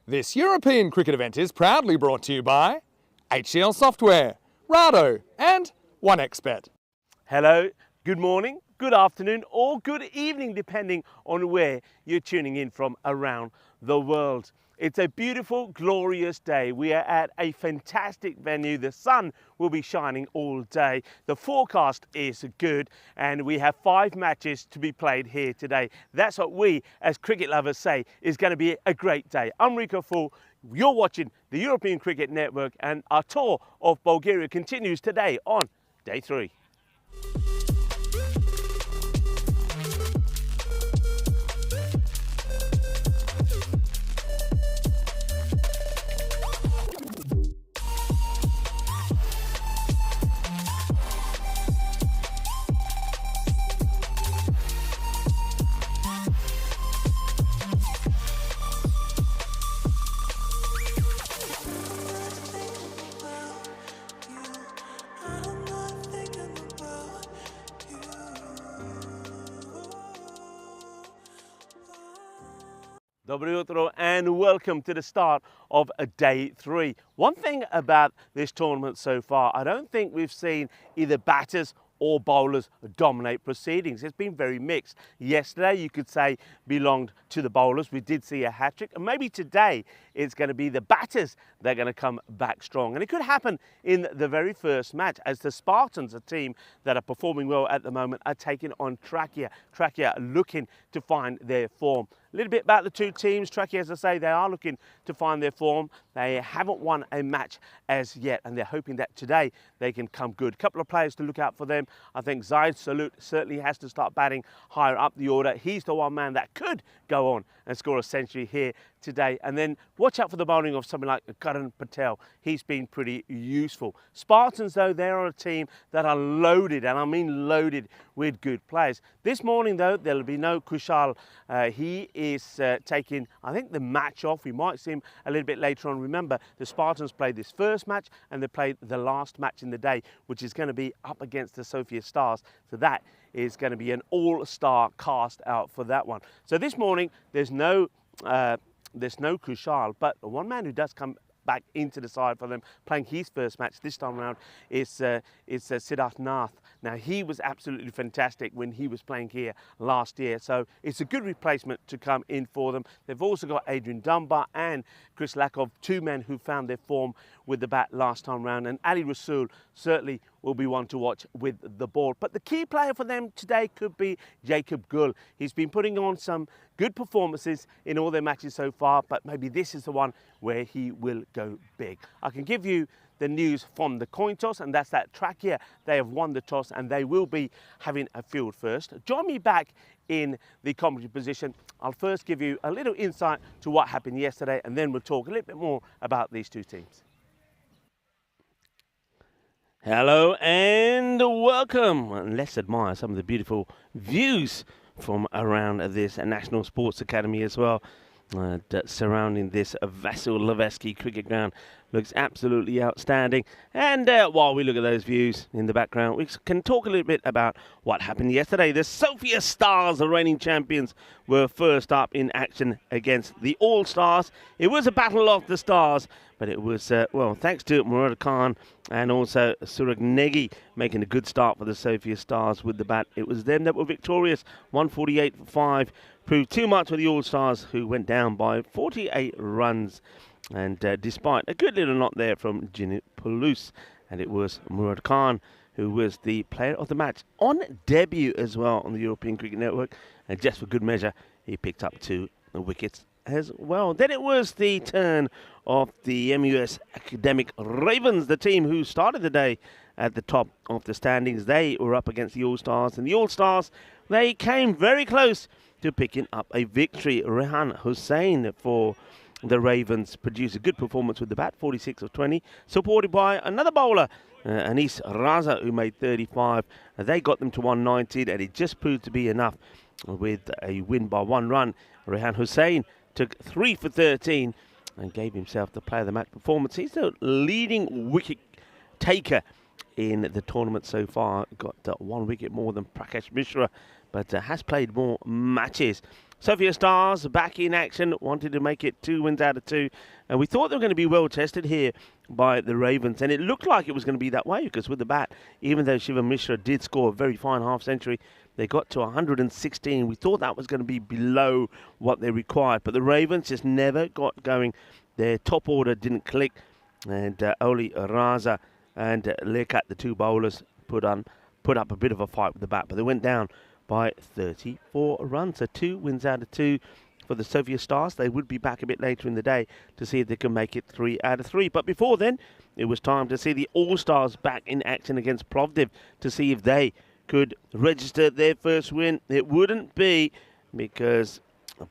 This European cricket event is proudly brought to you by HCL Software, Rado and 1xBet. Hello, good morning, good afternoon or good evening depending on where you're tuning in from around the world. It's a beautiful, glorious day. We are at a fantastic venue. The sun will be shining all day. The forecast is good and we have 5 matches to be played here today. That's what we as cricket lovers say is going to be a great day. I'm Rico Full. You're watching the European Cricket Network and our tour of Bulgaria continues today on day 3. Dobro jutro and welcome to the start of day 3. One thing about this tournament so far, I don't think we've seen either batters or bowlers dominate proceedings. It's been very mixed. Yesterday, you could say, belonged to the bowlers. We did see a hat-trick. And maybe today, it's going to be the batters that are going to come back strong. And it could happen in the very first match as the Spartans, a team that are performing well at the moment, are taking on Trakia. Trakia looking to find their form. A little bit about the two teams. Trakia, as I say, they are looking to find their form. They haven't won a match as yet, and they're hoping that today they can come good. A couple of players to look out for them. I think Zaid Salut certainly has to start batting higher up the order. He's the one man that could go on and score a century here today. And then watch out for the bowling of something like Karan Patel. He's been pretty useful. Spartans, though, they're a team that are loaded, and I mean loaded with good players. This morning, though, there'll be no Kushal. He is taking, I think, the match off. We might see him a little bit later on. Remember, the Spartans played this first match and they played the last match in the day, which is going to be up against the Sofia Stars. So that is going to be an all-star cast out for that one. So this morning, there's no Kushal, but one man who does come back into the side for them, playing his first match this time around, is Siddharth Nath. Now, he was absolutely fantastic when he was playing here last year, so it's a good replacement to come in for them. They've also got Adrian Dunbar and Chris Lakov, 2 men who found their form with the bat last time round, and Ali Rasul certainly will be one to watch with the ball. But the key player for them today could be Jacob Gul. He's been putting on some good performances in all their matches so far, but maybe this is the one where he will go big. I can give you the news from the coin toss, and that's that Trakia. They have won the toss and they will be having a field first. Join me back in the commentary position. I'll first give you a little insight to what happened yesterday, and then we'll talk a little bit more about these two teams. Hello and welcome. And let's admire some of the beautiful views from around this National Sports Academy as well. Surrounding this Vasil Levesky cricket ground looks absolutely outstanding. And while we look at those views in the background, we can talk a little bit about what happened yesterday. The Sofia Stars, the reigning champions, were first up in action against the All Stars. It was a battle of the stars, but it was, well, thanks to Murad Khan and also Suraj Negi making a good start for the Sofia Stars with the bat. It was them that were victorious, 148 for 5. Proved too much for the All-Stars, who went down by 48 runs. And despite a good little knot there from Jinit Pulus, and it was Murad Khan who was the player of the match on debut as well on the European Cricket Network. And just for good measure, he picked up 2 wickets as well. Then it was the turn of the MUS Academic Ravens, the team who started the day at the top of the standings. They were up against the All-Stars, and the All-Stars, they came very close to picking up a victory. Rehan Hussain for the Ravens produced a good performance with the bat, 46 of 20, supported by another bowler, Anis Raza, who made 35. They got them to 190, and it just proved to be enough with a win by 1 run. Rehan Hussain took 3 for 13 and gave himself the player of the match performance. He's the leading wicket taker in the tournament so far. Got 1 wicket more than Prakash Mishra, but has played more matches. Sofia Stars back in action, wanted to make it 2 wins out of 2. And we thought they were going to be well tested here by the Ravens. And it looked like it was going to be that way because with the bat, even though Shiva Mishra did score a very fine half century, they got to 116. We thought that was going to be below what they required. But the Ravens just never got going. Their top order didn't click. And Oli Raza and Lekat, the two bowlers, put up a bit of a fight with the bat. But they went down by 34 runs. So 2 wins out of 2 for the Sofia Stars. They would be back a bit later in the day to see if they can make it 3 out of 3. But before then, it was time to see the All-Stars back in action against Plovdiv to see if they could register their first win. It wouldn't be because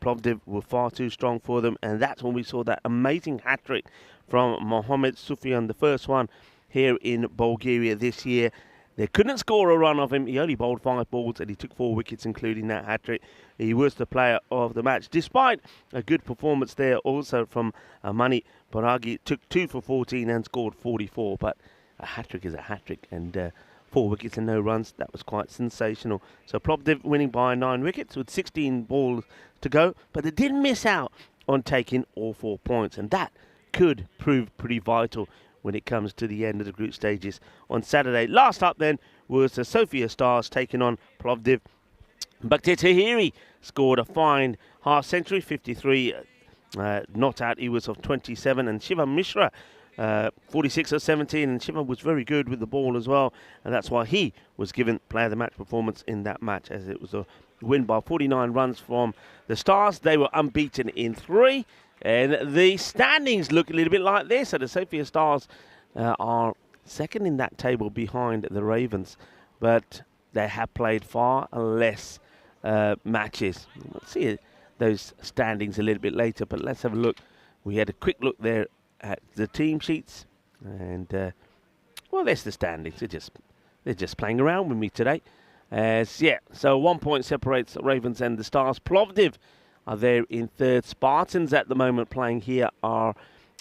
Plovdiv were far too strong for them, and that's when we saw that amazing hat-trick from Mohamed Sufyan, the first one here in Bulgaria this year. They couldn't score a run off him. He only bowled 5 balls and he took 4 wickets, including that hat-trick. He was the player of the match, despite a good performance there also from Mani Baragi. Took 2 for 14 and scored 44, but a hat-trick is a hat-trick, and 4 wickets and no runs, that was quite sensational. So Plovdiv winning by 9 wickets with 16 balls to go, but they didn't miss out on taking all 4 points, and that could prove pretty vital when it comes to the end of the group stages on Saturday. Last up then was the Sofia Stars taking on Plovdiv. Bakhtir Tahiri scored a fine half century, 53 not out. He was of 27, and Shiva Mishra 46 of 17, and Shiva was very good with the ball as well, and that's why he was given player of the match performance in that match, as it was a win by 49 runs from the Stars. They were unbeaten in 3. And the standings look a little bit like this. So the Sofia Stars are second in that table behind the Ravens, but they have played far less matches. We'll see those standings a little bit later, but let's have a look. We had a quick look there at the team sheets, and well, there's the standings. They're just playing around with me today. So 1 point separates the Ravens and the Stars. Plovdiv are there in 3rd. Spartans at the moment playing here are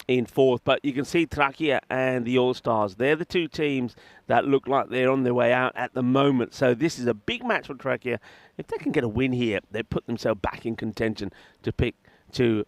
in 4th. But you can see Trakia and the All-Stars. They're the 2 teams that look like they're on their way out at the moment. So this is a big match for Trakia. If they can get a win here, they put themselves back in contention to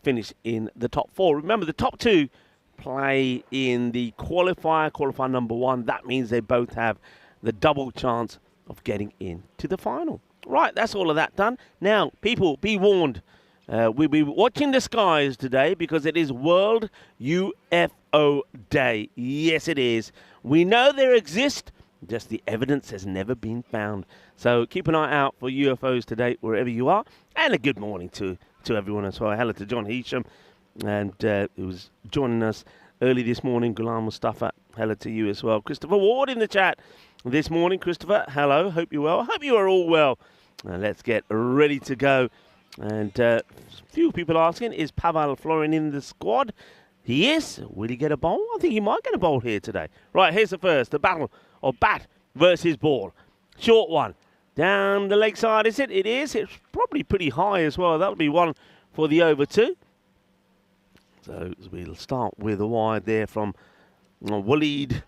finish in the top 4. Remember, the top 2 play in the qualifier number 1. That means they both have the double chance of getting into the final. Right, that's all of that done. Now, people, be warned. We'll be watching the skies today because it is World UFO Day. Yes, it is. We know they exist, just the evidence has never been found. So keep an eye out for UFOs today, wherever you are. And a good morning to everyone as well. Hello to John Heasham, and who was joining us early this morning. Ghulam Mustafa, hello to you as well. Christopher Ward in the chat this morning. Christopher, hello. Hope you're well. Hope you are all well. Let's get ready to go. And a few people asking, is Pavel Florin in the squad? He is. Will he get a bowl? I think he might get a bowl here today. Right, here's the first. The battle of bat versus ball. Short one. Down the leg side, is it? It is. It's probably pretty high as well. That'll be one for the over 2. So we'll start with a wide there from Waleed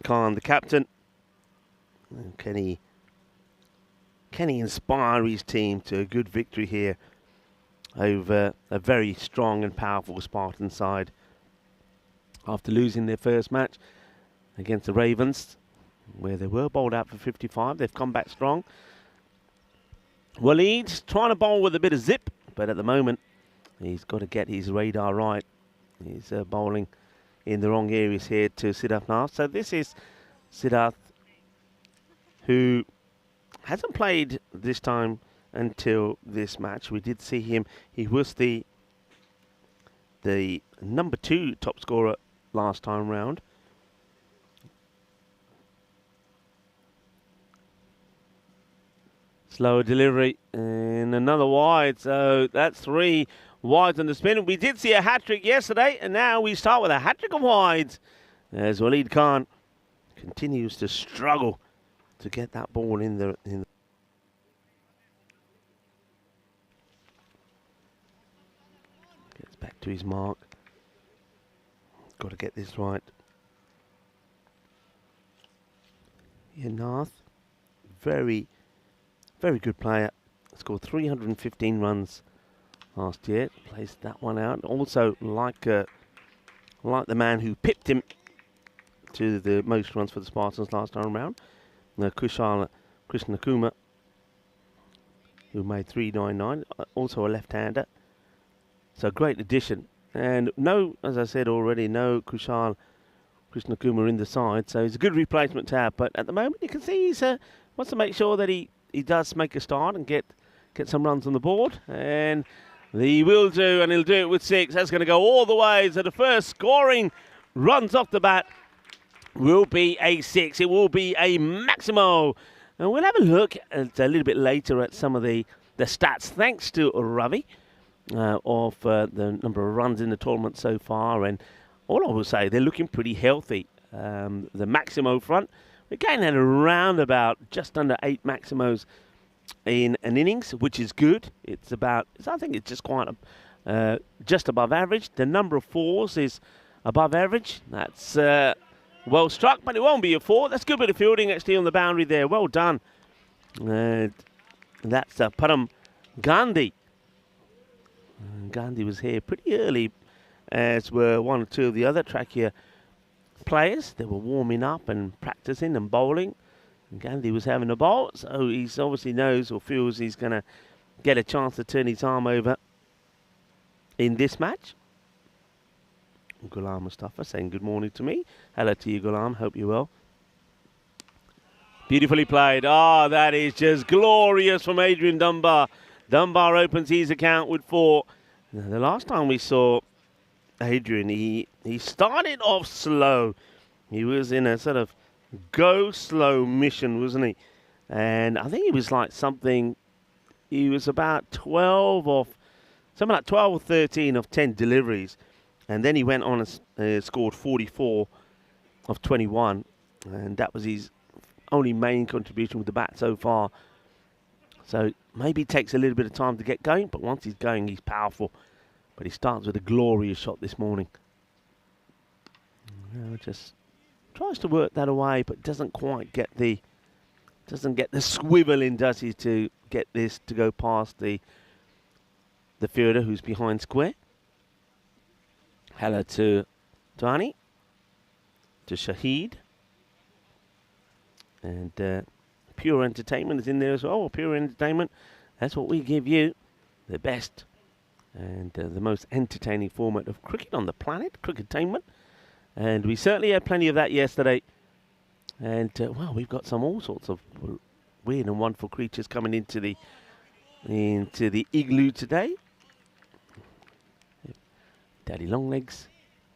Khan, the captain. And can he inspire his team to a good victory here over a very strong and powerful Spartan side after losing their first match against the Ravens, where they were bowled out for 55. They've come back strong. Waleed's trying to bowl with a bit of zip, but at the moment he's got to get his radar right. He's bowling in the wrong areas here to Siddharth Nath. So this is Siddharth, who hasn't played this time until this match. We did see him. He was the number 2 top scorer last time round. Slower delivery and another wide. So that's 3 wides on the spin. We did see a hat-trick yesterday, and now we start with a hat-trick of wides as Waleed Khan continues to struggle to get that ball in the gets back to his mark. Got to get this right. Yeah, Nath, very good player. Scored 315 runs last year. Plays that one out. Also, like the man who pipped him to the most runs for the Spartans last time around, Kushal Krishnakuma, who made 399. Also a left-hander. So great addition. And no, as I said already, no Kushal Krishnakuma in the side. So it's a good replacement to have. But at the moment, you can see he wants to make sure that he does make a start and get some runs on the board. And he will do, and he'll do it with 6. That's going to go all the way. So the first scoring runs off the bat will be a 6. It will be a Maximo. And we'll have a look a little bit later at some of the stats, thanks to Ravi, of the number of runs in the tournament so far. And all I will say, they're looking pretty healthy. The Maximo front, again, had around about just under 8 Maximos in an innings, which is good. It's about, I think it's just quite just above average. The number of 4s is above average. That's well struck, but it won't be a 4. That's a good bit of fielding actually on the boundary there. Well done. That's Param Gandhi. Gandhi was here pretty early, as were one or two of the other Trachea players. They were warming up and practicing and bowling. And Gandhi was having a bowl, so he obviously knows or feels he's going to get a chance to turn his arm over in this match. Ghulam Mustafa saying good morning to me. Hello to you, Ghulam. Hope you're well. Beautifully played. Ah, that is just glorious from Adrian Dunbar. Dunbar opens his account with 4. Now, the last time we saw Adrian, he started off slow. He was in a sort of go slow mission, wasn't he? And I think he was like he was about 12 or 13 of 10 deliveries. And then he went on and scored 44 of 21. And that was his only main contribution with the bat so far. So maybe it takes a little bit of time to get going, but once he's going, he's powerful. But he starts with a glorious shot this morning. Just tries to work that away, but doesn't quite get the swivel in, does he, to get this to go past the fielder who's behind square. Hello to Dani, to Shahid, and Pure Entertainment is in there as well. Oh, Pure Entertainment, that's what we give you, the best and the most entertaining format of cricket on the planet, Cricketainment. And we certainly had plenty of that yesterday. And, well, we've got all sorts of weird and wonderful creatures coming into the igloo today. Daddy Longlegs.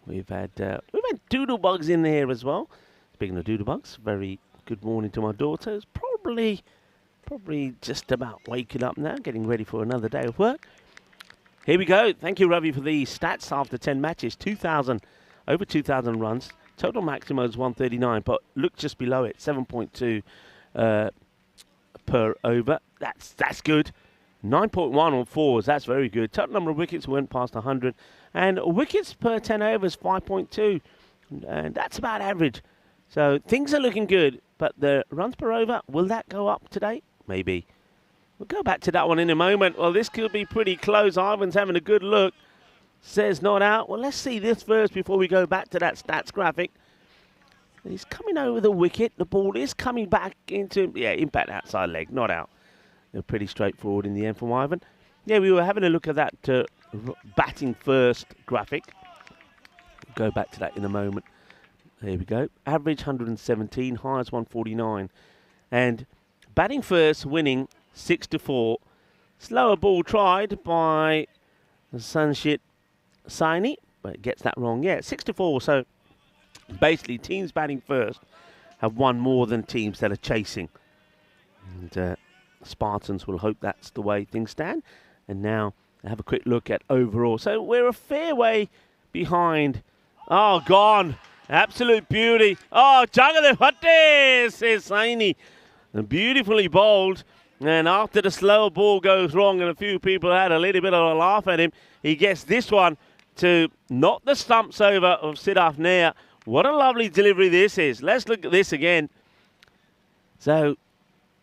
We've had doodlebugs in there as well. Speaking of doodlebugs, very good morning to my daughters. Probably just about waking up now, getting ready for another day of work. Here we go. Thank you, Ravi, for the stats after 10 matches. Over 2,000 runs. Total maximum is 139, but look just below it, 7.2 per over. That's good. 9.1 on 4s. That's very good. Total number of wickets went past 100. And wickets per 10 overs, 5.2. And that's about average. So things are looking good. But the runs per over, will that go up today? Maybe. We'll go back to that one in a moment. Well, this could be pretty close. Ivan's having a good look. Says not out. Well, let's see this first before we go back to that stats graphic. He's coming over the wicket. The ball is coming back into, impact outside leg, not out. They're pretty straightforward in the end from Ivan. Yeah, we were having a look at that batting first graphic. We'll go back to that in a moment. There we go. Average 117, highest 149. And batting first, winning 6-4. Slower ball tried by Sanchit Saini, but it gets that wrong. Yeah, 6-4. So basically, teams batting first have won more than teams that are chasing. And Spartans will hope that's the way things stand. And now have a quick look at overall. So we're a fair way behind. Oh, gone. Absolute beauty. Oh, Jagade Fatte, says Saini. Beautifully bowled. And after the slower ball goes wrong and a few people had a little bit of a laugh at him, he gets this one to knock the stumps over of Siddharth Nair. What a lovely delivery this is. Let's look at this again. So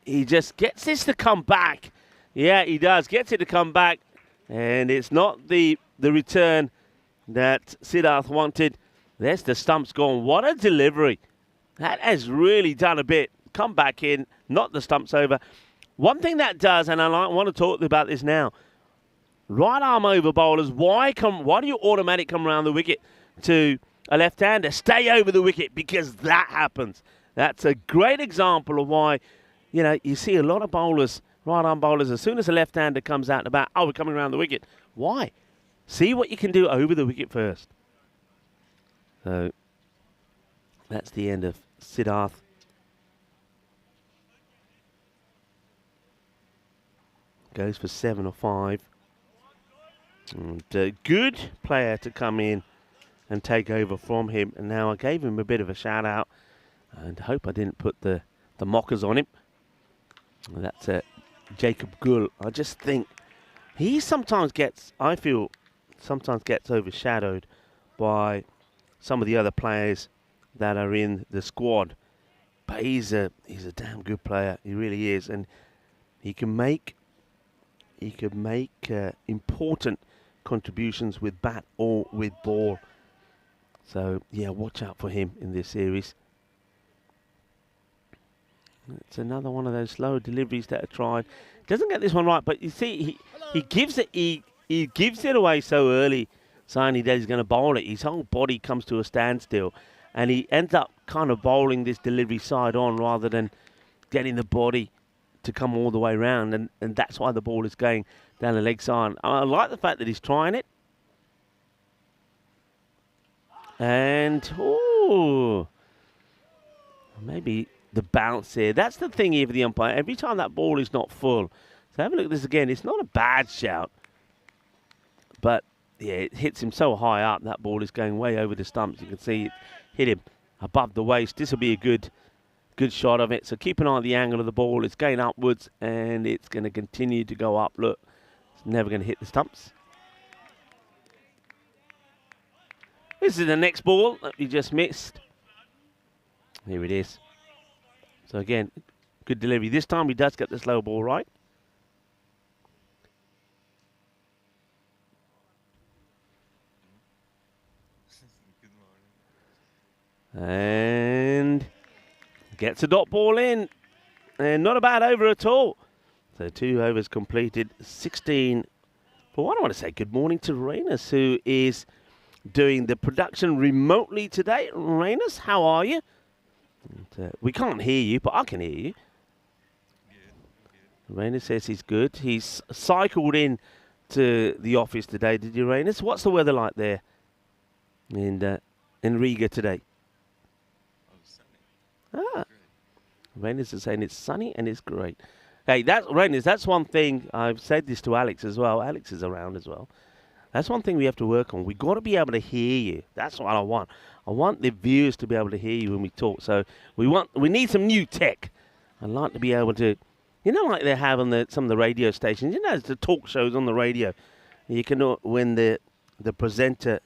he just gets this to come back. Yeah, he does. Gets it to come back, and it's not the return that Siddharth wanted. There's the stumps gone. What a delivery. That has really done a bit. Come back in, knock the stumps over. One thing that does, and I want to talk about this now, right arm over bowlers, why do you automatically come around the wicket to a left-hander? Stay over the wicket, because that happens. That's a great example of why, you see a lot of bowlers, right arm bowlers, as soon as a left-hander comes out and about, we're coming around the wicket. Why? See what you can do over the wicket first. So that's the end of Siddharth. Goes for 7 or 5. And a good player to come in and take over from him. And now I gave him a bit of a shout out, and hope I didn't put the mockers on him. And that's Jacob Gul. I just think he sometimes gets overshadowed by some of the other players that are in the squad. But he's a damn good player. He really is, and he can make important contributions with bat or with ball. So yeah, watch out for him in this series. It's another one of those slow deliveries that are tried. Doesn't get this one right, but you see, he gives it away so early, saying that he's going to bowl it. His whole body comes to a standstill, and he ends up kind of bowling this delivery side on rather than getting the body to come all the way round, and that's why the ball is going down the leg side. I like the fact that he's trying it. And, maybe the bounce here. That's the thing here for the umpire. Every time that ball is not full. So have a look at this again. It's not a bad shout. But, yeah, it hits him so high up. That ball is going way over the stumps. You can see it hit him above the waist. This will be a good shot of it. So keep an eye on the angle of the ball. It's going upwards, and it's going to continue to go up. Look, it's never going to hit the stumps. This is the next ball that we just missed. Here it is. So again, good delivery. This time he does get the slow ball right. And gets a dot ball in. And not a bad over at all. So 2 overs completed. 16. But what I want to say, good morning to Rainus, who is doing the production remotely today. Rainus, how are you? And, we can't hear you, but I can hear you. Rainus says he's good. He's cycled in to the office today. Did you, Rainus? What's the weather like there in Riga today? Rainus is saying it's sunny and it's great. Hey, Rainus, that's one thing. I've said this to Alex as well. Alex is around as well. That's one thing we have to work on. We've got to be able to hear you. That's what I want. I want the viewers to be able to hear you when we talk. So we need some new tech. I'd like to be able to, like they have on some of the radio stations. It's the talk shows on the radio. You can, when the presenter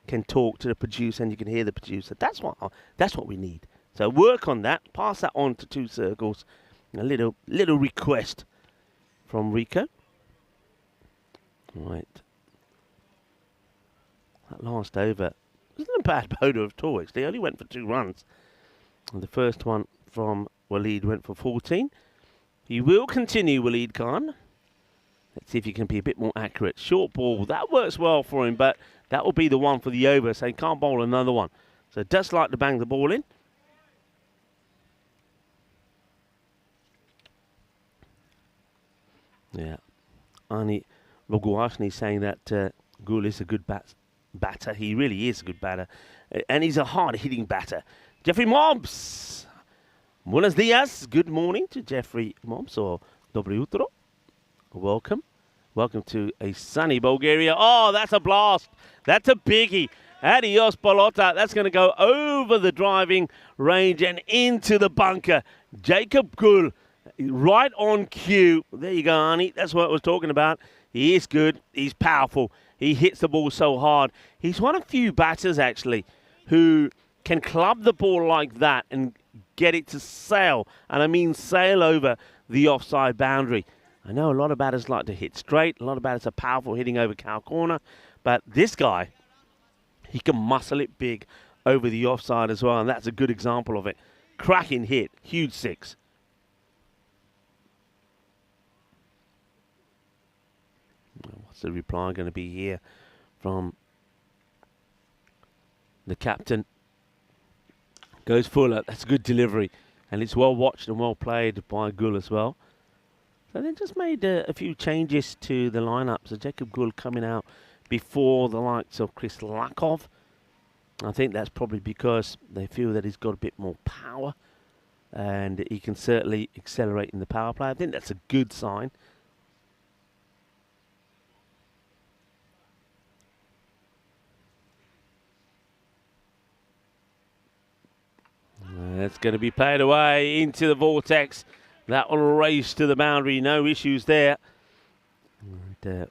can talk to the producer and you can hear the producer. That's what we need. So work on that. Pass that on to Two Circles. A little request from Rico. Right. That last over wasn't a bad bowler at all. They only went for 2 runs. And the first one from Waleed went for 14. He will continue, Waleed Khan. Let's see if he can be a bit more accurate. Short ball, that works well for him, but that will be the one for the over, so he can't bowl another one. So does like to bang the ball in. Yeah. Arnie Boguashni saying that Gul is a good batter. He really is a good batter. And he's a hard-hitting batter. Jeffrey Mobbs. Buenos dias. Good morning to Jeffrey Mobbs, or Dobro jutro. Welcome. Welcome to a sunny Bulgaria. Oh, that's a blast. That's a biggie. Adios, Bolota. That's going to go over the driving range and into the bunker. Jacob Gul, right on cue. There you go, Arnie. That's what I was talking about. He is good. He's powerful. He hits the ball so hard. He's one of few batters, actually, who can club the ball like that and get it to sail. And I mean sail over the offside boundary. I know a lot of batters like to hit straight. A lot of batters are powerful hitting over cow corner. But this guy, he can muscle it big over the offside as well. And that's a good example of it. Cracking hit. Huge six. What's the reply going to be here from the captain? Goes Fuller. That's a good delivery. And it's well watched and well played by Gul as well. So they just made a few changes to the lineup. So Jacob Gul coming out before the likes of Chris Lakov. I think that's probably because they feel that he's got a bit more power. And he can certainly accelerate in the power play. I think that's a good sign. That's going to be played away into the vortex. That will race to the boundary. No issues there. And,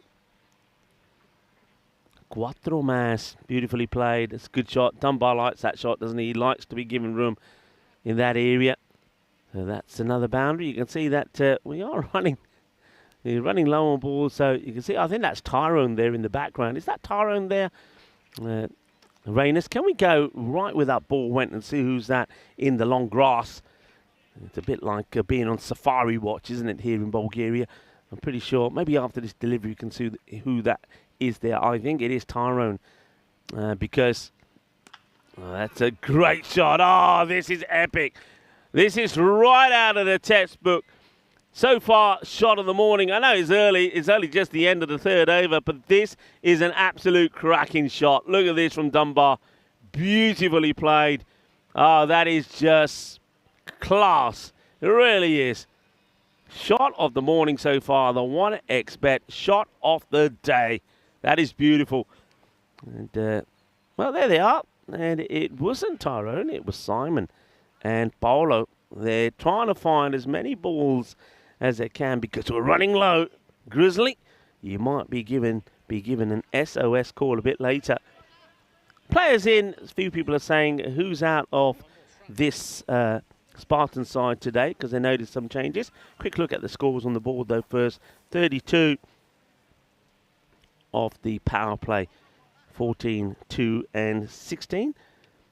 Quattro Mas, beautifully played. It's a good shot. Dunbar likes that shot, doesn't he? He likes to be given room in that area. So that's another boundary. You can see that we are running. We're running low on balls. So you can see, I think that's Tyrone there in the background. Is that Tyrone there? Rainers, can we go right where that ball went and see who's that in the long grass? It's a bit like being on safari watch, isn't it, here in Bulgaria? I'm pretty sure. Maybe after this delivery you can see who that is there. I think it is Tyrone because that's a great shot. Oh, this is epic. This is right out of the textbook. So far, shot of the morning. I know it's early. It's only just the end of the third over, but this is an absolute cracking shot. Look at this from Dunbar. Beautifully played. Oh, that is just class. It really is. Shot of the morning so far. The 1x bet shot of the day. That is beautiful. And, well, there they are. And it wasn't Tyrone. It was Simon and Paolo. They're trying to find as many balls as they can because we're running low. Grizzly, you might be given an SOS call a bit later. Players in. A few people are saying who's out of this Spartan side today because they noticed some changes. Quick look at the scores on the board though first. 32 of the power play. 14, 2 and 16.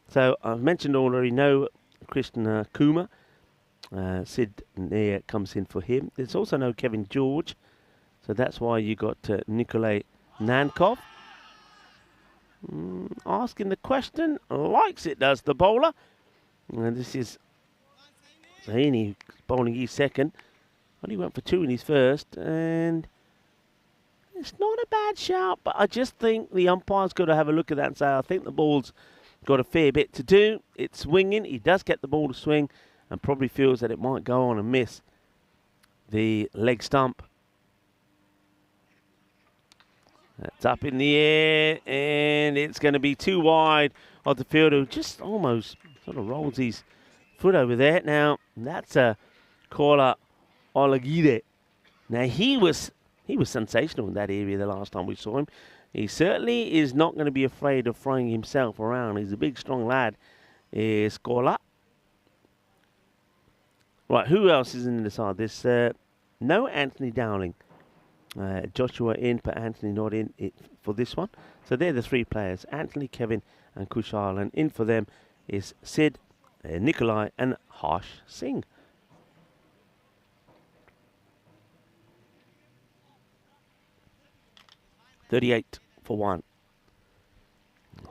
So I've mentioned already no Krishna Kumar. Sid Nair comes in for him. There's also no Kevin George. So that's why you got Nikolay Nankov. Asking the question. Likes it, does the bowler. And this is Zahini bowling his second. Well, he went for 2 in his first. And it's not a bad shout. But I just think the umpire's got to have a look at that and say, I think the ball's got a fair bit to do. It's swinging. He does get the ball to swing. And probably feels that it might go on and miss the leg stump. That's up in the air, and it's going to be too wide of the fielder, who just almost sort of rolls his foot over there. Now, that's a caller, Olagide. Now, he was sensational in that area the last time we saw him. He certainly is not going to be afraid of throwing himself around. He's a big, strong lad, is Kola. Right, who else is in the side? There's no Anthony Dowling. Joshua in, but Anthony not in for this one. So they're the 3 players, Anthony, Kevin and Kushal. And in for them is Sid, Nikolai and Harsh Singh. $38 for 1.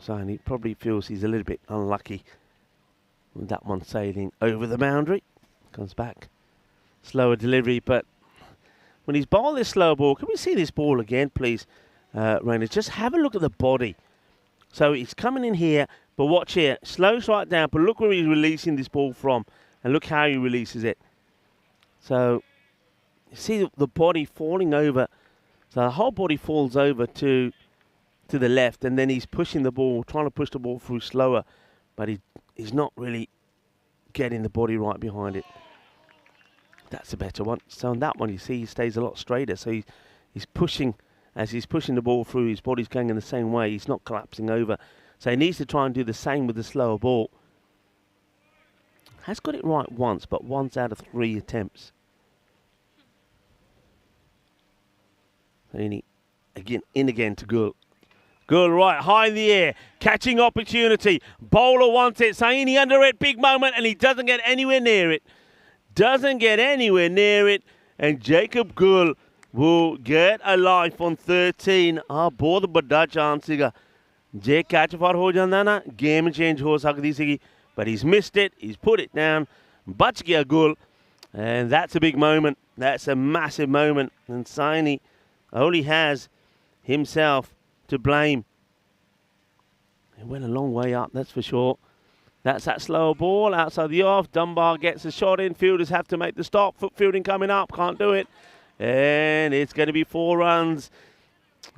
So and he probably feels he's a little bit unlucky with that one sailing over the boundary. Comes back. Slower delivery, but when he's bowled this slow ball, can we see this ball again, please, Rainer? Just have a look at the body. So he's coming in here, but watch here. Slows right down, but look where he's releasing this ball from, and look how he releases it. So you see the body falling over. So the whole body falls over to the left, and then he's pushing the ball, trying to push the ball through slower, but he's not really getting the body right behind it. That's a better one. So on that one, you see, he stays a lot straighter. So he's pushing, as he's pushing the ball through, his body's going in the same way. He's not collapsing over. So he needs to try and do the same with the slower ball. Has got it right once, but once out of 3 attempts. Saini again, in again to Gul. Gul right high in the air, catching opportunity. Bowler wants it. Saini under it, big moment, and he doesn't get anywhere near it. Doesn't get anywhere near it. And Jacob Gul will get a life on 13. बहुत बड़ा chance सीगा. जे catch for हो जाता ना, game change हो सकती सीगी. But he's missed it. He's put it down. बच गया Gul. And that's a big moment. That's a massive moment. And Saini only has himself to blame. It went a long way up, that's for sure. That's that slower ball outside the off. Dunbar gets a shot in. Fielders have to make the stop. Foot fielding coming up. Can't do it. And it's going to be 4 runs.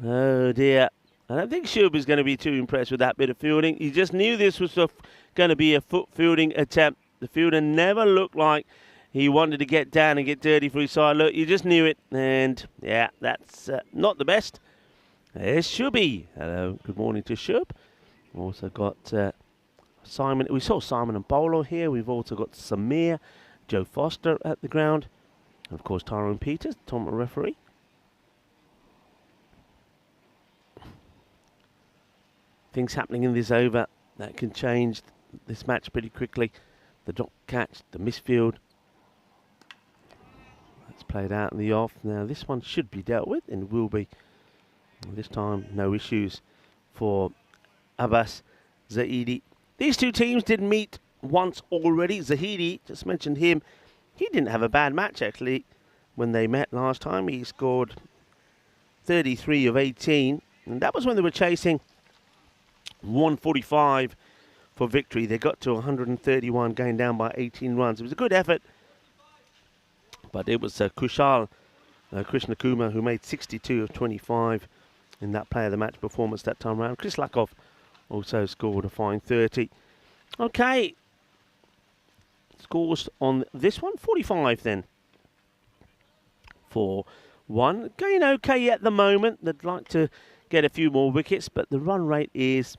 Oh, dear. I don't think Shub is going to be too impressed with that bit of fielding. He just knew this was going to be a foot fielding attempt. The fielder never looked like he wanted to get down and get dirty for his side. Look, you just knew it. And, yeah, that's not the best. There's Shubi. Hello, good morning to Shub. Also got Simon. We saw Simon and Bolo here. We've also got Samir, Joe Foster at the ground. And of course, Tyrone Peters, Tom referee. Things happening in this over that can change this match pretty quickly. The drop catch, the misfield. That's played out in the off. Now this one should be dealt with and will be. This time, no issues for Abbas Zahidi. These two teams did meet once already. Zahidi, just mentioned him. He didn't have a bad match, actually, when they met last time. He scored 33 of 18. And that was when they were chasing 145 for victory. They got to 131, going down by 18 runs. It was a good effort. But it was Kushal Krishna Kumar who made 62 of 25 in that player of the match performance that time around. Chris Lakov also scored a fine 30. Okay. Scores on this one, 45 then. 4-1. Going okay at the moment. They'd like to get a few more wickets, but the run rate is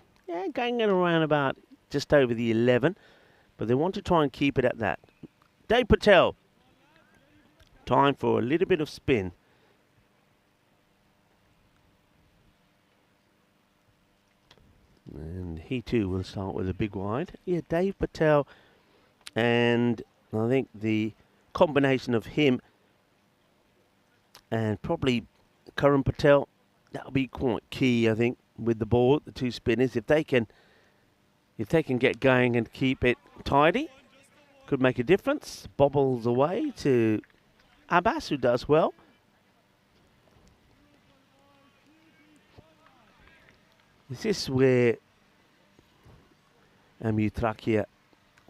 going at around about just over the 11. But they want to try and keep it at that. Dave Patel. Time for a little bit of spin. And he too will start with a big wide. Yeah, Dave Patel, and I think the combination of him and probably Karan Patel, that'll be quite key, I think, with the ball, the two spinners. If they can get going and keep it tidy, could make a difference. Bobbles away to Abbas, who does well. This is where Trakia,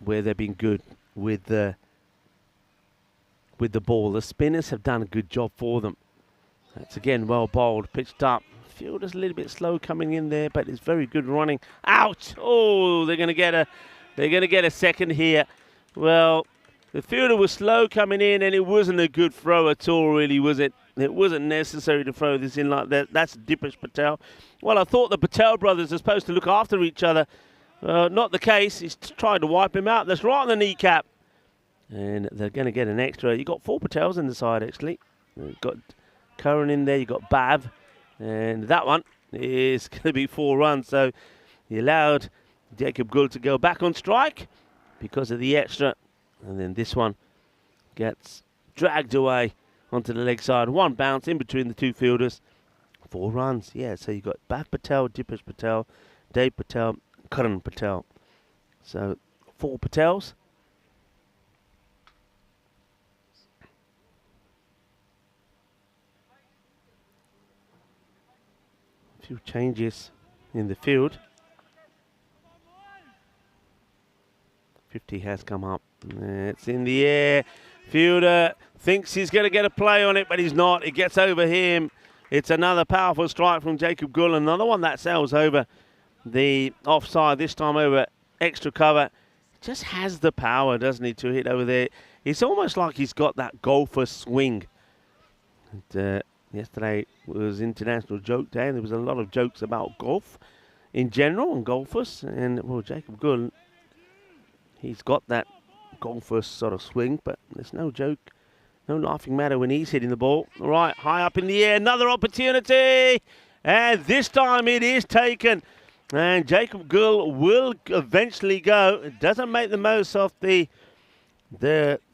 where they've been good with the ball. The spinners have done a good job for them. That's again well bowled, pitched up. Fielder's a little bit slow coming in there, but it's very good running. Out! Oh, they're going to get a second here. Well, the fielder was slow coming in, and it wasn't a good throw at all, really, was it? It wasn't necessary to throw this in like that. That's Dipesh Patel. Well, I thought the Patel brothers are supposed to look after each other. Not the case. He's trying to wipe him out. That's right on the kneecap. And they're going to get an extra. You've got 4 Patels in the side, actually. You've got Curran in there. You've got Bav. And that one is going to be 4 runs. So he allowed Jacob Gul to go back on strike because of the extra. And then this one gets dragged away onto the leg side. 1 bounce in between the 2 fielders. 4 runs. Yeah, so you've got Bav Patel, Dipesh Patel, Dave Patel, Karan Patel. So 4 Patels. A few changes in the field. 50 has come up. It's in the air. Fielder thinks he's going to get a play on it, but he's not. It gets over him. It's another powerful strike from Jacob Gul. Another one that sails over the offside, this time over extra cover. Just has the power, doesn't he, to hit over there. It's almost like he's got that golfer swing. And, yesterday was International Joke Day, and there was a lot of jokes about golf in general and golfers. And, well, Jacob Gul, he's got that golfer sort of swing, but there's no joke No laughing matter when he's hitting the ball. All right, high up in the air, another opportunity. And this time it is taken. And Jacob Gull will eventually go. It doesn't make the most of the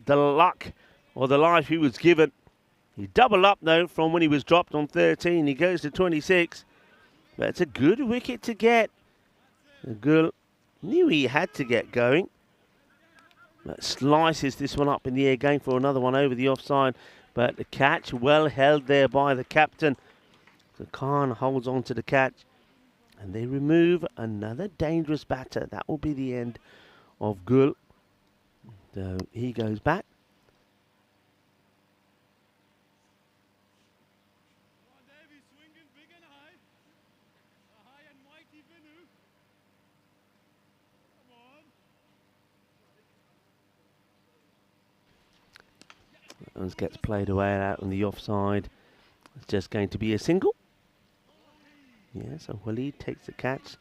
luck or the life he was given. He doubled up, though, from when he was dropped on 13. He goes to 26. But it's a good wicket to get. Gull knew he had to get going. But slices this one up in the air, going for another one over the offside. But the catch well held there by the captain. So Khan holds on to the catch. And they remove another dangerous batter. That will be the end of Gull. So he goes back. As gets played away out on the offside. It's just going to be a single. Yeah, so Waleed takes the catch.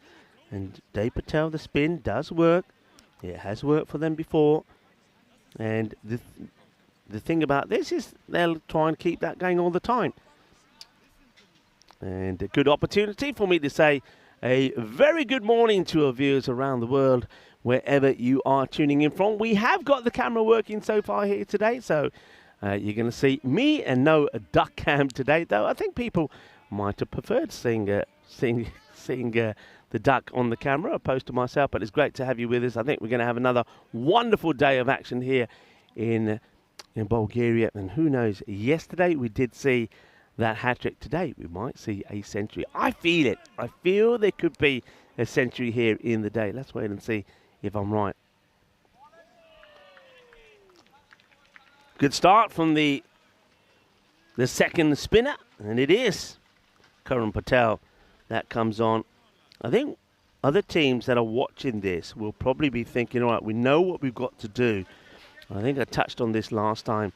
And Dave Patel, the spin, does work. It has worked for them before. And the thing about this is they'll try and keep that going all the time. And a good opportunity for me to say a very good morning to our viewers around the world, wherever you are tuning in from. We have got the camera working so far here today, so you're going to see me and no duck cam today, though I think people might have preferred seeing the duck on the camera opposed to myself, but it's great to have you with us. I think we're going to have another wonderful day of action here in Bulgaria, and who knows, yesterday we did see that hat-trick. Today we might see a century. I feel it. I feel there could be a century here in the day. Let's wait and see if I'm right. Good start from the second spinner, and it is Karan Patel that comes on. I think other teams that are watching this will probably be thinking, all right, we know what we've got to do. I think I touched on this last time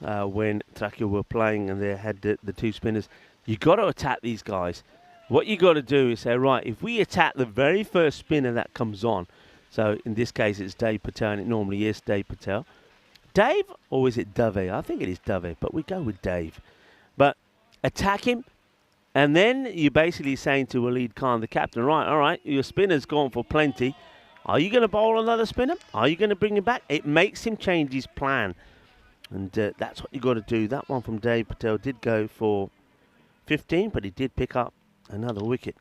when Trakya were playing and they had the two spinners. You got to attack these guys. What you got to do is say, right, if we attack the very first spinner that comes on, so in this case it's Dave Patel, and it normally is Dave Patel. Dave, or is it Dave? I think it is Dave, but we go with Dave. But attack him, and then you're basically saying to Waleed Khan, the captain, right, all right, your spinner's gone for plenty. Are you going to bowl another spinner? Are you going to bring him back? It makes him change his plan. And that's what you got to do. That one from Dave Patel did go for 15, but he did pick up another wicket.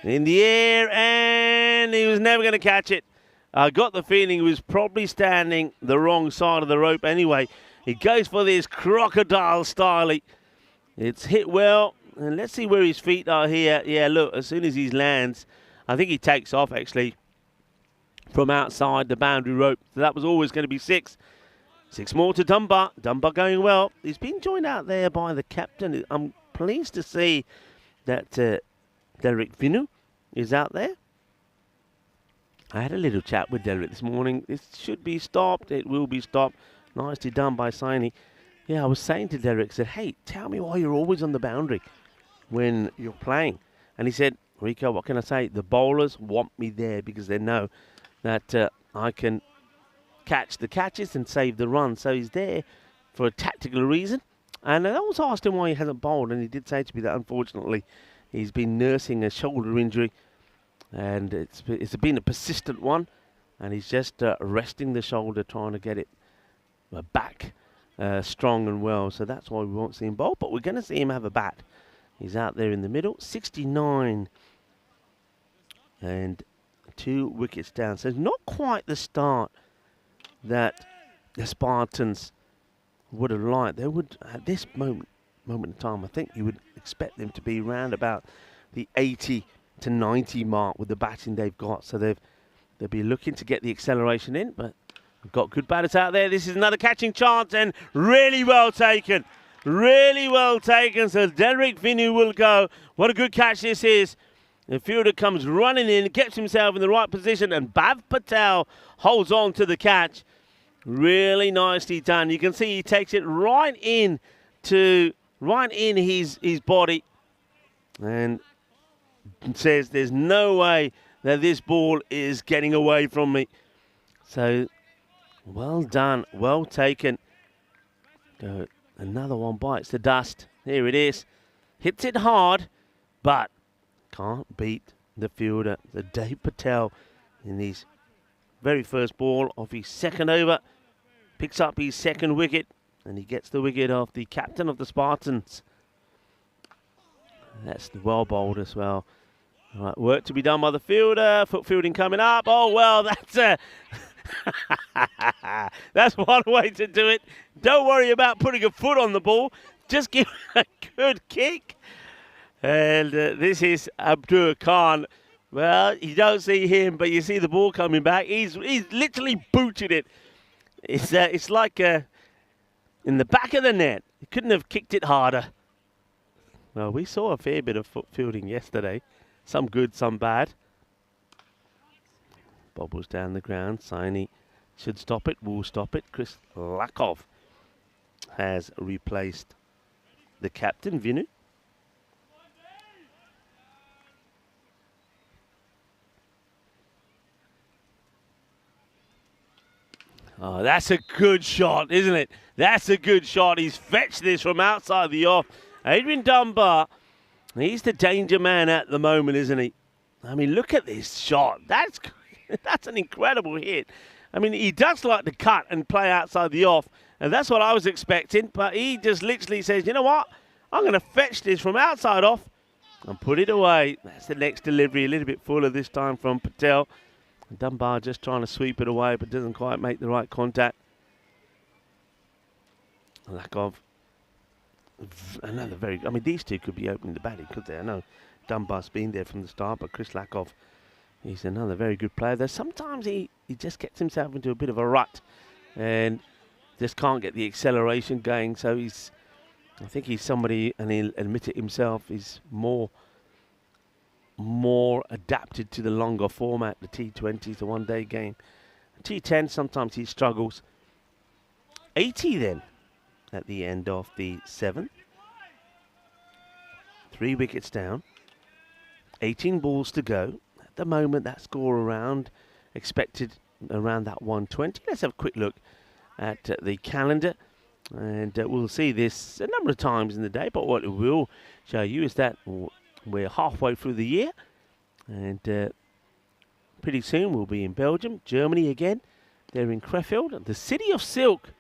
In the air, and he was never going to catch it. I got the feeling he was probably standing the wrong side of the rope anyway. He goes for this crocodile style. It's hit well, and let's see where his feet are here. Yeah, look, as soon as he lands, I think he takes off, actually, from outside the boundary rope. So that was always going to be 6. 6 more to Dunbar. Dunbar going well. He's been joined out there by the captain. I'm pleased to see that Derek Vinu is out there. I had a little chat with Derek this morning. This should be stopped. It will be stopped. Nicely done by Saini. Yeah, I was saying to Derek, I said, hey, tell me why you're always on the boundary when you're playing. And he said, Rico, what can I say? The bowlers want me there because they know that I can catch the catches and save the run. So he's there for a tactical reason. And I also asked him why he hasn't bowled, and he did say to me that unfortunately he's been nursing a shoulder injury, and it's been a persistent one, and he's just resting the shoulder, trying to get it back strong and well. So that's why we won't see him bowl, but we're going to see him have a bat. He's out there in the middle, 69, and 2 wickets down. So it's not quite the start that the Spartans would have liked. They would, at this moment in time, I think you would expect them to be around about the 80 to 90 mark with the batting they've got. So they'll be looking to get the acceleration in, but we've got good batters out there. This is another catching chance, and really well taken. Really well taken. So Derek Vinu will go. What a good catch this is. The fielder comes running in, gets himself in the right position, and Bhav Patel holds on to the catch. Really nicely done. You can see he takes it right in his body, and says there's no way that this ball is getting away from me. So well done, well taken. Go. Another one bites the dust. Here it is. Hits it hard, but can't beat the fielder, the Dave Patel, in his very first ball of his second over. Picks up his second wicket, and he gets the wicket of the captain of the Spartans. That's well bowled as well. All right, work to be done by the fielder. Foot fielding coming up. Oh, well, that's that's one way to do it. Don't worry about putting a foot on the ball. Just give it a good kick. And this is Abdur Khan. Well, you don't see him, but you see the ball coming back. He's literally booted it. It's like in the back of the net. He couldn't have kicked it harder. Well, we saw a fair bit of foot fielding yesterday. Some good, some bad. Bobbles down the ground. Saini should stop it. Will stop it. Chris Lakov has replaced the captain, Vinu. Oh, that's a good shot, isn't it? That's a good shot. He's fetched this from outside the off. Adrian Dunbar, he's the danger man at the moment, isn't he? I mean, look at this shot. That's an incredible hit. I mean, he does like to cut and play outside the off, and that's what I was expecting, but he just literally says, you know what? I'm going to fetch this from outside off and put it away. That's the next delivery, a little bit fuller this time from Patel. Dunbar just trying to sweep it away, but doesn't quite make the right contact. Lakov, another very... I mean, these two could be opening the batting, could they? I know Dunbar's been there from the start, but Chris Lakov, he's another very good player. Though sometimes he just gets himself into a bit of a rut and just can't get the acceleration going. So I think he's somebody, and he'll admit it himself, he's more adapted to the longer format, the T20s, the one-day game. T10, sometimes he struggles. 80 then at the end of the 7th. 3 wickets down. 18 balls to go. At the moment, that score around, expected around that 120. Let's have a quick look at the calendar. And we'll see this a number of times in the day, but what it will show you is that we're halfway through the year, and pretty soon we'll be in Belgium, Germany again. They're in Krefeld. The city of silk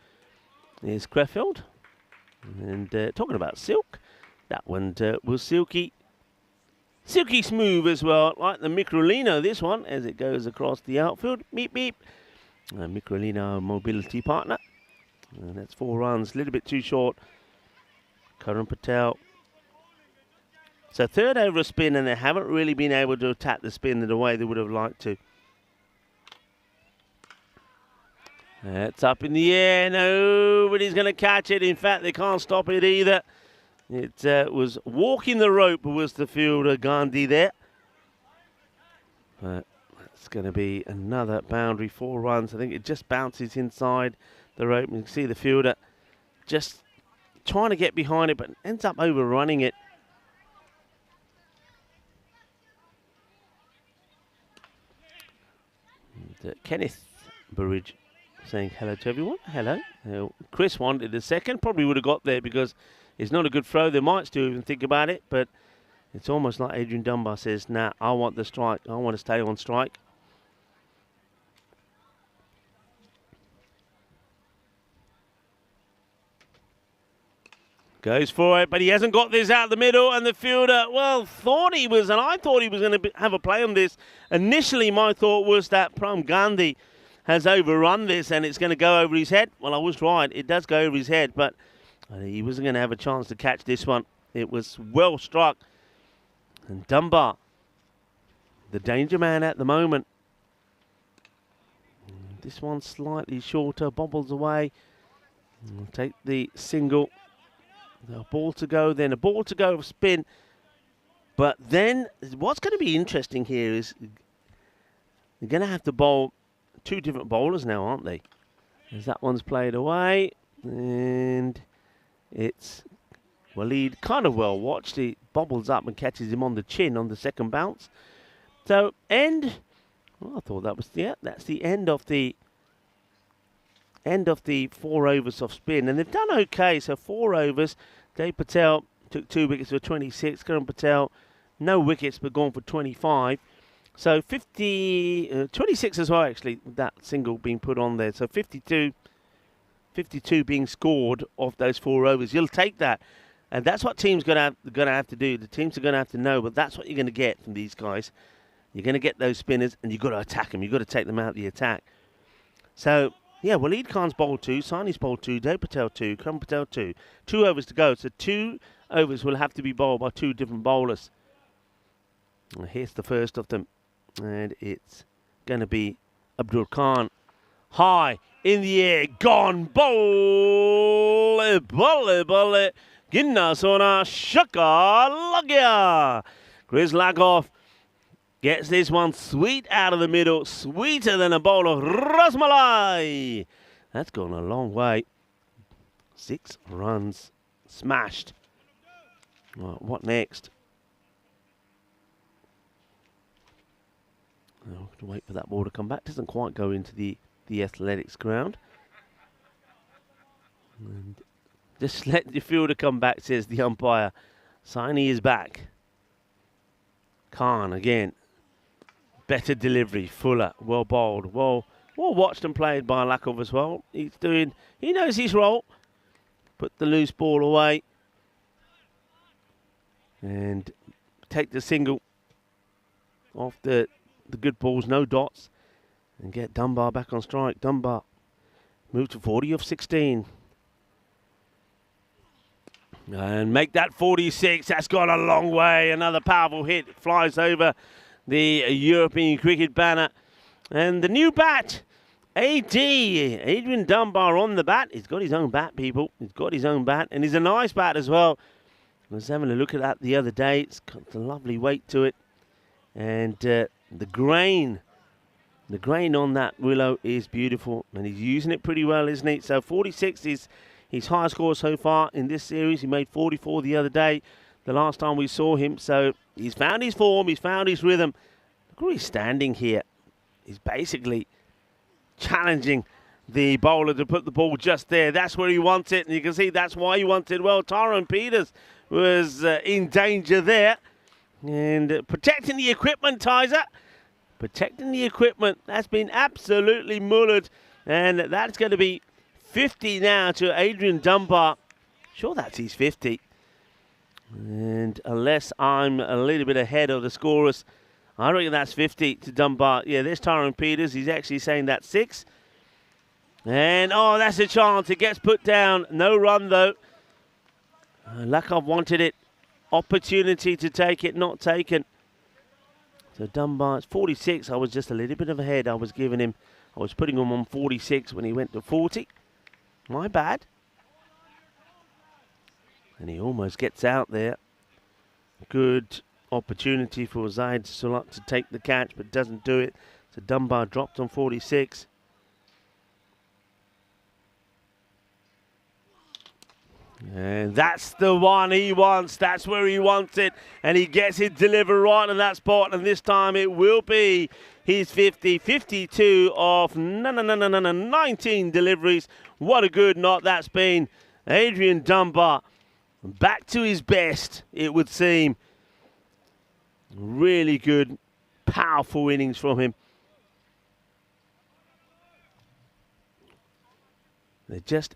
is Krefeld. And talking about silk, that one was silky smooth as well, like the Microlino, this one, as it goes across the outfield. Beep, beep. Microlino mobility partner. And that's 4 runs, a little bit too short. Karan Patel. So third over a spin, and they haven't really been able to attack the spin in the way they would have liked to. It's up in the air. Nobody's going to catch it. In fact, they can't stop it either. It was walking the rope was the fielder, Gandhi, there. But that's going to be another boundary, 4 runs. I think it just bounces inside the rope. You can see the fielder just trying to get behind it, but ends up overrunning it. Kenneth Burridge saying hello to everyone. Hello. Chris wanted a second. Probably would have got there because it's not a good throw. They might still even think about it, but it's almost like Adrian Dunbar says, nah, I want the strike. I want to stay on strike. Goes for it, but he hasn't got this out the middle, and the fielder, well, thought he was, and I thought he was going to have a play on this. Initially, my thought was that Pram Gandhi has overrun this, and it's going to go over his head. Well, I was right. It does go over his head, but he wasn't going to have a chance to catch this one. It was well struck. And Dunbar, the danger man at the moment. This one slightly shorter, bobbles away. We'll take the single. A ball to go, then a ball to go, spin. But then what's going to be interesting here is they're going to have to bowl 2 different bowlers now, aren't they? As that one's played away, and it's Waleed, kind of well watched. He bobbles up and catches him on the chin on the second bounce. So end. Well, I thought that was that's the end of the end of the 4 overs of spin. And they've done okay. So 4 overs. Dave Patel took 2 wickets for 26. Karan Patel, no wickets, but gone for 25. So 26 as well, actually, with that single being put on there. So 52 being scored off those 4 overs. You'll take that. And that's what teams gonna have to do. The teams are going to have to know, but that's what you're going to get from these guys. You're going to get those spinners, and you've got to attack them. You've got to take them out of the attack. So, yeah, Waleed Khan's bowled 2, Saini's bowled 2, Dave Patel 2, Karan Patel 2. 2 overs to go. So 2 overs will have to be bowled by 2 different bowlers. And here's the first of them. And it's going to be Abdul Khan. High, in the air, gone. Bowl, Ginna Sona, Shaka Lagya. Chris Lakoff gets this one sweet out of the middle. Sweeter than a bowl of rasmalai. That's gone a long way. 6 runs smashed. Right, what next? I'll have to wait for that ball to come back. Doesn't quite go into the athletics ground. And just let the fielder come back, says the umpire. Saini is back. Khan again. Better delivery. Fuller. Well bowled. Well watched and played by Lakoff as well. He knows his role. Put the loose ball away. And take the single off the good balls. No dots. And get Dunbar back on strike. Dunbar moved to 40 of 16. And make that 46. That's gone a long way. Another powerful hit. Flies over the European cricket banner. And the new bat, Adrian Dunbar on the bat. He's got his own bat, people. He's got his own bat. And he's a nice bat as well. I was having a look at that the other day. It's got a lovely weight to it. And the grain on that willow is beautiful. And he's using it pretty well, isn't he? So 46 is his highest score so far in this series. He made 44 the other day, the last time we saw him. So he's found his form, he's found his rhythm. Look where he's standing here. He's basically challenging the bowler to put the ball just there. That's where he wants it, and you can see that's why he wants it. Well, Tyrone Peters was in danger there. And protecting the equipment, Tizer. Protecting the equipment. That's been absolutely mullered. And that's going to be 50 now to Adrian Dunbar. Sure, that's his 50. And unless I'm a little bit ahead of the scorers, I reckon that's 50 to Dunbar. Yeah, there's Tyrone Peters. He's actually saying that's 6. And, oh, that's a chance. It gets put down. No run, though. Lakoff wanted it. Opportunity to take it, not taken. So Dunbar, it's 46. I was just a little bit of ahead. I was putting him on 46 when he went to 40. My bad. And he almost gets out there. Good opportunity for Zaid Sulat to take the catch, but doesn't do it. So Dunbar dropped on 46. And that's the one he wants. That's where he wants it. And he gets it delivered right on that spot. And this time it will be his 50. 52 of 19 deliveries. What a good knot that's been. Adrian Dunbar back to his best, it would seem. Really good, powerful innings from him.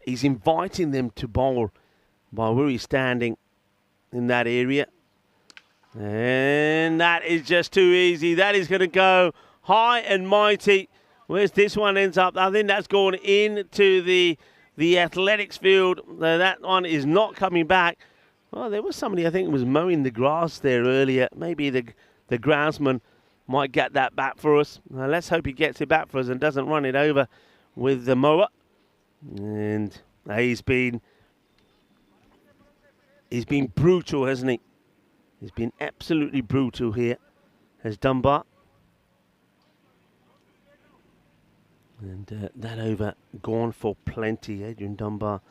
He's inviting them to bowl by where he's standing in that area. And that is just too easy. That is going to go high and mighty. Where's this one ends up? I think that's gone into the athletics field. That one is not coming back. Well, there was somebody, I think, was mowing the grass there earlier. Maybe the groundsman might get that back for us. Let's hope he gets it back for us and doesn't run it over with the mower. And he's been brutal, hasn't he? He's been absolutely brutal here, has Dunbar. And that over gone for plenty. Adrian Dunbar.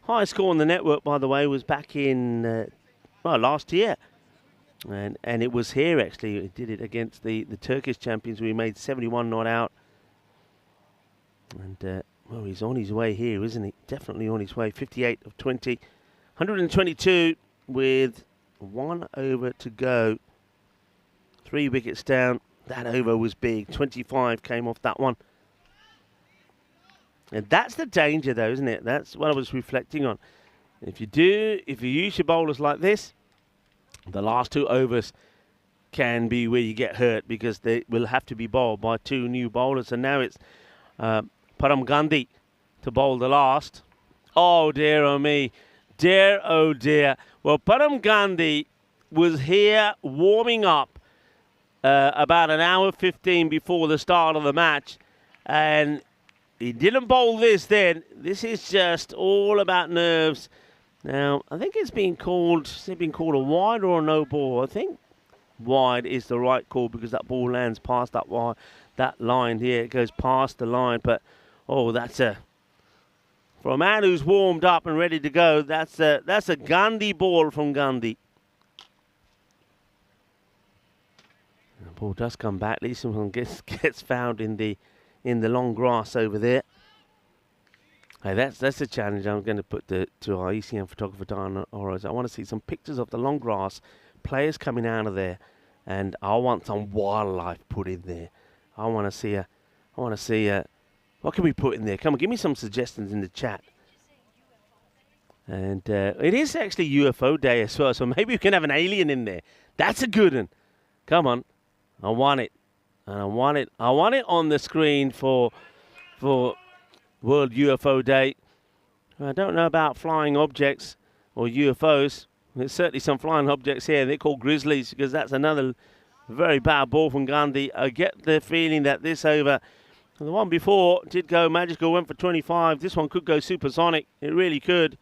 Highest score on the network, by the way, was back in last year. And it was here, actually. It did it against the Turkish champions. We made 71 not out. And Well, he's on his way here, isn't he? Definitely on his way. 58 of 20. 122 with 1 over to go. 3 wickets down. That over was big. 25 came off that one. And that's the danger, though, isn't it? That's what I was reflecting on. If you use your bowlers like this, the last 2 overs can be where you get hurt because they will have to be bowled by 2 new bowlers. And now it's Param Gandhi to bowl the last. Oh, dear, oh me. Dear, oh dear. Well, Param Gandhi was here warming up about an hour 15 before the start of the match. And he didn't bowl this then. This is just all about nerves. Now, I think it's been called a wide or a no ball. I think wide is the right call because that ball lands past that line here. It goes past the line. But, oh, for a man who's warmed up and ready to go, that's a Gandhi ball from Gandhi. The ball does come back. At least someone gets found in the long grass over there. Hey, that's a challenge I'm going to put to our ECM photographer, Diana Oroz. I want to see some pictures of the long grass, players coming out of there, and I want some wildlife put in there. I want to see what can we put in there? Come on, give me some suggestions in the chat. And it is actually UFO day as well, so maybe we can have an alien in there. That's a good one. Come on. I want it. And I want it on the screen for World UFO Day. I don't know about flying objects or UFOs. There's certainly some flying objects here. They're called grizzlies because that's another very bad ball from Gandhi. I get the feeling that this over, the one before did go magical, went for 25. This one could go supersonic. It really could.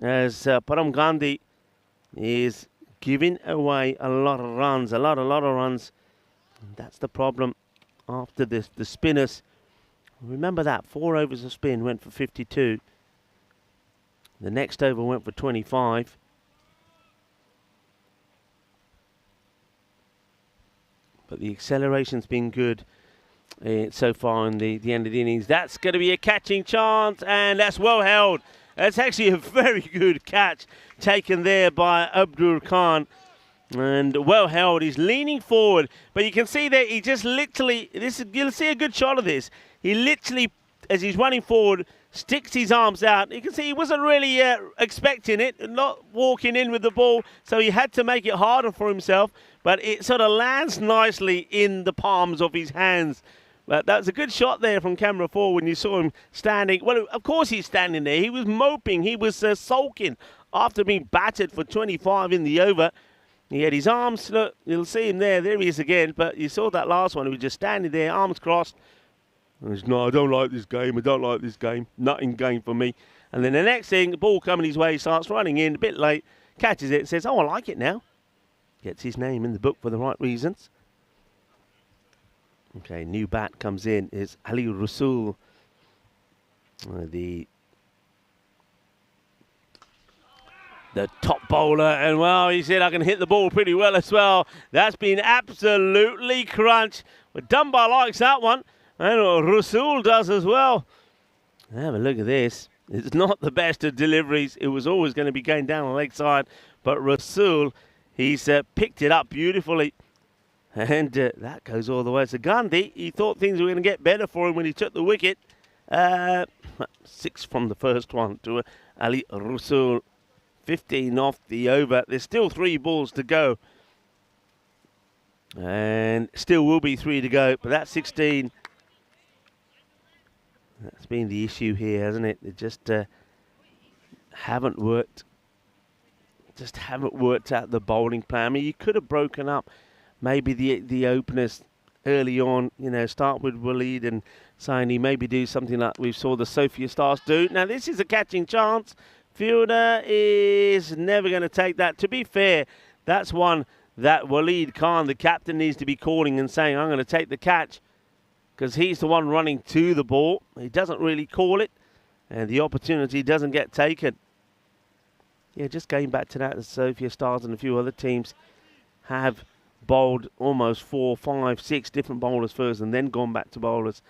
As Param Gandhi is giving away a lot of runs, a lot of runs. And that's the problem after this. The spinners, remember that 4 overs of spin went for 52. The next over went for 25. But the acceleration's been good so far in the end of the innings. That's going to be a catching chance, and that's well held. That's actually a very good catch taken there by Abdur Khan. And well held. He's leaning forward. But you can see that he just literally, you'll see a good shot of this. He literally, as he's running forward, sticks his arms out. You can see he wasn't really expecting it, not walking in with the ball. So he had to make it harder for himself. But it sort of lands nicely in the palms of his hands. But that was a good shot there from camera 4 when you saw him standing. Well, of course he's standing there. He was moping. He was sulking after being battered for 25 in the over. He had his arms, look, you'll see him there. There he is again. But you saw that last one. He was just standing there, arms crossed. And he's, no, I don't like this game. I don't like this game. Nothing game for me. And then the next thing, the ball coming his way, starts running in a bit late, catches it, says, oh, I like it now. Gets his name in the book for the right reasons. Okay, new bat comes in. It's Ali Rasul, the top bowler. And, well, he said, I can hit the ball pretty well as well. That's been absolutely crunched. But Dunbar likes that one. And Rasul does as well. Have a look at this. It's not the best of deliveries. It was always going to be going down the leg side. But Rasul, he's picked it up beautifully. And that goes all the way to Gandhi. He thought things were going to get better for him when he took the wicket. 6 from the first one to Ali Rasul. 15 off the over. There's still 3 balls to go. And still will be 3 to go. But that's 16. That's been the issue here, hasn't it? They just haven't worked. Just haven't worked out the bowling plan. I mean, you could have broken up maybe the openers early on. You know, start with Waleed and Saini. Maybe do something like we saw the Sophia Stars do. Now, this is a catching chance. Fielder is never going to take that. To be fair, that's one that Waleed Khan, the captain, needs to be calling and saying, I'm going to take the catch. Because he's the one running to the ball. He doesn't really call it. And the opportunity doesn't get taken. Yeah, just going back to that, the Sophia Stars and a few other teams have bowled almost 4, 5, 6 different bowlers first and then gone back to bowlers.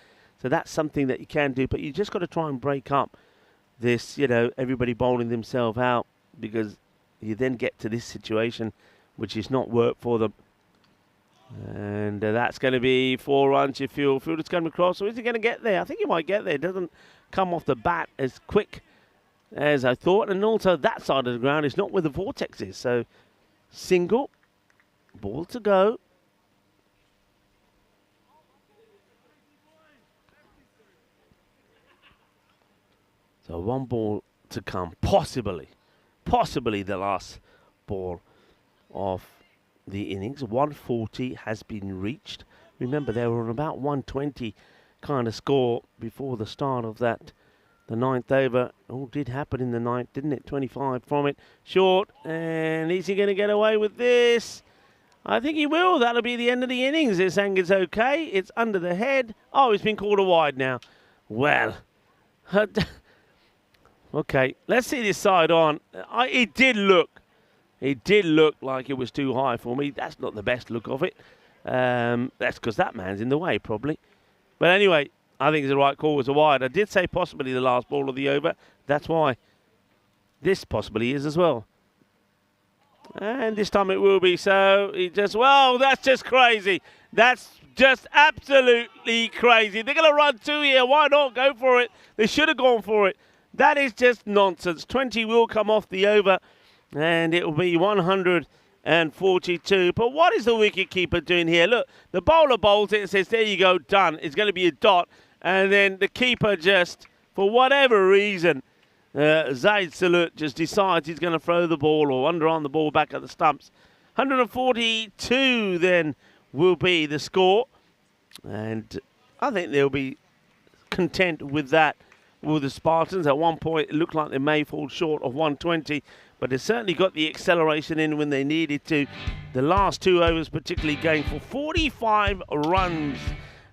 So that's something that you can do, but you just got to try and break up this, everybody bowling themselves out, because you then get to this situation which is not work for them. And that's going to be 4 runs. Your fielder's coming across. So is he going to get there? I think he might get there. It doesn't come off the bat as quick as I thought. And also that side of the ground is not where the vortex is. So single, ball to go. So 1 ball to come, possibly the last ball of the innings. 140 has been reached. Remember, they were on about 120 kind of score before the start of the 9th over. All did happen in the 9th, didn't it? 25 from it, short, and is he going to get away with this? I think he will. That'll be the end of the innings. This anger's okay. It's under the head. Oh, it's been called a wide now. Well, okay, let's see this side on. It did look like it was too high for me. That's not the best look of it. That's because that man's in the way, probably. But anyway, I think it's the right call. It was a wide. I did say possibly the last ball of the over. That's why this possibly is as well. And this time it will be. So that's just crazy. That's just absolutely crazy. They're going to run 2 here. Why not go for it? They should have gone for it. That is just nonsense. 20 will come off the over, and it will be 142. But what is the wicketkeeper doing here? Look, the bowler bowls it and says, there you go, done. It's going to be a dot. And then the keeper just, for whatever reason, Zaid Salut just decides he's going to throw the ball or underarm the ball back at the stumps. 142 then will be the score. And I think they'll be content with that. With the Spartans, at one point it looked like they may fall short of 120, but they certainly got the acceleration in when they needed to. The last 2 overs particularly going for 45 runs,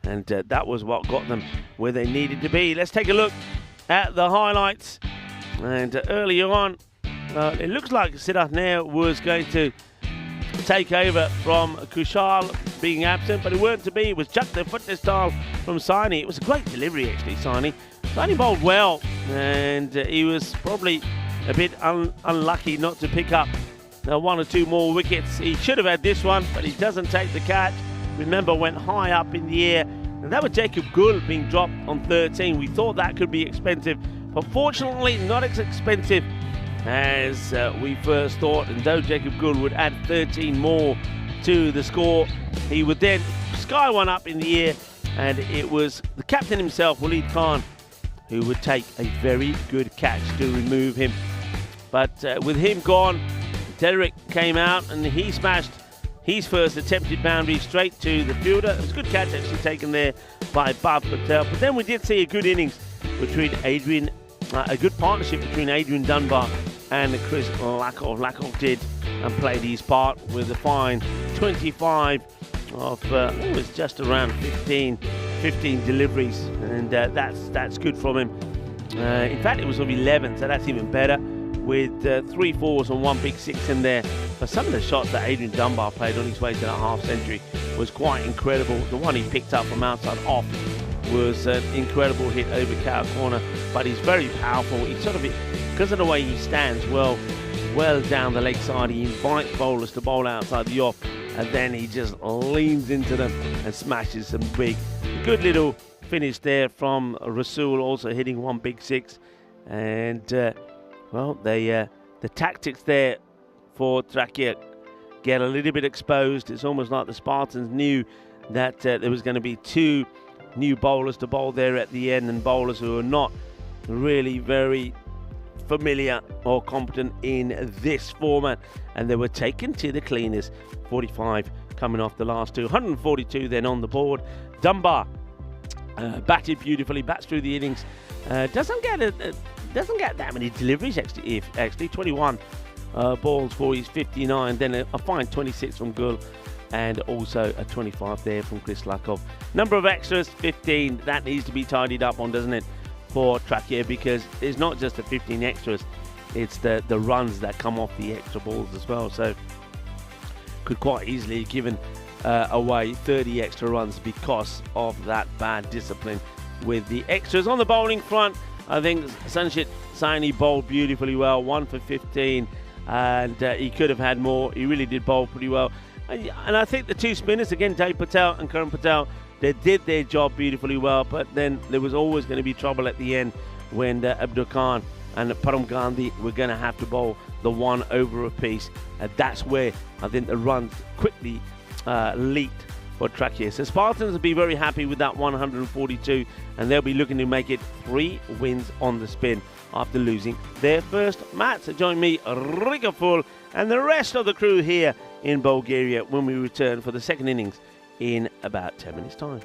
and that was what got them where they needed to be. Let's take a look at the highlights. And earlier on, it looks like Siddharth Nair was going to take over from Kushal being absent, but it weren't to be. It was chuck the foot this style from Saini. It was a great delivery, actually, Saini. Saini bowled well, and he was probably a bit unlucky not to pick up 1 or 2 more wickets. He should have had this one, but he doesn't take the catch. Remember, went high up in the air, and that was Jacob Gul being dropped on 13. We thought that could be expensive, but fortunately not as expensive as we first thought. And though Jacob Gul would add 13 more to the score, he would then sky one up in the air, and it was the captain himself, Waleed Khan, who would take a very good catch to remove him. But with him gone, Derek came out and he smashed his first attempted boundary straight to the fielder. It was a good catch actually taken there by Bhav Patel. But then we did see a good innings between a good partnership between Adrian Dunbar and Chris Lakoff. Lakoff did and played his part with a fine 25 of, it was just around 15 deliveries, and that's good from him. In fact, it was of 11, so that's even better, with 3 fours and 1 big 6 in there. But some of the shots that Adrian Dunbar played on his way to that half century was quite incredible. The one he picked up from outside off was an incredible hit over cow corner, but he's very powerful. He's sort of, because of the way he stands well down the leg side, he invites bowlers to bowl outside the off, and then he just leans into them and smashes some big. Good little finish there from Rasool, also hitting 1 big 6. And, the tactics there for Trakia get a little bit exposed. It's almost like the Spartans knew that there was going to be 2 new bowlers to bowl there at the end, and bowlers who are not really very familiar or competent in this format, and they were taken to the cleaners. 45 coming off the last 2, 142 then on the board. Dunbar batted beautifully, bats through the innings, doesn't get that many deliveries actually 21 balls for his 59, then a fine 26 from Gul, and also a 25 there from Chris Lakoff. Number of extras 15. That needs to be tidied up on, doesn't it, for Trakia, because it's not just the 15 extras, it's the runs that come off the extra balls as well. So could quite easily have given away 30 extra runs because of that bad discipline with the extras. On the bowling front, I think Sanchit Saini bowled beautifully well, 1 for 15, and he could have had more. He really did bowl pretty well. And I think the two spinners, again, Dave Patel and Karan Patel, they did their job beautifully well, but then there was always going to be trouble at the end when Abdul Khan and Param Gandhi were going to have to bowl the 1 over apiece. That's where I think the runs quickly leaked for Trakia. So Spartans will be very happy with that 142, and they'll be looking to make it 3 wins on the spin after losing their first match. So join me, Riga Full, and the rest of the crew here in Bulgaria when we return for the second innings in about 10 minutes' time.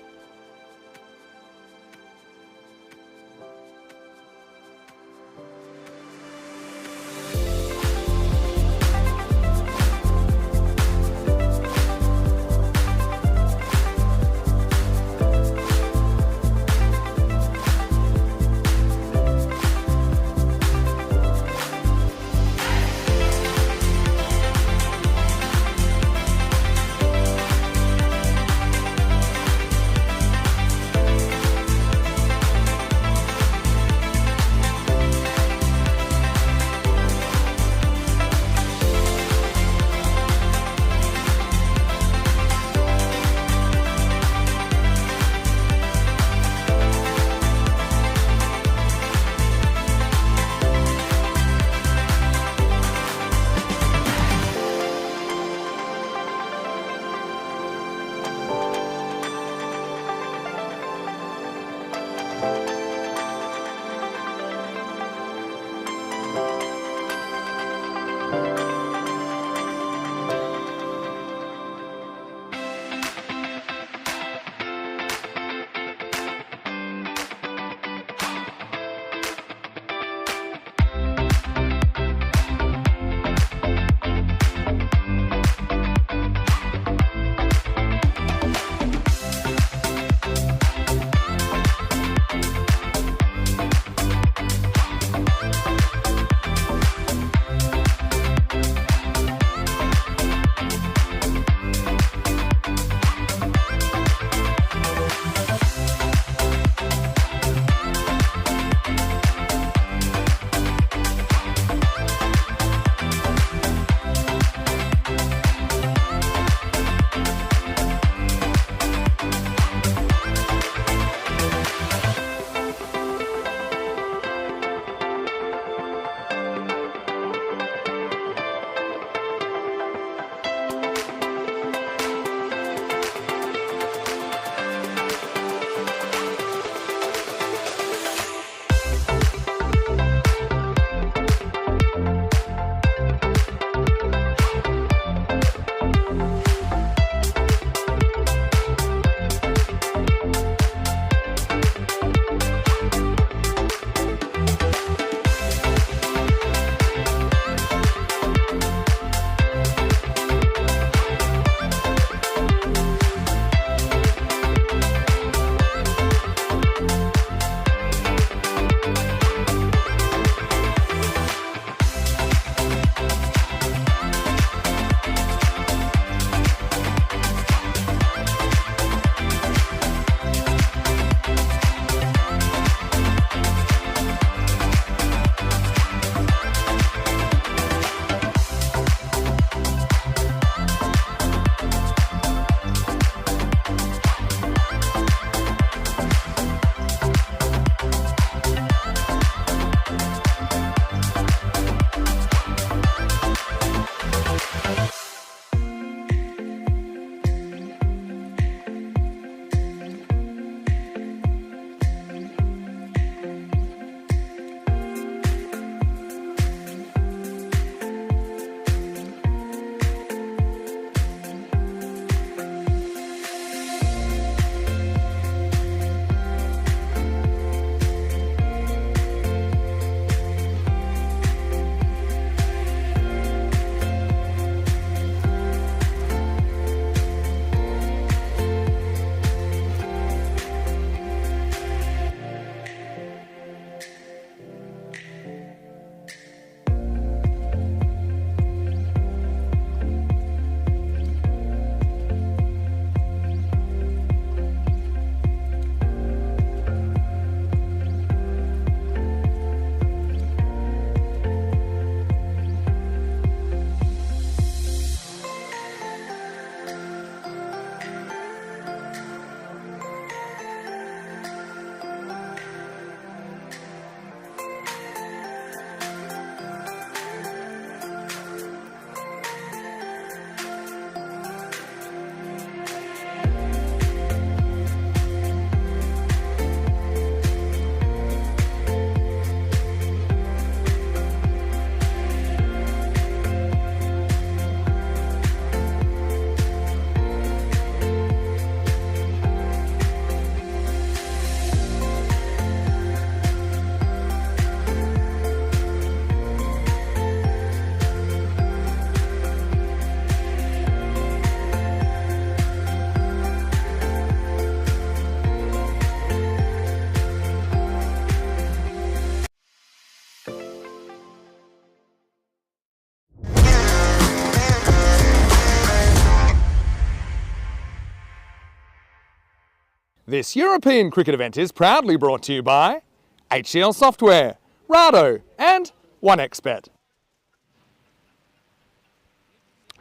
This European cricket event is proudly brought to you by HCL Software, Rado and OneXBet.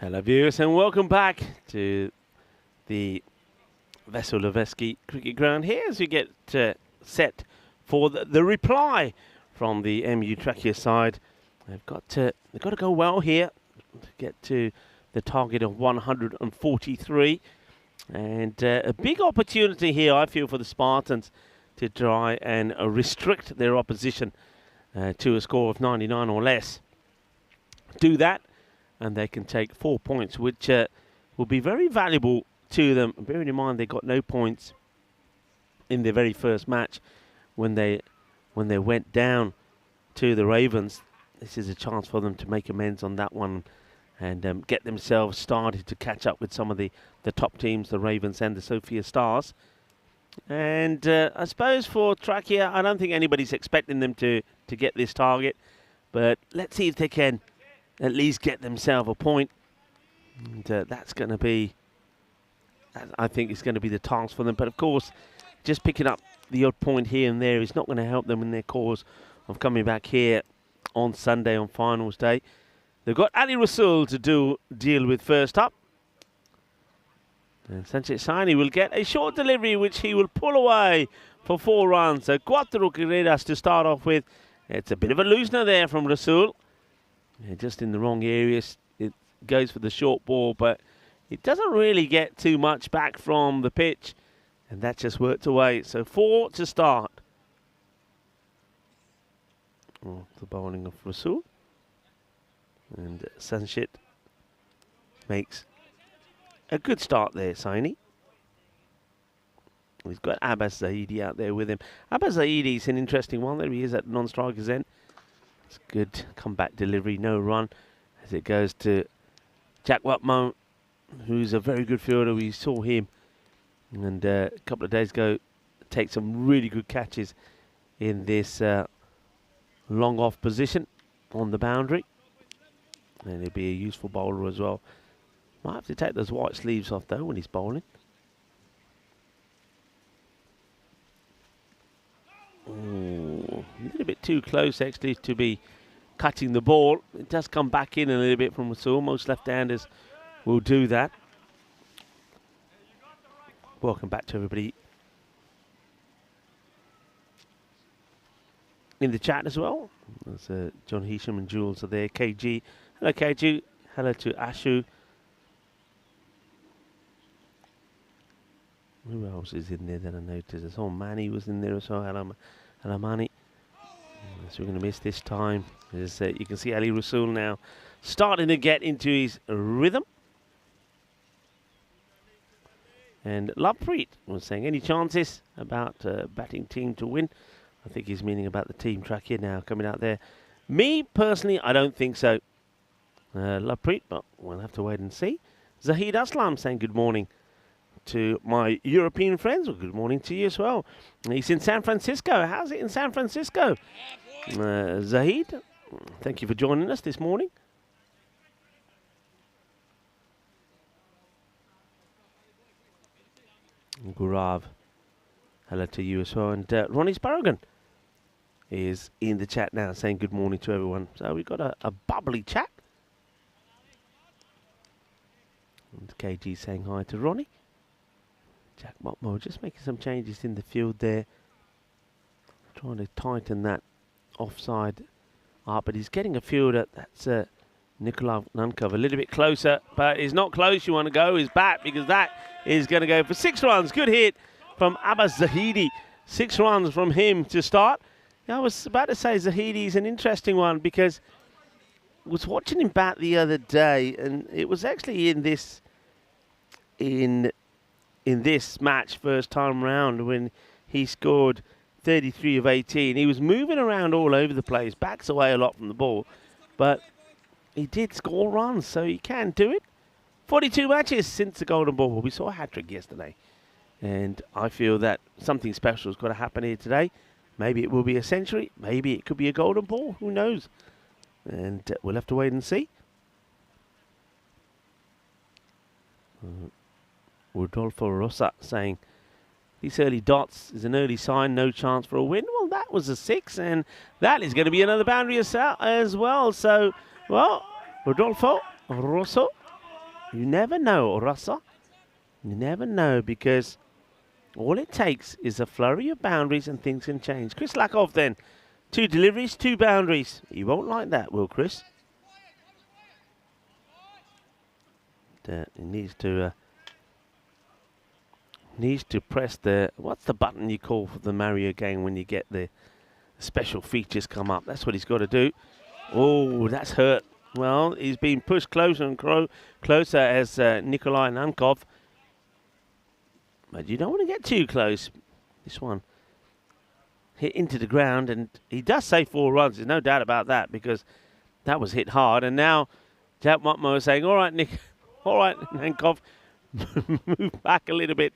Hello viewers and welcome back to the Veselowski cricket ground here as we get set for the reply from the MU Trakia side. They've got to go well here to get to the target of 143. And a big opportunity here, I feel, for the Spartans to try and restrict their opposition to a score of 99 or less. Do that, and they can take 4 points, which will be very valuable to them. Bearing in mind they got no points in their very first match when they went down to the Ravens. This is a chance for them to make amends on that one and get themselves started to catch up with some of the top teams, the Ravens and the Sofia Stars. And I suppose for Trakia, I don't think anybody's expecting them to get this target, but let's see if they can at least get themselves a point. And that's going to be, I think it's going to be the task for them. But of course, just picking up the odd point here and there is not going to help them in their cause of coming back here on Sunday on finals day. They've got Ali Rasul to deal with first up. And Sanjit Saini will get a short delivery which he will pull away for 4 runs. So Cuatro carreras to start off with. It's a bit of a loosener there from Rasul. Just in the wrong areas. It goes for the short ball, but it doesn't really get too much back from the pitch. And that just worked away. So 4 to start. Oh, the bowling of Rasul. And Sanjit makes a good start there, Saini. He's got Abbas Zahidi out there with him. Abbas Zahidi is an interesting one. There he is at non-striker's end. It's good comeback delivery, no run. As it goes to Jack Watmo, who's a very good fielder. We saw him and a couple of days ago take some really good catches in this long off position on the boundary. And he'll be a useful bowler as well. Might have to take those white sleeves off though when he's bowling. Ooh, a little bit too close actually to be cutting the ball. It does come back in a little bit from Rasul. Most left-handers will do that. Welcome back to everybody in the chat as well. There's John Hisham and Jules are there. KG. Hello KG. Hello to Ashu. Who else is in there that I noticed? I saw Manny was in there as well. Hello Manny. So we're going to miss this time. As you can see Ali Rasul now starting to get into his rhythm. And Lovepreet was saying, any chances about batting team to win? I think he's meaning about the team track here now coming out there. Me, personally, I don't think so. Lovepreet, but we'll have to wait and see. Zahid Aslam saying good morning to my European friends. Well, good morning to you as well. He's in San Francisco. How's it in San Francisco? Zahid, thank you for joining us this morning. Gurav, hello to you as well. And Ronnie Sparrogan is in the chat now saying good morning to everyone. So we've got a bubbly chat. And KG saying hi to Ronnie. Jack Motmo just making some changes in the field there. Trying to tighten that offside up. But he's getting a fielder. That's Nikolai Nankov a little bit closer. But he's not close. You want to go his bat because that is going to go for 6 runs. Good hit from Abbas Zahidi. 6 runs from him to start. Yeah, I was about to say Zahidi is an interesting one because I was watching him bat the other day, and it was actually in this match first time round when he scored 33 of 18. He was moving around all over the place, backs away a lot from the ball, but he did score runs, so he can do it. 42 matches since the Golden Ball. We saw a hat-trick yesterday, and I feel that something special has got to happen here today. Maybe it will be a century. Maybe it could be a Golden Ball. Who knows? And we'll have to wait and see. Rodolfo Rosa saying These early dots is an early sign, no chance for a win. Well, that was a 6, and that is going to be another boundary as well. So, well, Rodolfo Rosso, you never know, Rosso. You never know, because all it takes is a flurry of boundaries and things can change. Chris Lakoff then. 2 deliveries, 2 boundaries. You won't like that, will Chris? He needs to press the, what's the button you call for the Mario game when you get the special features come up? That's what he's got to do. Oh, that's hurt. Well, he's been pushed closer and closer as Nikolai Nankov. But you don't want to get too close. This one hit into the ground, and he does save 4 runs. There's no doubt about that, because that was hit hard. And now Jack Motmo is saying, all right, Nick, all right, Nankov, move back a little bit.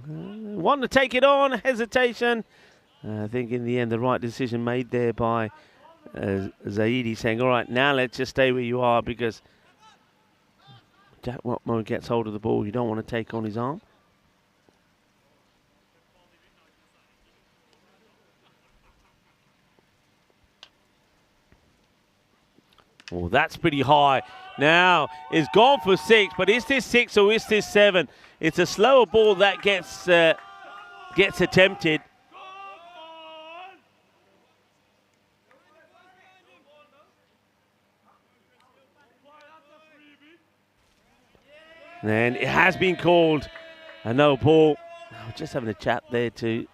Want to take it on, hesitation. I think in the end the right decision made there by Zaidi, saying, all right, now let's just stay where you are, because Jack Watmo gets hold of the ball. You don't want to take on his arm. Oh, that's pretty high. Now, it's gone for 6, but is this 6 or is this 7? It's a slower ball that gets attempted. And it has been called a no ball. I was just having a chat there to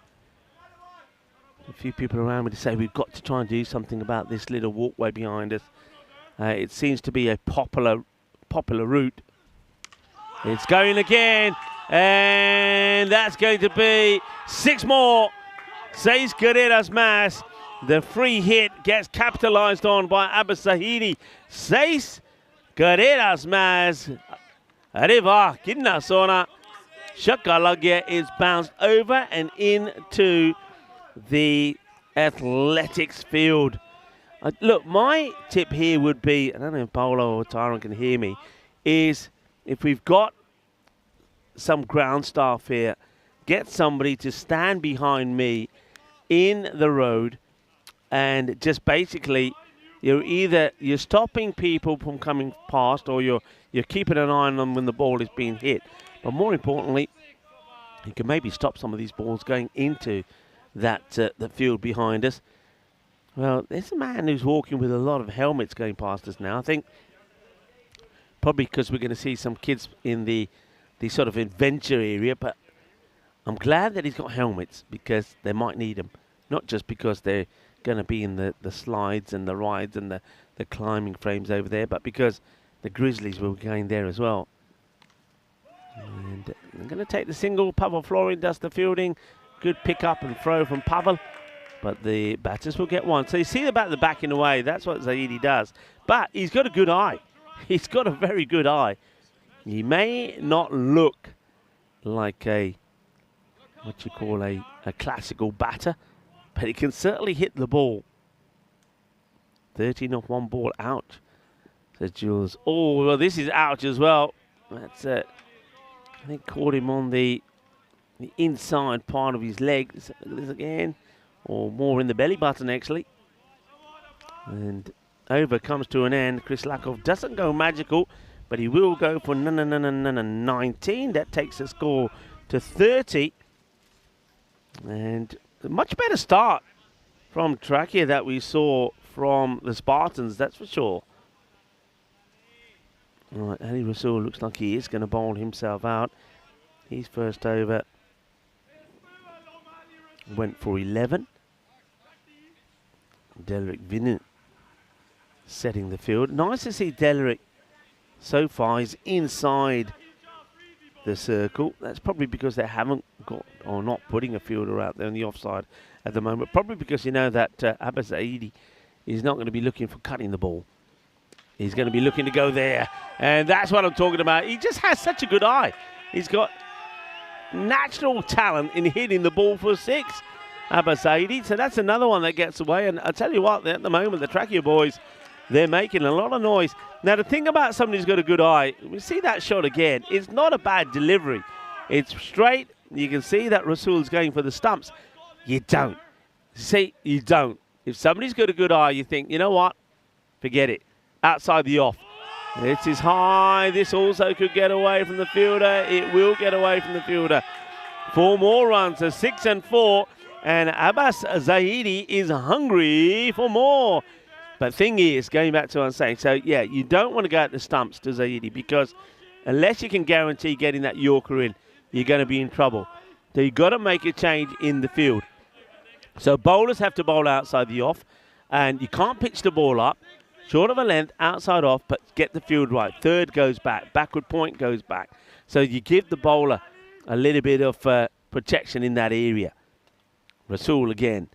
a few people around me to say we've got to try and do something about this little walkway behind us. It seems to be a popular route. It's going again, and that's going to be 6 more. 6 carreras más. The free hit gets capitalized on by Abbas Zahidi. 6 carreras más. Arriba, Kidna Sona. Shakalagya is bounced over and into the athletics field. Look, my tip here would be, I don't know if Paolo or Tyron can hear me, is if we've got some ground staff here, get somebody to stand behind me in the road and just basically, you're stopping people from coming past, or you're keeping an eye on them when the ball is being hit. But more importantly, you can maybe stop some of these balls going into that the field behind us. Well, there's a man who's walking with a lot of helmets going past us now. I think probably because we're going to see some kids in the sort of adventure area, but I'm glad that he's got helmets, because they might need them. Not just because they're going to be in the slides and the rides and the climbing frames over there, but because the Grizzlies will be going there as well. And I'm going to take the single. Pavel Florin does the fielding. Good pick up and throw from Pavel. But the batters will get one. So you see about the backing away. That's what Zaidi does. But he's got a good eye. He's got a very good eye. He may not look like a classical batter, but he can certainly hit the ball. 13 off 1 ball. Ouch, says Jules. Oh, well, this is ouch as well. That's I think caught him on the inside part of his leg. Let's look at this again. Or more in the belly button, actually. And over comes to an end. Chris Lakoff doesn't go magical, but he will go for 19. That takes the score to 30. And a much better start from Trakia that we saw from the Spartans, that's for sure. All right, Ali Rasul looks like he is going to bowl himself out. His first over went for 11. Delric Vinu setting the field. Nice to see Delric so far. He's inside the circle. That's probably because they haven't got, or not putting a fielder out there on the offside at the moment. Probably because you know that Abbas Zaidi is not going to be looking for cutting the ball. He's going to be looking to go there. And that's what I'm talking about. He just has such a good eye. He's got natural talent in hitting the ball for 6, Abbas Zaidi. So that's another one that gets away. And I tell you what, at the moment, the Trakia boys They're making a lot of noise. Now, the thing about somebody who's got a good eye, we see that shot again. It's not a bad delivery. It's straight. You can see that Rasul's going for the stumps. You don't. See, you don't. If somebody's got a good eye, you think, you know what? Forget it. Outside the off. This is high. This also could get away from the fielder. It will get away from the fielder. 4 more runs, so 6 and 4. And Abbas Zahidi is hungry for more. But thing is, going back to what I'm saying, so yeah, you don't want to go at the stumps to Zahidi because unless you can guarantee getting that Yorker in, you're going to be in trouble. So you've got to make a change in the field. So bowlers have to bowl outside the off, and you can't pitch the ball up, short of a length, outside off, but get the field right. Third goes back, backward point goes back. So you give the bowler a little bit of protection in that area. Rasul again.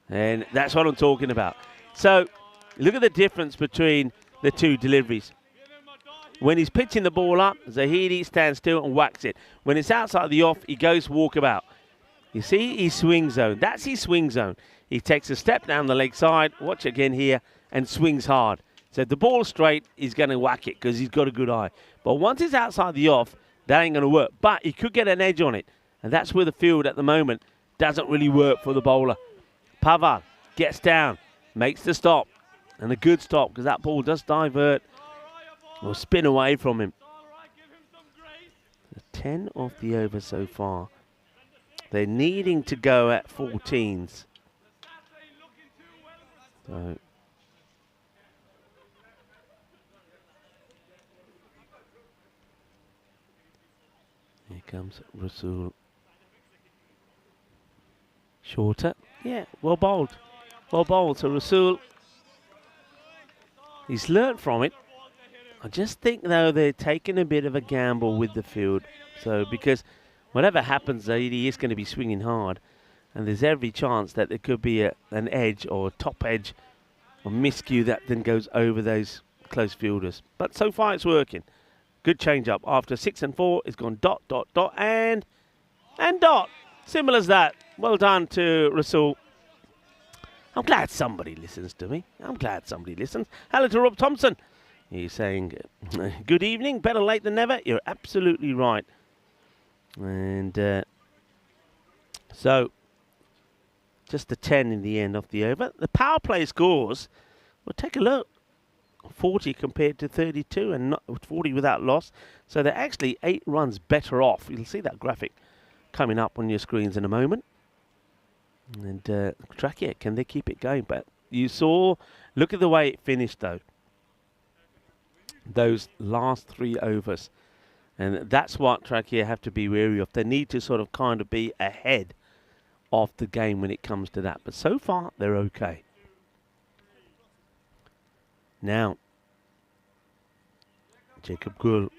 And that's what I'm talking about. So look at the difference between the two deliveries. When he's pitching the ball up, Zahidi stands still and whacks it. When it's outside the off, he goes walkabout. You see his swing zone. That's his swing zone. He takes a step down the leg side, watch again here, and swings hard. So if the ball's straight, he's going to whack it because he's got a good eye. But once it's outside the off, that ain't going to work. But he could get an edge on it. And that's where the field at the moment doesn't really work for the bowler. Pavard gets down, makes the stop. And a good stop because that ball does divert or spin away from him. 10 off the over so far. They're needing to go at 14s. So here comes Rasul. Shorter. Yeah, well bowled. Well bowled. So Rasul, he's learnt from it. I just think, though, they're taking a bit of a gamble with the field. So, because whatever happens, he is going to be swinging hard. And there's every chance that there could be an edge or a top edge or miscue that then goes over those close fielders. But so far it's working. Good change up. After 6 and 4, it's gone dot, dot, dot, and dot. Simple as that. Well done to Rasul. I'm glad somebody listens to me. I'm glad somebody listens. Hello to Rob Thompson. He's saying, good evening, better late than never. You're absolutely right. And so, just the 10 in the end of the over. The power play scores, well, take a look. 40 compared to 32 and not 40 without loss. So they're actually 8 runs better off. You'll see that graphic coming up on your screens in a moment. And Trachea, can they keep it going? But you saw, look at the way it finished though. Those last 3 overs. And that's what Trachea have to be wary of. They need to sort of kind of be ahead of the game when it comes to that. But so far, they're okay. Now, Jacob Gould,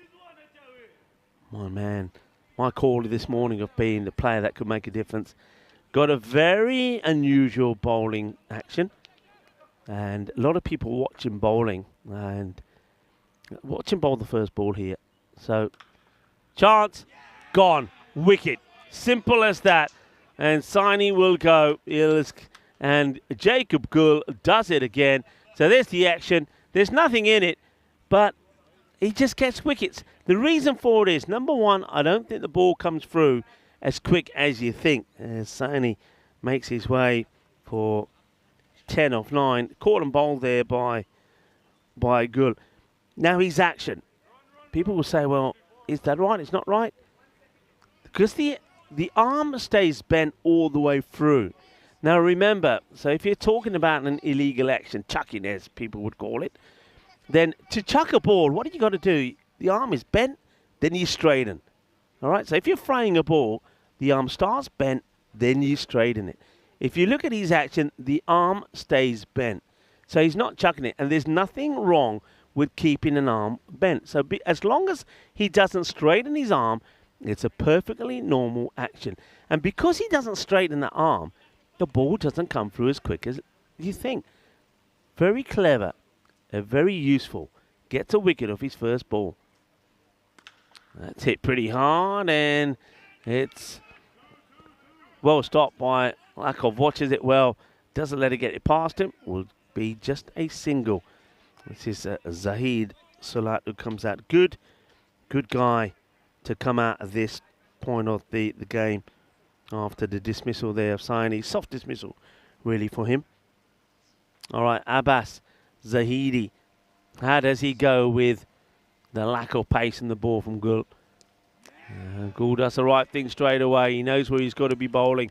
my man, my call this morning of being the player that could make a difference. Got a very unusual bowling action. And a lot of people watching bowling and watch him bowl the first ball here. So, chance, gone, wicket. Simple as that. And Saini will go. And Jacob Gould does it again. So there's the action. There's nothing in it, but he just gets wickets. The reason for it is, number one, I don't think the ball comes through as quick as you think. As Saini makes his way for 10 off 9. Caught and bowled there by Gould. Now his action. People will say, well, is that right? It's not right. Because the arm stays bent all the way through. Now remember, so if you're talking about an illegal action, chucking as people would call it, then to chuck a ball, what do you got to do? The arm is bent, then you straighten. All right, so if you're throwing a ball, the arm starts bent, then you straighten it. If you look at his action, the arm stays bent. So he's not chucking it, and there's nothing wrong with keeping an arm bent. So as long as he doesn't straighten his arm, it's a perfectly normal action. And because he doesn't straighten the arm, the ball doesn't come through as quick as you think. Very clever, very useful. Gets a wicket off his first ball. That's hit pretty hard, and it's well stopped by Lakov. Watches it well, doesn't let it get it past him. Will be just a single. This is Zahid Salat who comes out. Good guy to come out of this point of the game after the dismissal there of Saini. Soft dismissal, really, for him. All right, Abbas Zahidi. How does he go with the lack of pace in the ball from Gul? Gul does the right thing straight away. He knows where he's got to be bowling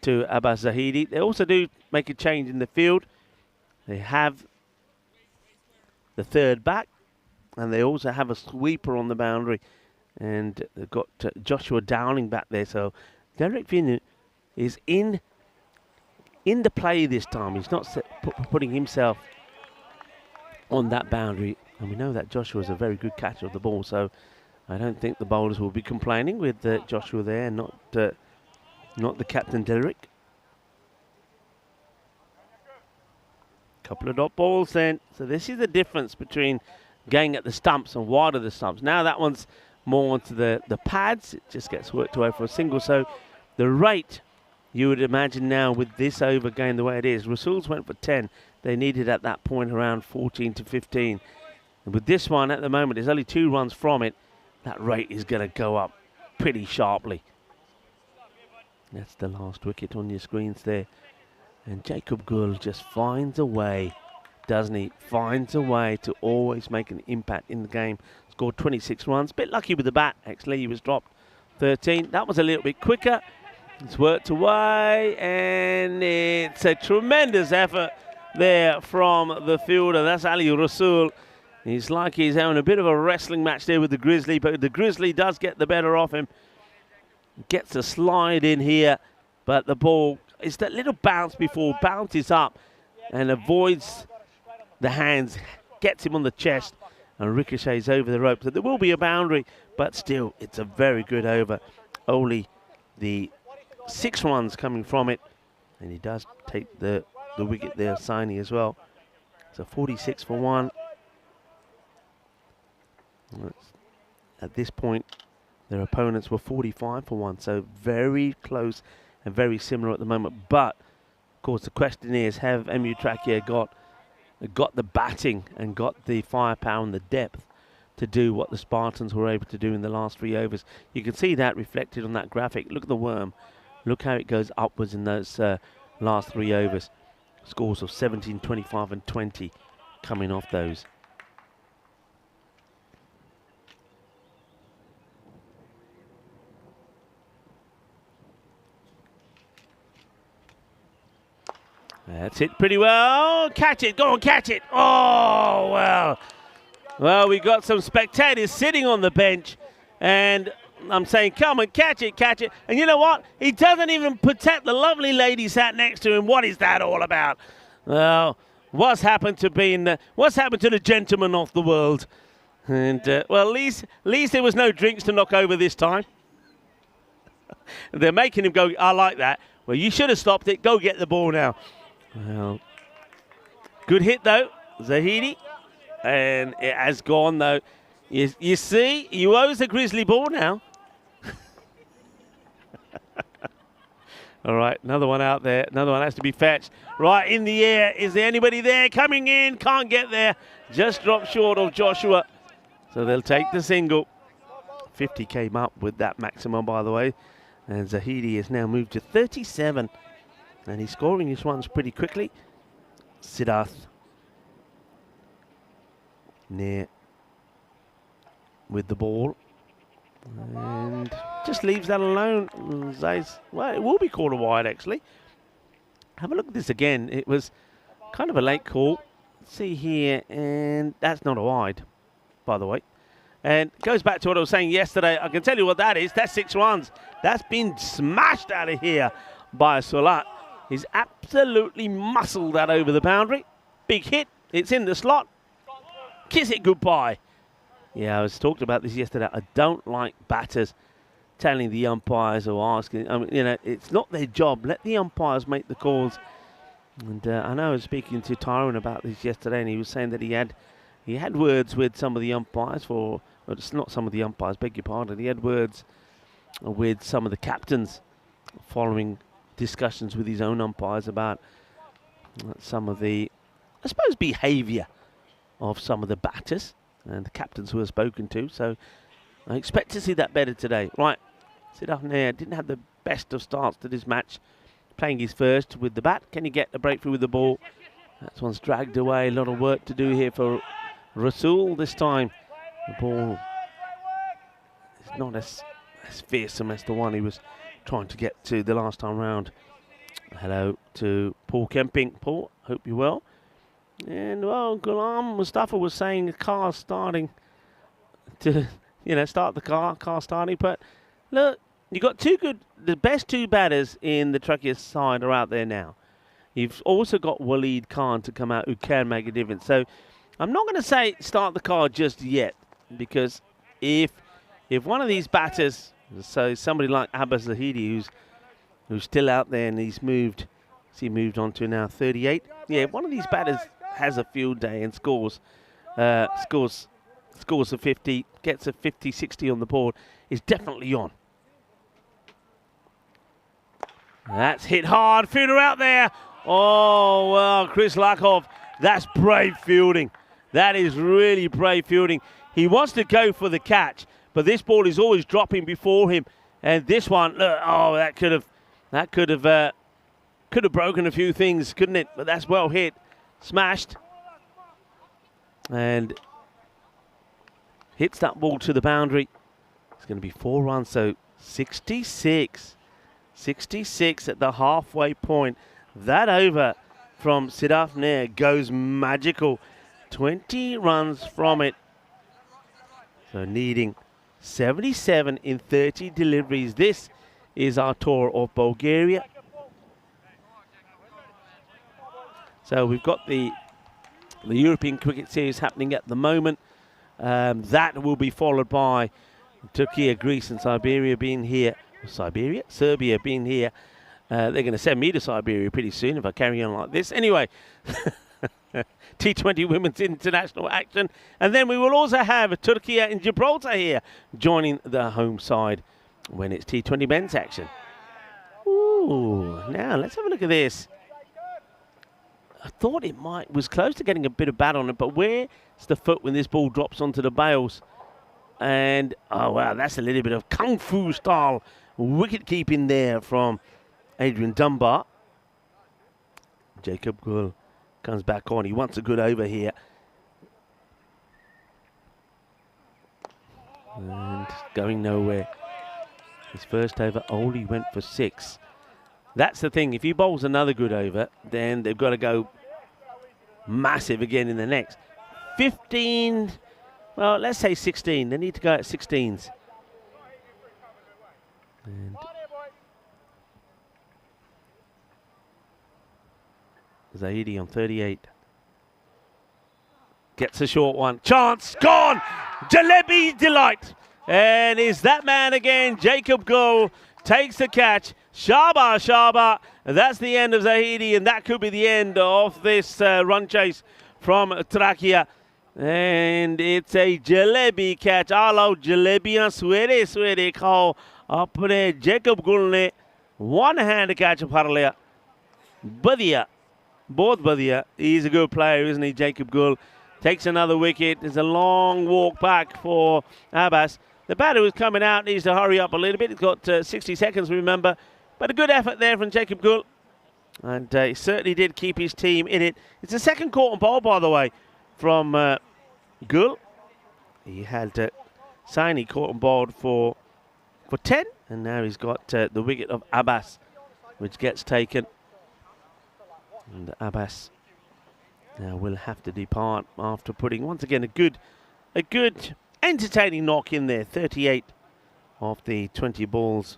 to Abbas Zahidi. They also do make a change in the field. They have the third back, and they also have a sweeper on the boundary. And they've got Joshua Downing back there. So Derek Vinu is in the play this time. He's not putting himself on that boundary. And we know that Joshua is a very good catcher of the ball. So I don't think the bowlers will be complaining with Joshua there, not the captain Derek. Couple of dot balls then. So this is the difference between going at the stumps and wide of the stumps. Now that one's more onto the pads. It just gets worked away for a single. So the rate, you would imagine now with this over going the way it is, Rasul's went for 10. They needed at that point around 14 to 15. And with this one at the moment, there's only 2 runs from it. That rate is going to go up pretty sharply. That's the last wicket on your screens there. And Jacob Gul just finds a way, doesn't he? Finds a way to always make an impact in the game. Scored 26 runs. Bit lucky with the bat, actually. He was dropped 13. That was a little bit quicker. It's worked away, and it's a tremendous effort there from the fielder. That's Ali Rasul. He's like he's having a bit of a wrestling match there with the Grizzly, but the Grizzly does get the better of him. Gets a slide in here, but the ball, it's that little bounce before, bounces up and avoids the hands, gets him on the chest and ricochets over the rope. So there will be a boundary, but still, it's a very good over. Only the 6 runs coming from it, and he does take the wicket there, Saini as well. So 46 for 1. At this point, their opponents were 45 for 1, so very close and very similar at the moment. But, of course, the question is, have MU Trakia got the batting and got the firepower and the depth to do what the Spartans were able to do in the last 3 overs? You can see that reflected on that graphic. Look at the worm. Look how it goes upwards in those last 3 overs. Scores of 17, 25 and 20 coming off those. That's it pretty well. Catch it. Go on, catch it. Oh, well. Well, we got some spectators sitting on the bench. And I'm saying, come and catch it, catch it. And you know what? He doesn't even protect the lovely lady sat next to him. What is that all about? Well, what's happened to the gentleman of the world? And, well, at least there was no drinks to knock over this time. They're making him go, I like that. Well, you should have stopped it. Go get the ball now. Well, good hit, though, Zahidi. And it has gone, though. You see, he owes the Grizzly ball now. All right, another one out there. Another one has to be fetched. Right in the air. Is there anybody there? Coming in. Can't get there. Just dropped short of Joshua. So they'll take the single. 50 came up with that maximum, by the way. And Zahidi has now moved to 37. And he's scoring his runs pretty quickly. Siddharth near with the ball. And just leaves that alone. Well, it will be called a wide, actually. Have a look at this again. It was kind of a late call. Let's see here. And that's not a wide, by the way. And it goes back to what I was saying yesterday. I can tell you what that is. That's 6 runs. That's been smashed out of here by Salat. He's absolutely muscled that over the boundary. Big hit. It's in the slot. Kiss it goodbye. Yeah, I was talking about this yesterday. I don't like batters telling the umpires or asking. I mean, you know, it's not their job. Let the umpires make the calls. And I know I was speaking to Tyrone about this yesterday, and he was saying that he had words with some of the umpires or it's not some of the umpires, beg your pardon. He had words with some of the captains following discussions with his own umpires about some of the, I suppose, behaviour of some of the batters and the captains who are spoken to. So I expect to see that better today. Right, Sidafner didn't have the best of starts to this match, playing his first with the bat. Can he get a breakthrough with the ball? That one's dragged away. A lot of work to do here for Rasul this time. The ball is not as fearsome as the one he was trying to get to the last time round. Hello to Paul Kemping. Paul, hope you're well. And, well, Ghulam Mustafa was saying the car's starting to, start the car starting. But, look, you got the best two batters in the Truckee side are out there now. You've also got Waleed Khan to come out who can make a difference. So, I'm not going to say start the car just yet, because if one of these batters, so somebody like Abbas Zahidi, who's still out there and he's moved on to now 38. Yeah, if one of these batters has a field day and scores a 50, gets a 50, 60 on the board, is definitely on. That's hit hard. Fielder out there. Oh, well, Chris Lakov, that's brave fielding. That is really brave fielding. He wants to go for the catch, but this ball is always dropping before him. And this one, look, oh, that could have broken a few things, couldn't it? But that's well hit, smashed, and hits that ball to the boundary. It's going to be 4 runs, so 66 at the halfway point. That over from Sidafner goes magical. 20 runs from it. So needing 77 in 30 deliveries. This is our tour of Bulgaria. So we've got the European Cricket Series happening at the moment. That will be followed by Turkey, Greece and Serbia being here. Serbia being here. They're going to send me to Siberia pretty soon if I carry on like this. Anyway, T20 Women's International action. And then we will also have Turkey and Gibraltar here joining the home side when it's T20 men's action. Ooh, now let's have a look at this. I thought was close to getting a bit of bat on it, but where's the foot when this ball drops onto the bails? And, oh, wow, that's a little bit of kung fu style wicket keeping there from Adrian Dunbar. Jacob Gul comes back on. He wants a good over here. And going nowhere. His first over only went for 6. That's the thing. If he bowls another good over, then they've got to go massive again in the next. 15, well, let's say 16. They need to go at 16s. And Zahidi on 38. Gets a short one. Chance, gone! Jalebi delight! And is that man again, Jacob Gul, takes the catch. Shaba. That's the end of Zahidi, and that could be the end of this run chase from Trakia. And it's a Jalebi catch. Hello, Jalebiyan swere khao apne Jacob Gul ne one hand catch par liya. Badhiya. Both badhiya. He's a good player, isn't he, Jacob Gul? Takes another wicket. There's a long walk back for Abbas. The batter who's coming out needs to hurry up a little bit. He's got 60 seconds, remember. But a good effort there from Jacob Gul. And he certainly did keep his team in it. It's the second caught on ball, by the way, from Gul. He had Saini caught on board for 10. And now he's got the wicket of Abbas, which gets taken. And Abbas now will have to depart after putting, once again, a good entertaining knock in there. 38 of the 20 balls.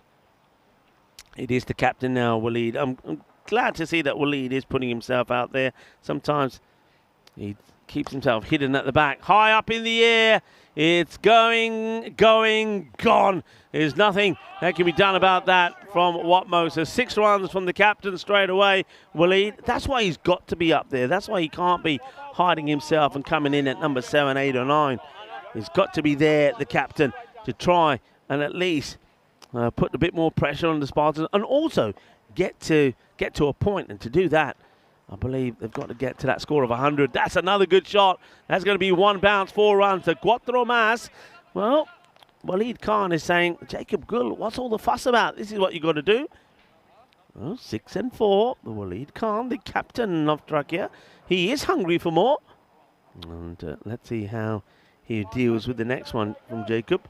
It is the captain now, Waleed. I'm glad to see that Waleed is putting himself out there. Sometimes he keeps himself hidden at the back. High up in the air. It's going, gone. There's nothing that can be done about that from Watmo. So 6 runs from the captain straight away, Waleed. That's why he's got to be up there. That's why he can't be hiding himself and coming in at number 7, 8 or 9. He's got to be there, the captain, to try and at least put a bit more pressure on the Spartans and also get to a point. And to do that, I believe they've got to get to that score of 100. That's another good shot. That's going to be 1 bounce, 4 runs to Cuatro más. Well, Waleed Khan is saying, Jacob Gul, what's all the fuss about? This is what you got to do. Well, 6 and 4. The Waleed Khan, the captain of Trakia. He is hungry for more. And let's see how he deals with the next one from Jacob.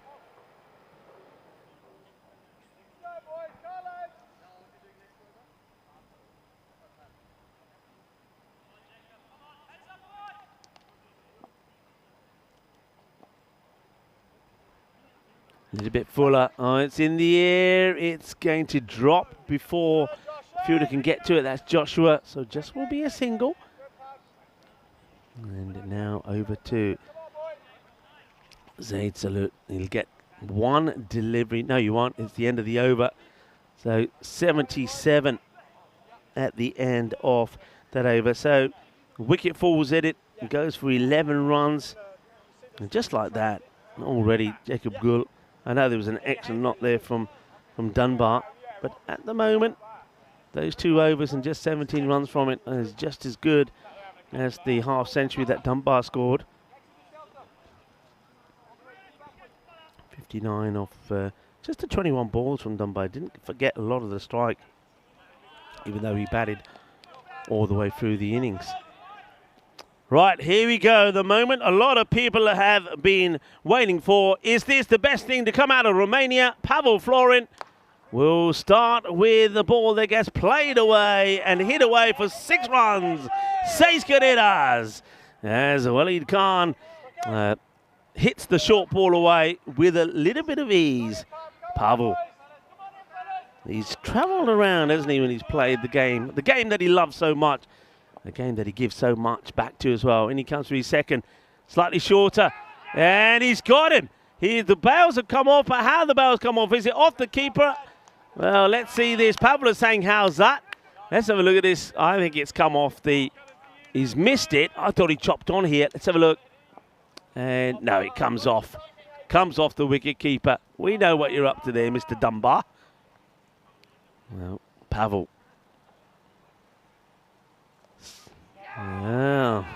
A little bit fuller. Oh, it's in the air. It's going to drop before Fielder can get to it. That's Joshua. So just will be a single. And now over to Zaid Salut. He'll get 1 delivery. No, you won't. It's the end of the over. So 77 at the end of that over. So wicket falls at it. It goes for 11 runs. And just like that, already Jacob Gul. I know there was an excellent knock there from Dunbar, but at the moment, those 2 overs and just 17 runs from it is just as good as the half century that Dunbar scored. 59 off just the 21 balls from Dunbar. Didn't forget a lot of the strike, even though he batted all the way through the innings. Right, here we go. The moment a lot of people have been waiting for. Is this the best thing to come out of Romania? Pavel Florin will start with the ball that gets played away and hit away for 6 runs. 6 carreras as Waleed Khan hits the short ball away with a little bit of ease. Pavel, he's travelled around, hasn't he, when he's played the game that he loves so much. A game that he gives so much back to as well. And he comes for his second, slightly shorter. And he's got him. The bails have come off, but how the bails come off? Is it off the keeper? Well, let's see this. Pavel is saying, how's that? Let's have a look at this. I think it's come off he's missed it. I thought he chopped on here. Let's have a look. And no, it comes off. Comes off the wicket keeper. We know what you're up to there, Mr. Dunbar. Well, Pavel. Wow.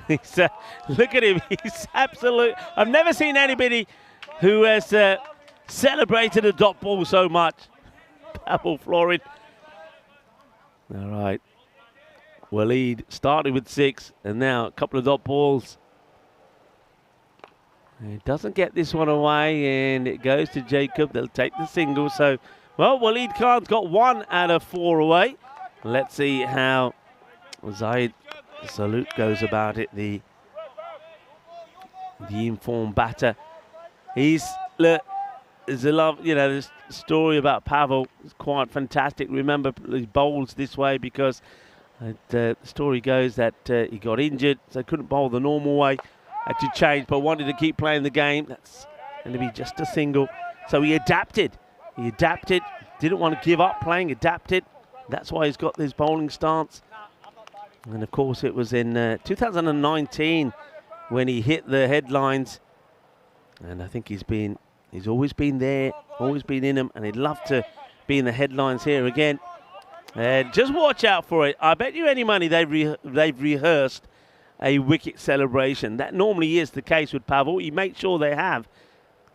Look at him. He's absolute. I've never seen anybody who has celebrated a dot ball so much. Pavel Florin. All right. Waleed started with 6 and now a couple of dot balls. He doesn't get this one away and it goes to Jacob. They'll take the single. So, well, Waleed Khan's got 1 out of 4 away. Let's see how Zaid Salut goes about it, the informed batter. There's a love, this story about Pavel is quite fantastic. Remember, he bowls this way because the story goes that he got injured, so couldn't bowl the normal way, had to change, but wanted to keep playing the game. That's going to be just a single. So he adapted, didn't want to give up playing, adapted. That's why he's got this bowling stance. And of course it was in 2019 when he hit the headlines. And I think he's always been there, always been in them, and he'd love to be in the headlines here again. And just watch out for it. I bet you any money they've rehearsed a wicket celebration. That normally is the case with Pavel. You make sure they have.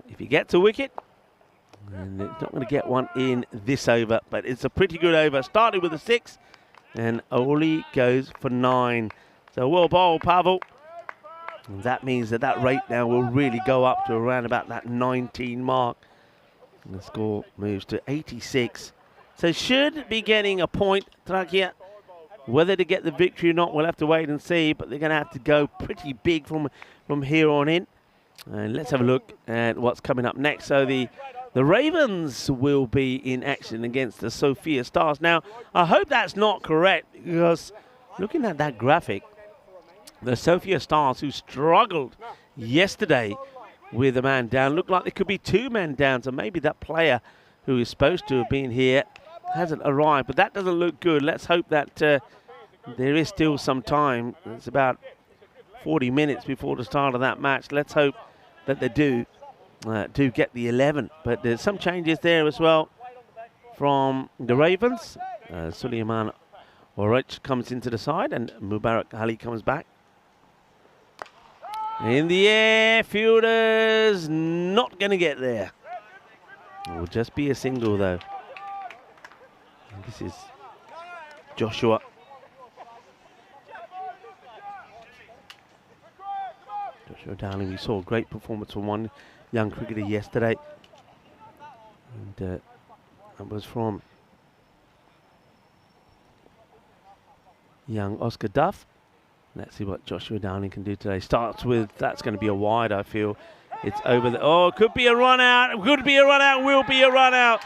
If he gets a wicket, and it's not going to get one in this over, but it's a pretty good over. Started with a 6. And Oli goes for 9. So well bowled, Pavel. And that means that rate now will really go up to around about that 19 mark. And the score moves to 86. So should be getting a point, Trakia. Whether to get the victory or not, we'll have to wait and see. But they're going to have to go pretty big from here on in. And let's have a look at what's coming up next. So the Ravens will be in action against the Sofia Stars. Now, I hope that's not correct because looking at that graphic, the Sofia Stars, who struggled yesterday with a man down, looked like there could be 2 men down. So maybe that player who is supposed to have been here hasn't arrived. But that doesn't look good. Let's hope that there is still some time. It's about 40 minutes before the start of that match. Let's hope that they do get the 11, but there's some changes there as well from the Ravens. Suleiman Orech comes into the side and Mubarak Ali comes back. In the air, Fielder's not going to get there. It will just be a single though. And this is Joshua. Joshua Dowling, we saw a great performance from one young cricketer yesterday. And that was from young Oscar Duff. Let's see what Joshua Dowling can do today. Starts with, that's going to be a wide, I feel. It's over the, oh, could be a run out, could be a run out, will be a run out.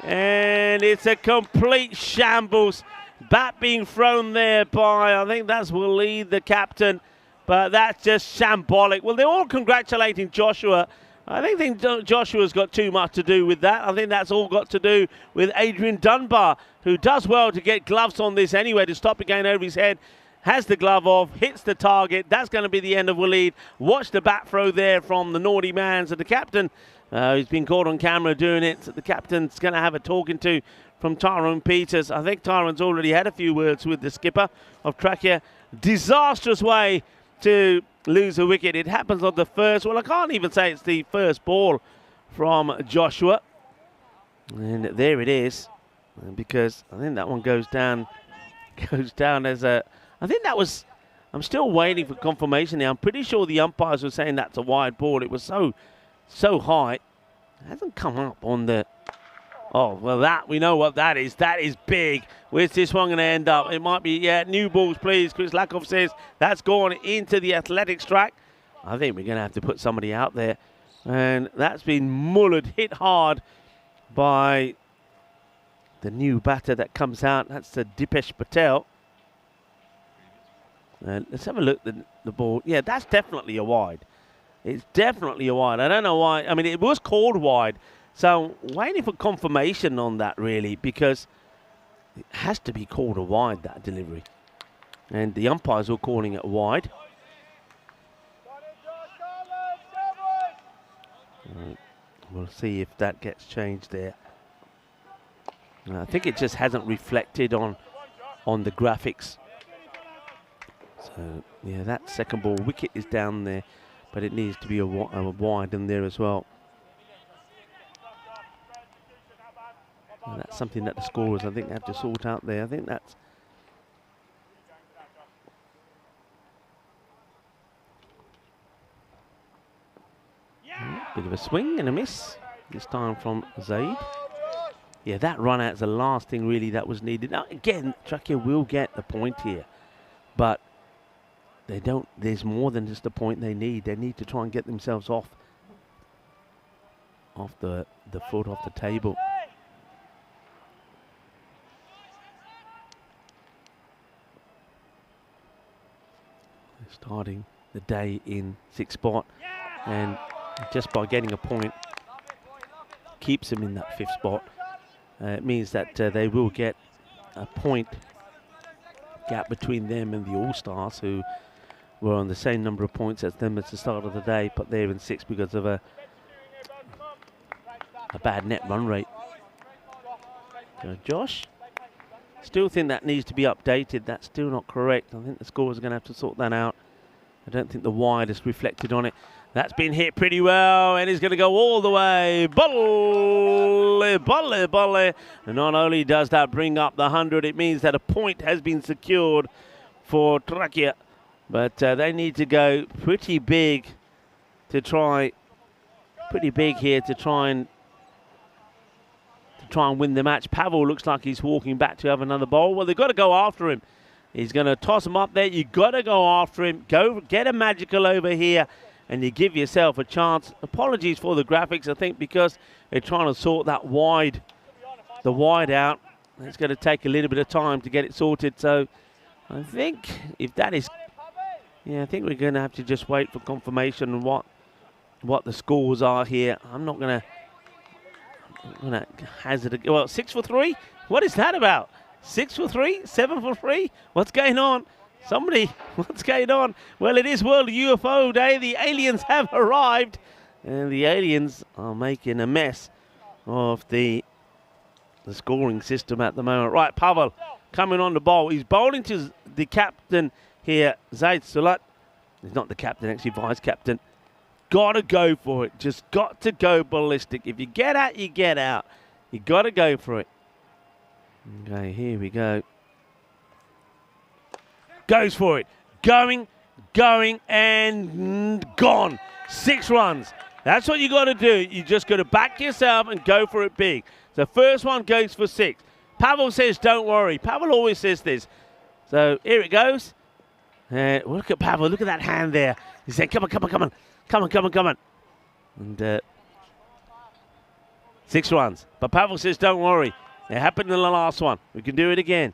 And it's a complete shambles. Bat being thrown there by, I think that's Waleed, the captain. But that's just shambolic. Well, they're all congratulating Joshua. I don't think Joshua's got too much to do with that. I think that's all got to do with Adrian Dunbar, who does well to get gloves on this anyway to stop it going over his head. Has the glove off, hits the target. That's going to be the end of Waleed. Watch the bat throw there from the naughty man. So the captain, he's been caught on camera doing it. So the captain's going to have a talking to from Tyrone Peters. I think Tyrone's already had a few words with the skipper of Trachea. Disastrous way to lose a wicket. It happens on the first, well, I can't even say it's the first ball from Joshua. And there it is. Because I think that one goes down as a, I think that was, I'm still waiting for confirmation now. I'm pretty sure the umpires were saying that's a wide ball. It was so high. It hasn't come up on the, oh, well, that, we know what that is. That is big. Where's this one going to end up? It might be, yeah, new balls, please. Chris Lakoff says that's gone into the athletics track. I think we're going to have to put somebody out there. And that's been mullered, hit hard by the new batter that comes out. That's the Dipesh Patel. Let's have a look at the ball. Yeah, that's definitely a wide. It's definitely a wide. I don't know why. I mean, it was called wide. So waiting for confirmation on that, really, because it has to be called a wide, that delivery. And the umpires were calling it wide. We'll see if that gets changed there. I think it just hasn't reflected on the graphics. So, yeah, that second ball wicket is down there, but it needs to be a wide in there as well. And that's something that the scorers, I think, have to sort out there. I think that's... Bit of a swing and a miss, this time from Zaid. Yeah, that run out's the last thing really that was needed. Now, again, Trachea will get the point here, but they don't, there's more than just the point they need. They need to try and get themselves off the foot, off the table. Starting the day in sixth spot, and just by getting a point keeps them in that fifth spot. It means that they will get a point gap between them and the All-Stars, who were on the same number of points as them at the start of the day, but they're in sixth because of a bad net run rate. So Josh, still think that needs to be updated. That's still not correct. I think the scorers are going to have to sort that out. I don't think the wide is reflected on it. That's been hit pretty well, and he's going to go all the way. Bolle, bolle, bolle. And not only does that bring up the 100, it means that a point has been secured for Trachea. But they need to go pretty big to try, to try and win the match. Pavel looks like he's walking back to have another bowl. Well, they've got to go after him. He's going to toss him up there. You've got to go after him. Go get a magical over here, and you give yourself a chance. Apologies for the graphics, I think, because they're trying to sort that wide, the wide out. It's going to take a little bit of time to get it sorted. So I think if that is, yeah, I think we're going to have to just wait for confirmation on what the scores are here. I'm not going to hazard it. Well, 6 for 3. What is that about? 6 for 3, 7 for 3. What's going on? Somebody, what's going on? Well, it is World UFO Day. The aliens have arrived, and the aliens are making a mess of the scoring system at the moment. Right, Pavel coming on the bowl. He's bowling to the captain here, Zaid Sulat. He's not the captain, actually vice captain. Got to go for it. Just got to go ballistic. If you get out, you get out. You got to go for it. Okay, here we go. Goes for it. Going, and gone. 6 runs. That's what you got to do. You just got to back yourself and go for it big. The first one goes for 6. Pavel says, don't worry. Pavel always says this. So here it goes. Look at Pavel. Look at that hand there. He said, come on. And 6 runs. But Pavel says, don't worry. It happened in the last one. We can do it again.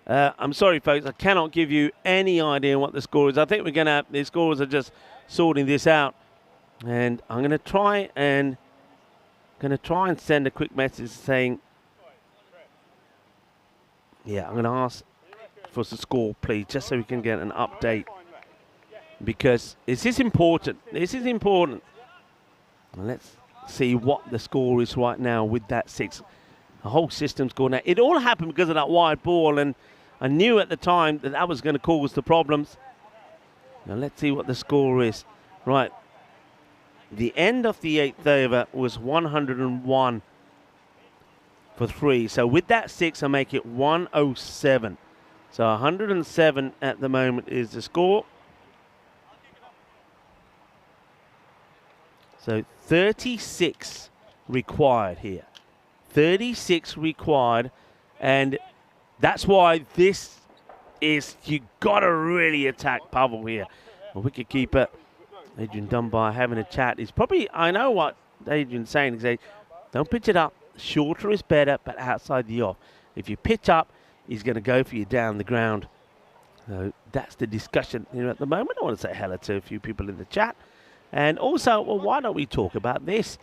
I'm sorry, folks. I cannot give you any idea what the score is. I think the scorers are just sorting this out. And I'm going to try and send a quick message saying, yeah, I'm going to ask for the score, please, just so we can get an update. Because this is important. This is important. And let's see what the score is right now with that 6. The whole system's gone out. It all happened because of that wide ball, and I knew at the time that was going to cause the problems. Now let's see what the score is. Right. The end of the 8th over was 101 for 3. So with that 6, I make it 107. So 107 at the moment is the score. So 36 required here. 36 required. And that's why this is, you got to really attack Pavel here. A wicket keeper, Adrian Dunbar, having a chat. He's probably, I know what Adrian's saying. He's saying, don't pitch it up. Shorter is better, but outside the off. If you pitch up, he's going to go for you down the ground. So that's the discussion here at the moment. I want to say hello to a few people in the chat. And also, well, why don't we talk about this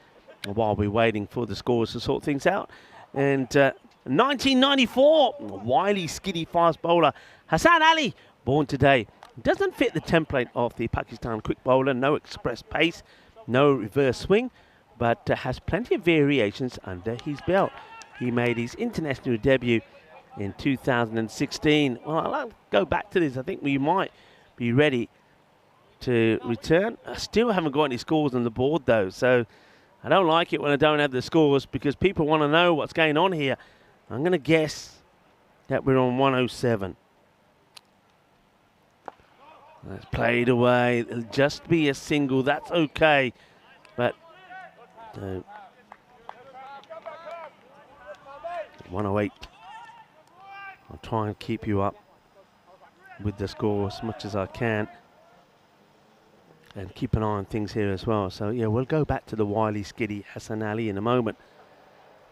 while we're waiting for the scores to sort things out. And 1994, wily, skiddy fast bowler Hassan Ali, born today. Doesn't fit the template of the Pakistan quick bowler. No express pace, no reverse swing, but has plenty of variations under his belt. He made his international debut in 2016. Well, I'll go back to this. I think we might be ready to return. I still haven't got any scores on the board, though, so I don't like it when I don't have the scores because people want to know what's going on here. I'm going to guess that we're on 107. That's played away. It'll just be a single. That's okay. But 108. I'll try and keep you up with the score as much as I can. And keep an eye on things here as well. So, yeah, we'll go back to the wily, skiddy Hassan Ali in a moment.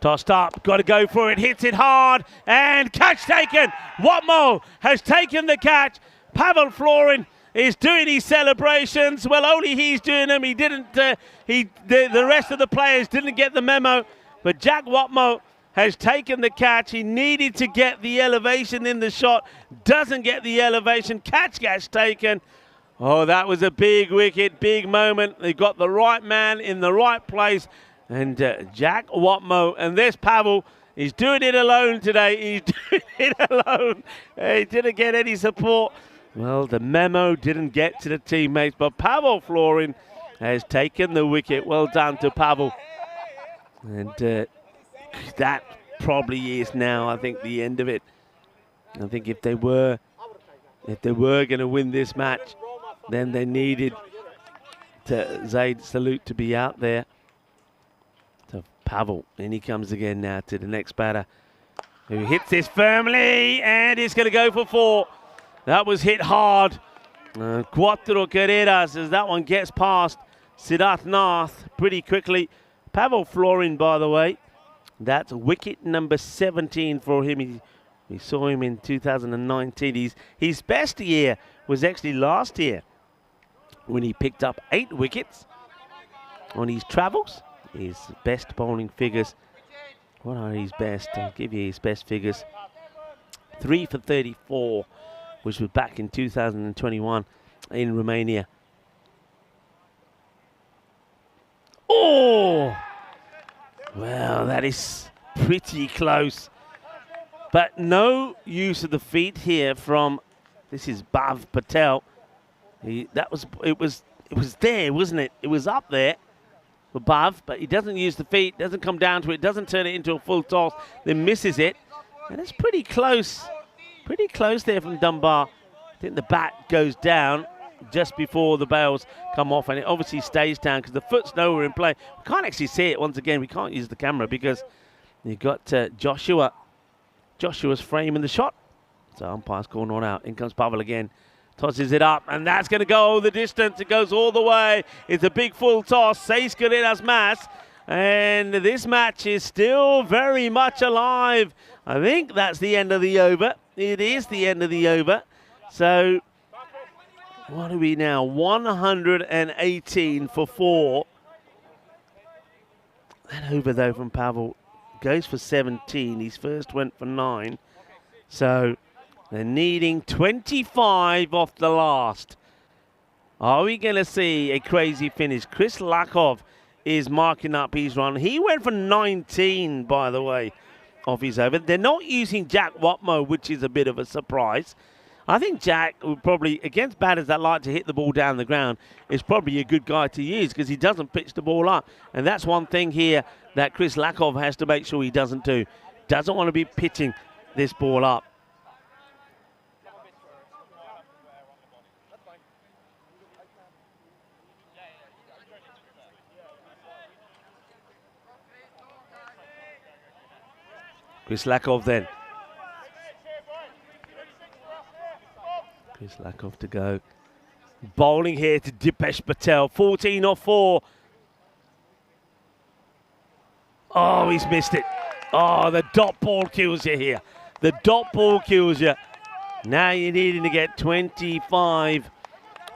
Tossed up, got to go for it, hits it hard, and catch taken. Watmo has taken the catch. Pavel Florin is doing his celebrations. Well, only he's doing them. He didn't. The rest of the players didn't get the memo. But Jack Watmo has taken the catch. He needed to get the elevation in the shot. Doesn't get the elevation. Catch taken. Oh, that was a big wicket, big moment. They got the right man in the right place. And Jack Watmo, and there's Pavel. He's doing it alone today. He's doing it alone. He didn't get any support. Well, the memo didn't get to the teammates, but Pavel Florin has taken the wicket. Well done to Pavel. And that probably is now, I think, the end of it. I think if they were going to win this match, then they needed Zaid Salute to be out there. So Pavel, and he comes again now to the next batter, who hits this firmly, and he's going to go for 4. That was hit hard. Cuatro carreras as that one gets past Siddharth Nath pretty quickly. Pavel Florin, by the way, that's wicket number 17 for him. We saw him in 2019. His best year was actually last year when he picked up 8 wickets on his travels. His best bowling figures. What are his best? I'll give you his best figures. 3 for 34, which was back in 2021 in Romania. Oh! Well, that is pretty close. But no use of the feet here from, this is Bhav Patel. It was there, wasn't it? It was up there for Bhav, but he doesn't use the feet, doesn't come down to it, doesn't turn it into a full toss, then misses it. And it's pretty close there from Dunbar. I think the bat goes down just before the bails come off, and it obviously stays down because the foot's nowhere in play. We can't actually see it once again. We can't use the camera because you've got Joshua's framing the shot. So umpire's call not out. In comes Pavel again. Tosses it up, and that's going to go the distance. It goes all the way. It's a big full toss. Seiskarinas Mass. And this match is still very much alive. I think that's the end of the over. It is the end of the over. So, what are we now? 118 for 4. That over, though, from Pavel goes for 17. His first went for 9. So, they're needing 25 off the last. Are we going to see a crazy finish? Chris Lakov is marking up his run. He went for 19, by the way, off his over. They're not using Jack Watmo, which is a bit of a surprise. I think Jack would probably, against batters that like to hit the ball down the ground, is probably a good guy to use because he doesn't pitch the ball up. And that's one thing here that Chris Lakov has to make sure he doesn't do. Doesn't want to be pitching this ball up. Chris Lakov then. Chris Lakov to go. Bowling here to Dipesh Patel. 14 off 4. Oh, he's missed it. Oh, the dot ball kills you here. The dot ball kills you. Now you're needing to get 25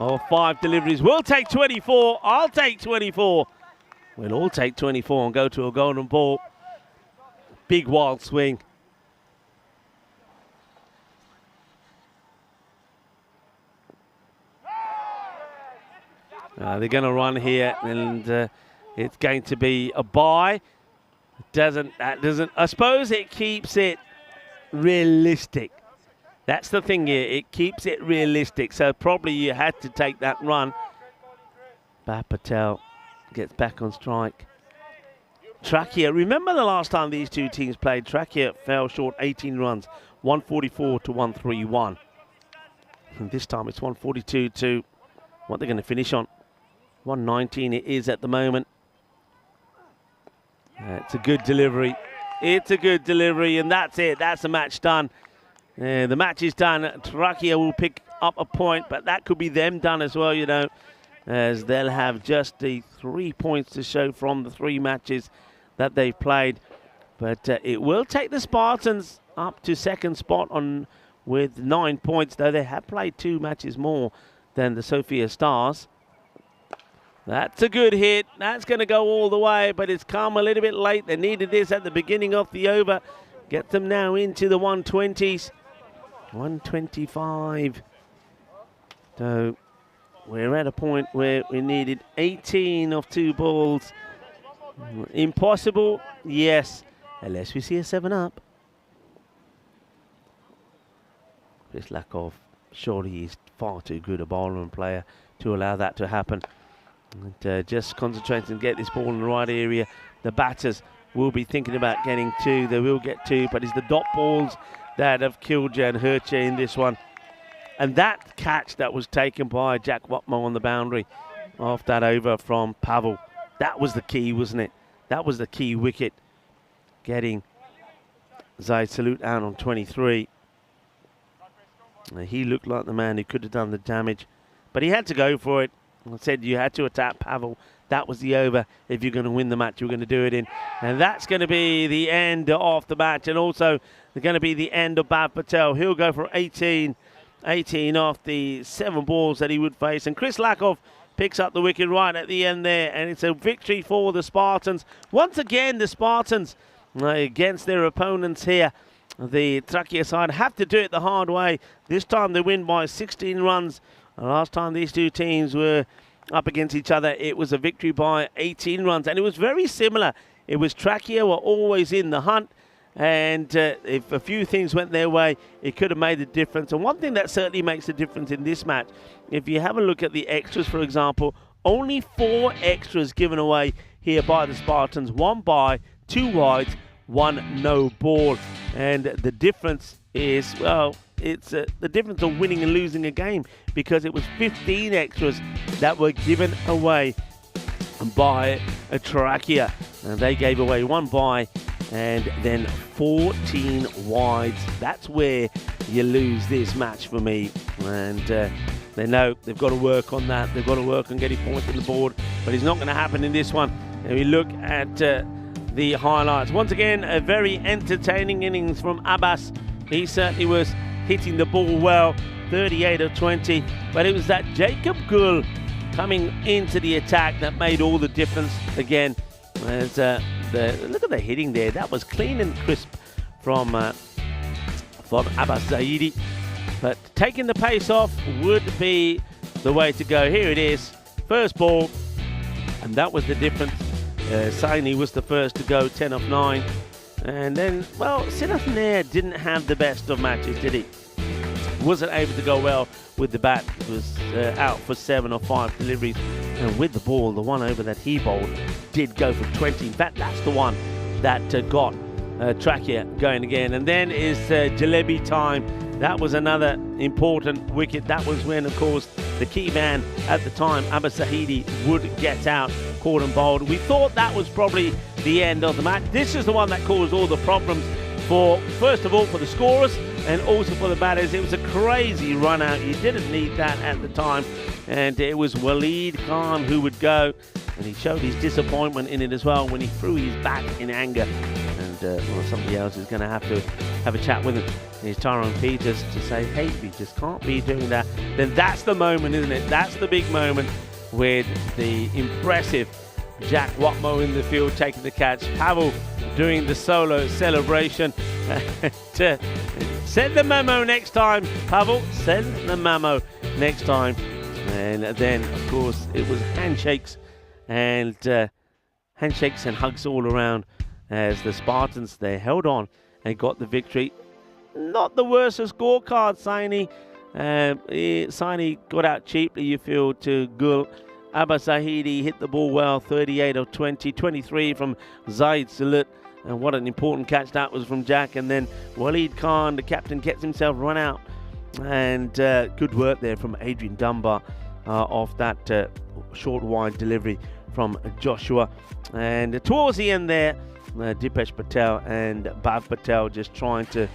or 5 deliveries. We'll take 24. I'll take 24. We'll all take 24 and go to a golden ball. Big wild swing. They're going to run here, and it's going to be a bye. I suppose it keeps it realistic. That's the thing here. It keeps it realistic. So probably you had to take that run. Bhav Patel gets back on strike. Trakia, remember the last time these two teams played? Trakia fell short 18 runs, 144 to 131. And this time it's 142 to what they're going to finish on. 119 it is at the moment. It's a good delivery. It's a good delivery, and that's it. That's the match done. The match is done. Trakia will pick up a point, but that could be them done as well, you know, as they'll have just the 3 points to show from the 3 matches that they've played. But it will take the Spartans up to second spot on with 9 points, though they have played 2 matches more than the Sofia Stars. That's a good hit. That's going to go all the way, but it's come a little bit late. They needed this at the beginning of the over. Get them now into the 120s. 125. So we're at a point where we needed 18 of 2 balls. Impossible? Yes. Unless we see a 7-up. Chris Lakov, surely he's far too good a bowler and player to allow that to happen. And just concentrating to get this ball in the right area. The batters will be thinking about getting 2. They will get 2, but it's the dot balls that have killed you and hurt you in this one. And that catch that was taken by Jack Watmo on the boundary off that over from Pavel, that was the key, wasn't it? That was the key wicket, getting Zaid Salut out on 23. He looked like the man who could have done the damage, but he had to go for it. I said you had to attack Pavel. That was the over. If you're going to win the match, you're going to do it in. And that's going to be the end of the match. And also, it's going to be the end of Bhav Patel. He'll go for 18 off the 7 balls that he would face. And Chris Lakov picks up the wicket right at the end there. And it's a victory for the Spartans. Once again, the Spartans against their opponents here. The Trakia side have to do it the hard way. This time they win by 16 runs. Last time these two teams were up against each other, it was a victory by 18 runs. And it was very similar. It was Trakia were always in the hunt. And if a few things went their way, it could have made a difference. And one thing that certainly makes a difference in this match, if you have a look at the extras, for example, only 4 extras given away here by the Spartans. 1 bye, 2 wides, 1 no ball. And the difference is, well, it's the difference of winning and losing a game, because it was 15 extras that were given away by Trachea. And they gave away 1 bye and then 14 wides. That's where you lose this match for me. And they know they've got to work on that. They've got to work on getting points on the board, but it's not going to happen in this one. And we look at the highlights. Once again, a very entertaining innings from Abbas. He certainly was hitting the ball well, 38 of 20, but it was that Jacob Gul coming into the attack that made all the difference again. As look at the hitting there. That was clean and crisp from Abbas Zaidi. But taking the pace off would be the way to go. Here it is, first ball, and that was the difference. Saini was the first to go, 10 of 9. And then, well, Sinath Nair didn't have the best of matches, did he? Wasn't able to go well with the bat. He was out for 7 of 5 deliveries. And with the ball, the one over that he bowled did go for 20. In fact, that's the one that got Trachea going again. And then is Jalebi time. That was another important wicket. That was when, of course, the key man at the time, Abbas Zahidi, would get out, caught and bowled. We thought that was probably the end of the match. This is the one that caused all the problems for, first of all, for the scorers and also for the batters. It was a crazy run out. You didn't need that at the time. And it was Waleed Khan who would go. And he showed his disappointment in it as well when he threw his bat in anger. And well, somebody else is going to have a chat with him. And it's Tyrone Peters to say, hey, we just can't be doing that. Then that's the moment, isn't it? That's the big moment with the impressive Jack Watmo in the field taking the catch. Pavel doing the solo celebration. Send the memo next time, Pavel. Send the memo next time. And then, of course, it was handshakes and hugs all around as the Spartans, they held on and got the victory. Not the worst of scorecard, Saini. Saini got out cheaply, you feel, to Gul. Abbas Zahidi hit the ball well, 38 of 20, 23 from Zaid Salut. And what an important catch that was from Jack. And then Waleed Khan, the captain, gets himself run out. And good work there from Adrian Dunbar off that short wide delivery from Joshua. And towards the end there, Dipesh Patel and Bhav Patel just trying to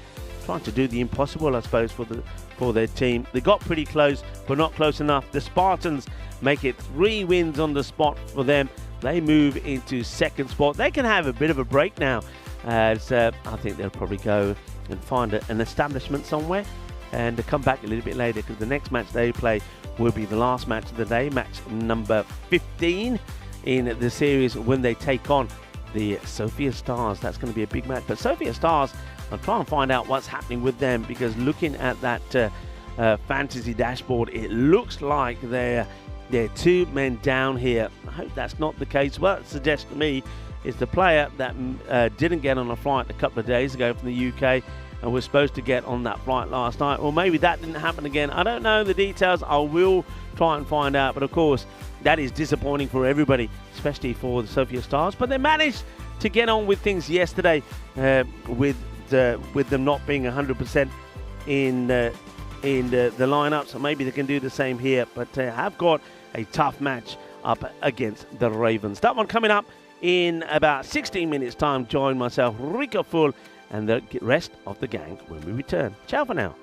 do the impossible, I suppose, for their team. They got pretty close, but not close enough. The Spartans make it 3 wins on the spot for them. They move into second spot. They can have a bit of a break now, as I think they'll probably go and find an establishment somewhere and come back a little bit later, because the next match they play will be the last match of the day, match number 15 in the series, when they take on the Sofia Stars. That's going to be a big match. But Sofia Stars, I'll try and find out what's happening with them, because looking at that fantasy dashboard, it looks like they're 2 men down here. I hope that's not the case. What it suggests to me is the player that didn't get on a flight a couple of days ago from the UK and was supposed to get on that flight last night. Or maybe that didn't happen again. I don't know the details. I will try and find out. But of course, that is disappointing for everybody, especially for the Sofia Stars. But they managed to get on with things yesterday with them not being 100% in the lineup. So maybe they can do the same here. But they have got a tough match up against the Ravens. That one coming up in about 16 minutes time. Join myself, Rico Full, and the rest of the gang when we return. Ciao for now.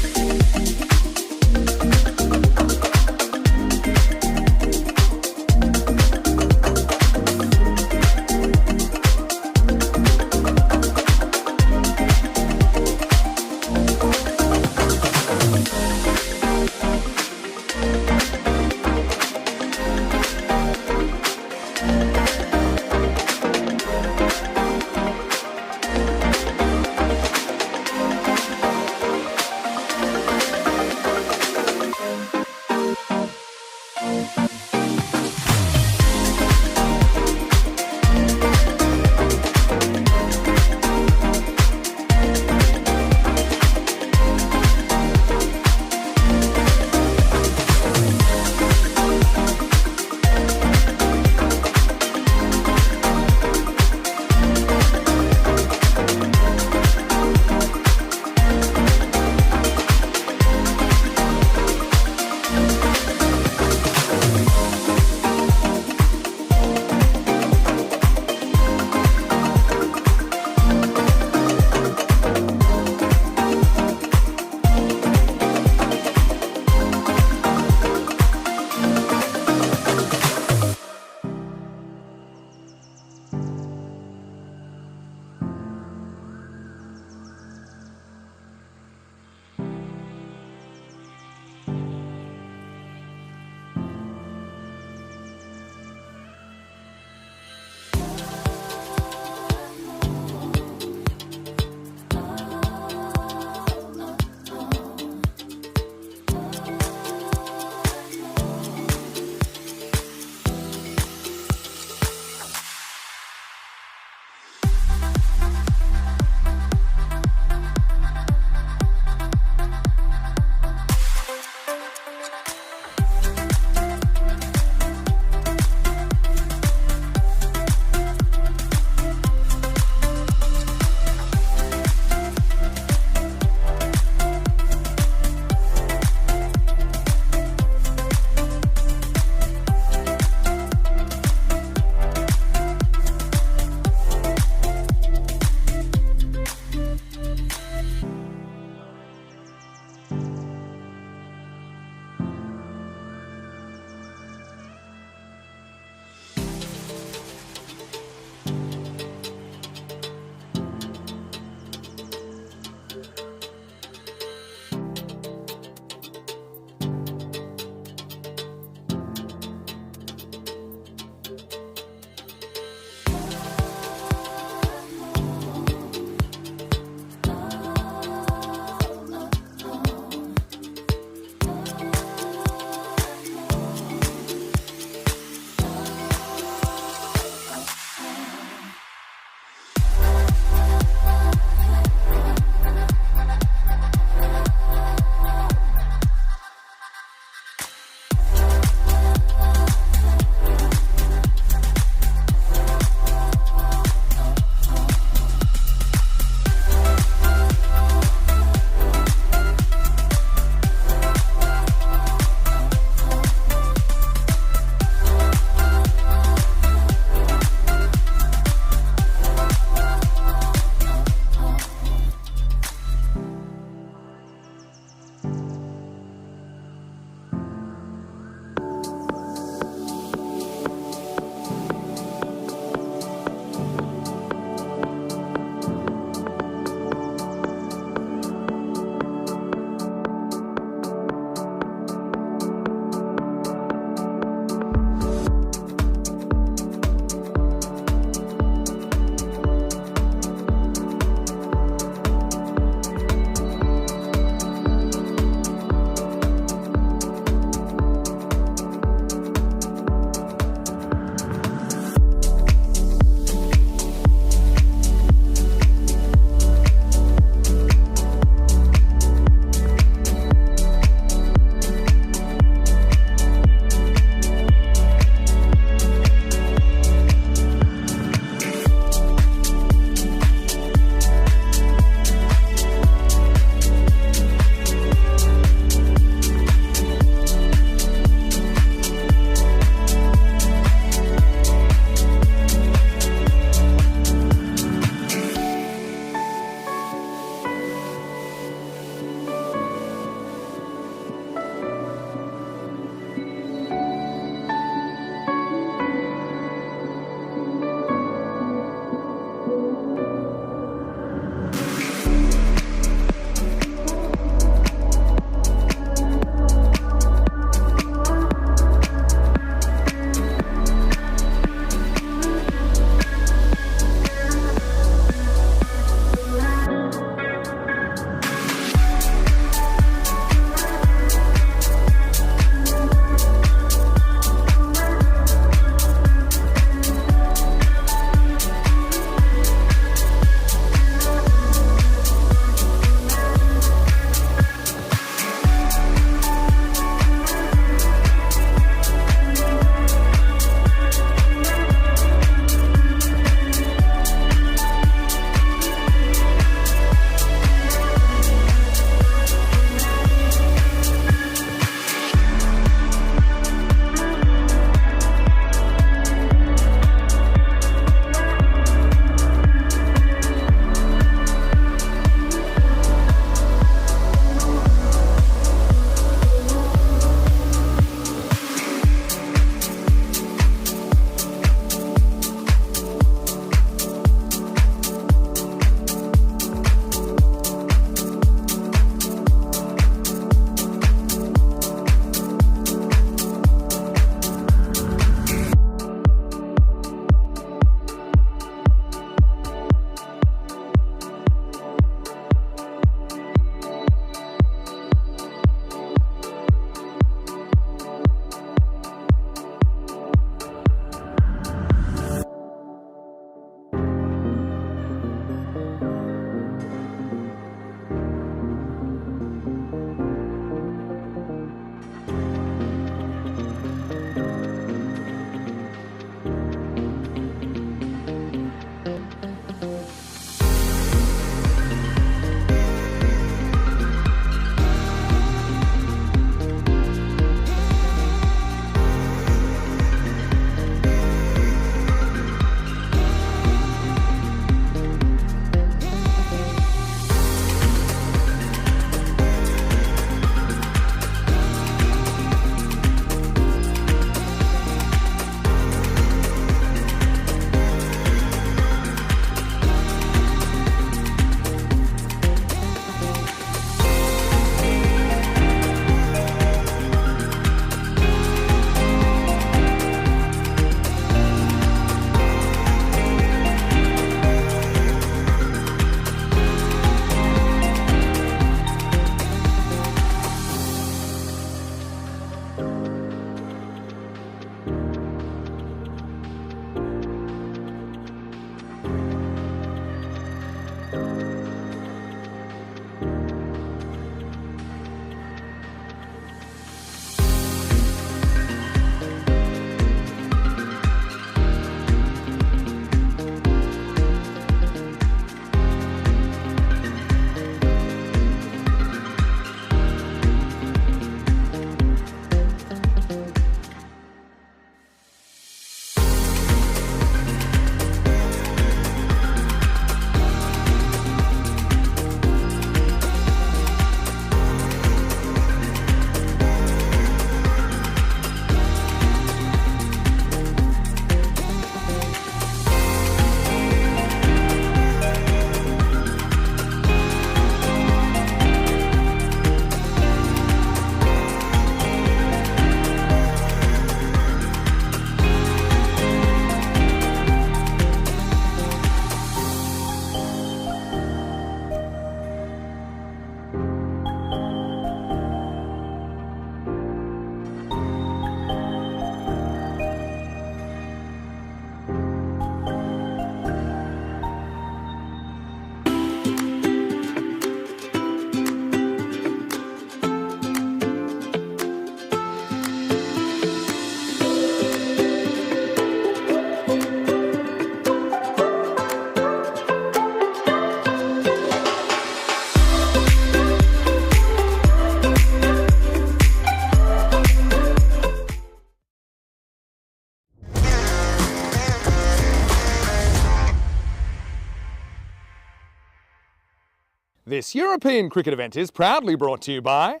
This European cricket event is proudly brought to you by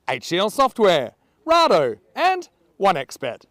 HCL Software, Rado and 1xBet.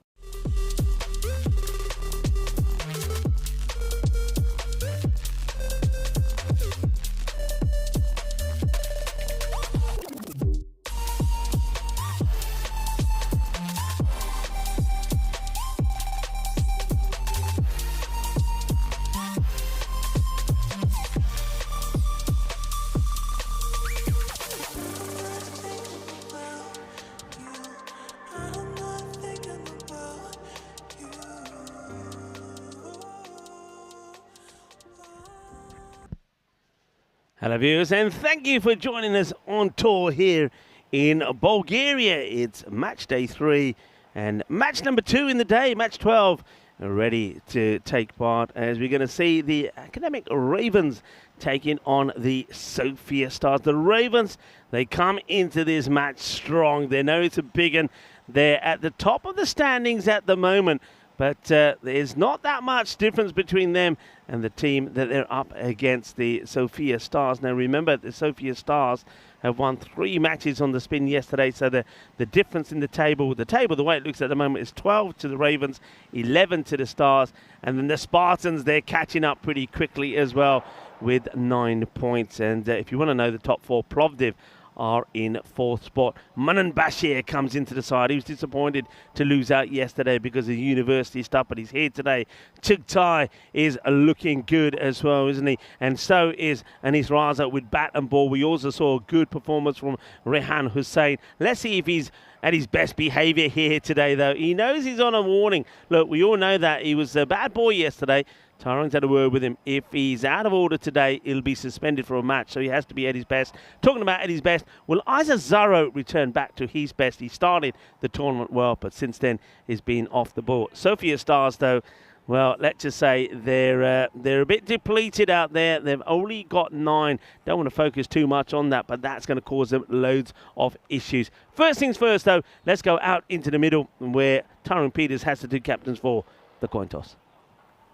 Hello viewers, and thank you for joining us on tour here in Bulgaria. It's match day 3 and match number 2 in the day, match 12, ready to take part as we're going to see the Academic Ravens taking on the Sofia Stars. The Ravens, they come into this match strong. They know it's a big one. They're at the top of the standings at the moment, but there's not that much difference between them and the team that they're up against, the Sofia Stars. Now remember, the Sofia Stars have won 3 matches on the spin yesterday, so the difference in the table, the way it looks at the moment, is 12 to the Ravens, 11 to the Stars, and then the Spartans, they're catching up pretty quickly as well with 9 points. And if you want to know the top 4, Plovdiv are in 4th spot. Manan Bashir comes into the side. He was disappointed to lose out yesterday because of the university stuff, but he's here today. Chugtai is looking good as well, isn't he? And so is Anis Raza with bat and ball. We also saw a good performance from Rehan Hussain. Let's see if he's at his best behaviour here today, though. He knows he's on a warning. Look, we all know that. He was a bad boy yesterday. Tyrong's had a word with him. If he's out of order today, he'll be suspended for a match, so he has to be at his best. Talking about at his best, will Isaac Zaro return back to his best? He started the tournament well, but since then he's been off the ball. Sofia Stars, though, well, let's just say they're a bit depleted out there. They've only got 9. Don't want to focus too much on that, but that's going to cause them loads of issues. First things first, though, let's go out into the middle where Tyrone Peters has the 2 captains for the coin toss.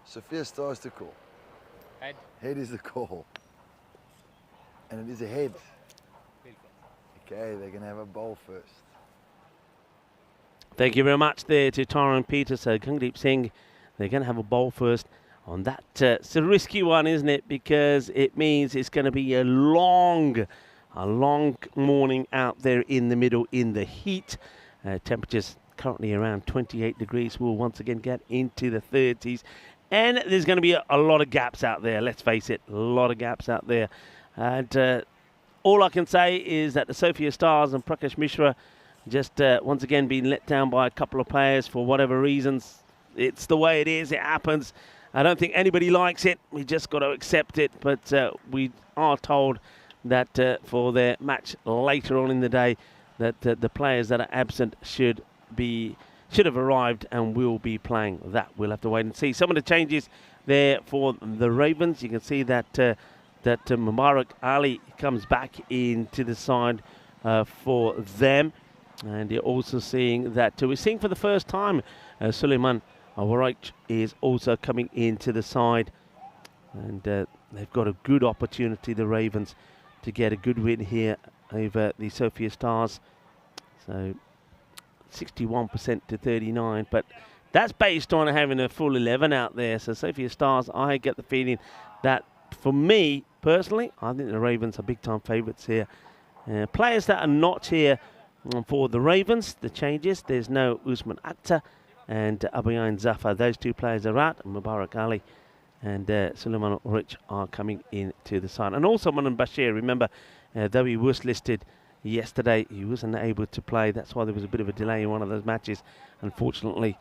Sofia Stars to call. Head. Head is the call. And it is a head. Okay, they're going to have a bowl first. Thank you very much there to Tyrone Peters. So Gungdeep Singh, they're going to have a bowl first on that. It's a risky one, isn't it? Because it means it's going to be a long morning out there in the middle in the heat. Temperatures currently around 28 degrees. We'll once again get into the 30s. And there's going to be a lot of gaps out there, let's face it, a lot of gaps out there. And all I can say is that the Sofia Stars and Prakash Mishra just once again being let down by a couple of players for whatever reasons. It's the way it is, it happens. I don't think anybody likes it, we just got to accept it. But we are told that for their match later on in the day, that the players that are absent should have arrived and will be playing. That we'll have to wait and see. Some of the changes there for the Ravens. You can see that Mubarak Ali comes back into the side for them, and you're also seeing that we're seeing for the first time Suleiman Awarach is also coming into the side, and they've got a good opportunity, the Ravens, to get a good win here over the Sofia Stars. So 61% to 39, but that's based on having a full 11 out there. So Sofia Stars, I get the feeling that, for me personally, I think the Ravens are big time favourites here. Players that are not here for the Ravens, the changes, there's no Usman Akhtar and Abayan Zafar. Those 2 players are out. Mubarak Ali and Suleiman Awarach are coming into the side. And also Manan Bashir, remember, though he was listed yesterday, he wasn't able to play. That's why there was a bit of a delay in one of those matches. Unfortunately,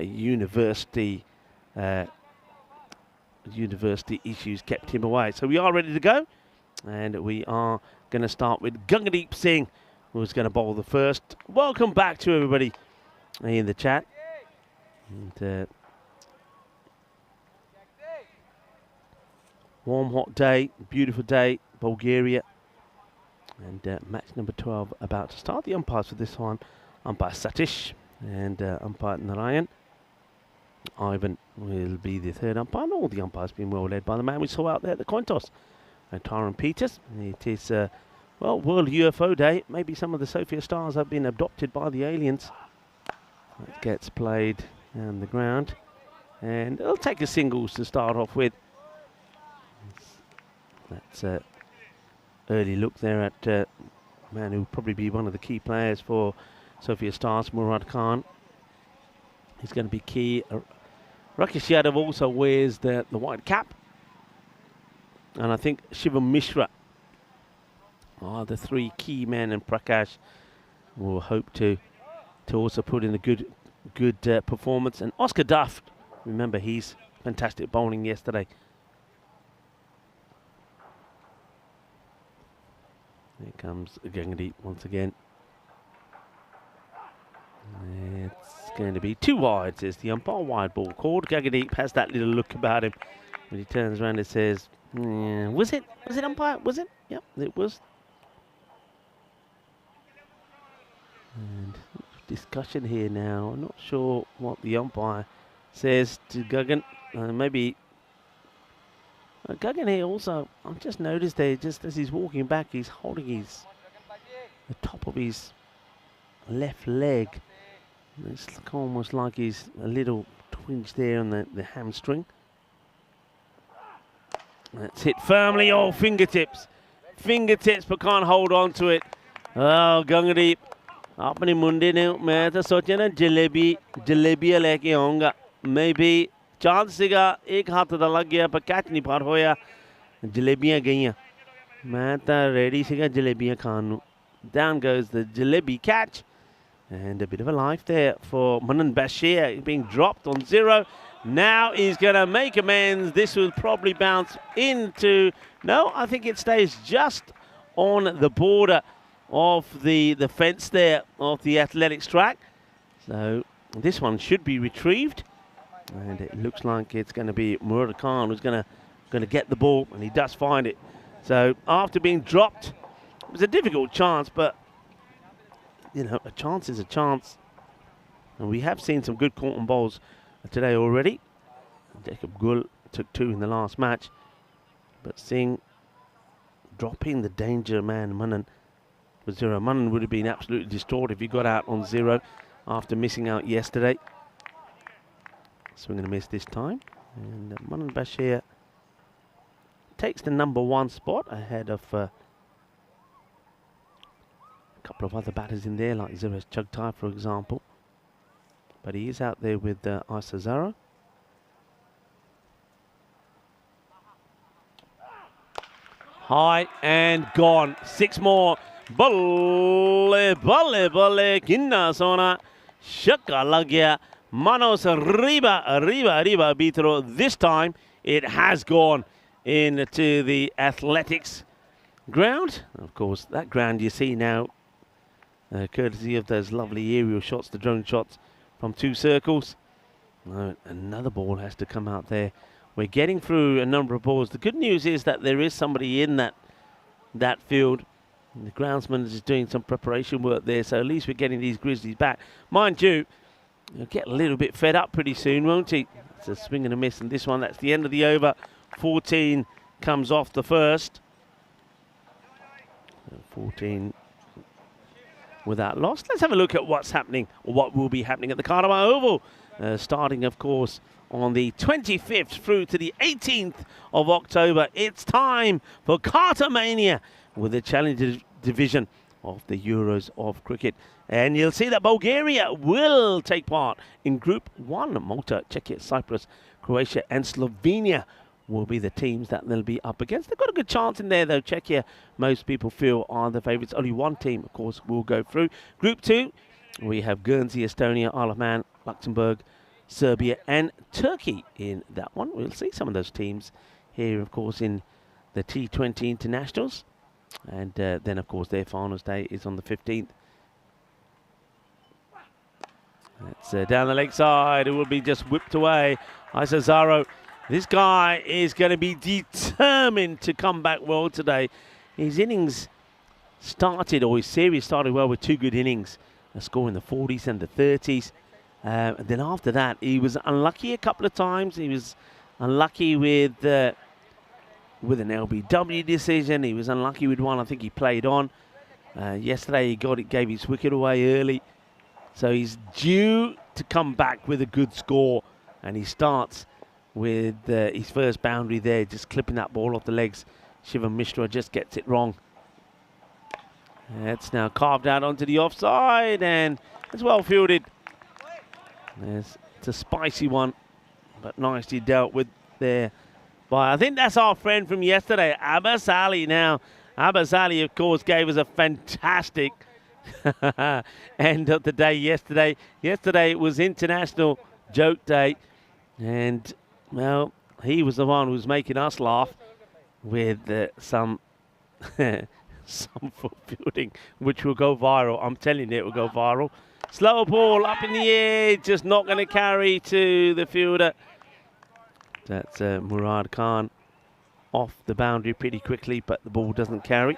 university issues kept him away. So we are ready to go, and we are going to start with Gungdeep Singh, who's going to bowl the first. Welcome back to everybody in the chat. And, warm, hot day, beautiful day, Bulgaria. And match number 12 about to start. The umpires for this one, umpire Satish and umpire Narayan. Ivan will be the 3rd umpire. And all the umpires being well led by the man we saw out there at the coin toss, Tyron Peters. It is, well, World UFO Day. Maybe some of the Sofia Stars have been adopted by the aliens. That gets played down the ground. And it'll take a singles to start off with. That's an early look there at a man who will probably be one of the key players for Sofia Stars, Murad Khan. He's going to be key. Rakesh Yadav also wears the white cap. And I think Shivam Mishra are the three key men, and Prakash will hope to also put in a good performance. And Oscar Duff, remember, he's fantastic bowling yesterday. Here comes Gangadeep once again. It's going to be 2 wides. Is the umpire wide ball called? Gangadeep has that little look about him when he turns around and says, was it umpire? Was it? Yep, it was. And discussion here now. I'm not sure what the umpire says to Gagan. Maybe Gagan here also. I've just noticed there, just as he's walking back, he's holding the top of his left leg. It's almost like he's a little twinge there on the hamstring. That's hit firmly. Oh, fingertips, but can't hold on to it. Oh, Gangadeep. अपने मुंडे ने मैं तो सोचा ना जलेबियाँ लेके आऊँगा maybe चांद सीगा एक हाथ तो लग गया पर कैच नहीं पार होया जलेबियाँ गईयाँ मैं तो ready सीगा जलेबियाँ खानू. Down goes the jalebi catch, and a bit of a life there for Manan Bashir, being dropped on 0. Now he's going to make amends. This will probably bounce into, no, I think it stays just on the border of the fence there of the athletics track. So this one should be retrieved, and it looks like it's going to be Murad Khan who's going to get the ball, and he does find it. So after being dropped, it was a difficult chance, but you know, a chance is a chance, and we have seen some good caught on bowls today already. Jacob Gul took 2 in the last match, but seeing dropping the danger man Manan with 0. Manan would have been absolutely distraught if he got out on 0 after missing out yesterday. Swing and a miss this time, and Manan Bashir takes the number 1 spot ahead of a couple of other batters in there, like Zeres Chugtai, for example. But he is out there with Isa Zara. High and gone. 6 more. Balle, balle, balle. Kinna sona. Shaka lagya. Manos riba, riba, riba bitro. This time it has gone into the athletics ground. Of course, that ground you see now, courtesy of those lovely aerial shots, the drone shots from 2 circles. Another ball has to come out there. We're getting through a number of balls. The good news is that there is somebody in that field. And the groundsman is doing some preparation work there, so at least we're getting these Grizzlies back. Mind you, he'll get a little bit fed up pretty soon, won't he? It's a swing and a miss, and this one, that's the end of the over. 14 comes off the first. 14 without loss. Let's have a look at what's happening, or what will be happening at the Carnival Oval. Starting, of course, on the 25th through to the 18th of October. It's time for Carter Mania with the Challenger Division of the Euros of Cricket. And you'll see that Bulgaria will take part in Group 1. Malta, Czechia, Cyprus, Croatia and Slovenia will be the teams that they'll be up against. They've got a good chance in there, though. Czechia, most people feel, are the favourites. Only one team, of course, will go through. Group 2, we have Guernsey, Estonia, Isle of Man, Luxembourg, Serbia and Turkey in that one. We'll see some of those teams here, of course, in the T20 internationals. And then, of course, their finals day is on the 15th. That's down the leg side. It will be just whipped away. Isa Zaro. This guy is going to be determined to come back well today. His innings started, or his series started well with 2 good innings. A score in the 40s and the 30s. And then after that, he was unlucky a couple of times. He was unlucky with with an LBW decision. He was unlucky with one. I think he played on. Yesterday he gave his wicket away early. So he's due to come back with a good score. And he starts with his first boundary there, just clipping that ball off the legs. Shivam Mishra just gets it wrong. It's now carved out onto the offside, and it's well fielded. It's a spicy one, but nicely dealt with there by, I think that's our friend from yesterday, Abbas Ali. Now, Abbas Ali, of course, gave us a fantastic end of the day yesterday. Yesterday it was International Joke Day, and, well, he was the one who was making us laugh with some foot fielding, which will go viral. I'm telling you, it will go viral. Slow ball up in the air, just not going to carry to the fielder. That's Murad Khan off the boundary pretty quickly, but the ball doesn't carry.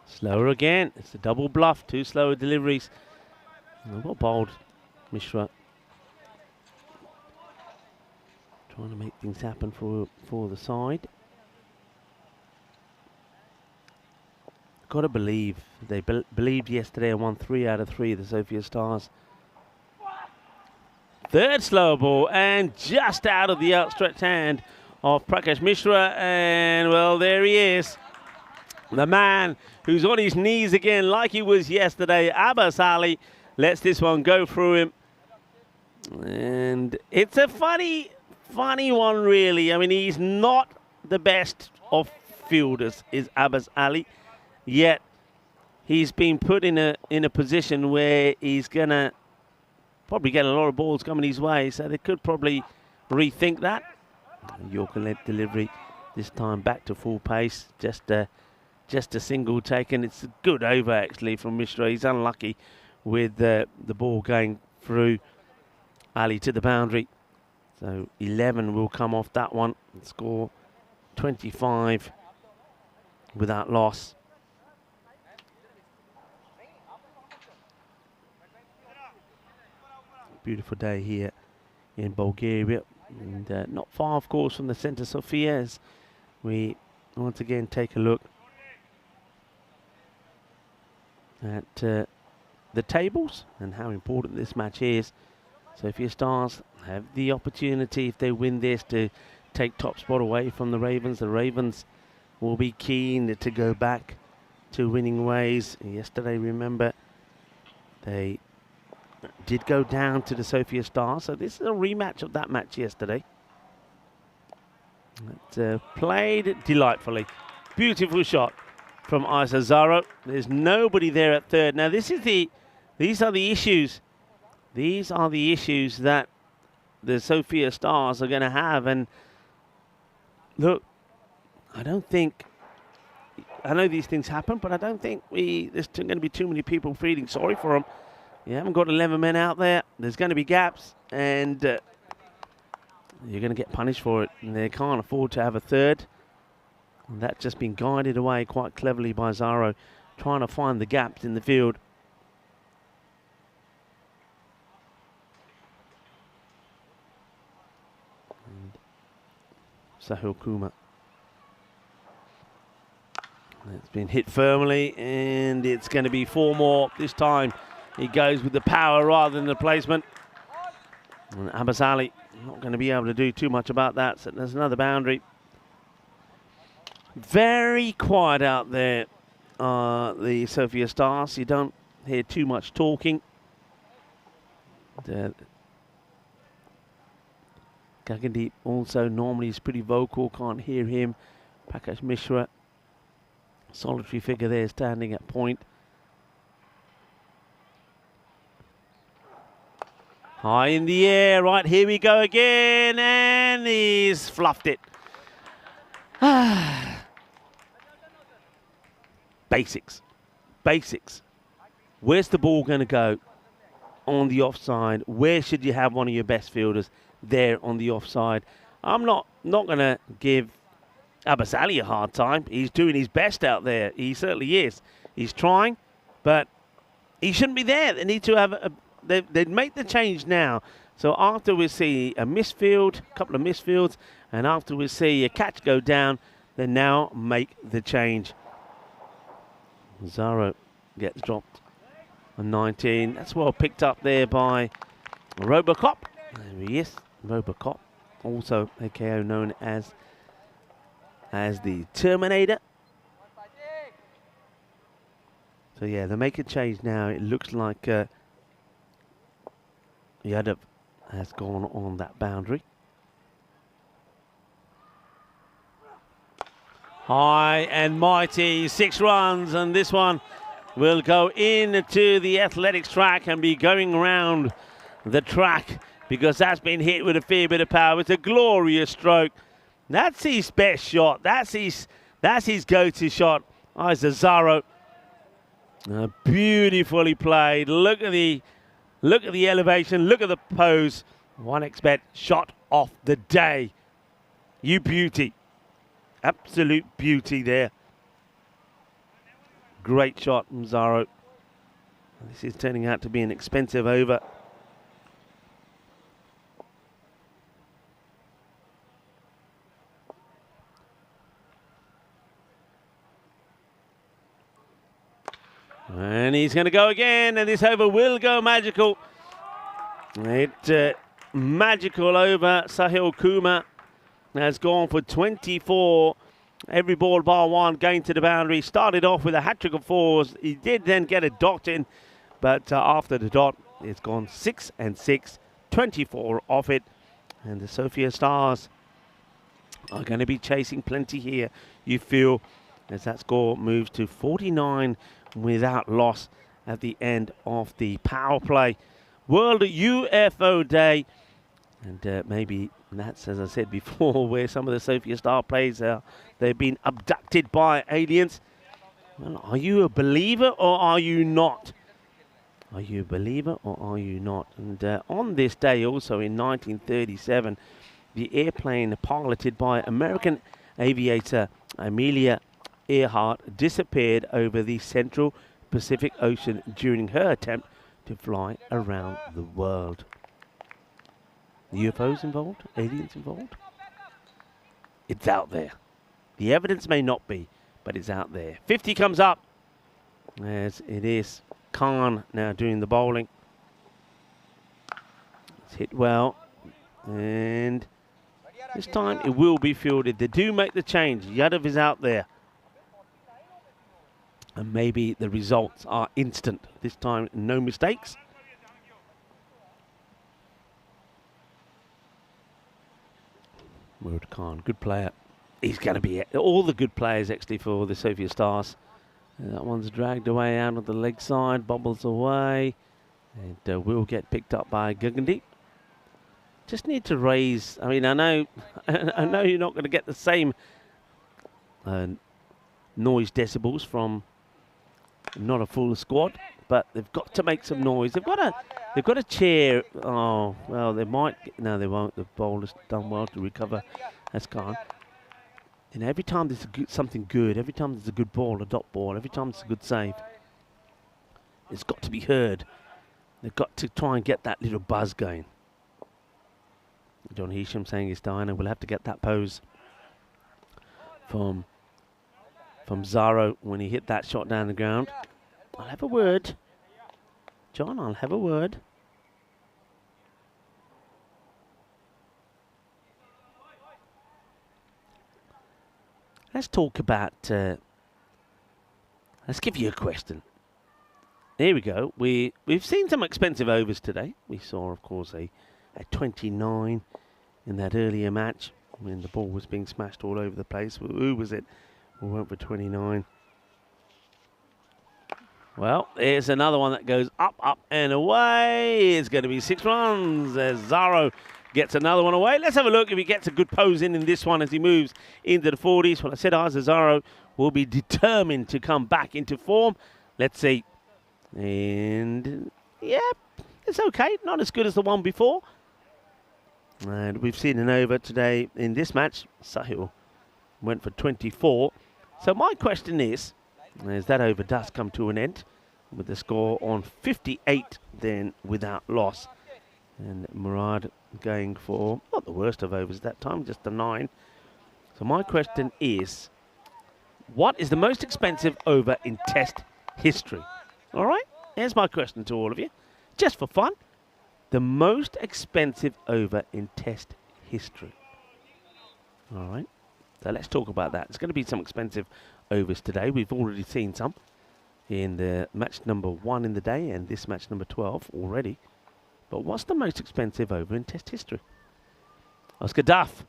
Slower again. It's a double bluff. 2 slower deliveries. What bowled Mishra. Trying to make things happen for the side. Got to believe. They believed yesterday and won 3 out of 3, the Sophia Stars. Third slow ball, and just out of the outstretched hand of Prakash Mishra. And, well, there he is. The man who's on his knees again like he was yesterday, Abbas Ali, lets this one go through him. And it's a funny one, really. I mean, he's not the best of fielders, is Abbas Ali. Yet, he's been put in a position where he's going to probably get a lot of balls coming his way. So they could probably rethink that. Yorker-led delivery, this time back to full pace. Just a single taken. It's a good over, actually, from Mishra. He's unlucky with the ball going through Ali to the boundary. So 11 will come off that one and score 25 without loss. Beautiful day here in Bulgaria. And not far, of course, from the centre Sofia, as we once again take a look at the tables and how important this match is. Sophia Stars have the opportunity, if they win this, to take top spot away from the Ravens. The Ravens will be keen to go back to winning ways. Yesterday, remember, they did go down to the Sophia Stars, so this is a rematch of that match yesterday. It played delightfully. Beautiful shot from Isa Zaro. There's nobody there at third. Now these are the issues. These are the issues that the Sophia Stars are going to have. And look, I know these things happen, but I don't think there's going to be too many people feeling sorry for them. You haven't got 11 men out there. There's going to be gaps, and you're going to get punished for it. And they can't afford to have a third. And that's just been guided away quite cleverly by Zaro, trying to find the gaps in the field. And Sahil Kumar. It's been hit firmly, and it's going to be 4 more. This time he goes with the power rather than the placement. And Abbas Ali not going to be able to do too much about that. So there's another boundary. Very quiet out there, the Sophia Stars. You don't hear too much talking. Gagandeep also normally is pretty vocal. Can't hear him. Prakash Mishra, solitary figure there, standing at point. High in the air, right, here we go again, and he's fluffed it. Basics. Where's the ball going to go? On the offside. Where should you have one of your best fielders? There on the offside. I'm not going to give Abbas Ali a hard time. He's doing his best out there. He certainly is. He's trying, but he shouldn't be there. They need to have they'd make the change now. So after we see a misfield, a couple of misfields, and after we see a catch go down, then now make the change. Zaro gets dropped on 19. That's well picked up there by Robocop. There he is, Robocop, also AKO known as the Terminator. So yeah, they make a change now. It looks like Yadav has gone on that boundary. High and mighty, 6 runs, and this one will go into the athletics track and be going around the track because that's been hit with a fair bit of power. It's a glorious stroke. That's his best shot. That's his go-to shot. It's a Zaro. Beautifully played. Look at the elevation. Look at the pose. 1xBet shot of the day. You beauty. Absolute beauty there. Great shot from Zaro. This is turning out to be an expensive over. And he's going to go again, and this over will go magical. Magical over. Sahil Kumar has gone for 24. Every ball bar one going to the boundary. Started off with a hat-trick of 4s. He did then get a dot in, but after the dot, it's gone 6 and 6, 24 off it. And the Sofia Stars are going to be chasing plenty here, you feel, as that score moves to 49 without loss at the end of the power play. World UFO Day. And maybe that's, as I said before, where some of the Sofia Star players are. They've been abducted by aliens. Well, are you a believer or are you not? Are you a believer or are you not? And on this day also in 1937, the airplane piloted by American aviator Amelia Earhart disappeared over the Central Pacific Ocean during her attempt to fly around the world. UFOs involved? Aliens involved? It's out there. The evidence may not be, but it's out there. 50 comes up, as it is Khan now doing the bowling. It's hit well, and this time it will be fielded. They do make the change. Yadav is out there. And maybe the results are instant. This time, no mistakes. Murad Khan, good player. He's going to be all the good players actually for the Sofia Stars. That one's dragged away out of the leg side, bobbles away, and will get picked up by Gugandi. Just need to raise. I mean, I know you're not going to get the same noise decibels from not a full squad, but they've got to make some noise. They've got to cheer. Oh well, they might. No, they won't. The bowler's done well to recover. That's Khan. And every time there's something good, every time there's a good ball, a dot ball, every time it's a good save, it's got to be heard. They've got to try and get that little buzz going. John Hisham saying it's Diana will have to get that pose from Zaro when he hit that shot down the ground. I'll have a word. John, I'll have a word. Let's talk about, let's give you a question. Here we go. We've seen some expensive overs today. We saw, of course, a 29 in that earlier match when the ball was being smashed all over the place. Who was it? We went for 29. Well, here's another one that goes up, up and away. It's going to be 6 runs as Zaro gets another one away. Let's have a look if he gets a good pose in this one as he moves into the 40s. Well, I said Zaro will be determined to come back into form. Let's see. And, yeah, it's okay. Not as good as the one before. And we've seen an over today in this match. Sahil went for 24. So my question is, as that over does come to an end, with the score on 58 then without loss. And Murad going for, not the worst of overs that time, just a 9. So my question is, what is the most expensive over in Test history? All right, here's my question to all of you, just for fun. The most expensive over in Test history. All right, so let's talk about that. There's going to be some expensive overs today. We've already seen some in the match number 1 in the day and this match number 12 already. But what's the most expensive over in Test history? Oscar Duff.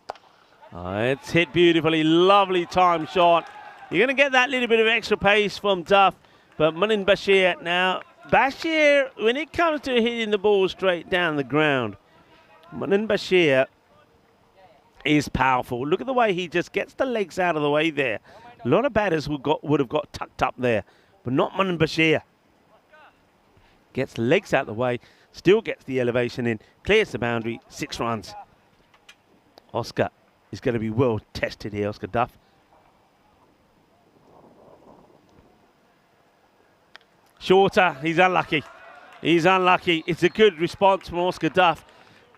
It's hit beautifully. Lovely time shot. You're going to get that little bit of extra pace from Duff. But Manin Bashir now. Bashir, when it comes to hitting the ball straight down the ground, Manin Bashir is powerful. Look at the way he just gets the legs out of the way there. A lot of batters would have got tucked up there, but not Manin Bashir. Gets the legs out of the way, still gets the elevation in, clears the boundary, 6 runs. Oscar is going to be well tested here, Oscar Duff. Shorter, he's unlucky. He's unlucky. It's a good response from Oscar Duff.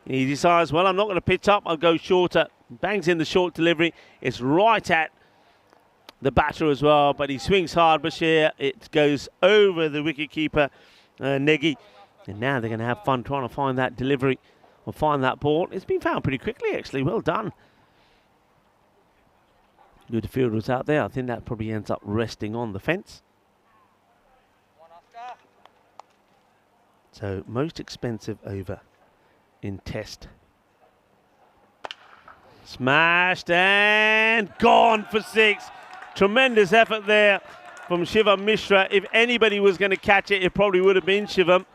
He decides, well, I'm not going to pitch up, I'll go shorter. Bangs in the short delivery. It's right at the batter as well, but he swings hard, Bashir. It goes over the wicketkeeper, Negi. And now they're going to have fun trying to find that delivery or find that ball. It's been found pretty quickly, actually. Well done. Good field was out there. I think that probably ends up resting on the fence. So, most expensive over in Test. Smashed and gone for 6. Tremendous effort there from Shivam Mishra. If anybody was going to catch it, it probably would have been Shivam.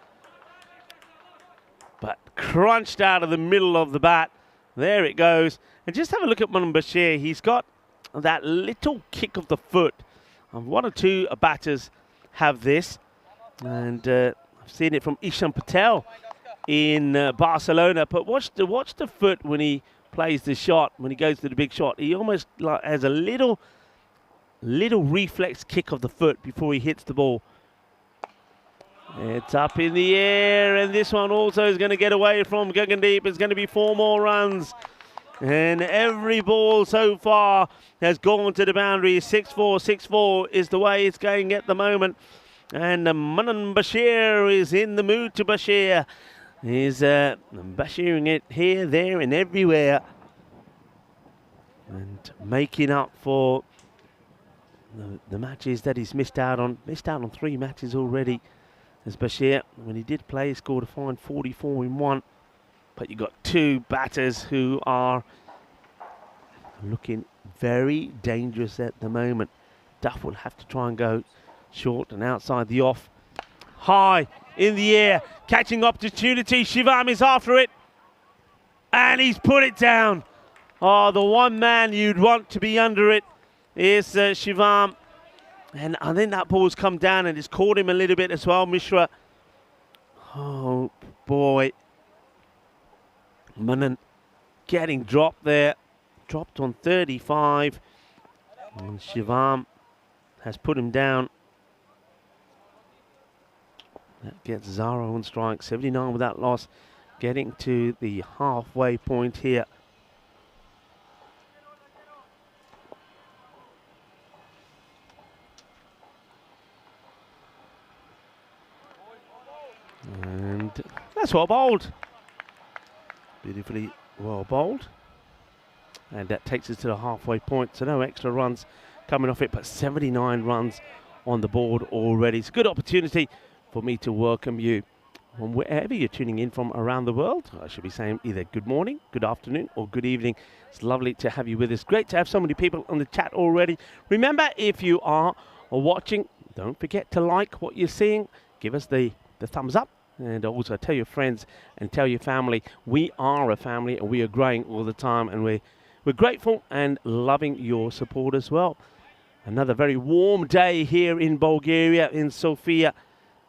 But crunched out of the middle of the bat. There it goes. And just have a look at Manan Bashir. He's got that little kick of the foot. And 1 or 2 batters have this. And I've seen it from Ishan Patel in Barcelona. But watch the foot when he plays the shot, when he goes to the big shot. He almost like has a little reflex kick of the foot before he hits the ball. It's up in the air, and this one also is going to get away from Gagandeep. It's going to be 4 more runs. And every ball so far has gone to the boundary. 6-4, 6-4 is the way it's going at the moment. And Manan Bashir is in the mood to Bashir. He's bashiring it here, there, and everywhere. And making up for the matches that he's missed out on. Missed out on 3 matches already. As Bashir, when he did play, he scored a fine 44 in 1. But you've got 2 batters who are looking very dangerous at the moment. Duff will have to try and go short and outside the off. High in the air, catching opportunity. Shivam is after it. And he's put it down. Oh, the one man you'd want to be under it is Shivam. And I think that ball's come down and it's caught him a little bit as well, Mishra. Oh, boy. Manan getting dropped there. Dropped on 35. And Shivam has put him down. That gets Zara on strike. 79 without loss. Getting to the halfway point here. And that's well bowled. Beautifully well bowled. And that takes us to the halfway point. So no extra runs coming off it, but 79 runs on the board already. It's a good opportunity for me to welcome you from wherever you're tuning in from around the world. I should be saying either good morning, good afternoon, or good evening. It's lovely to have you with us. Great to have so many people on the chat already. Remember, if you are watching, don't forget to like what you're seeing. Give us the thumbs up. And also tell your friends and tell your family. We are a family and we are growing all the time. And we're grateful and loving your support as well. Another very warm day here in Bulgaria, in Sofia.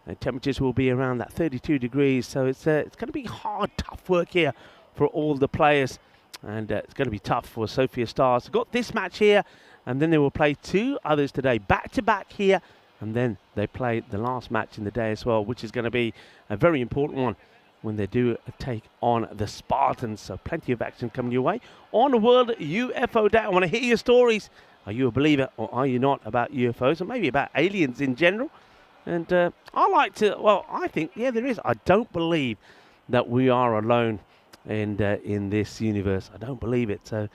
And temperatures will be around that 32 degrees. So it's going to be hard, tough work here for all the players And it's going to be tough for Sofia Stars. They've got this match here, and then they will play 2 others today, back-to-back here, and then they play the last match in the day as well, which is going to be a very important one when they do take on the Spartans. So plenty of action coming your way on the World UFO Day. I want to hear your stories. Are you a believer or are you not about UFOs, or maybe about aliens in general? And I like to, well, I think, yeah, there is. I don't believe that we are alone in this universe. I don't believe it. So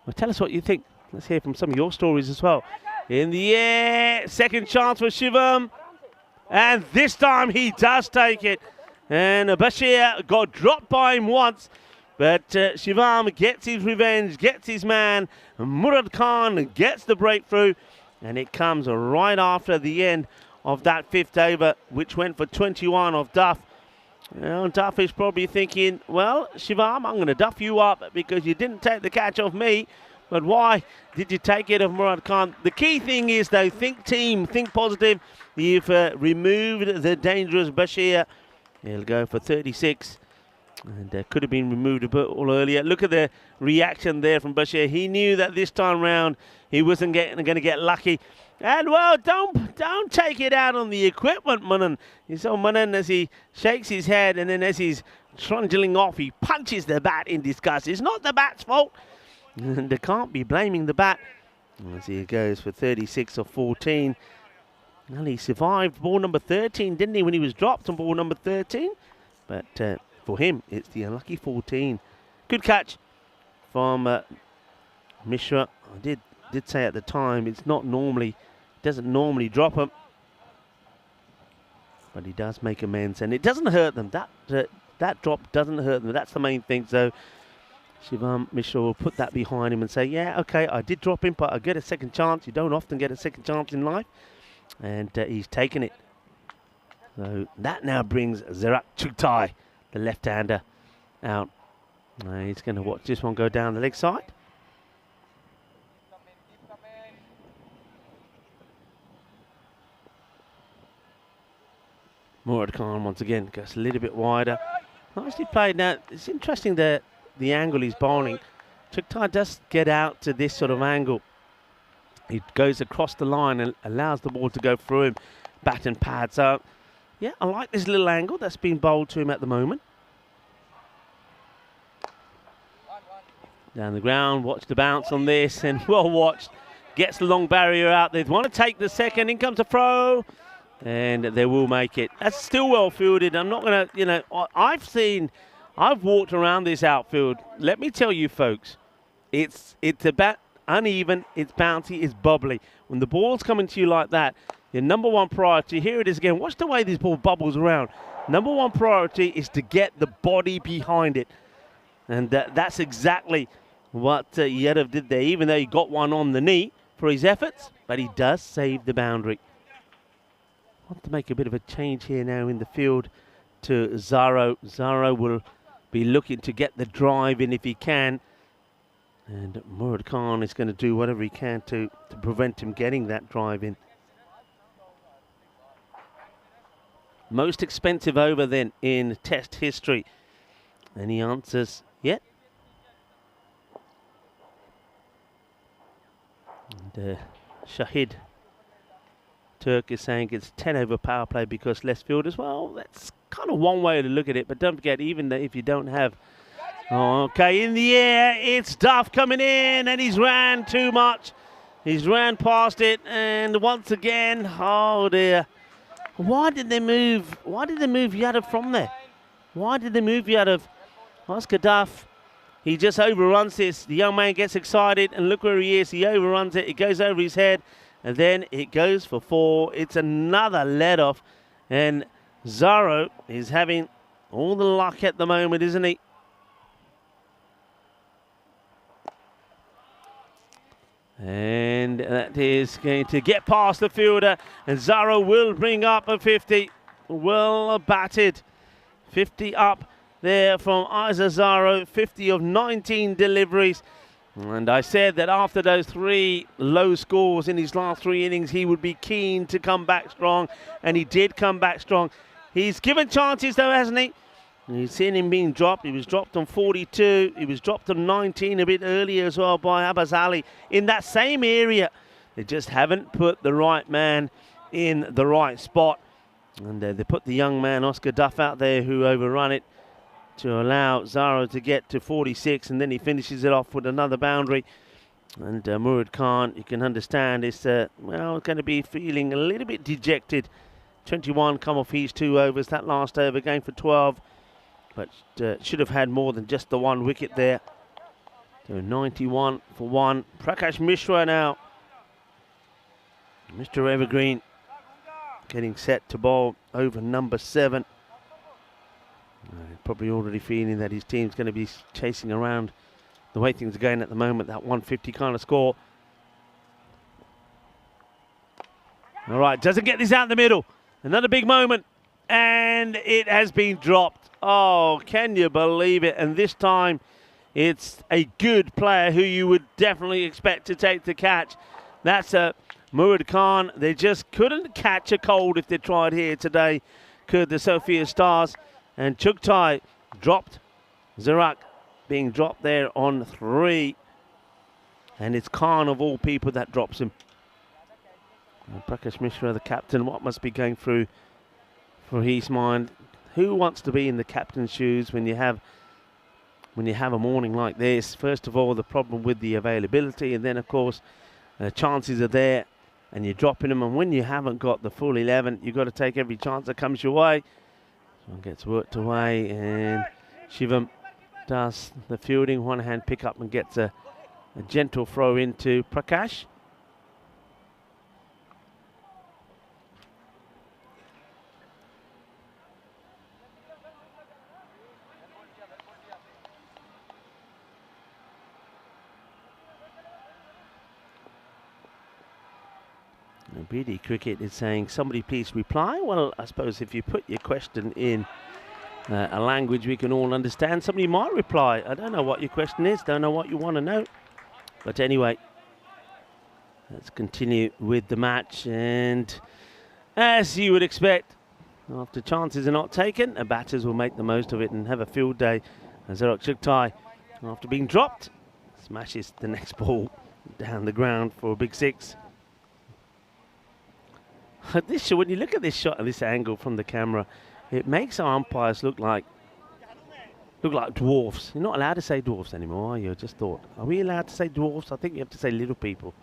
well, tell us what you think. Let's hear from some of your stories as well. In the air, second chance for Shivam. And this time he does take it. And Bashir got dropped by him once. But Shivam gets his revenge, gets his man. Murad Khan gets the breakthrough. And it comes right after the end of that 5th over, which went for 21 of Duff. Well, Duff is probably thinking, well, Shivam, I'm going to duff you up because you didn't take the catch off me. But why did you take it of Murad Khan? The key thing is, though, think team, think positive. You've removed the dangerous Bashir. He'll go for 36. And could have been removed a bit all earlier. Look at the reaction there from Bashir. He knew that this time round he wasn't going to get lucky. And, well, don't take it out on the equipment, Manan. You saw Manan as he shakes his head, and then as he's trundling off, he punches the bat in disgust. It's not the bat's fault. And they can't be blaming the bat. As he goes for 36 of 14. Well, he survived ball number 13, didn't he, when he was dropped on ball number 13? But for him, it's the unlucky 14. Good catch from Mishra. I did say at the time, it's not normally, doesn't normally drop him, but he does make amends, and it doesn't hurt them. That drop doesn't hurt them. That's the main thing. So Shivam Mishra will put that behind him and say, yeah, okay, I did drop him, but I get a second chance. You don't often get a second chance in life, and he's taken it. So that now brings Zerak Chugtai, the left-hander, out. He's going to watch this one go down the leg side. Murad Khan once again goes a little bit wider. Nicely played. Now it's interesting that the angle he's bowling. Chugtai does get out to this sort of angle. He goes across the line and allows the ball to go through him, bat and pad. So yeah, I like this little angle that's been bowled to him at the moment. Down the ground, watch the bounce on this, and well watched. Gets the long barrier out. They want to take the second. In comes a throw. And they will make it. That's still well fielded. I'm not going to, you know, I've walked around this outfield. Let me tell you, folks, it's a bit uneven, it's bouncy, it's bubbly. When the ball's coming to you like that, your number one priority, here it is again. Watch the way this ball bubbles around. Number one priority is to get the body behind it. And that's exactly what Yadav did there, even though he got one on the knee for his efforts, but he does save the boundary. Want to make a bit of a change here now in the field to Zaro. Zaro will be looking to get the drive in if he can. And Murad Khan is going to do whatever he can to prevent him getting that drive in. Most expensive over then in Test history. Any answers yet? And Shahid Turk is saying it's 10 over power play because less fielders. Well, that's kind of one way to look at it, but don't forget, even if you don't have... Okay, in the air, it's Duff coming in, and he's ran too much. He's ran past it, and once again, oh dear. Why did they move Yadav from there? Why did they move Yadav? Oscar Duff, he just overruns this. The young man gets excited, and look where he is. He overruns it. It goes over his head. And then it goes for 4. It's another let-off. And Zaro is having all the luck at the moment, isn't he? And that is going to get past the fielder. And Zaro will bring up a 50. Well batted. 50 up there from Isa Zaro. 50 of 19 deliveries. And I said that after those 3 low scores in his last 3 innings, he would be keen to come back strong, and he did come back strong. He's given chances, though, hasn't he? You've seen him being dropped. He was dropped on 42. He was dropped on 19 a bit earlier as well by Abbas Ali in that same area. They just haven't put the right man in the right spot. And they put the young man, Oscar Duff, out there who overrun it to allow Zaro to get to 46. And then he finishes it off with another boundary. And Murad Khan, you can understand, is going to be feeling a little bit dejected. 21 come off his 2 overs. That last over going for 12. But should have had more than just the 1 wicket there. So 91 for 1. Prakash Mishra now. Mr. Evergreen getting set to bowl over number 7. Probably already feeling that his team's going to be chasing around the way things are going at the moment, that 150 kind of score. All right, doesn't get this out in the middle. Another big moment. And it has been dropped. Oh, can you believe it? And this time it's a good player who you would definitely expect to take the catch. That's Murad Khan. They just couldn't catch a cold if they tried here today, could the Sophia Stars. And Chugtai dropped. Zarak being dropped there on 3. And it's Khan of all people that drops him. And Prakash Mishra, the captain, what must be going through for his mind? Who wants to be in the captain's shoes when you have a morning like this? First of all, the problem with the availability, and then of course chances are there and you're dropping them, and when you haven't got the full 11, you've got to take every chance that comes your way. One gets worked away, and Shivam does the fielding, one hand pick up and gets a gentle throw into Prakash. BD Cricket is saying, somebody please reply. Well, I suppose if you put your question in a language we can all understand, somebody might reply. I don't know what your question is, don't know what you want to know. But anyway, let's continue with the match. And as you would expect, after chances are not taken, the batters will make the most of it and have a field day. Zarak Chugtai, after being dropped, smashes the next ball down the ground for a big 6. When you look at this shot and this angle from the camera, it makes our umpires look like dwarfs. You're not allowed to say dwarfs anymore, are you? I just thought, are we allowed to say dwarfs? I think you have to say little people.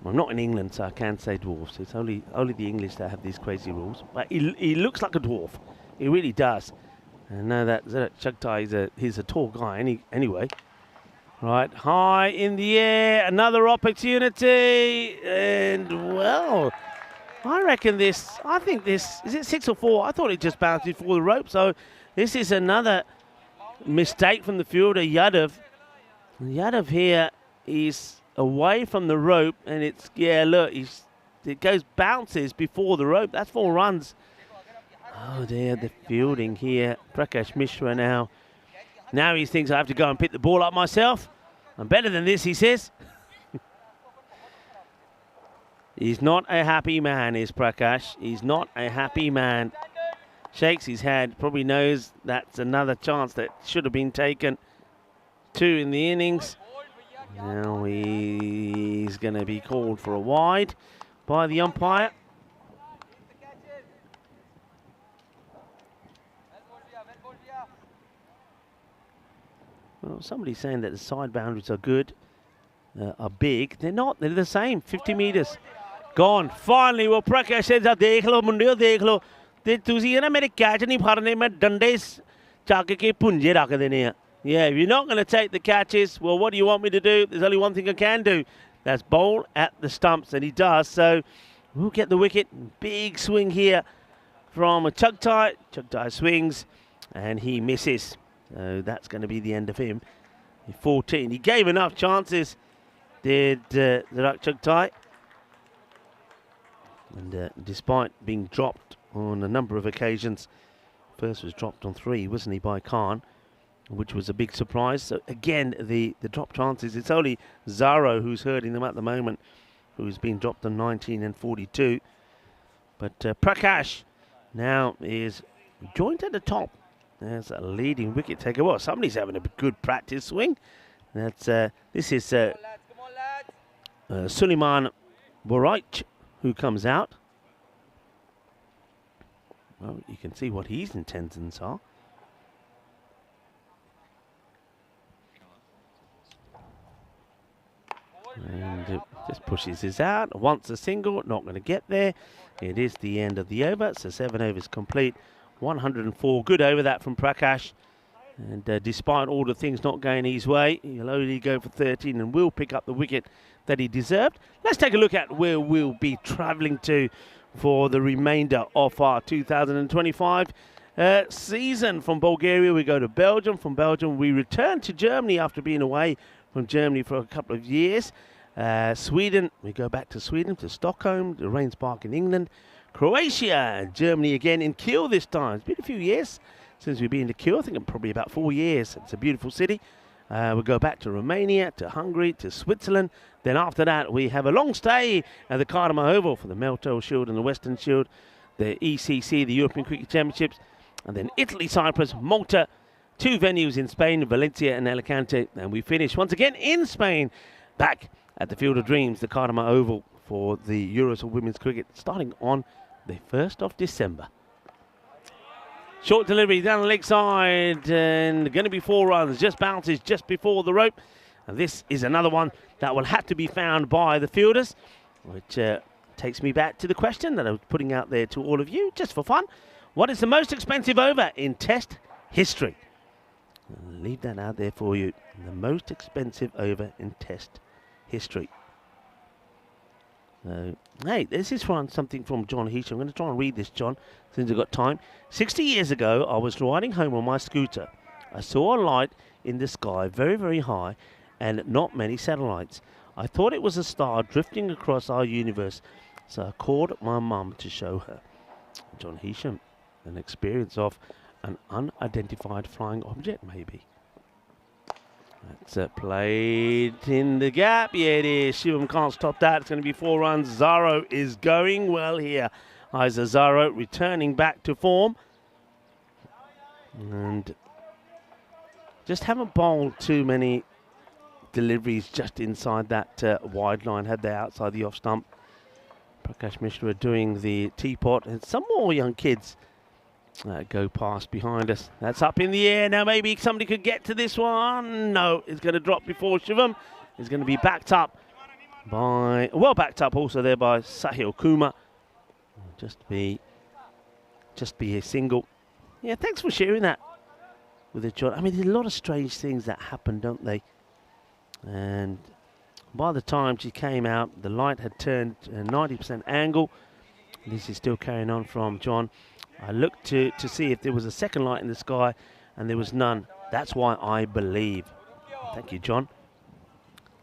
Well, I'm not in England, so I can't say dwarfs. It's only the English that have these crazy rules. But he looks like a dwarf. He really does. And now that Chugtai he's a tall guy anyway. Right, high in the air, another opportunity, and well, I think this, is it 6 or 4? I thought it just bounced before the rope, so this is another mistake from the fielder, Yadav. Yadav here is away from the rope, and it bounces before the rope. That's 4 runs. Oh dear, the fielding here, Prakash Mishra now. Now he thinks I have to go and pick the ball up myself. I'm better than this, he says. He's not a happy man, is Prakash. He's not a happy man. Shakes his head, probably knows that's another chance that should have been taken. 2 in the innings. Now he's going to be called for a wide by the umpire. Well, somebody's saying that the side boundaries are good, are big. They're not. They're the same. 50 metres. Gone. Finally, well, Prakash says, "Dekh lo, mundiyo, dekh lo. Te tusi na mere catch nahi pharne, main dande chak ke punje rakh dene hai." Yeah, if you're not going to take the catches, well, what do you want me to do? There's only one thing I can do. That's bowl at the stumps, and he does. So we'll get the wicket. Big swing here from Chugtai. Chugtai swings, and he misses. So that's going to be the end of him. 14. He gave enough chances, did Zarak Chugtai. And despite being dropped on a number of occasions, first was dropped on 3, wasn't he, by Khan, which was a big surprise. So again, the drop chances, it's only Zaro who's hurting them at the moment, who's been dropped on 19 and 42. But Prakash now is joined at the top There's a leading wicket taker. Well, somebody's having a good practice swing. That's this is Suleiman Boraich, who comes out. Well, you can see what his intentions are. And it just pushes this out. Wants a single, not going to get there. It is the end of the over, so 7 overs complete. 104, good over that from Prakash. And despite all the things not going his way, he'll only go for 13 and will pick up the wicket that he deserved. Let's take a look at where we'll be travelling to for the remainder of our 2025 season. From Bulgaria, we go to Belgium. From Belgium, we return to Germany after being away from Germany for a couple of years. Sweden, we go back to Sweden, to Stockholm, to Rains Park in England. Croatia, Germany again, in Kiel this time. It's been a few years since we've been to Kiel. I think probably about 4 years. It's a beautiful city. We'll go back to Romania, to Hungary, to Switzerland. Then after that, we have a long stay at the Cardamom Oval for the Melto Shield and the Western Shield, the ECC, the European Cricket Championships, and then Italy, Cyprus, Malta, 2 venues in Spain, Valencia and Alicante. And we finish once again in Spain, back at the Field of Dreams, the Cardamom Oval, for the Euros of Women's Cricket, starting on the 1st of December. Short delivery down the leg side, and going to be 4 runs. Just bounces just before the rope. And this is another one that will have to be found by the fielders, which takes me back to the question that I was putting out there to all of you, just for fun. What is the most expensive over in Test history? I'll leave that out there for you. The most expensive over in Test history. Hey, this is something from John Heash. I'm going to try and read this, John, since I've got time. 60 years ago, I was riding home on my scooter. I saw a light in the sky very, very high and not many satellites. I thought it was a star drifting across our universe, so I called my mum to show her. John Heasham, an experience of an unidentified flying object, maybe. That's played in the gap. Yeah, it is. Shivam can't stop that. It's going to be 4 runs. Zaro is going well here. Isa Zaro returning back to form. And just haven't bowled too many deliveries just inside that wide line. Had they outside the off stump. Prakash Mishra doing the teapot. And some more young kids go past behind us. That's up in the air. Now maybe somebody could get to this one. No, it's going to drop before Shivam. It's going to be backed up by, well backed up also there by Sahil Kumar. Just be a single. Yeah, thanks for sharing that with it, John. I mean, there's a lot of strange things that happen, don't they? And by the time she came out, the light had turned 90% angle. This is still carrying on from John. I looked to see if there was a second light in the sky, and there was none. That's why I believe. Thank you, John.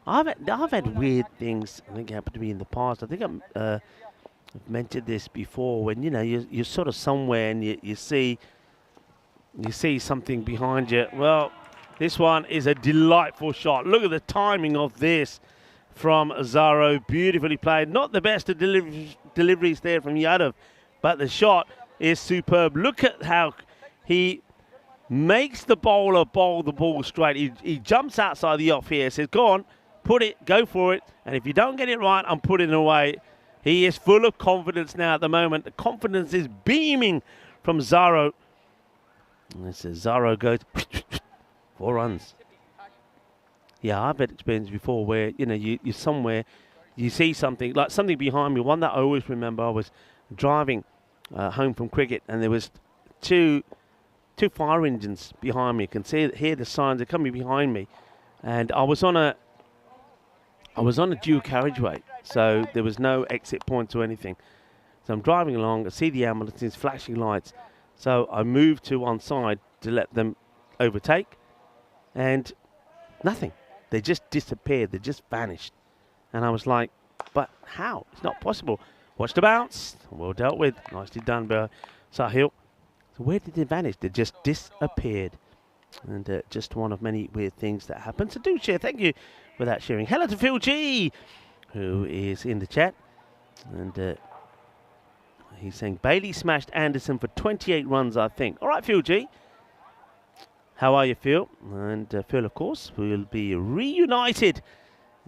I've had weird things, I think, happen to me in the past. I think I've mentioned this before, when, you know, you're sort of somewhere and you see something behind you. Well, this one is a delightful shot. Look at the timing of this from Zaro. Beautifully played. Not the best of deliveries there from Yadav, but the shot is superb. Look at how he makes the bowler bowl the ball straight. He jumps outside the off here, says, go on, put it, go for it. And if you don't get it right, I'm putting it away. He is full of confidence now at the moment. The confidence is beaming from Zaro. And this is Zaro goes 4 runs. Yeah, I've had experience before where, you know, you're somewhere, you see something, like something behind me. One that I always remember, I was driving home from cricket, and there was two fire engines behind me. You can hear the signs, they're coming behind me. And I was on a dual carriageway, so there was no exit points or anything. So I'm driving along, I see the ambulances, flashing lights. So I moved to one side to let them overtake, and nothing. They just disappeared, they just vanished. And I was like, but how? It's not possible. Watch the bounce. Well dealt with. Nicely done by Sahil. So where did they vanish? They just disappeared. And just one of many weird things that happen. So do share. Thank you for that sharing. Hello to Phil G, who is in the chat. And he's saying Bailey smashed Anderson for 28 runs, I think. All right, Phil G. how are you, Phil? And Phil, of course, will be reunited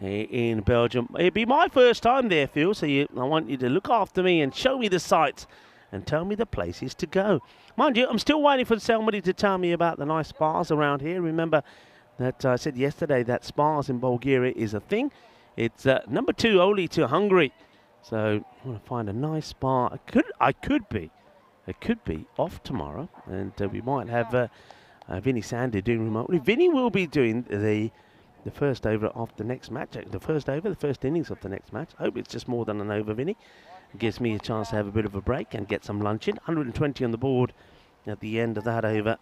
in Belgium. It'll be my first time there, Phil, so I want you to look after me and show me the sights and tell me the places to go. Mind you, I'm still waiting for somebody to tell me about the nice spas around here. Remember that I said yesterday that spas in Bulgaria is a thing. It's number 2 only to Hungary. So I want to find a nice spa. I could be off tomorrow, and we might have Vinny Sandy doing remotely. Vinny will be doing the first over of the next match, the first innings of the next match. I hope it's just more than an over, Vinny. It gives me a chance to have a bit of a break and get some lunch in. 120 on the board at the end of that over.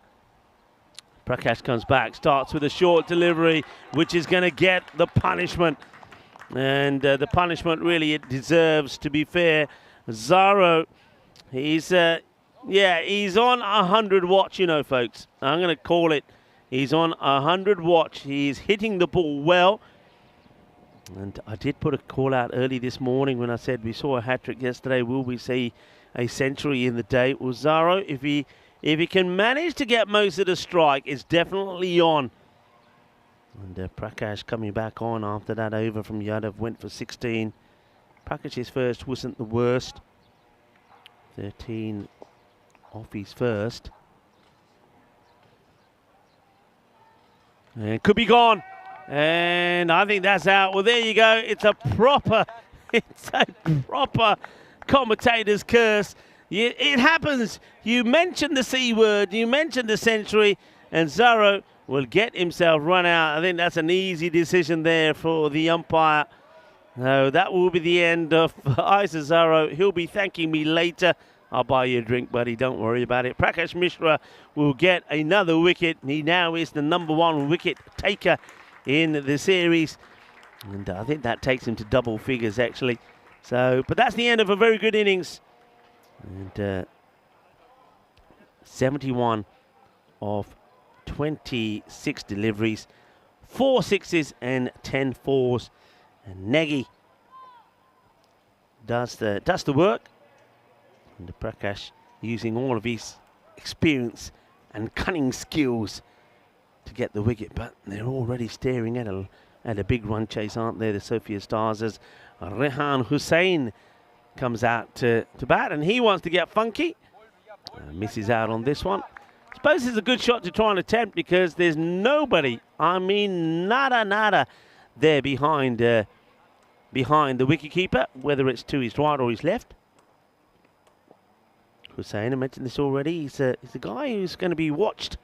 Prakash comes back, starts with a short delivery, which is going to get the punishment. And the punishment really it deserves, to be fair. Zaro, he's on 100 watch, you know, folks. I'm going to call it. He's on 100 watch. He's hitting the ball well. And I did put a call out early this morning when I said we saw a hat-trick yesterday. Will we see a century in the day? Well, Zaro, if he can manage to get most of the strike, it's definitely on. And Prakash coming back on after that over from Yadav, went for 16. Prakash's first wasn't the worst. 13 off his first. And could be gone. And I think that's out. Well, there you go. It's a proper commentator's curse. It happens. You mentioned the C word, you mentioned the century, and Zaro will get himself run out. I think that's an easy decision there for the umpire. So that will be the end of Isa Zaro. He'll be thanking me later. I'll buy you a drink, buddy. Don't worry about it. Prakash Mishra will get another wicket. He now is the number 1 wicket taker in the series. And I think that takes him to double figures, actually. So, but that's the end of a very good innings. And 71 of 26 deliveries, 4 sixes and 10 fours. And Negi does the work. And Prakash using all of his experience and cunning skills to get the wicket, but they're already staring at a big run chase, aren't they? The Sophia Stars, as Rehan Hussain comes out to bat, and he wants to get funky. Misses out on this one. Suppose it's a good shot to try and attempt because there's nobody, I mean nada there behind the wicketkeeper, whether it's to his right or his left. Hussain, I mentioned this already, he's a guy who's going to be watched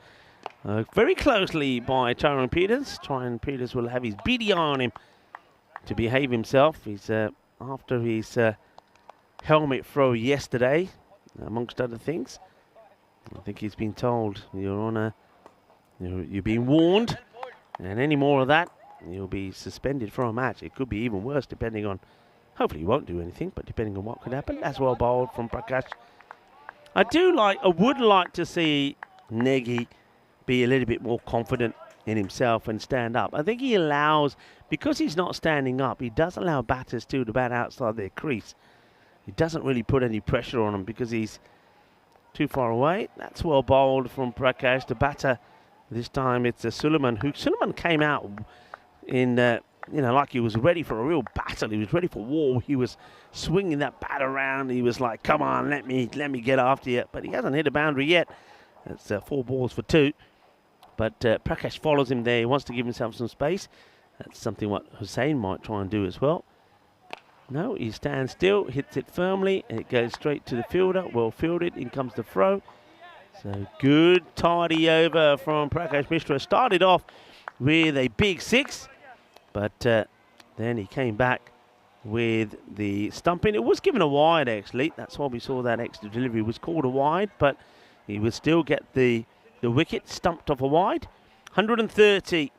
very closely by Tyrone Peters. Tyrone Peters will have his beady eye on him to behave himself. He's after his helmet throw yesterday, amongst other things. I think he's been told you're being warned, and any more of that, you'll be suspended for a match. It could be even worse, depending on. Hopefully, he won't do anything, but depending on what could happen. That's well bowled from Prakash. I would like to see Negi be a little bit more confident in himself and stand up. I think he allows, because he's not standing up, he does allow batters to bat outside their crease. He doesn't really put any pressure on them because he's too far away. That's well bowled from Prakash. The batter this time, it's Suleiman, who Suleiman came out in like he was ready for a real battle. He was ready for war. He was swinging that bat around. He was like, come on, let me get after you. But he hasn't hit a boundary yet. It's 4 balls for 2. But Prakash follows him there. He wants to give himself some space. That's something what Hussain might try and do as well. No, he stands still, hits it firmly, and it goes straight to the fielder. Well fielded. In comes the throw. So good tidy over from Prakash Mishra. Started off with a big 6. But then he came back with the stumping. It was given a wide, actually. That's why we saw that extra delivery was called a wide. But he would still get the wicket stumped off a wide. 130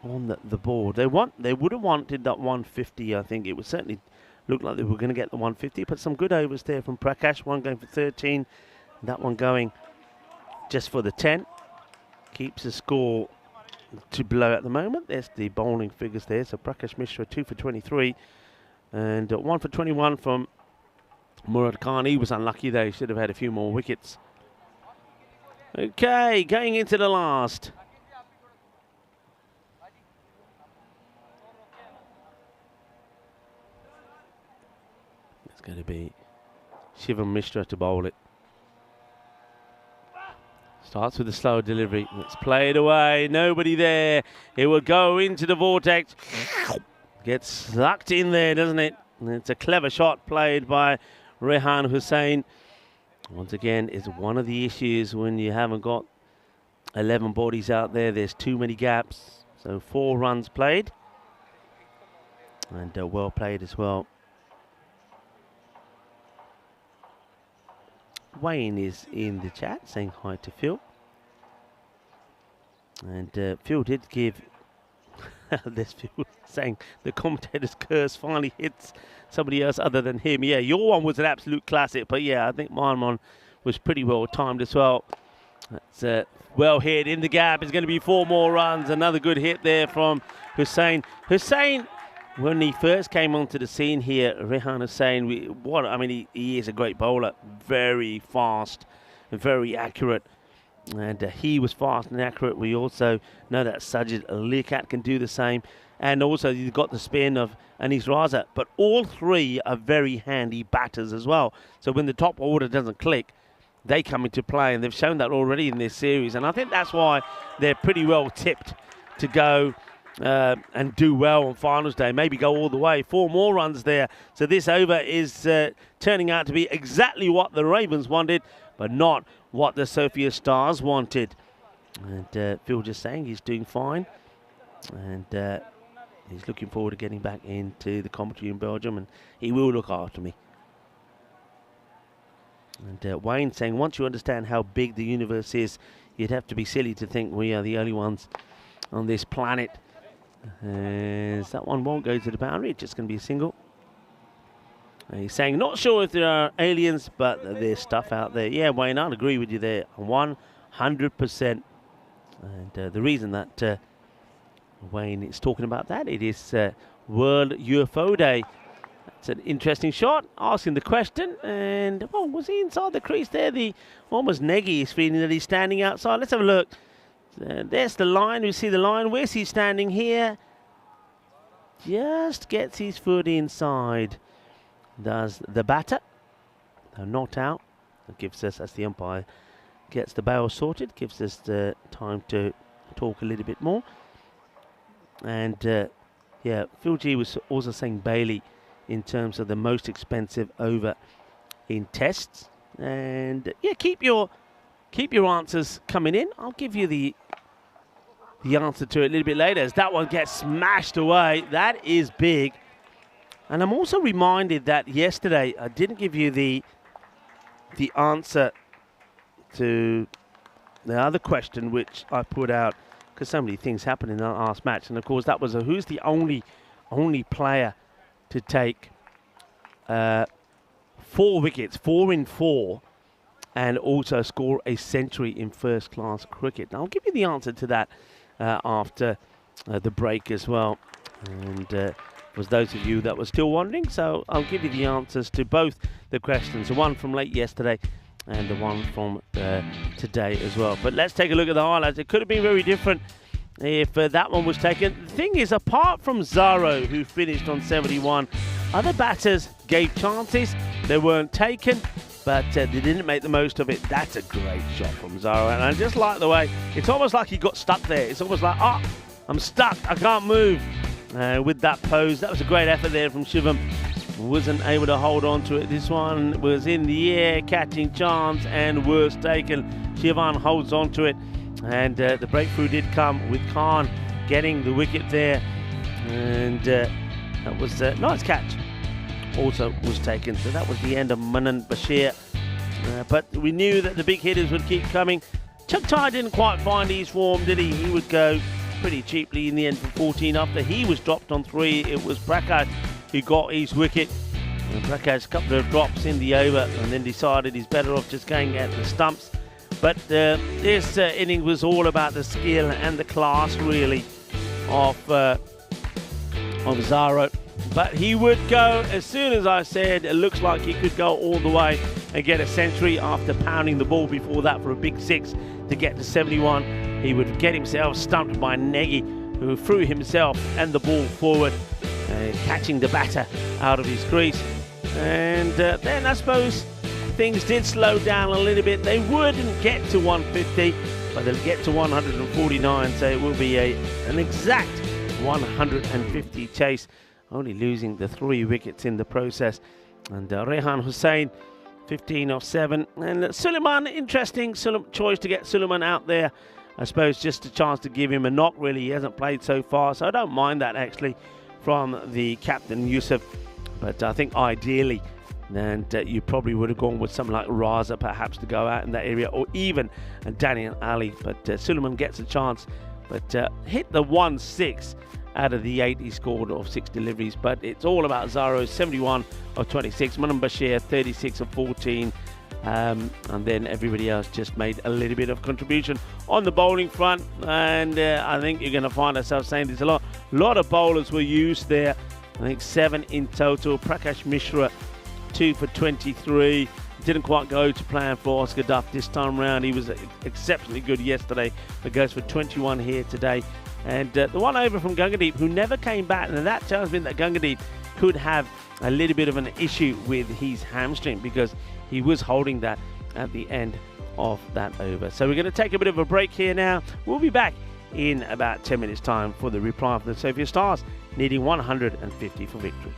on the board. They would have wanted that 150, I think. It would certainly look like they were going to get the 150. But some good overs there from Prakash. One going for 13. That one going just for the 10. Keeps the score to below at the moment. There's the bowling figures there. So Prakash Mishra 2 for 23 and 1 for 21 from Murad Khan. He was unlucky though. He should have had a few more wickets. Okay, going into the last. It's going to be Shivam Mishra to bowl it. Starts with a slow delivery. Let's play it away. Nobody there. It will go into the vortex. Gets sucked in there, doesn't it? And it's a clever shot played by Rehan Hussain. Once again, it's one of the issues when you haven't got 11 bodies out there. There's too many gaps. So 4 runs played. And well played as well. Wayne is in the chat saying hi to Phil. And Phil did give, there's Phil saying the commentator's curse finally hits somebody else other than him. Yeah, your one was an absolute classic, but yeah, I think mine one was pretty well timed as well. That's well hit in the gap. It's going to be 4 more runs. Another good hit there from Hussain. Hussain, when he first came onto the scene here, Rehan Hussain, he is a great bowler. Very fast and very accurate. And he was fast and accurate. We also know that Sajid Likat can do the same. And also you've got the spin of Anis Raza. But all 3 are very handy batters as well. So when the top order doesn't click, they come into play. And they've shown that already in this series. And I think that's why they're pretty well tipped to go and do well on finals day, maybe go all the way. 4 more runs there. So this over is turning out to be exactly what the Ravens wanted, but not what the Sophia Stars wanted. And Phil just saying he's doing fine. And he's looking forward to getting back into the commentary in Belgium, and he will look after me. And Wayne saying, once you understand how big the universe is, you'd have to be silly to think we are the only ones on this planet. As that one won't go to the boundary, it's just going to be a single. And he's saying, not sure if there are aliens, but there's stuff out there. Yeah, Wayne, I'll agree with you there, 100%. And the reason that Wayne is talking about that, it is World UFO Day. That's an interesting shot, asking the question. And, oh, was he inside the crease there? The almost neggy is feeling that he's standing outside. Let's have a look. There's the line. We see the line. Where's he standing here? Just gets his foot inside. Does the batter. They're not out. That gives us, as the umpire gets the bail sorted, gives us the time to talk a little bit more. And yeah, Phil G was also saying Bailey in terms of the most expensive over in tests. And yeah, keep your answers coming in. I'll give you the answer to it a little bit later, as that one gets smashed away. That is big. And I'm also reminded that yesterday I didn't give you the answer to the other question which I put out, because so many things happened in that last match. And of course that was who's the only player to take 4 wickets, 4 in 4, and also score a century in first-class cricket. Now, I'll give you the answer to that after the break as well. And for those of you that were still wondering, so I'll give you the answers to both the questions, the one from late yesterday and the one from today as well. But let's take a look at the highlights. It could have been very different if that one was taken. The thing is, apart from Zaro, who finished on 71, other batters gave chances. They weren't taken, but they didn't make the most of it. That's a great shot from Zaro, and I just like the way, it's almost like he got stuck there. It's almost like, I'm stuck, I can't move with that pose. That was a great effort there from Shivam. Wasn't able to hold on to it. This one was in the air, catching chance, and was taken. Shivam holds on to it, and the breakthrough did come with Khan getting the wicket there, and that was a nice catch. Also was taken. So that was the end of Manan Bashir. But we knew that the big hitters would keep coming. Chugtai didn't quite find his form, did he? He would go pretty cheaply in the end for 14. After he was dropped on 3, it was Prakash who got his wicket. And Prakash, a couple of drops in the over, and then decided he's better off just going at the stumps. But this inning was all about the skill and the class, really, of Zaro. But he would go as soon as I said it looks like he could go all the way and get a century after pounding the ball before that for a big 6 to get to 71. He would get himself stumped by Nagy, who threw himself and the ball forward, catching the batter out of his crease. And then I suppose things did slow down a little bit. They wouldn't get to 150, but they'll get to 149, so it will be an exact 150 chase, only losing the 3 wickets in the process. And Rehan Hussain, 15 off 7. And Suleiman, interesting choice to get Suleiman out there. I suppose just a chance to give him a knock, really. He hasn't played so far, so I don't mind that, actually, from the captain, Yusuf. But I think ideally, and you probably would have gone with someone like Raza, perhaps, to go out in that area, or even Daniel Ali. But Suleiman gets a chance, but hit the 1-6 out of the 8 he scored of 6 deliveries. But it's all about Zaro, 71 of 26. Manam Bashir, 36 of 14. And then everybody else just made a little bit of contribution on the bowling front. And I think you're going to find ourselves saying there's a lot of bowlers were used there. I think 7 in total. Prakash Mishra, 2 for 23. Didn't quite go to plan for Oscar Duff this time round. He was exceptionally good yesterday, but goes for 21 here today. And the one over from Gangadeep, who never came back, and that tells me that Gangadeep could have a little bit of an issue with his hamstring, because he was holding that at the end of that over. So we're going to take a bit of a break here now. We'll be back in about 10 minutes time for the reply for the Sophia Stars, needing 150 for victory.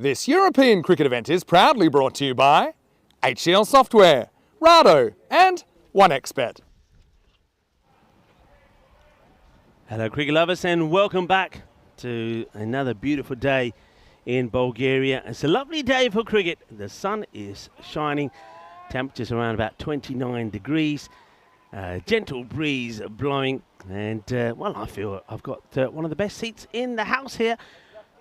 This European cricket event is proudly brought to you by HCL Software, Rado and 1xBet. Hello cricket lovers and welcome back to another beautiful day in Bulgaria. It's a lovely day for cricket. The sun is shining, temperatures around about 29 degrees, gentle breeze blowing, and well, I feel I've got one of the best seats in the house here.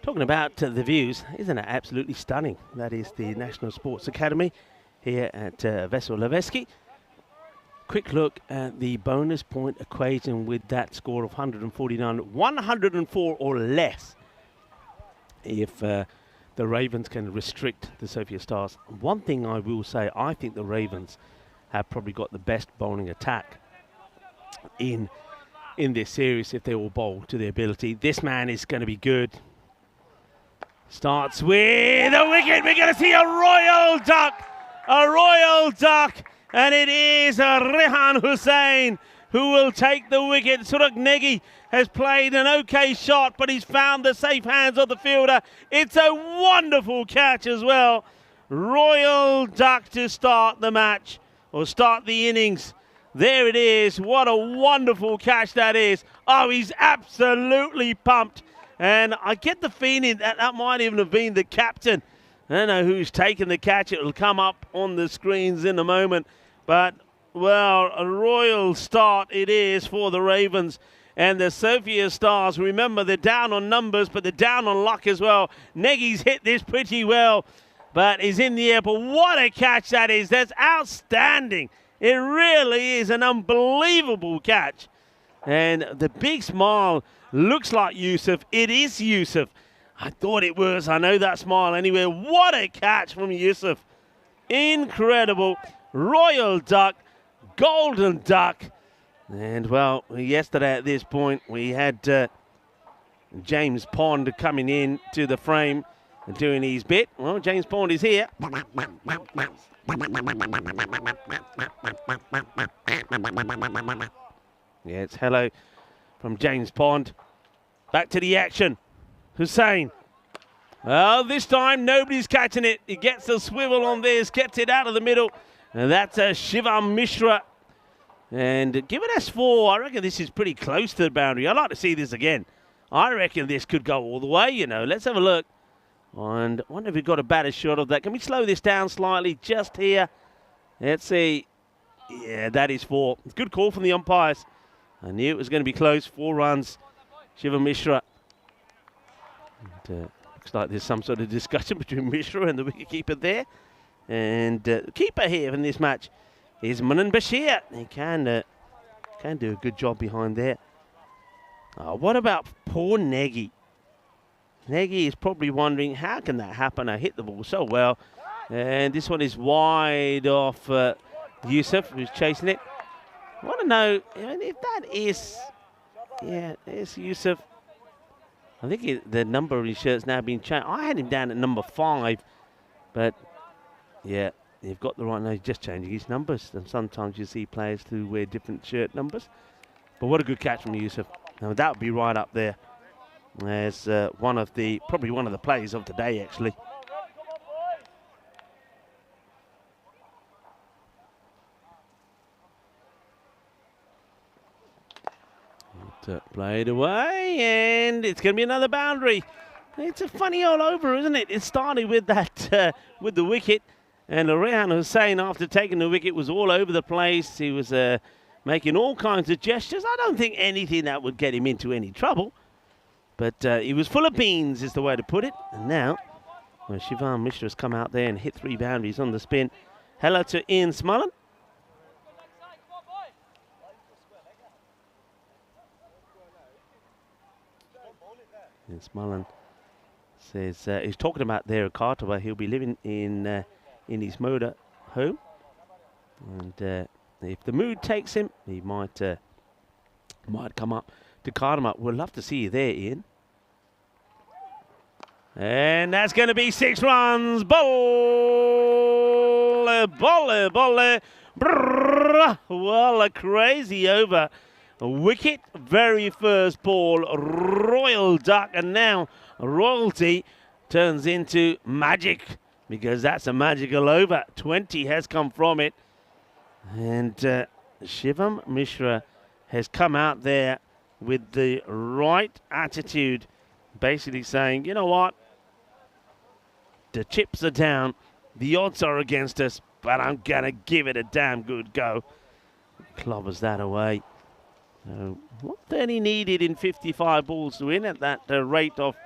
Talking about the views, isn't it absolutely stunning? That is the National Sports Academy here at Veselevsky. Quick look at the bonus point equation with that score of 149, 104 or less if the Ravens can restrict the Sofia Stars. One thing I will say, I think the Ravens have probably got the best bowling attack in this series if they all bowl to their ability. This man is going to be good. Starts with a wicket. We're going to see a royal duck. A royal duck. And it is Rehan Hussain who will take the wicket. Surak Negi has played an okay shot, but he's found the safe hands of the fielder. It's a wonderful catch as well. Royal duck to start the match, or start the innings. There it is. What a wonderful catch that is. Oh, he's absolutely pumped. And I get the feeling that that might even have been the captain. I don't know who's taken the catch. It will come up on the screens in a moment. But, well, a royal start it is for the Ravens. And the Sofia Stars, remember, they're down on numbers, but they're down on luck as well. Negi's hit this pretty well, but he's in the air. But what a catch that is. That's outstanding. It really is an unbelievable catch. And the big smile looks like Yusuf. It is Yusuf. I thought it was. I know that smile anyway. What a catch from Yusuf. Incredible. Royal duck. Golden duck. And, well, yesterday at this point, we had James Pond coming in to the frame and doing his bit. Well, James Pond is here. Yeah, it's hello from James Pond. Back to the action. Hussain. Well, this time nobody's catching it. He gets a swivel on this, gets it out of the middle. And that's Shivam Mishra. And give it S4. I reckon this is pretty close to the boundary. I'd like to see this again. I reckon this could go all the way, you know. Let's have a look. And I wonder if we've got a better shot of that. Can we slow this down slightly just here? Let's see. Yeah, that is 4. It's a good call from the umpires. I knew it was going to be close. 4 runs. Shiva Mishra. And, looks like there's some sort of discussion between Mishra and the wicketkeeper there. And the keeper here in this match is Manan Bashir. He can do a good job behind there. What about poor Negi? Negi is probably wondering, how can that happen? I hit the ball so well. And this one is wide off Yusuf, who's chasing it. I want to know if that is... Yeah, there's Yusuf. I think the number of his shirt's now been changed. I had him down at number 5. But, yeah, you've got the right... No, he's just changing his numbers. And sometimes you see players who wear different shirt numbers. But what a good catch from Yusuf. Now, that would be right up there as probably one of the players of the day, actually. Played away, and it's going to be another boundary. It's a funny all over, isn't it? It started with that, with the wicket, and Rehan Hussain, after taking the wicket, was all over the place. He was making all kinds of gestures. I don't think anything that would get him into any trouble, but he was full of beans, is the way to put it. And now, Shivam Mishra has come out there and hit 3 boundaries on the spin. Hello to Ian Smullen. And Smullen says he's talking about there at Carter, where he'll be living in his motor home, and if the mood takes him, he might come up to Carter. We'll love to see you there, Ian. And that's going to be 6 runs. Bolle, bolle, bolle. Brrr. Well, a crazy over. A wicket, very first ball, royal duck, and now royalty turns into magic, because that's a magical over. 20 has come from it. And Shivam Mishra has come out there with the right attitude, basically saying, you know what, the chips are down, the odds are against us, but I'm going to give it a damn good go. Clobbers that away. What 30 needed in 55 balls to win at that rate of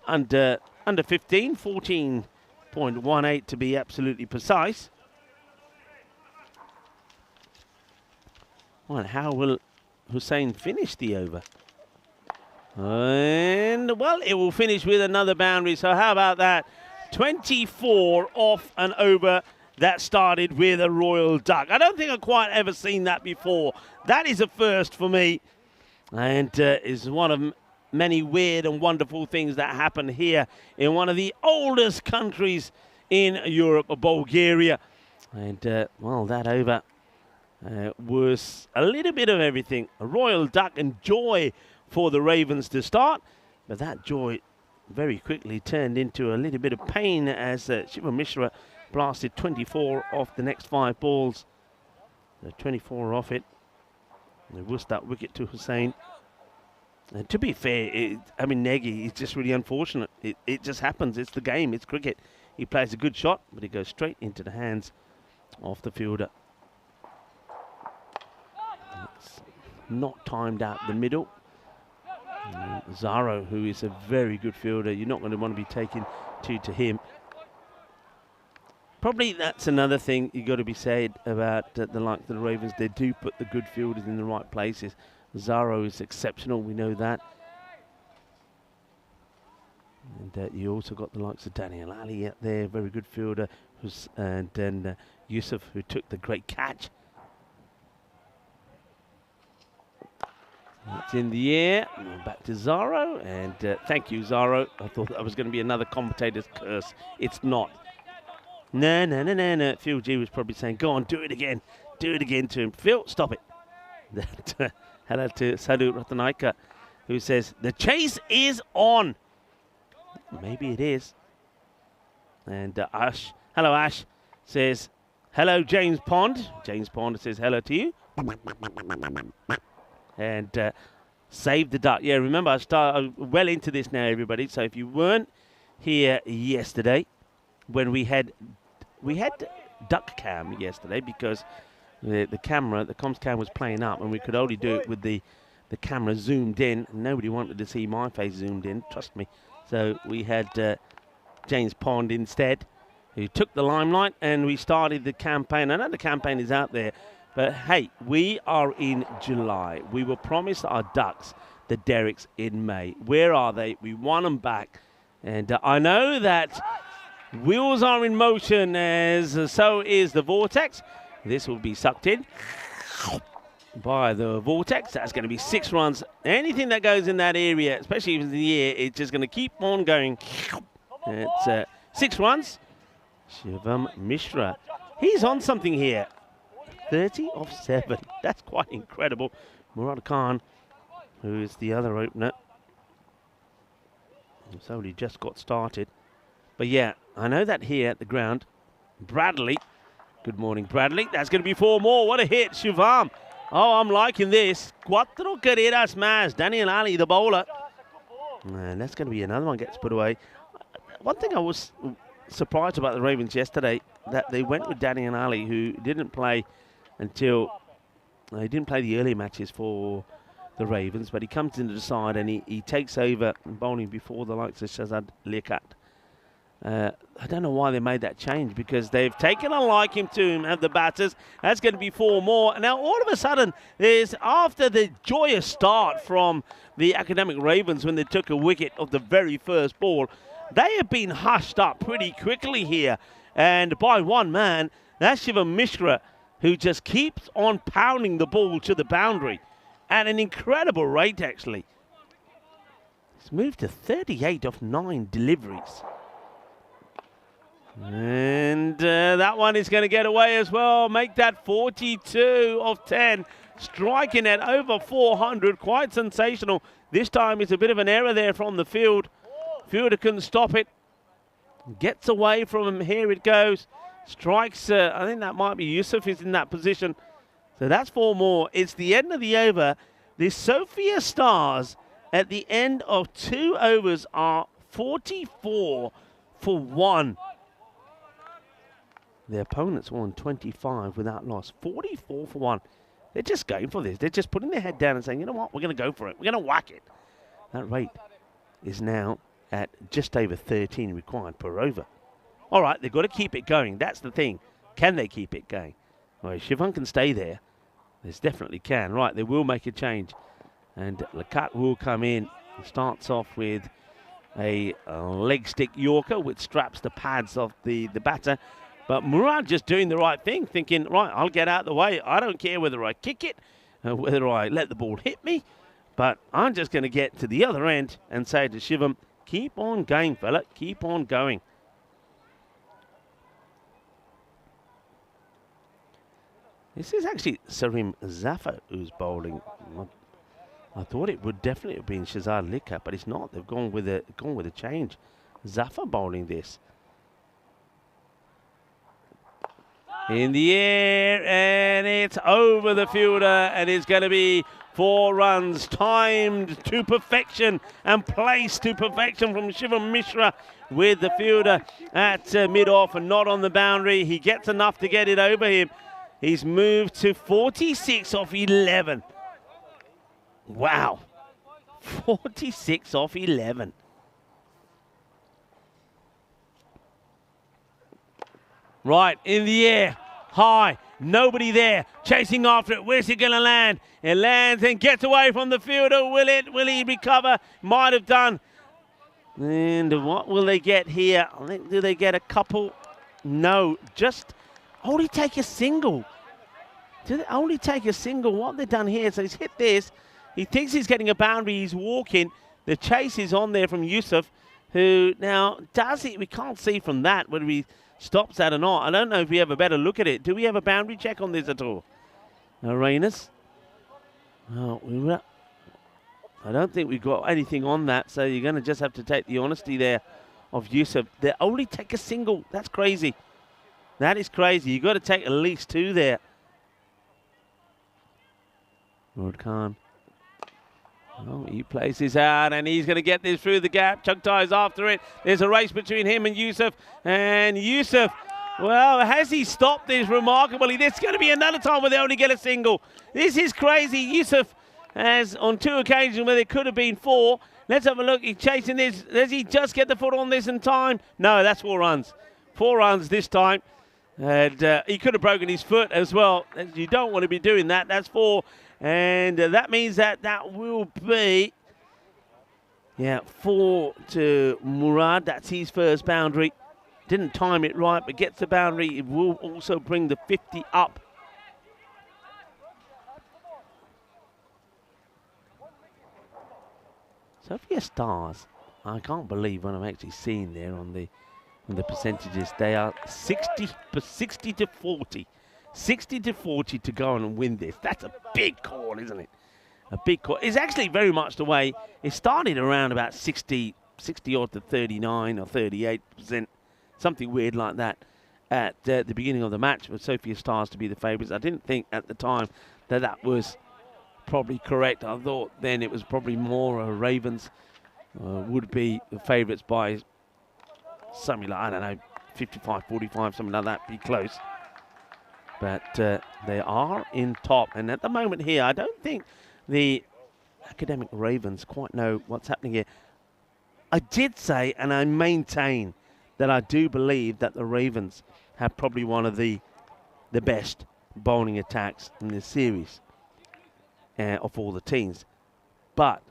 under 15, 14.18 to be absolutely precise. Well, how will Hussein finish the over? And, well, it will finish with another boundary. So how about that? 24 off and over. That started with a royal duck. I don't think I've quite ever seen that before. That is a first for me. And is one of many weird and wonderful things that happen here in one of the oldest countries in Europe, Bulgaria. And, well, that over was a little bit of everything. A royal duck and joy for the Ravens to start. But that joy very quickly turned into a little bit of pain as Shivam Mishra blasted 24 off the next 5 balls. 24 off it. They whisked that wicket to Hussein. And to be fair, Negi is just really unfortunate. It just happens. It's the game. It's cricket. He plays a good shot, but it goes straight into the hands of the fielder. It's not timed out the middle. Zaro, who is a very good fielder, you're not going to want to be taking to him. Probably that's another thing you got to be said about the likes of the Ravens. They do put the good fielders in the right places. Zaro is exceptional, we know that. And you also got the likes of Daniel Ali out there, very good fielder, and then Yusuf, who took the great catch. It's in the air. Back to Zaro, and thank you, Zaro. I thought that was going to be another commentator's curse. It's not. No. Phil G was probably saying, go on, do it again. Do it again to him. Phil, stop it. Hello to Sadhu Ratanaika, who says, the chase is on. Maybe it is. And Ash, hello Ash, says, hello James Pond. James Pond says hello to you. And save the duck. Yeah, remember, I started well into this now, everybody. So if you weren't here yesterday, when we had duck cam yesterday, because the comms cam was playing up, and we could only do it with the camera zoomed in. Nobody wanted to see my face zoomed in, trust me. So we had James Pond instead, who took the limelight, and we started the campaign. I know the campaign is out there, but hey, we are in July. We were promised our ducks, the Derricks, in May. Where are they? We won them back. And I know that wheels are in motion, as so is the vortex. This will be sucked in by the vortex. That's going to be 6 runs. Anything that goes in that area, especially if it's in the air, it's just going to keep on going. It's 6 runs. Shivam Mishra, he's on something here. 30 off 7. That's quite incredible. Murad Khan, who is the other opener, it's only just got started. But yeah, I know that here at the ground, Bradley. Good morning, Bradley. That's going to be 4 more. What a hit, Shivam. Oh, I'm liking this. Cuatro carreras más. Daniel Ali, the bowler. And that's going to be another one gets put away. One thing I was surprised about the Ravens yesterday, that they went with Daniel Ali, who didn't play until he didn't play the early matches for the Ravens, but he comes into the side and he takes over bowling before the likes of Shazad Liaquat. I don't know why they made that change, because they've taken a liking to him, have the batters. That's going to be 4 more. And now all of a sudden, after the joyous start from the Academic Ravens when they took a wicket of the very first ball, they have been hushed up pretty quickly here. And by one man, that's Shivam Mishra, who just keeps on pounding the ball to the boundary at an incredible rate, actually. It's moved to 38 off 9 deliveries. And that one is going to get away as well. Make that 42 of 10. Striking at over 400. Quite sensational. This time it's a bit of an error there from the field. Fielder couldn't stop it. Gets away from him. Here it goes. Strikes. I think that might be Yusuf is in that position. So that's 4 more. It's the end of the over. The Sofia Stars at the end of 2 overs are 44 for 1. The opponents won 25 without loss. 44 for 1. They're just going for this. They're just putting their head down and saying, you know what, we're going to go for it. We're going to whack it. That rate is now at just over 13 required per over. All right, they've got to keep it going. That's the thing. Can they keep it going? Well, if Shivan can stay there, this definitely can. Right, they will make a change. And Lakat will come in. He starts off with a leg stick Yorker, which straps the pads of the batter. But Murad just doing the right thing, thinking, right, I'll get out of the way. I don't care whether I kick it, whether I let the ball hit me, but I'm just going to get to the other end and say to Shivam, keep on going, fella, keep on going. This is actually Sarim Zafar who's bowling. I thought it would definitely have been Shazad Likat, but it's not. They've gone with a change. Zafar bowling this. In the air, and it's over the fielder, and it's going to be 4 runs, timed to perfection and placed to perfection from Shivam Mishra with the fielder at mid-off and not on the boundary. He gets enough to get it over him. He's moved to 46 off 11. Wow. 46 off 11. Right, in the air, high, nobody there, chasing after it. Where's it going to land? It lands and gets away from the fielder. Will it? Will he recover? Might have done. And what will they get here? I think, do they get a couple? No, just only take a single. Do they only take a single? What they've done here, so he's hit this. He thinks he's getting a boundary. He's walking. The chase is on there from Yusuf, who now does it. We can't see from that whether he stops that or not. I don't know if we have a better look at it. Do we have a boundary check on this at all? Arenas? Oh, I don't think we've got anything on that, so you're going to just have to take the honesty there of Yusuf. They only take a single. That's crazy. That is crazy. You've got to take at least 2 there. Rod Khan. Oh, he places out, and he's going to get this through the gap. Chugtai is after it. There's a race between him and Yusuf. And Yusuf, well, has he stopped this remarkably? There's going to be another time where they only get a single. This is crazy. Yusuf has, on 2 occasions where there could have been 4. Let's have a look. He's chasing this. Does he just get the foot on this in time? No, that's 4 runs. 4 runs this time. And he could have broken his foot as well. You don't want to be doing that. That's 4. And that means that will be, 4 to Murad. That's his first boundary. Didn't time it right, but gets the boundary. It will also bring the 50 up. Sofia Stars, I can't believe what I'm actually seeing there on the percentages. They are 60 to 40. 60 to 40 to go on and win this. That's a big call, isn't it? A big call. It's actually very much the way it started, around about 60 odd to 39 or 38%, something weird like that at the beginning of the match for Sofia Stars to be the favourites. I didn't think at the time that was probably correct. I thought then it was probably more Ravens would be the favourites by something like, I don't know, 55-45, something like that, be close. But they are in top. And at the moment here, I don't think the academic Ravens quite know what's happening here. I did say, and I maintain, that I do believe that the Ravens have probably one of the best bowling attacks in this series of all the teams. But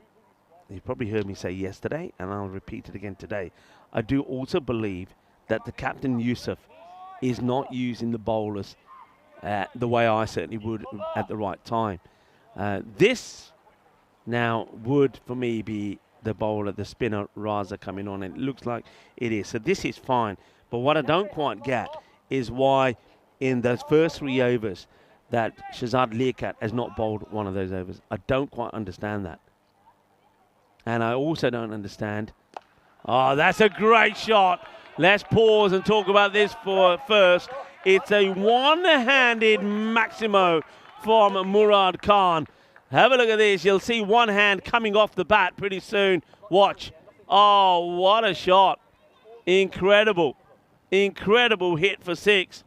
you probably heard me say yesterday, and I'll repeat it again today. I do also believe that the captain Yusuf is not using the bowlers the way I certainly would at the right time. This now would, for me, be the bowler, the spinner, Raza, coming on, and it looks like it is. So this is fine. But what I don't quite get is why in those first 3 overs that Shazad Likat has not bowled one of those overs. I don't quite understand that. And I also don't understand. Oh, that's a great shot. Let's pause and talk about this first. It's a one-handed Maximo from Murad Khan. Have a look at this. You'll see one hand coming off the bat pretty soon. Watch. Oh, what a shot. Incredible. Incredible hit for 6.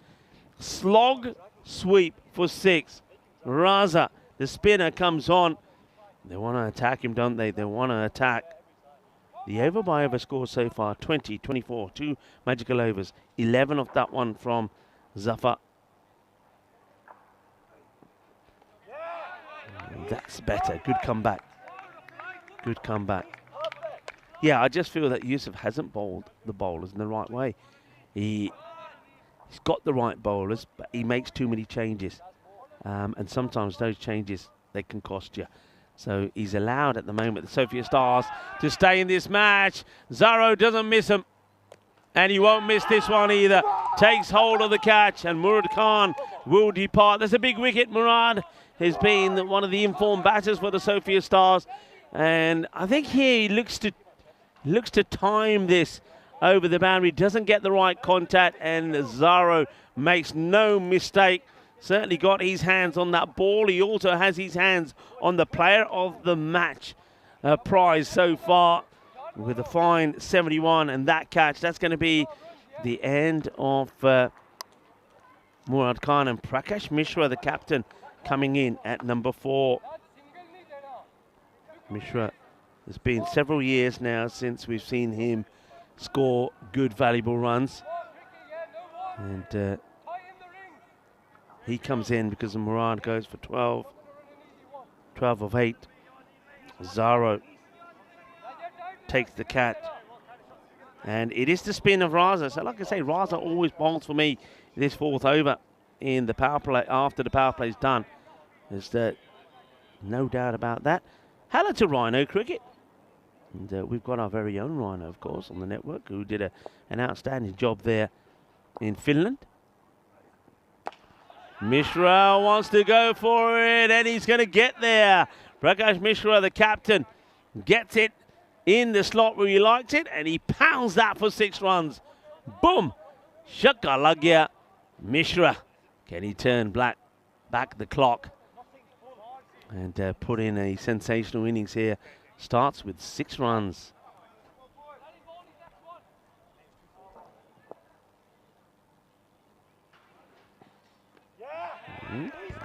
Slog sweep for 6. Raza, the spinner, comes on. They want to attack him, don't they? They want to attack. The over-by-over score so far, 20-24. 2 magical overs. 11 of that one from Zafar. That's better. Good comeback. Good comeback. Yeah, I just feel that Yusuf hasn't bowled the bowlers in the right way. He's got the right bowlers, but he makes too many changes. And sometimes those changes, they can cost you. So he's allowed at the moment the Sophia Stars to stay in this match. Zaro doesn't miss him. And he won't miss this one either. Takes hold of the catch, and Murad Khan will depart. That's a big wicket. Murad has been one of the informed batters for the Sophia Stars. And I think here he looks to time this over the boundary. Doesn't get the right contact, and Zaro makes no mistake. Certainly got his hands on that ball. He also has his hands on the player of the match prize so far with a fine 71 and that catch. That's going to be the end of Murad Khan, and Prakash Mishra, the captain, coming in at number 4. Mishra, it's been several years now since we've seen him score good, valuable runs. And he comes in because Murad goes for 12. 12 of 8. Zaro takes the catch. And it is the spin of Raza. So like I say, Raza always bowls for me this 4th over in the power play after the power play is done. There's no doubt about that. Hello to Rhino Cricket. And we've got our very own Rhino, of course, on the network, who did an outstanding job there in Finland. Mishra wants to go for it, and he's going to get there. Prakash Mishra, the captain, gets it in the slot where he likes it, and he pounds that for 6 runs. Boom! Shakka lag gaya. Mishra, can he turn back the clock and put in a sensational innings here? Starts with 6 runs.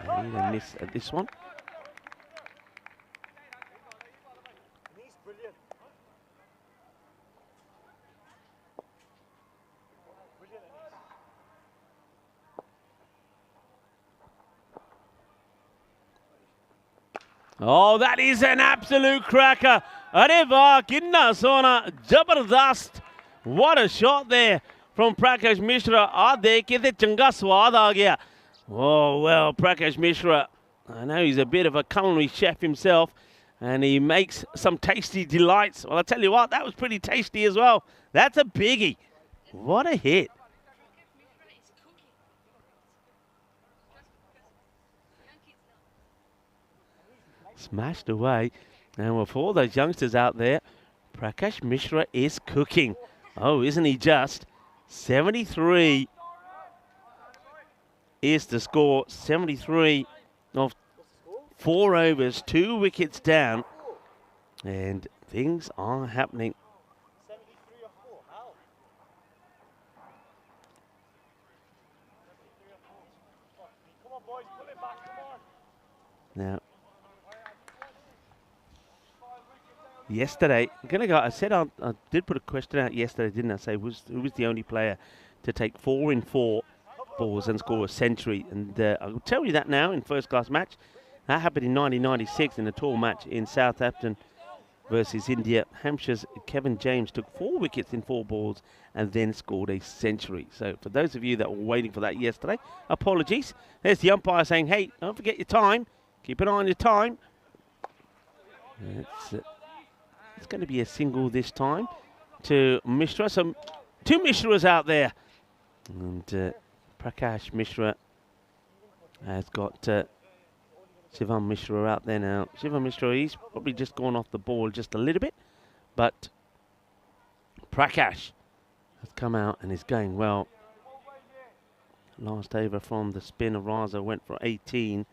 A miss at this one. Oh, that is an absolute cracker. Arey vaah, kinna sona, jabardast. What a shot there from Prakash Mishra. Aa dekh ke te changa swad aa gaya. Oh, well, Prakash Mishra, I know he's a bit of a culinary chef himself, and he makes some tasty delights. Well, I'll tell you what, that was pretty tasty as well. That's a biggie. What a hit. Smashed away. And for all those youngsters out there, Prakash Mishra is cooking. Oh, isn't he just? 73 is the score. 73 of 4 overs, 2 wickets down. And things are happening. Now, yesterday, I said I did put a question out yesterday, didn't I? Say who was the only player to take 4 in 4 balls and score a century? And I'll tell you that now in first class match. That happened in 1996 in a tour match in Southampton versus India. Hampshire's Kevin James took 4 wickets in 4 balls and then scored a century. So for those of you that were waiting for that yesterday, apologies. There's the umpire saying, hey, don't forget your time. Keep an eye on your time. It's going to be a single this time to Mishra. So 2 Mishras out there. And Prakash Mishra has got Shivam Mishra out there now. Shivam Mishra, he's probably just gone off the ball just a little bit. But Prakash has come out and is going well. Last over from the spin of Raza went for 18.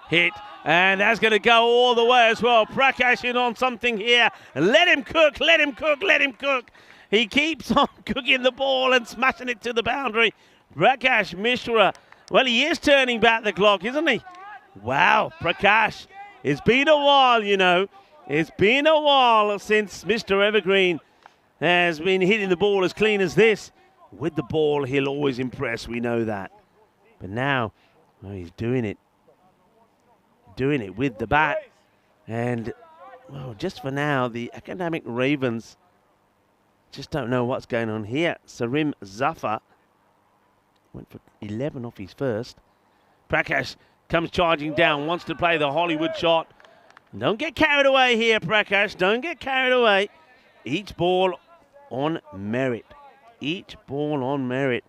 Hit, and that's going to go all the way as well. Prakash in on something here. Let him cook, let him cook, let him cook. He keeps on cooking the ball and smashing it to the boundary. Prakash Mishra, well, he is turning back the clock, isn't he? Wow, Prakash. It's been a while, you know. It's been a while since Mr. Evergreen has been hitting the ball as clean as this. With the ball, he'll always impress, we know that. But now, well, he's doing it. Doing it with the bat. And, well, just for now, the Academic Ravens just don't know what's going on here. Sarim Zafar went for 11 off his first. Prakash comes charging down, wants to play the Hollywood shot. Don't get carried away here, Prakash. Don't get carried away. Each ball on merit. Each ball on merit.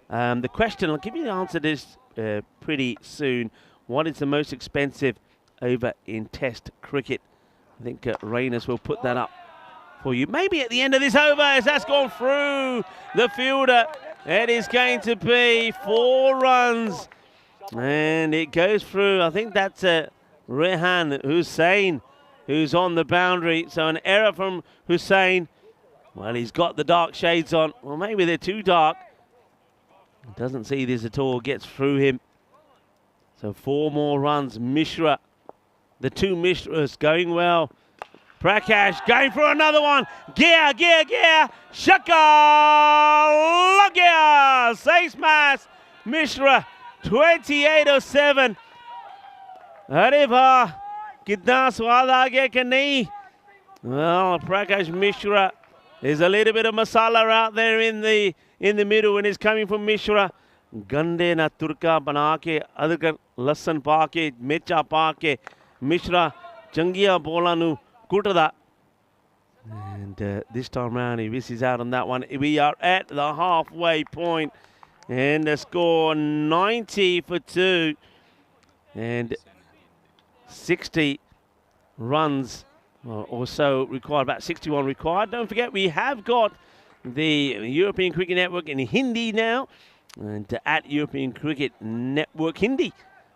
The question, I'll give you the answer to this pretty soon. What is the most expensive over in Test cricket? I think Rayners will put that up for you. Maybe at the end of this over, as that's gone through the fielder. It is going to be 4 runs. And it goes through. I think that's Rehan Hussain who's on the boundary. So an error from Hussain. Well, he's got the dark shades on. Well, maybe they're too dark. Doesn't see this at all. Gets through him. So 4 more runs. Mishra, the 2 Mishras going well. Prakash going for another one. Gear. Shaka Lagya. 6 mass. Mishra 2807. अरे वाह कितना स्वाद आ गया कि नहीं. Well, Prakash Mishra, there's a little bit of masala out there in the middle and it's coming from Mishra. Gande na turka bana ke adkar lasan pa ke mircha pa ke Mishra changiya bola nu kutada. And this time round he misses out on that one. We are at the halfway point and the score 90 for 2 and 60 runs or so required, about 61 required. Don't forget we have got the European Cricket Network in Hindi now, and at European Cricket Network Hindi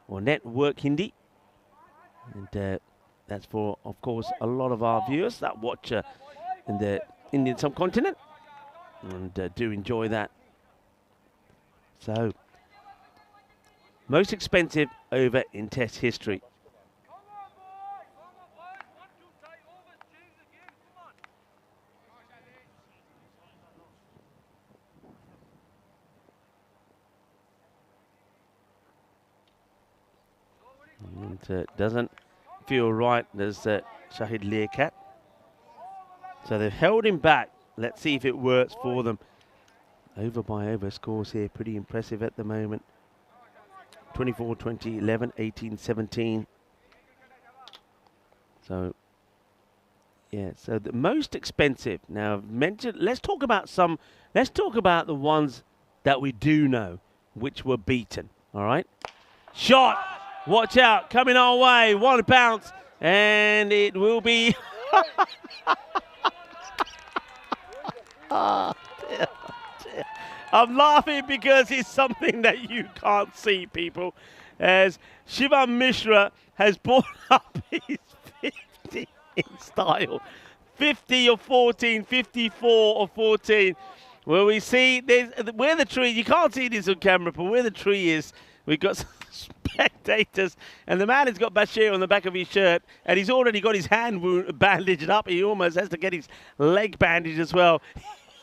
or Network Hindi, and that's for, of course, a lot of our viewers that watch in the Indian subcontinent and do enjoy that. So, most expensive over in Test history. And doesn't feel right, there's Shahid Liaquat. So they've held him back. Let's see if it works for them. Over by over scores here, pretty impressive at the moment. 24, 20, 11, 18, 17. So, yeah, so the most expensive. Now, I've mentioned, let's talk about the ones that we do know, which were beaten, all right? Shot, watch out, coming our way, 1 bounce, and it will be... Oh, dear, dear. I'm laughing because it's something that you can't see, people, as Shivam Mishra has brought up his 50 in style. 50 or 14, 54 or 14. Where we see, where the tree, you can't see this on camera, but where the tree is, we've got some spectators, and the man has got Bashir on the back of his shirt, and he's already got his hand wound bandaged up. He almost has to get his leg bandaged as well.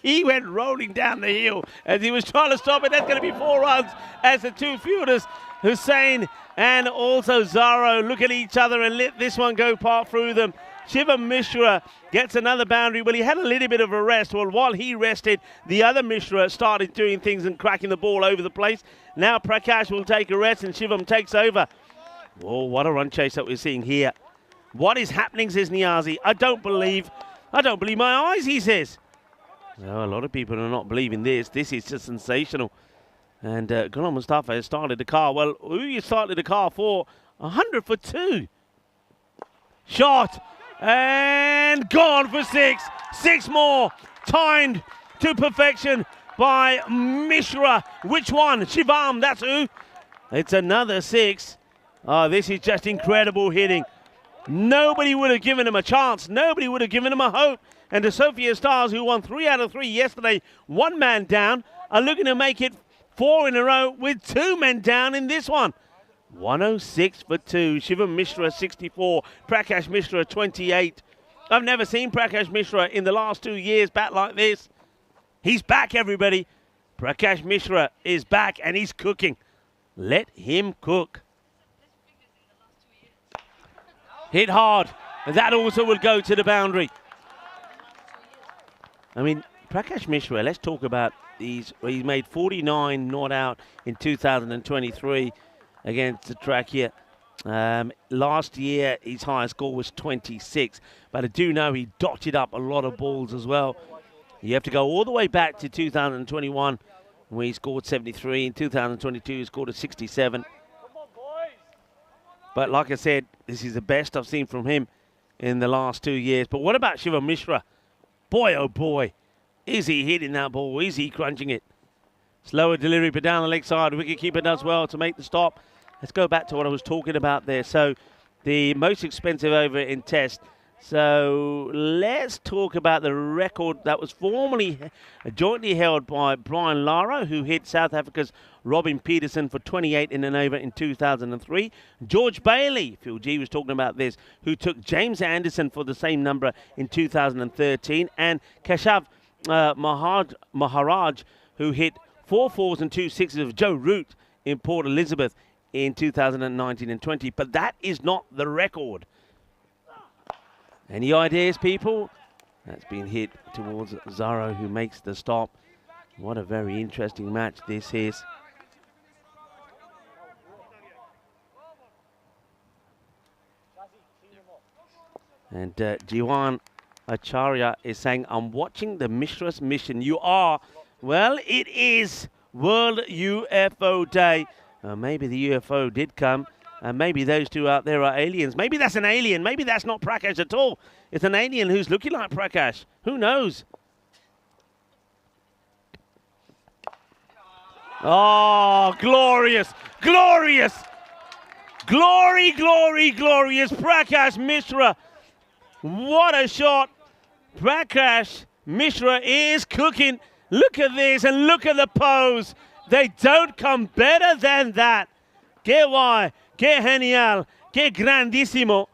He went rolling down the hill as he was trying to stop it. That's going to be 4 runs as the 2 fielders, Hussain and also Zaro, look at each other and let this one go part through them. Shivam Mishra gets another boundary. Well, he had a little bit of a rest. Well, while he rested, the other Mishra started doing things and cracking the ball over the place. Now Prakash will take a rest and Shivam takes over. Oh, what a run chase that we're seeing here. What is happening, says Niazi. I don't believe my eyes, he says. Well, a lot of people are not believing this. This is just sensational. And Ghulam Mustafa has started the car. Well, who you started the car for? 100 for 2. Shot. And gone for 6. 6 more. Timed to perfection by Mishra. Which one? Shivam, that's who. It's another 6. Oh, this is just incredible hitting. Nobody would have given him a chance. Nobody would have given him a hope. And the Sofia Stars, who won 3 out of 3 yesterday, 1 man down, are looking to make it 4 in a row with 2 men down in this one. 106 for 2. Shivam Mishra 64. Prakash Mishra 28. I've never seen Prakash Mishra in the last 2 years bat like this. He's back, everybody. Prakash Mishra is back and he's cooking. Let him cook. Hit hard. And that also will go to the boundary. I mean, Prakash Mishra, let's talk about these. He's made 49 not out in 2023 against the track here. Last year, his highest score was 26. But I do know he dotted up a lot of balls as well. You have to go all the way back to 2021 when he scored 73. In 2022, he scored a 67. But like I said, this is the best I've seen from him in the last 2 years. But what about Shivam Mishra? Boy, oh boy, is he hitting that ball? Is he crunching it? Slower delivery, but down the leg side. Wicketkeeper does well to make the stop. Let's go back to what I was talking about there. So the most expensive over in Test. So let's talk about the record that was formerly jointly held by Brian Lara, who hit South Africa's Robin Peterson for 28 in an over in 2003. George Bailey, Phil G was talking about this, who took James Anderson for the same number in 2013. And Kashav Maharaj, who hit 4 4s and 2 6s of Joe Root in Port Elizabeth in 2019 and 20. But that is not the record. Any ideas, people? That's been hit towards Zaro, who makes the stop. What a very interesting match this is. And Jiwan Acharya is saying, I'm watching the Mishra's mission. You are. Well, it is World UFO Day. Maybe the UFO did come. And maybe those two out there are aliens. Maybe that's an alien. Maybe that's not Prakash at all. It's an alien who's looking like Prakash. Who knows? Oh, glorious. Glorious. Glory, glory, glorious. Prakash Mishra. What a shot. Prakash Mishra is cooking. Look at this and look at the pose. They don't come better than that. Que guay. Que genial, que grandissimo.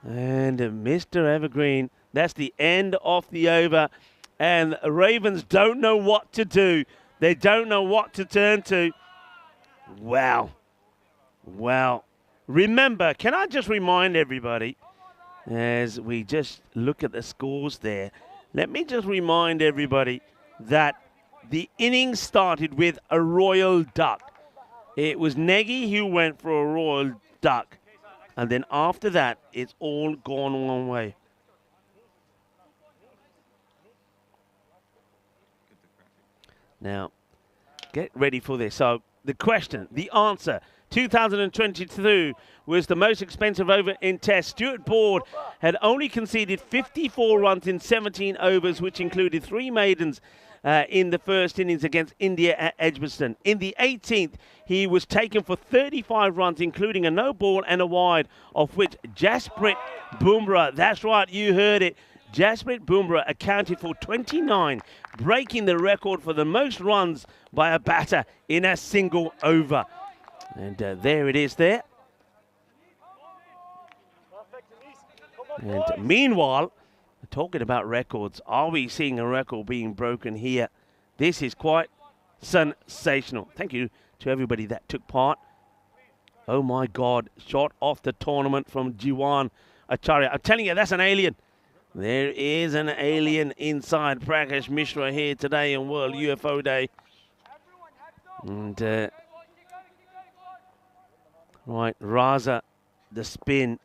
And Mr. Evergreen, that's the end of the over. And Ravens don't know what to do. They don't know what to turn to. Wow. Wow. Remember, can I just remind everybody, as we just look at the scores there, let me just remind everybody that the innings started with a royal duck. It was Nagy who went for a royal duck. And then after that, it's all gone one way. Now, get ready for this. So, the question, the answer, 2022 was the most expensive over in Test. Stuart Broad had only conceded 54 runs in 17 overs, which included 3 maidens in the first innings against India at Edgbaston. In the 18th, he was taken for 35 runs, including a no ball and a wide, of which Jasprit Bumrah, that's right, you heard it, Jasprit Bumrah accounted for 29, breaking the record for the most runs by a batter in a single over. And there it is there. And meanwhile, talking about records, are we seeing a record being broken here? This is quite sensational. Thank you to everybody that took part. Oh my God, shot off the tournament from Jiwan Acharya. I'm telling you, that's an alien. There is an alien inside Prakash Mishra here today on World UFO Day. And right, Raza, the spin.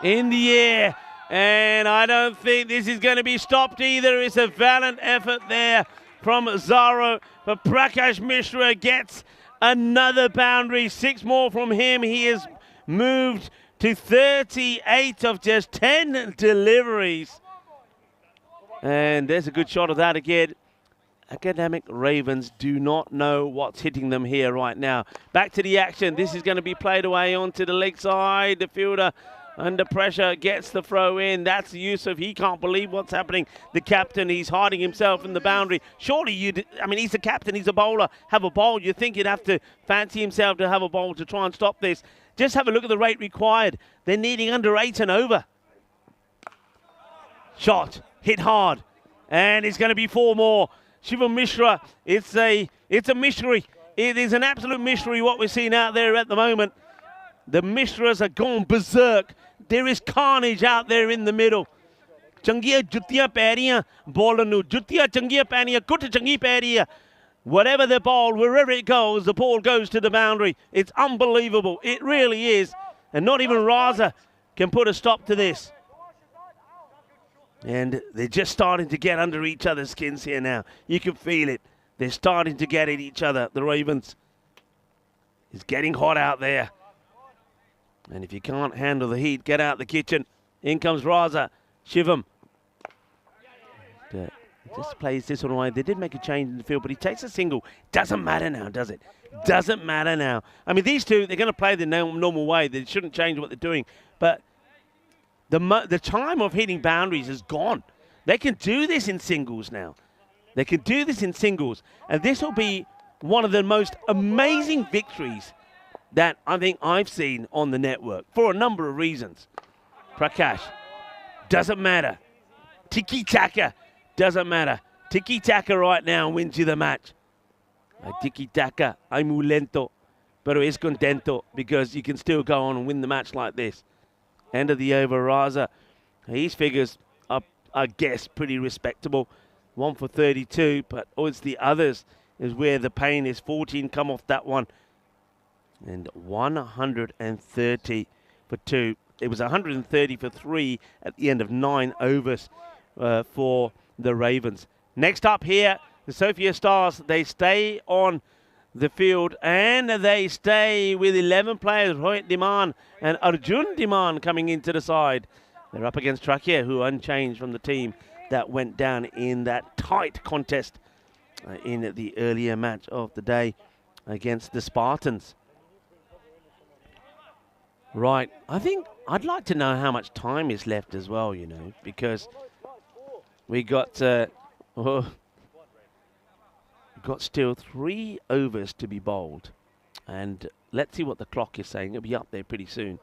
In the air. And I don't think this is going to be stopped either. It's a valiant effort there from Zaro. But Prakash Mishra gets another boundary. 6 more from him. He is moved to 38 of just 10 deliveries. And there's a good shot of that again. Academic Ravens do not know what's hitting them here right now. Back to the action. This is going to be played away onto the leg side. The fielder under pressure gets the throw in. That's Yusuf. He can't believe what's happening. The captain, he's hiding himself in the boundary. Surely he's the captain, he's a bowler. Have a bowl. You think he'd have to fancy himself to have a bowl to try and stop this. Just have a look at the rate required. They're needing under 8 and over. Shot, hit hard, and it's going to be 4 more. Shivam Mishra, it's a mystery. It is an absolute mystery what we're seeing out there at the moment. The Mishras are gone berserk. There is carnage out there in the middle. Changia Jutia Paria, Bolanu, Jutia Changia Pania, Kuta Changi Paria. Whatever the ball, wherever it goes, the ball goes to the boundary. It's unbelievable. It really is. And not even Raza can put a stop to this. And they're just starting to get under each other's skins here now. You can feel it. They're starting to get at each other. The Ravens. It's getting hot out there. And if you can't handle the heat, get out the kitchen. In comes Raza. Shivam. Just plays this one away. They did make a change in the field, but he takes a single. Doesn't matter now, does it? Doesn't matter now. I mean, these two, they're going to play the normal way. They shouldn't change what they're doing. But the time of hitting boundaries is gone. They can do this in singles now. They can do this in singles. And this will be one of the most amazing victories that I think I've seen on the network for a number of reasons. Prakash, doesn't matter. Tiki-taka, doesn't matter. Tiki-taka right now wins you the match. Tiki-taka, hay muy lento, pero es contento, because you can still go on and win the match like this. End of the over, Raza. His figures are, I guess, pretty respectable. 1 for 32, but it's the others is where the pain is. 14 come off that one. And 130 for 2. It was 130 for 3 at the end of 9 overs for the Ravens. Next up here, the Sofia Stars. They stay on the field, and they stay with 11 players. Rohit Diman and Arjun Diman coming into the side. They're up against Trakia, who are unchanged from the team that went down in that tight contest in the earlier match of the day against the Spartans. Right, I think I'd like to know how much time is left as well, you know, because we got still 3 overs to be bowled, and let's see what the clock is saying. It'll be up there pretty soon.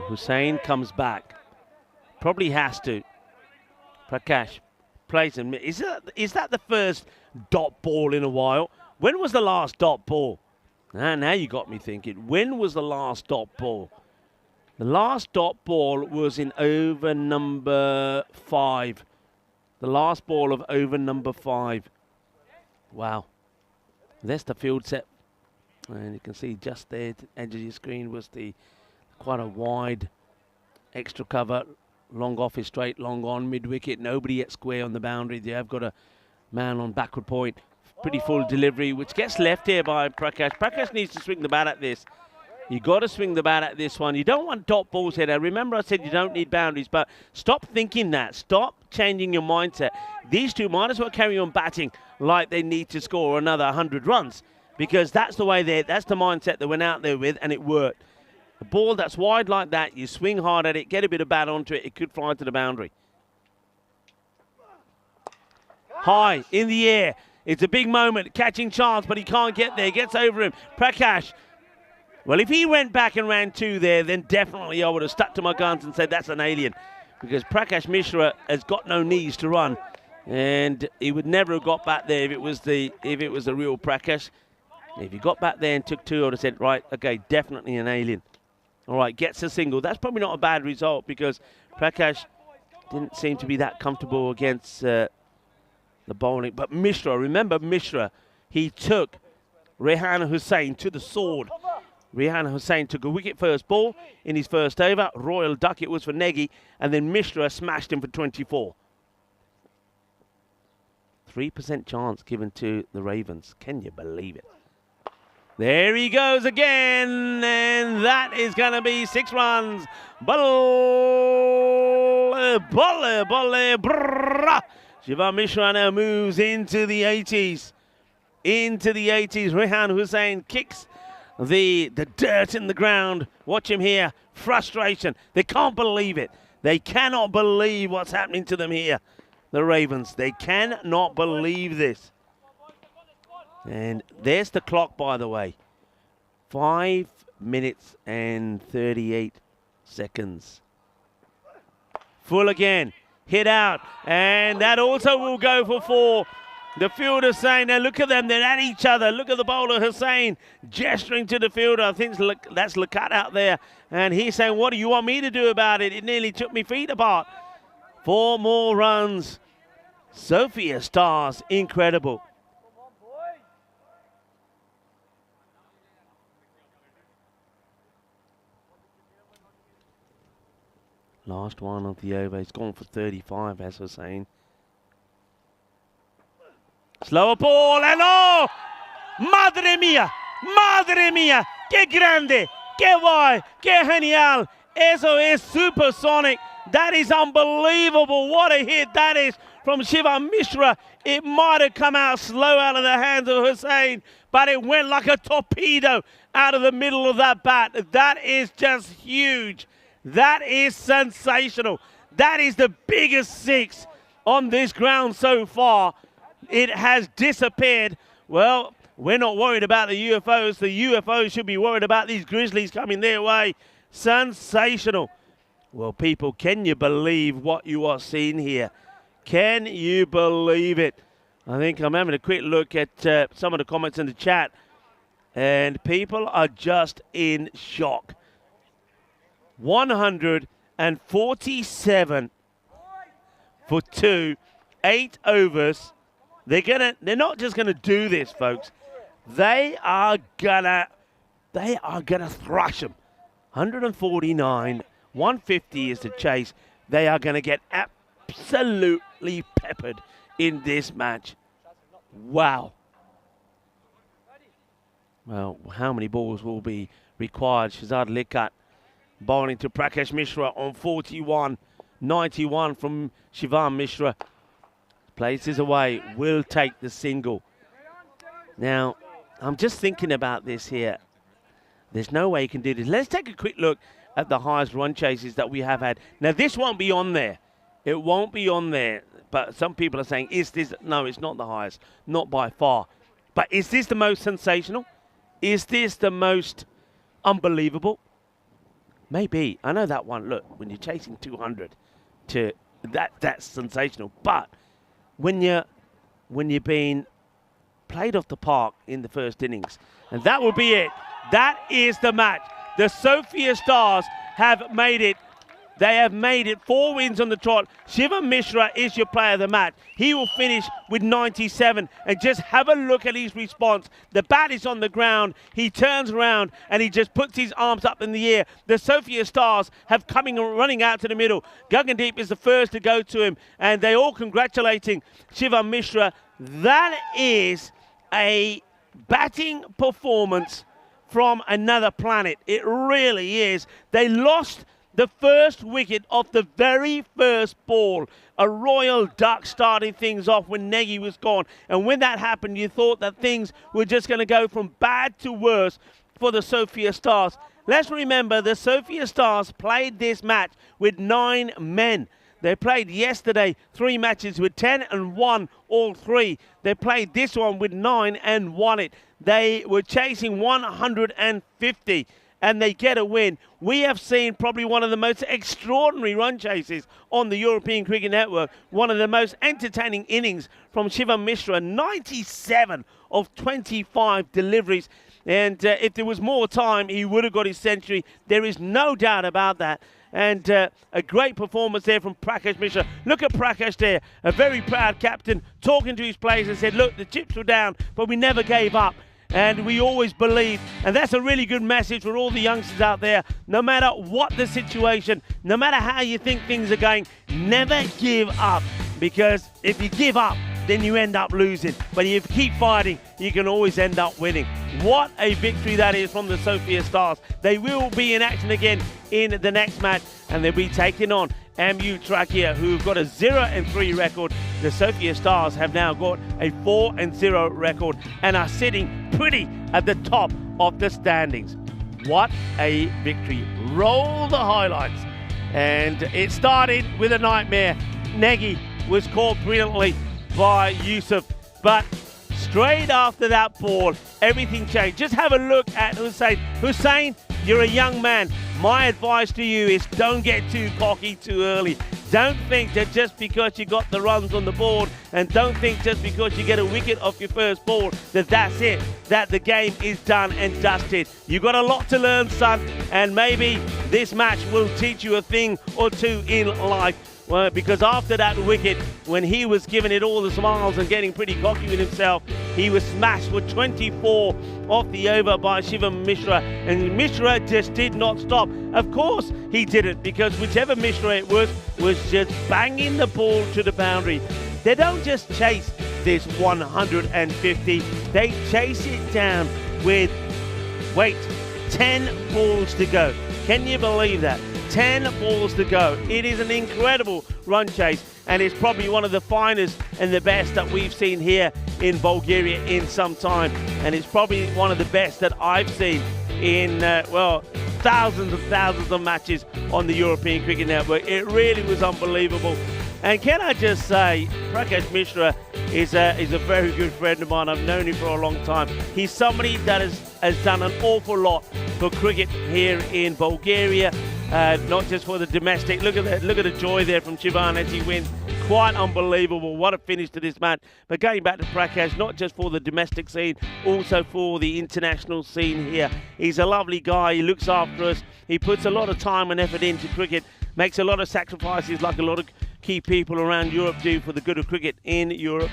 Hussain comes back, probably has to. Prakash plays him. Is that the first dot ball in a while? When was the last dot ball? Now you got me thinking. When was the last dot ball? The last dot ball was in over number 5. The last ball of over number 5. Wow. There's the field set. And you can see just there at the edge of your screen was quite a wide extra cover. Long off is straight, long on, mid-wicket. Nobody at square on the boundary. They have got a man on backward point. Pretty full delivery, which gets left here by Prakash. Prakash needs to swing the bat at this. You got to swing the bat at this one. You don't want dot balls here. Now, remember I said you don't need boundaries, but stop thinking that. Stop changing your mindset. These two might as well carry on batting like they need to score another 100 runs, because that's the way that's the mindset they went out there with, and it worked. A ball that's wide like that, you swing hard at it, get a bit of bat onto it, it could fly to the boundary. High, in the air. It's a big moment, catching chance, but he can't get there. Gets over him. Prakash. Well, if he went back and ran 2 there, then definitely I would have stuck to my guns and said that's an alien, because Prakash Mishra has got no knees to run, and he would never have got back there if it was the real Prakash. If he got back there and took 2, I would have said, right, okay, definitely an alien. All right, gets a single. That's probably not a bad result, because Prakash didn't seem to be that comfortable against the bowling. But Mishra, remember Mishra, he took Rehan Hussain to the sword. Rehan Hussain took a wicket first ball in his first over. Royal duck it was for Negi, and then Mishra smashed him for 24. 3% chance given to the Ravens. Can you believe it? There he goes again, and that is going to be 6 runs. Shivam Mishra now moves into the 80s. Into the 80s. Rehan Hussain kicks the dirt in the ground. Watch him here. Frustration. They can't believe it. They cannot believe what's happening to them here. The Ravens. They cannot believe this. And there's the clock, by the way. 5 minutes and 38 seconds. Full again. Hit out. And that also will go for 4. The fielder saying, now look at them. They're at each other. Look at the bowler, Hussain, gesturing to the fielder. I think that's Lakat out there. And he's saying, what do you want me to do about it? It nearly took me feet apart. 4 more runs. Sophia Stars, incredible. Last one of the over. He's gone for 35, as I was saying. Slower ball, and oh! Madre mia! Que grande! Que guay! Que genial! Eso es supersonic. That is unbelievable. What a hit that is from Shivam Mishra. It might have come out slow out of the hands of Hussain, but it went like a torpedo out of the middle of that bat. That is just huge. That is sensational. That is the biggest 6 on this ground so far. It has disappeared. Well, we're not worried about the UFOs. The UFOs should be worried about these Grizzlies coming their way. Sensational. Well, people, can you believe what you are seeing here? Can you believe it? I think I'm having a quick look at some of the comments in the chat, and people are just in shock. 147 for 2, 8 overs. They're not just gonna do this, folks. They are gonna thrash them. 149, 150 is the chase. They are gonna get absolutely peppered in this match. Wow. Well, how many balls will be required? Shazad Likat bowling to Prakash Mishra on 41. 91 from Shivam Mishra. Places away, will take the single. Now, I'm just thinking about this here. There's no way you can do this. Let's take a quick look at the highest run chases that we have had. Now, this won't be on there. It won't be on there. But some people are saying, is this? No, it's not the highest. Not by far. But is this the most sensational? Is this the most unbelievable? Maybe. I know that one. Look, when you're chasing 200, that's sensational. But when you're being played off the park in the first innings, and that will be it. That is the match. The Sophia Stars have made it. They have made it 4 wins on the trot. Shivam Mishra is your player of the match. He will finish with 97. And just have a look at his response. The bat is on the ground. He turns around and he just puts his arms up in the air. The Sophia Stars have running out to the middle. Gagandeep is the first to go to him. And they all congratulating Shivam Mishra. That is a batting performance from another planet. It really is. They lost the first wicket of the very first ball. A royal duck starting things off when Nagy was gone. And when that happened, you thought that things were just going to go from bad to worse for the Sophia Stars. Let's remember the Sophia Stars played this match with 9 men. They played yesterday 3 matches with 10 and won all 3. They played this one with 9 and won it. They were chasing 150. And they get a win. We have seen probably one of the most extraordinary run chases on the European Cricket Network. One of the most entertaining innings from Shivam Mishra. 97 of 25 deliveries. And if there was more time, he would have got his century. There is no doubt about that. And a great performance there from Prakash Mishra. Look at Prakash there, a very proud captain, talking to his players and said, look, the chips were down, but we never gave up. And we always believe, and that's a really good message for all the youngsters out there. No matter what the situation, no matter how you think things are going, never give up. Because if you give up, then you end up losing. But if you keep fighting, you can always end up winning. What a victory that is from the Sofia Stars. They will be in action again in the next match, and they'll be taking on MU Trakia, who've got a 0-3 record. The Sofia Stars have now got a 4-0 record and are sitting pretty at the top of the standings. What a victory. Roll the highlights. And it started with a nightmare. Nagy was caught brilliantly by Yusuf, but straight after that ball, everything changed. Just have a look at Hussein. Hussein, you're a young man. My advice to you is don't get too cocky too early. Don't think that just because you got the runs on the board, and don't think just because you get a wicket off your first ball that that's it, that the game is done and dusted. You've got a lot to learn, son, and maybe this match will teach you a thing or two in life. Well, because after that wicket, when he was giving it all the smiles and getting pretty cocky with himself, he was smashed for 24 off the over by Shivam Mishra, and Mishra just did not stop. Of course he didn't, because whichever Mishra it was just banging the ball to the boundary. They don't just chase this 150, they chase it down with, 10 balls to go. Can you believe that? 10 balls to go. It is an incredible run chase, and it's probably one of the finest and the best that we've seen here in Bulgaria in some time. And it's probably one of the best that I've seen in, thousands and thousands of matches on the European Cricket Network. It really was unbelievable. And can I just say, Prakash Mishra is a very good friend of mine. I've known him for a long time. He's somebody that has done an awful lot for cricket here in Bulgaria. Not just for the domestic. Look at the joy there from Shivan as he wins. Quite unbelievable. What a finish to this match. But going back to Prakash, not just for the domestic scene, also for the international scene here. He's a lovely guy. He looks after us. He puts a lot of time and effort into cricket. Makes a lot of sacrifices like a lot of key people around Europe do for the good of cricket in Europe.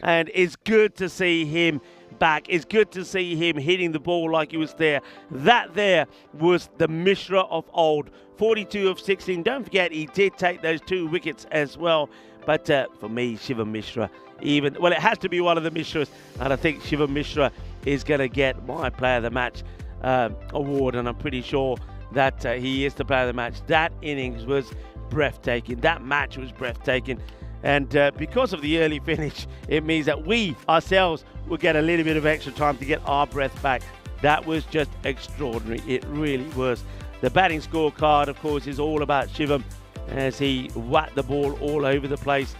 And it's good to see him back. It's good to see him hitting the ball like he was there. That there was the Mishra of old. 42 of 16. Don't forget, he did take those 2 wickets as well. But for me, Shivam Mishra, it has to be one of the Mishras. And I think Shivam Mishra is going to get my Player of the Match award. And I'm pretty sure that he is the Player of the Match. That innings was breathtaking. That match was breathtaking. And because of the early finish, it means that we ourselves will get a little bit of extra time to get our breath back. That was just extraordinary. It really was. The batting scorecard, of course, is all about Shivam as he whacked the ball all over the place.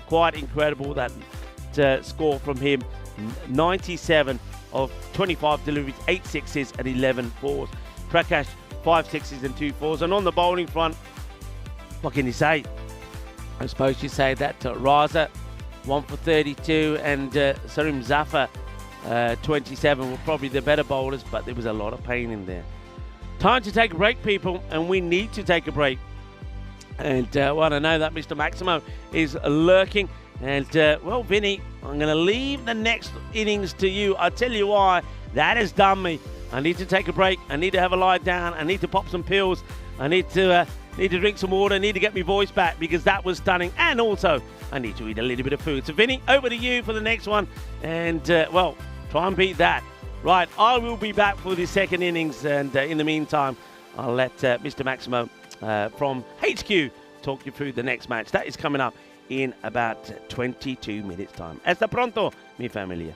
Quite incredible, that score from him. 97 of 25 deliveries, 8 sixes and 11 fours. Prakash, 5 sixes and 2 fours. And on the bowling front, what can you say? I suppose you say that Raza, 1 for 32, and Sarim Zafar, 27, were probably the better bowlers, but there was a lot of pain in there. Time to take a break, people, and we need to take a break. And I know that Mr. Maximo is lurking. And, Vinny, I'm going to leave the next innings to you. I'll tell you why. That has done me. I need to take a break. I need to have a lie down. I need to pop some pills. I need to drink some water. I need to get my voice back because that was stunning. And also, I need to eat a little bit of food. So, Vinny, over to you for the next one. And, try and beat that. Right, I will be back for the second innings. And in the meantime, I'll let Mr. Maximo from HQ talk you through the next match. That is coming up in about 22 minutes' time. Hasta pronto, mi familia.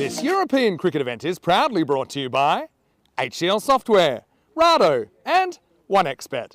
This European cricket event is proudly brought to you by HCL Software, Rado and 1xBet.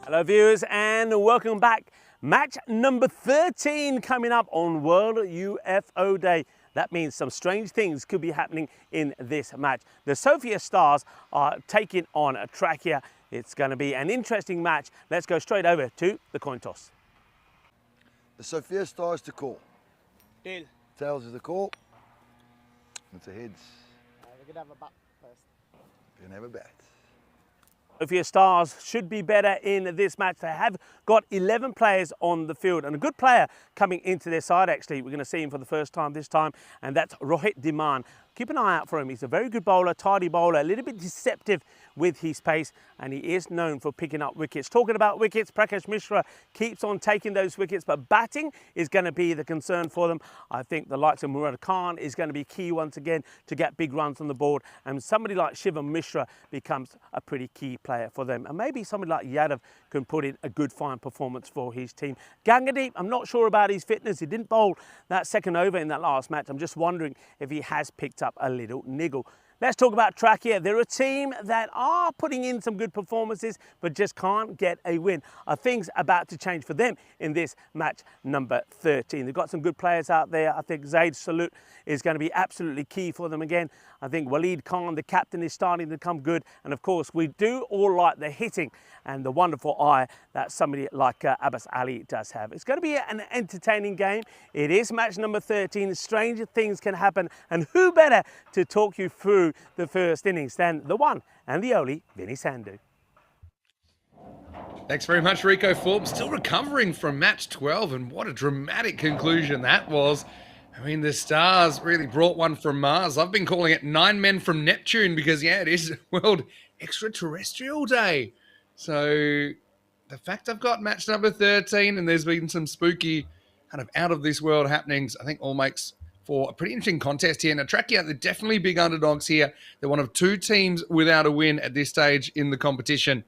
Hello viewers and welcome back. Match number 13 coming up on World UFO Day. That means some strange things could be happening in this match. The Sofia Stars are taking on Trachea. It's going to be an interesting match. Let's go straight over to the coin toss. The Sofia Stars to call. Tail. Tails is the call. It's a heads. We're gonna have a bat first. We're gonna have a bat. Sofia Stars should be better in this match. They have got 11 players on the field and a good player coming into their side actually. We're going to see him for the first time this time, and that's Rohit Dhiman. keep an eye out for him. He's a very good bowler, tidy bowler, a little bit deceptive with his pace, and he is known for picking up wickets. Talking about wickets, Prakash Mishra keeps on taking those wickets, but batting is going to be the concern for them. I think the likes of Murad Khan is going to be key once again to get big runs on the board, and somebody like Shivam Mishra becomes a pretty key player for them. And maybe somebody like Yadav can put in a good fine performance for his team. Gangadeep, I'm not sure about his fitness. He didn't bowl that second over in that last match. I'm just wondering if he has picked up a little niggle. Let's talk about Trakia. They're a team that are putting in some good performances, but just can't get a win. Are things about to change for them in this match number 13? They've got some good players out there. I think Zaid Salut is going to be absolutely key for them again. I think Waleed Khan, the captain, is starting to come good. And of course, we do all like the hitting and the wonderful eye that somebody like Abbas Ali does have. It's going to be an entertaining game. It is match number 13. Stranger things can happen. And who better to talk you through the first innings than the one and the only Vinny Sandhu. Thanks very much, Rico Forbes. Still recovering from match 12, and what a dramatic conclusion that was. I mean, the Stars really brought one from Mars. I've been calling it 9 men from Neptune because, yeah, it is World Extraterrestrial Day. So the fact I've got match number 13 and there's been some spooky kind of out of this world happenings, I think all makes for a pretty interesting contest here. Now, Trakia, they're definitely big underdogs here. They're one of 2 teams without a win at this stage in the competition,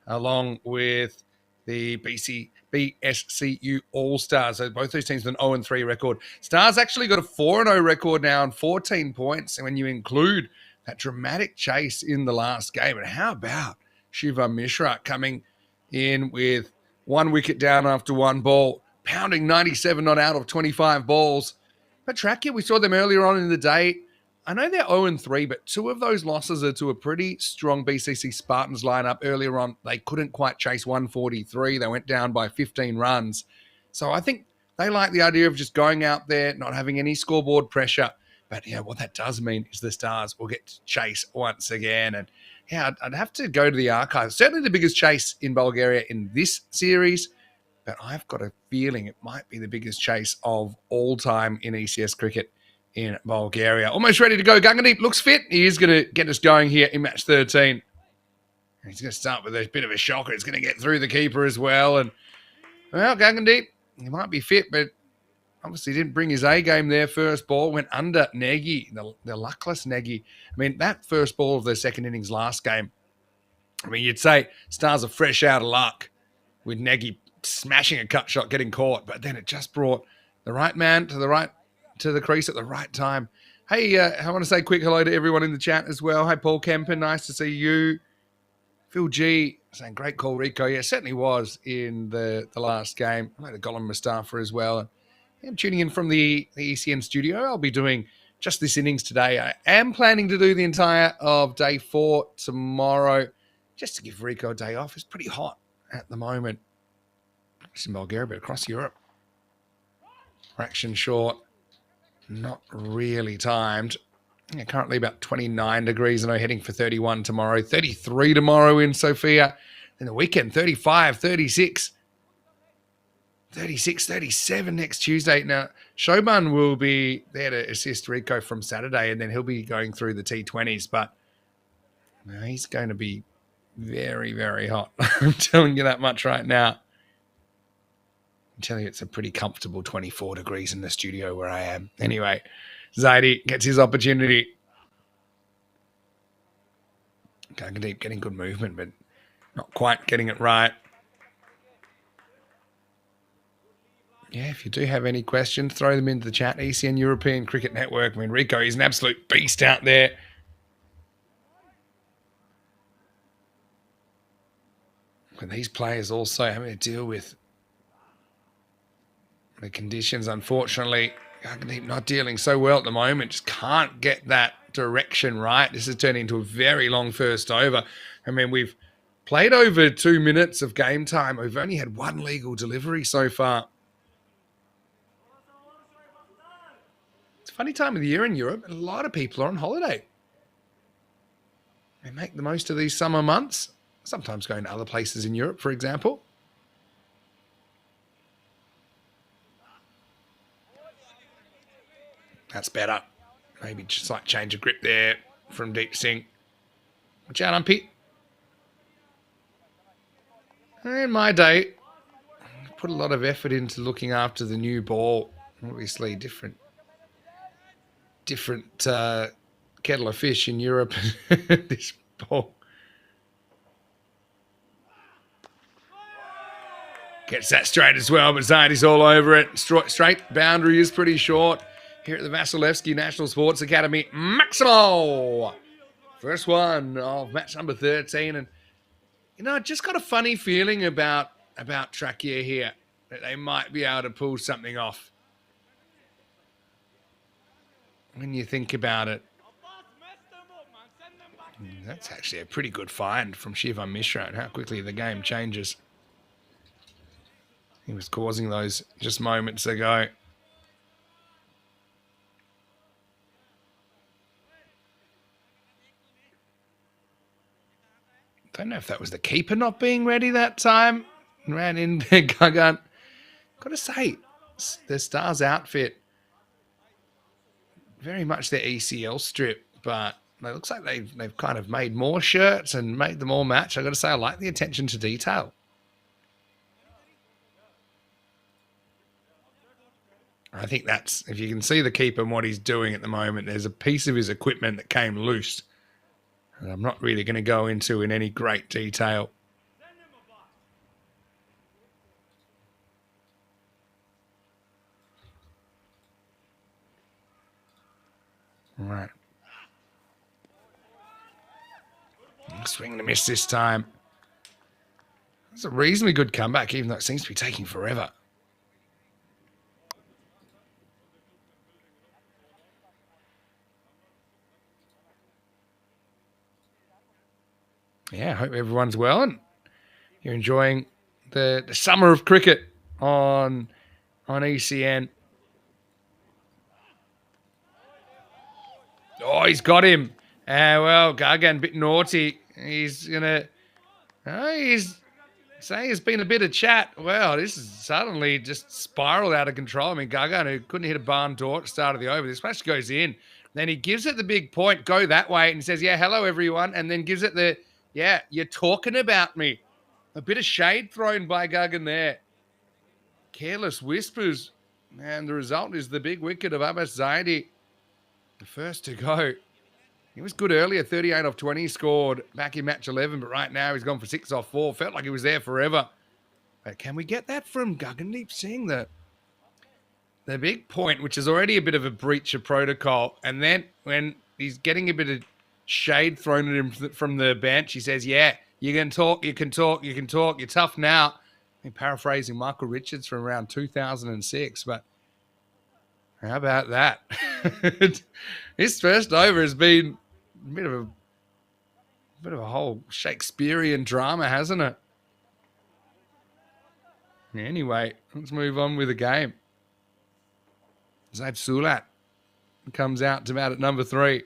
along with the BSCU All-Stars. So both those teams with an 0-3 record. Stars actually got a 4-0 record now and 14 points when you include that dramatic chase in the last game. And how about Shiva Mishra coming in with 1 wicket down after 1 ball, pounding 97 not out of 25 balls. But Trakia, we saw them earlier on in the day. I know they're 0-3, but 2 of those losses are to a pretty strong BCC Spartans lineup. Earlier on, they couldn't quite chase 143. They went down by 15 runs. So I think they like the idea of just going out there, not having any scoreboard pressure. But, yeah, what that does mean is the Stars will get to chase once again. And, yeah, I'd have to go to the archives. Certainly the biggest chase in Bulgaria in this series. But I've got a feeling it might be the biggest chase of all time in ECS cricket in Bulgaria. Almost ready to go. Gangadeep looks fit. He is going to get us going here in match 13. He's going to start with a bit of a shocker. It's going to get through the keeper as well. And, well, Gangadeep, he might be fit, but obviously didn't bring his A game there. First ball went under Nagy, the luckless Nagy. I mean, that first ball of their second innings last game, I mean, you'd say Stars are fresh out of luck with Nagy smashing a cut shot, getting caught, but then it just brought the right man to the crease at the right time. Hey, I want to say a quick hello to everyone in the chat as well. Hi, Paul Kemper, nice to see you. Phil G saying great call, Rico. Yeah, certainly was in the last game. Hello to Gollum Mustafa as well. I'm tuning in from the ECN studio. I'll be doing just this innings today. I am planning to do the entire of day 4 tomorrow, just to give Rico a day off. It's pretty hot at the moment. It's in Bulgaria, but across Europe. Fraction short. Not really timed. Yeah, currently about 29 degrees. I know heading for 31 tomorrow. 33 tomorrow in Sofia. Then the weekend, 35, 36. 36, 37 next Tuesday. Now, Shoban will be there to assist Rico from Saturday, and then he'll be going through the T20s. But he's going to be very, very hot. I'm telling you that much right now. I'm telling you, it's a pretty comfortable 24 degrees in the studio where I am. Anyway, Zaidi gets his opportunity. Gangadeep getting good movement, but not quite getting it right. Yeah, if you do have any questions, throw them into the chat. ECN European Cricket Network. I mean, Rico is an absolute beast out there. But these players also having to deal with the conditions, unfortunately. Gangadeep not dealing so well at the moment. Just can't get that direction right. This has turned into a very long first over. I mean, we've played over 2 minutes of game time. We've only had 1 legal delivery so far. It's a funny time of the year in Europe. A lot of people are on holiday. They make the most of these summer months. Sometimes going to other places in Europe, for example. That's better. Maybe just like change of grip there from Deep Singh. Watch out, umpy. In my day, put a lot of effort into looking after the new ball. Obviously, different kettle of fish in Europe. This ball gets that straight as well, but Zaidi's all over it. Straight boundary is pretty short here at the Vasilevsky National Sports Academy. Maximo! First one of match number 13. And, you know, I just got a funny feeling about Trakia here, that they might be able to pull something off. When you think about it, that's actually a pretty good find from Shivam Mishra and how quickly the game changes. He was causing those just moments ago. Don't know if that was the keeper not being ready that time. Ran in Gagan. Got to say, the Stars outfit, very much their ECL strip, but it looks like they've kind of made more shirts and made them all match. I got to say, I like the attention to detail. I think that's, if you can see the keeper and what he's doing at the moment, there's a piece of his equipment that came loose. And I'm not really going to go into in any great detail. All right. Swing and a miss this time. It's a reasonably good comeback, even though it seems to be taking forever. Yeah, I hope everyone's well and you're enjoying the summer of cricket on ECN. Oh, he's got him. Well, Gagan, a bit naughty. He's going to... he's saying it's been a bit of chat. Well, this is suddenly just spiraled out of control. I mean, Gagan, who couldn't hit a barn door at the start of the over, this match goes in. Then he gives it the big point, go that way, and he says, yeah, hello, everyone, and then gives it the... Yeah, you're talking about me. A bit of shade thrown by Gagan there. Careless whispers. And the result is the big wicket of Abbas Zaidi. The first to go. He was good earlier, 38 off 20 scored back in match 11, but right now he's gone for 6 off 4. Felt like he was there forever. But can we get that from Gagandeep Singh? The big point, which is already a bit of a breach of protocol. And then when he's getting a bit of shade thrown at him from the bench, he says, yeah, you can talk, you can talk, you can talk. You're tough now. I'm paraphrasing Michael Richards from around 2006, but how about that? His first over has been a bit of a whole Shakespearean drama, hasn't it? Anyway, let's move on with the game. Zaid Sulat comes out to bat at number 3.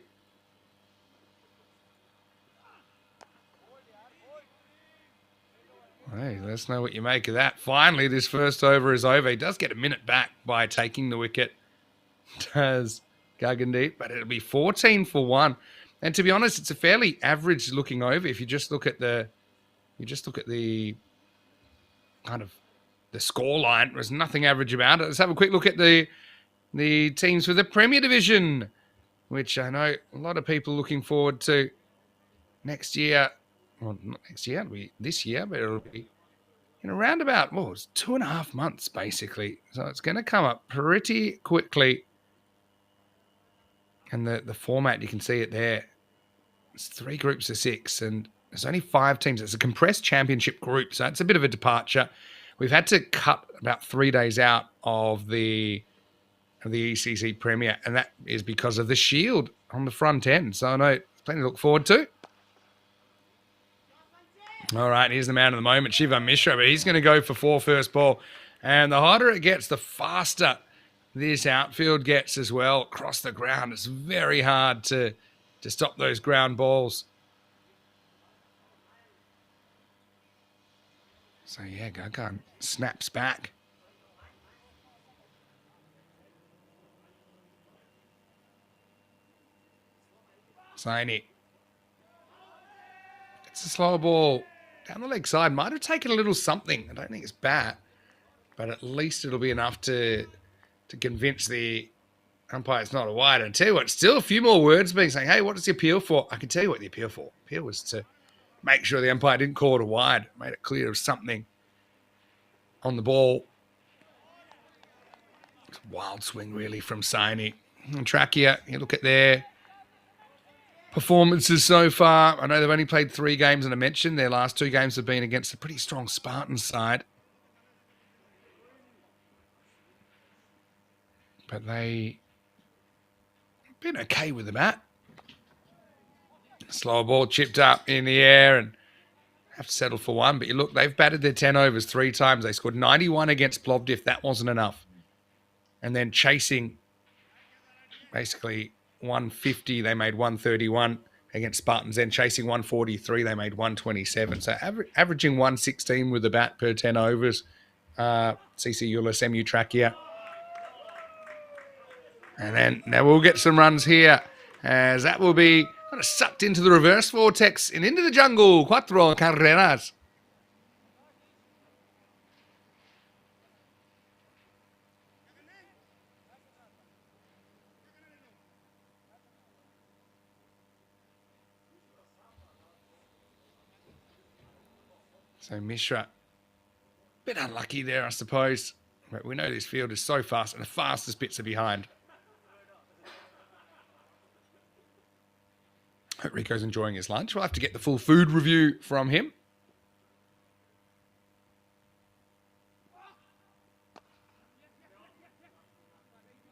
Hey, let us know what you make of that. Finally, this first over is over. He does get a minute back by taking the wicket. Does Gagandeep, but it'll be 14 for 1. And to be honest, it's a fairly average looking over. If you just look at the kind of the score line, there's nothing average about it. Let's have a quick look at the teams for the Premier Division, which I know a lot of people looking forward to next year. Well, not next year, it'll be this year, but it'll be in around about, it's 2.5 months, basically. So it's going to come up pretty quickly. And the format, you can see it there. It's 3 groups of 6, and there's only 5 teams. It's a compressed championship group, so it's a bit of a departure. We've had to cut about 3 days out of the ECC Premier, and that is because of the shield on the front end. So I know plenty to look forward to. All right, here's the man of the moment, Shivam Mishra, but he's going to go for 4 first ball. And the harder it gets, the faster this outfield gets as well. Across the ground, it's very hard to stop those ground balls. So, yeah, Gagan snaps back. Saini. It's a slower ball down the leg side. Might have taken a little something. I don't think it's bad, but at least it'll be enough to convince the umpire it's not a wide. And I tell you what, still a few more words being saying, hey, what is the appeal for? I can tell you what the appeal for. The appeal was to make sure the umpire didn't call it a wide. Made it clear there was something on the ball. Wild swing, really, from Saini. And Trachea, you look at their performances so far. I know they've only played 3 games, and I mentioned their last 2 games have been against a pretty strong Spartan side. But they've been okay with the bat. Slower ball chipped up in the air and have to settle for 1. But you look, they've batted their 10 overs 3 times. They scored 91 against Plovdiv. That wasn't enough. And then chasing basically 150, they made 131 against Spartans. Then chasing 143, they made 127. So averaging 116 with the bat per 10 overs. CC Ulis, MU Trachea. And then now we'll get some runs here as that will be kind of sucked into the reverse vortex and into the jungle. 4 carreras. So Mishra, bit unlucky there, I suppose. But we know this field is so fast, and the fastest bits are behind. Hope Rico's enjoying his lunch. We'll have to get the full food review from him.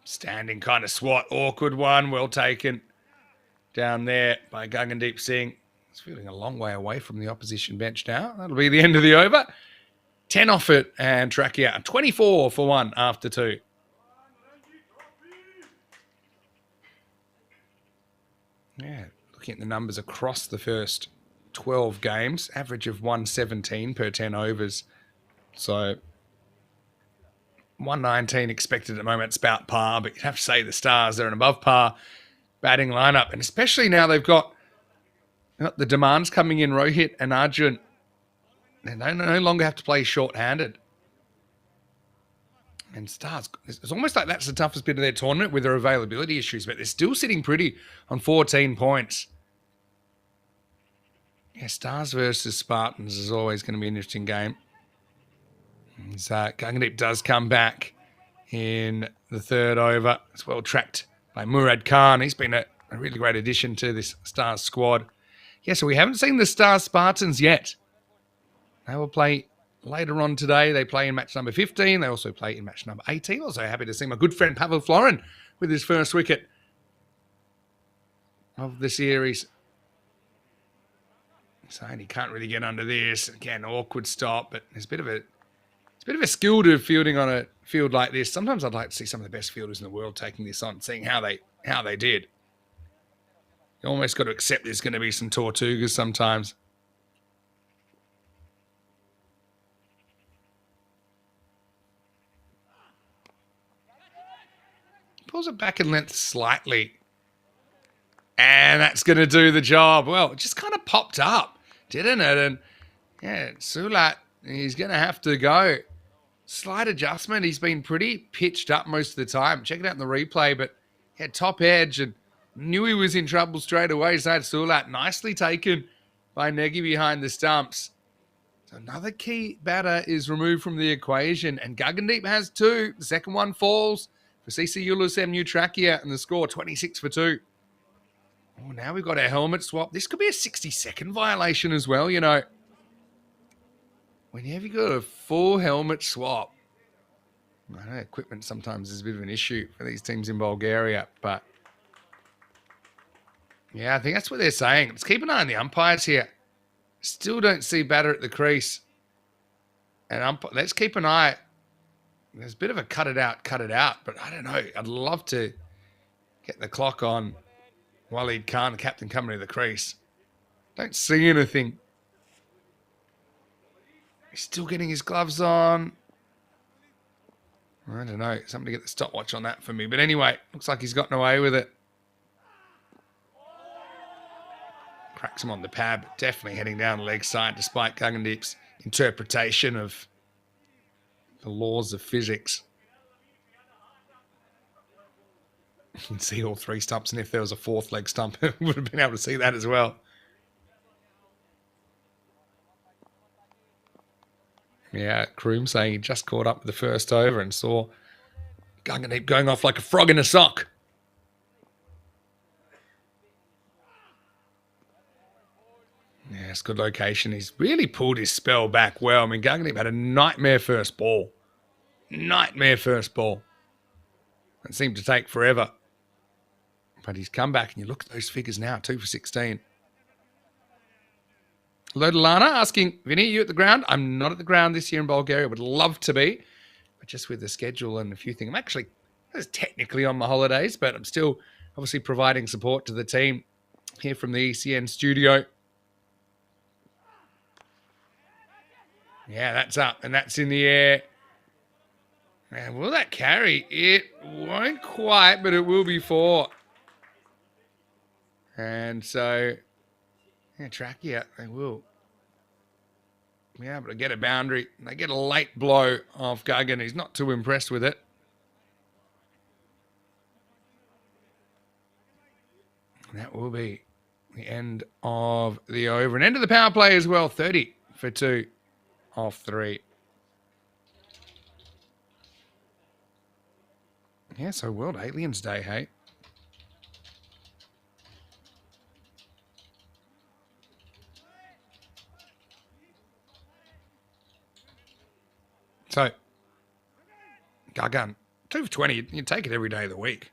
Standing kind of swat, awkward one, well taken. Down there by Gagandeep Singh. He's feeling a long way away from the opposition bench now. That'll be the end of the over. 10 off it, and Trachea 24 for 1 after 2. Yeah, looking at the numbers across the first 12 games, average of 117 per 10 overs. So 119 expected at the moment. It's about par, but you'd have to say the Stars are an above par batting lineup. And especially now they've got the demands coming in, Rohit and Arjun. They no longer have to play short-handed. And Stars, it's almost like that's the toughest bit of their tournament with their availability issues, but they're still sitting pretty on 14 points. Yeah, Stars versus Spartans is always going to be an interesting game. Gagandeep does come back in the 3rd over. It's well tracked by Murad Khan. He's been a really great addition to this Stars squad. Yeah, so we haven't seen the Stars Spartans yet. They will play later on today. They play in match number 15. They also play in match number 18. Also happy to see my good friend Pavel Florin with his first wicket of the series. So he can't really get under this. Again, awkward stop, but there's a bit of a skill to fielding on a field like this. Sometimes I'd like to see some of the best fielders in the world taking this on, seeing how they did. You almost got to accept there's going to be some Tortugas sometimes. Pulls it back in length slightly. And that's going to do the job. Well, it just kind of popped up, didn't it? And yeah, Sulat, he's going to have to go. Slight adjustment. He's been pretty pitched up most of the time. Check it out in the replay, but he had top edge and knew he was in trouble straight away. So Sulat nicely taken by Negi behind the stumps. So another key batter is removed from the equation, and Gagandeep has 2. The second one falls for CC Ulis MU Trachea, and the score 26 for 2. Oh, now we've got our helmet swap. This could be a 60-second violation as well, you know. Whenever you've got a full helmet swap, I know equipment sometimes is a bit of an issue for these teams in Bulgaria, but yeah, I think that's what they're saying. Let's keep an eye on the umpires here. Still don't see batter at the crease. And let's keep an eye. There's a bit of a cut it out, but I don't know. I'd love to get the clock on Waleed Khan, the captain, coming to the crease. Don't see anything. He's still getting his gloves on. I don't know. Somebody get the stopwatch on that for me. But anyway, looks like he's gotten away with it. Cracks him on the pad, but definitely heading down the leg side despite Guggendie's interpretation of the laws of physics. You can see all three stumps, and if there was a fourth leg stump, we would have been able to see that as well. Yeah, Kroom saying he just caught up with the first over and saw Gungandeep going off like a frog in a sock. Yeah, it's good location. He's really pulled his spell back well. I mean, Gungandeep had a nightmare first ball. Nightmare first ball. It seemed to take forever. But he's come back, and you look at those figures now, 2 for 16. Hello to Lana asking, Vinny, are you at the ground? I'm not at the ground this year in Bulgaria. Would love to be. But just with the schedule and a few things. I'm actually technically on my holidays, but I'm still obviously providing support to the team here from the ECN studio. Yeah, that's up, and that's in the air. And will that carry? It won't quite, but it will be 4. And so, yeah, Trachea, they will be able to get a boundary. They get a late blow off Guggen. He's not too impressed with it. And that will be the end of the over. And end of the power play as well, 30 for 2 off 3. Yeah, so World Aliens Day, hey? So, Guggen, 2 for 20, you take it every day of the week.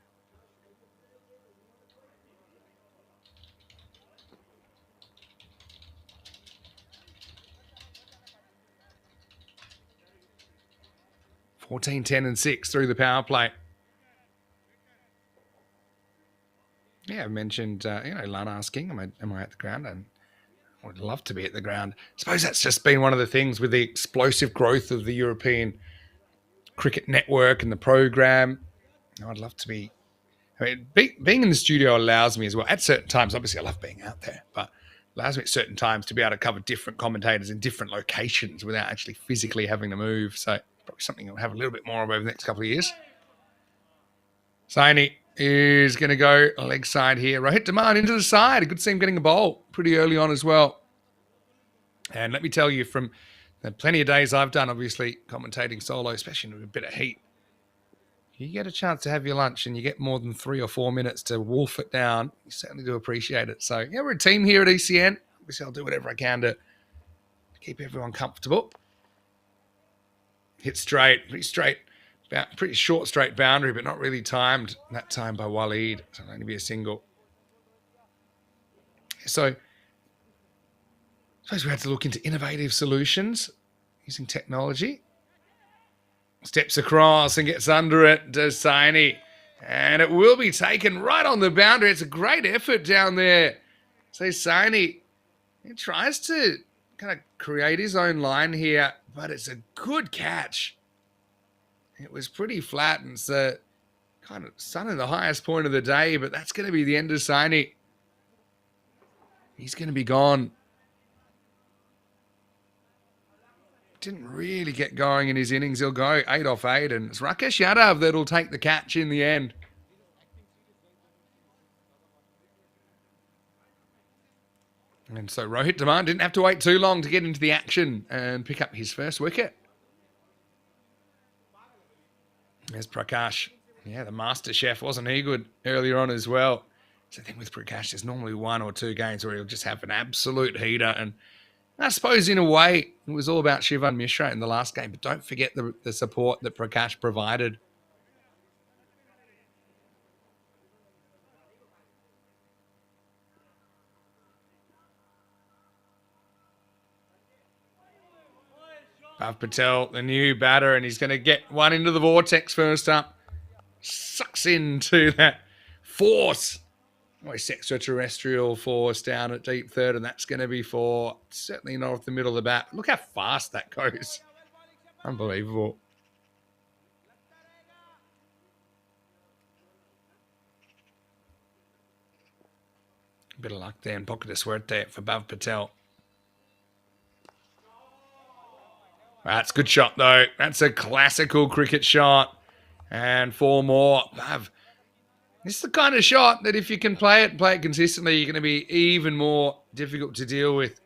$14, 10 and 6 through the power play. Yeah, I mentioned, Lana asking, am I at the ground? And I would love to be at the ground. I suppose that's just been one of the things with the explosive growth of the European cricket network and the program. I'd love to be. I mean, being in the studio allows me as well. At certain times, obviously, I love being out there, but allows me at certain times to be able to cover different commentators in different locations without actually physically having to move. So probably something I'll have a little bit more of over the next couple of years. Saini is going to go leg side here. Rohit Demand into the side. Good to see him getting a bowl pretty early on as well. And let me tell you, from the plenty of days I've done, obviously, commentating solo, especially with a bit of heat, you get a chance to have your lunch and you get more than 3 or 4 minutes to wolf it down, you certainly do appreciate it. So, yeah, we're a team here at ECN. Obviously, I'll do whatever I can to keep everyone comfortable. Hit straight, pretty short straight boundary, but not really timed that time by Waleed. So it'll only be a single. So I suppose we had to look into innovative solutions using technology. Steps across and gets under it, does Saini. And it will be taken right on the boundary. It's a great effort down there. So Saini, he tries to kind of create his own line here, but it's a good catch. It was pretty flat, and so kind of sun at the highest point of the day, but that's going to be the end of Saini. He's going to be gone. Didn't really get going in his innings. He'll go 8 off 8, and it's Rakesh Yadav that'll take the catch in the end. And so Rohit Demand didn't have to wait too long to get into the action and pick up his first wicket. There's Prakash. Yeah, the master chef, wasn't he good earlier on as well? So I think with Prakash, there's normally 1 or 2 games where he'll just have an absolute heater. And I suppose in a way, it was all about Shivan Mishra in the last game. But don't forget the support that Prakash provided. Bhav Patel, the new batter, and he's going to get one into the vortex first up. Sucks into that force. Always extraterrestrial force down at deep third, and that's going to be 4. Certainly not off the middle of the bat. Look how fast that goes. Unbelievable. Bit of luck there and pocket of suerte for Bhav Patel. That's a good shot, though. That's a classical cricket shot. And 4 more. Bhav, this is the kind of shot that if you can play it and play it consistently, you're going to be even more difficult to deal with.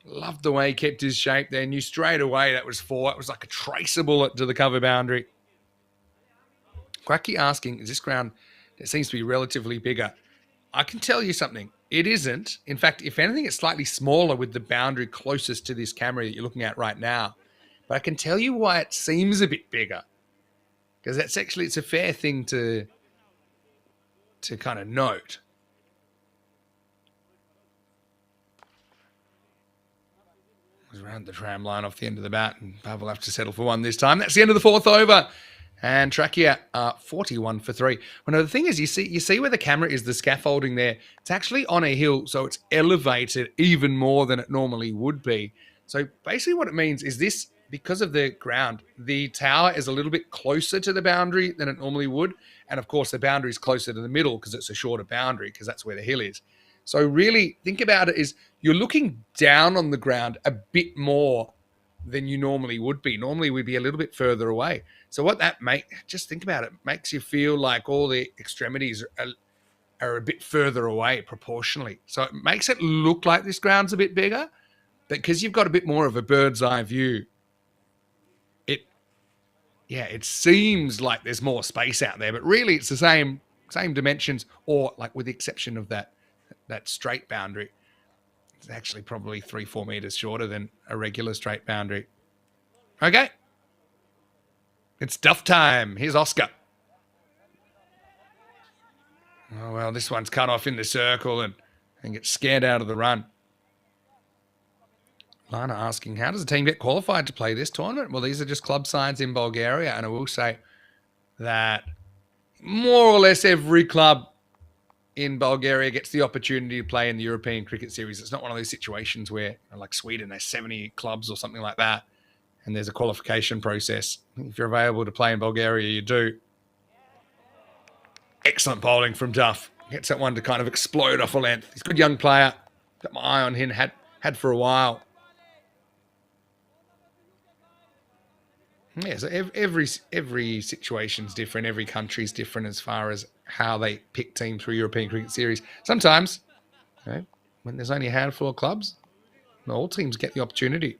Loved the way he kept his shape there. Knew straight away that was 4. It was like a traceable to the cover boundary. Quacky asking, is this ground, it seems to be relatively bigger. I can tell you something. It isn't. In fact, if anything, it's slightly smaller with the boundary closest to this camera that you're looking at right now. But I can tell you why it seems a bit bigger. Because that's actually, it's a fair thing to kind of note. Was around the tram line off the end of the bat, and Bhav will have to settle for 1 this time. That's the end of the 4th over. And Trachea 41 for 3. Well, no, the thing is, you see where the camera is, the scaffolding there. It's actually on a hill, so it's elevated even more than it normally would be. So basically what it means is this, because of the ground, the tower is a little bit closer to the boundary than it normally would. And of course, the boundary is closer to the middle because it's a shorter boundary because that's where the hill is. So really, think about it as you're looking down on the ground a bit more than you normally would be. Normally, we'd be a little bit further away. So what that just think about it, makes you feel like all the extremities are a bit further away proportionally. So it makes it look like this ground's a bit bigger, but because you've got a bit more of a bird's eye view, it seems like there's more space out there, but really it's the same dimensions, or like with the exception of that straight boundary. It's actually probably 3-4 meters shorter than a regular straight boundary. Okay. It's duff time. Here's Oscar. Oh, well, this one's cut off in the circle and gets scared out of the run. Lana asking, how does a team get qualified to play this tournament? Well, these are just club sides in Bulgaria, and I will say that more or less every club in Bulgaria gets the opportunity to play in the European Cricket Series. It's not one of those situations where, like Sweden, there's 70 clubs or something like that, and there's a qualification process. If you're available to play in Bulgaria, you do. Excellent bowling from Duff. Gets that one to kind of explode off a length. He's a good young player. Got my eye on him, had for a while. Yeah, so every situation's different. Every country's different as far as how they pick teams for European Cricket Series. Sometimes, when there's only a handful of clubs, all teams get the opportunity.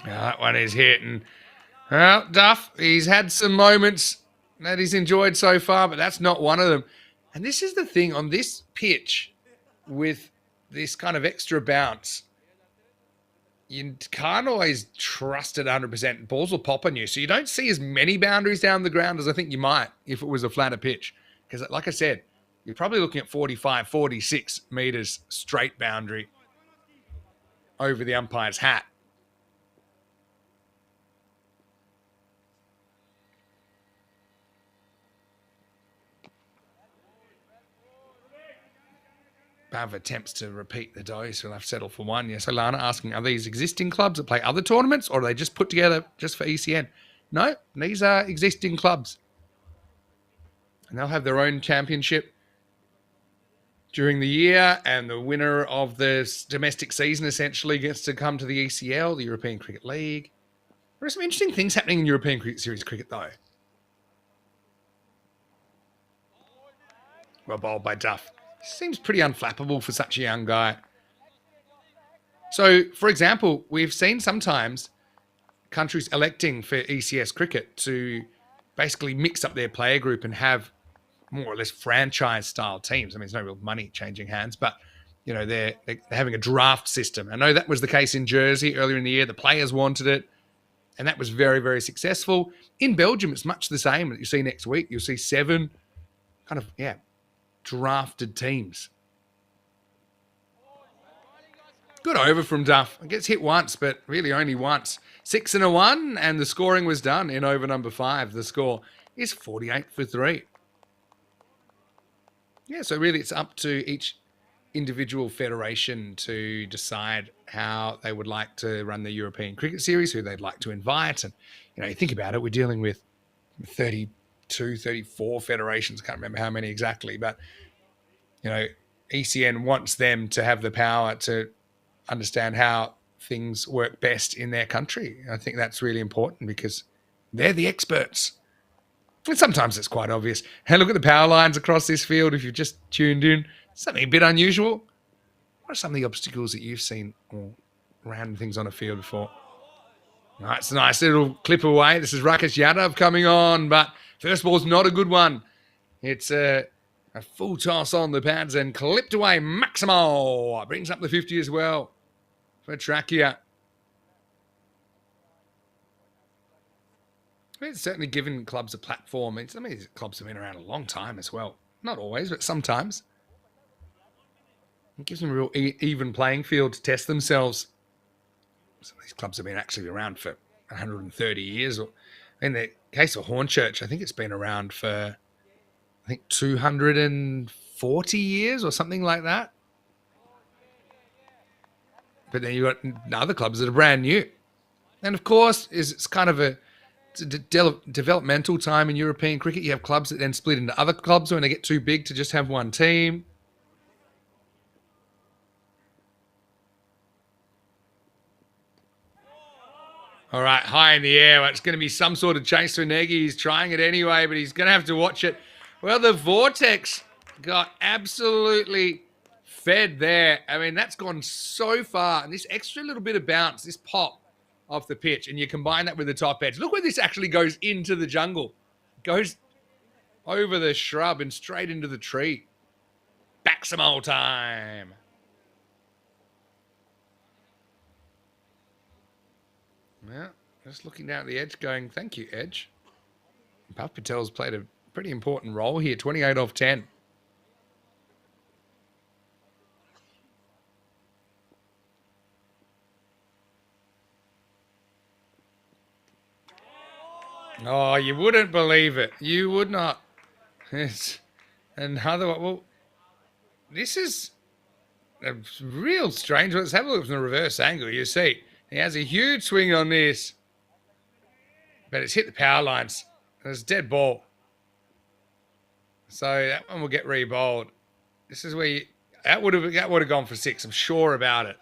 That one is hitting. Well, Duff, he's had some moments that he's enjoyed so far, but that's not one of them. And this is the thing on this pitch with this kind of extra bounce. You can't always trust it 100%. Balls will pop on you. So you don't see as many boundaries down the ground as I think you might if it was a flatter pitch. Because like I said, you're probably looking at 45, 46 meters straight boundary over the umpire's hat. Bav attempts to repeat the dose. We'll have to settle for 1. Yeah, so Lana asking, are these existing clubs that play other tournaments, or are they just put together just for ECN? No, these are existing clubs. And they'll have their own championship during the year, and the winner of the domestic season essentially gets to come to the ECL, the European Cricket League. There are some interesting things happening in European Cricket Series cricket, though. Well bowled by Duff. Seems pretty unflappable for such a young guy. So, for example, we've seen sometimes countries electing for ECS cricket to basically mix up their player group and have more or less franchise-style teams. I mean, there's no real money changing hands, but, they're having a draft system. I know that was the case in Jersey earlier in the year. The players wanted it, and that was very, very successful. In Belgium, it's much the same that you see next week. You'll see 7 drafted teams. Good over from Duff. It gets hit once, but really only once. 6 and a 1, and the scoring was done in over number 5. The score is 48 for 3. Yeah, so really it's up to each individual federation to decide how they would like to run the European Cricket Series, who they'd like to invite. And, you think about it, we're dealing with 32, 34 federations. Can't remember how many exactly, but, ECN wants them to have the power to understand how things work best in their country. I think that's really important because they're the experts. And sometimes it's quite obvious. And look at the power lines across this field. If you've just tuned in, something a bit unusual. What are some of the obstacles that you've seen or random things on a field before? All right, it's a nice little clip away. This is Rakesh Yadav coming on, but first ball's not a good one. It's a full toss on the pads and clipped away. Maximo brings up the 50 as well for Trakia. It's certainly given clubs a platform. Some of these clubs have been around a long time as well. Not always, but sometimes. It gives them a real even playing field to test themselves. Some of these clubs have been actually around for 130 years. Or in the case of Hornchurch, I think it's been around for, 240 years or something like that. But then you've got other clubs that are brand new. And of course, it's kind of a developmental time in European cricket. You have clubs that then split into other clubs when they get too big to just have one team. All right, high in the air. It's going to be some sort of chase for Nagy. He's trying it anyway, but he's going to have to watch it. Well, the Vortex got absolutely fed there. I mean, that's gone so far. And this extra little bit of bounce, this pop off the pitch, and you combine that with the top edge. Look where this actually goes into the jungle. It goes over the shrub and straight into the tree. Back some old time. Yeah, just looking down at the edge going, thank you, Edge. Pav Patel's played a pretty important role here, 28 off 10. Oh, you wouldn't believe it. You would not. It's another one. Well, this is a real strange one. Let's have a look from the reverse angle. You see, he has a huge swing on this, but it's hit the power lines. It's a dead ball. So that one will get re-bowled. This is where that would have gone for 6. I'm sure about it.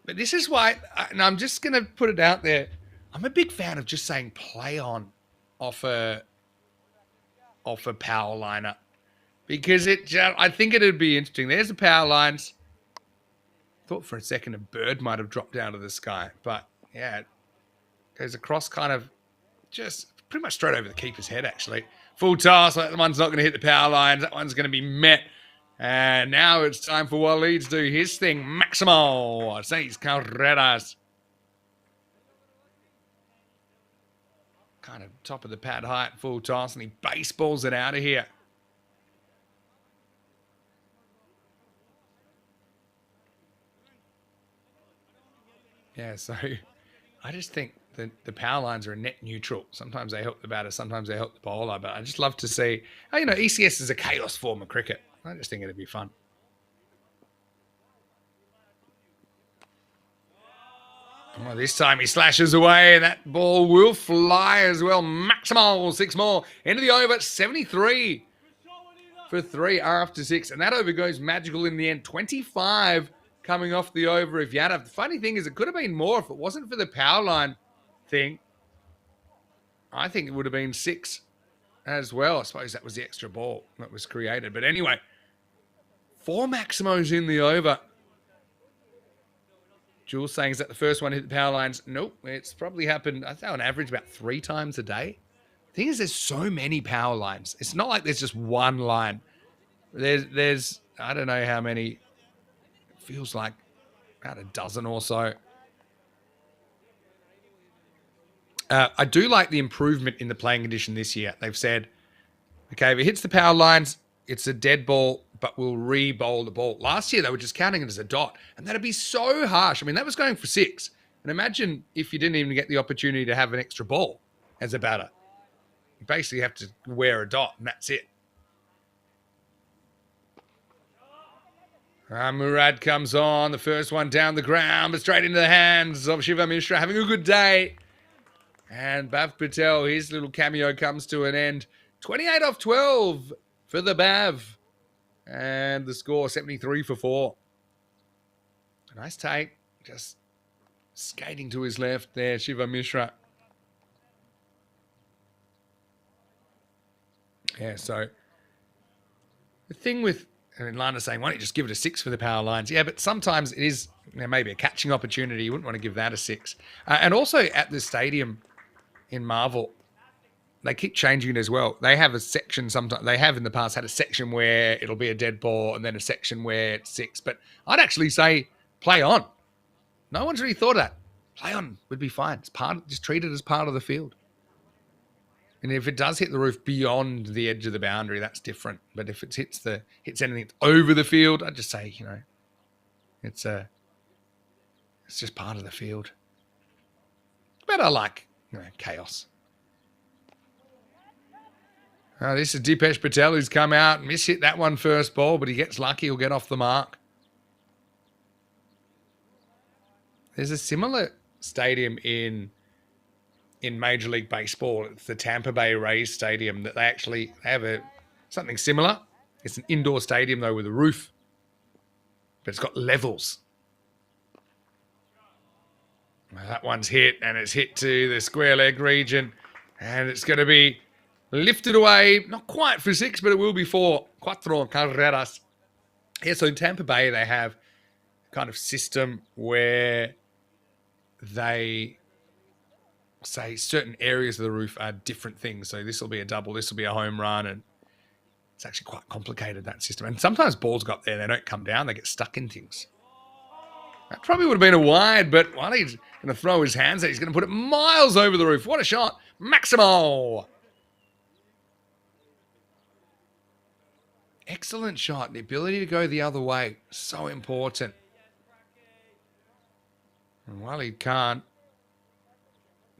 But this is why, and I'm just going to put it out there. I'm a big fan of just saying play on off a power liner, because I think it'd be interesting. There's the power lines. Thought for a second a bird might have dropped out of the sky, but yeah, it goes across kind of just pretty much straight over the keeper's head, actually. Full toss. That one's not going to hit the power lines. That one's going to be met. And now it's time for Waleed to do his thing. Maximo. Seis carreras. Kind of top of the pad height, full toss, and he baseballs it out of here. Yeah, so I just think that the power lines are a net neutral. Sometimes they help the batter, sometimes they help the bowler, but I just love to see, ECS is a chaos form of cricket. I just think it'd be fun. Well, this time he slashes away, and that ball will fly as well. Maximal, 6 more. End of the over, 73 for 3 after 6. And that over goes magical in the end. 25 coming off the over of Yadav. The funny thing is, it could have been more if it wasn't for the power line thing. I think it would have been 6 as well. I suppose that was the extra ball that was created. But anyway, 4 Maximos in the over. Jules saying, is that the first one hit the power lines? Nope. It's probably happened, I think on average, about 3 times a day. The thing is, there's so many power lines. It's not like there's just one line. There's I don't know how many. It feels like about a dozen or so. I do like the improvement in the playing condition this year. They've said, okay, if it hits the power lines, it's a dead ball, but we'll re-bowl the ball. Last year, they were just counting it as a dot, and that'd be so harsh. I mean, that was going for 6. And imagine if you didn't even get the opportunity to have an extra ball as a batter. You basically have to wear a dot, and that's it. Murad comes on. The first one down the ground, but straight into the hands of Shiva Mishra. Having a good day. And Bav Patel, his little cameo comes to an end. 28 off 12 for the Bav. And the score, 73 for 4. A nice take. Just skating to his left there, Shiva Mishra. Yeah, so the thing with, Lana's saying, why don't you just give it a 6 for the power lines? Yeah, but sometimes it is, maybe a catching opportunity. You wouldn't want to give that a 6. And also at the stadium in Marvel, they keep changing it as well. They have a section sometimes. They have in the past had a section where it'll be a dead ball and then a section where it's 6. But I'd actually say play on. No one's really thought of that. Play on would be fine. It's just treat it as part of the field. And if it does hit the roof beyond the edge of the boundary, that's different. But if it hits anything over the field, I'd just say, it's just part of the field. But I like, chaos. This is Dipesh Patel who's come out and hit that one first ball, but he gets lucky. He'll get off the mark. There's a similar stadium in Major League Baseball. It's the Tampa Bay Rays Stadium that they have something similar. It's an indoor stadium, though, with a roof. But it's got levels. Well, that one's hit, and it's hit to the square leg region. And it's going to be lifted away. Not quite for 6, but it will be for cuatro carreras. Yeah, so in Tampa Bay, they have a kind of system where they say certain areas of the roof are different things. So this will be a double, this will be a home run, and it's actually quite complicated, that system. And sometimes balls got there, they don't come down, they get stuck in things. That probably would have been a wide, but while he's going to throw his hands out, he's going to put it miles over the roof. What a shot. Maximo. Excellent shot. The ability to go the other way, so important. And while he can't,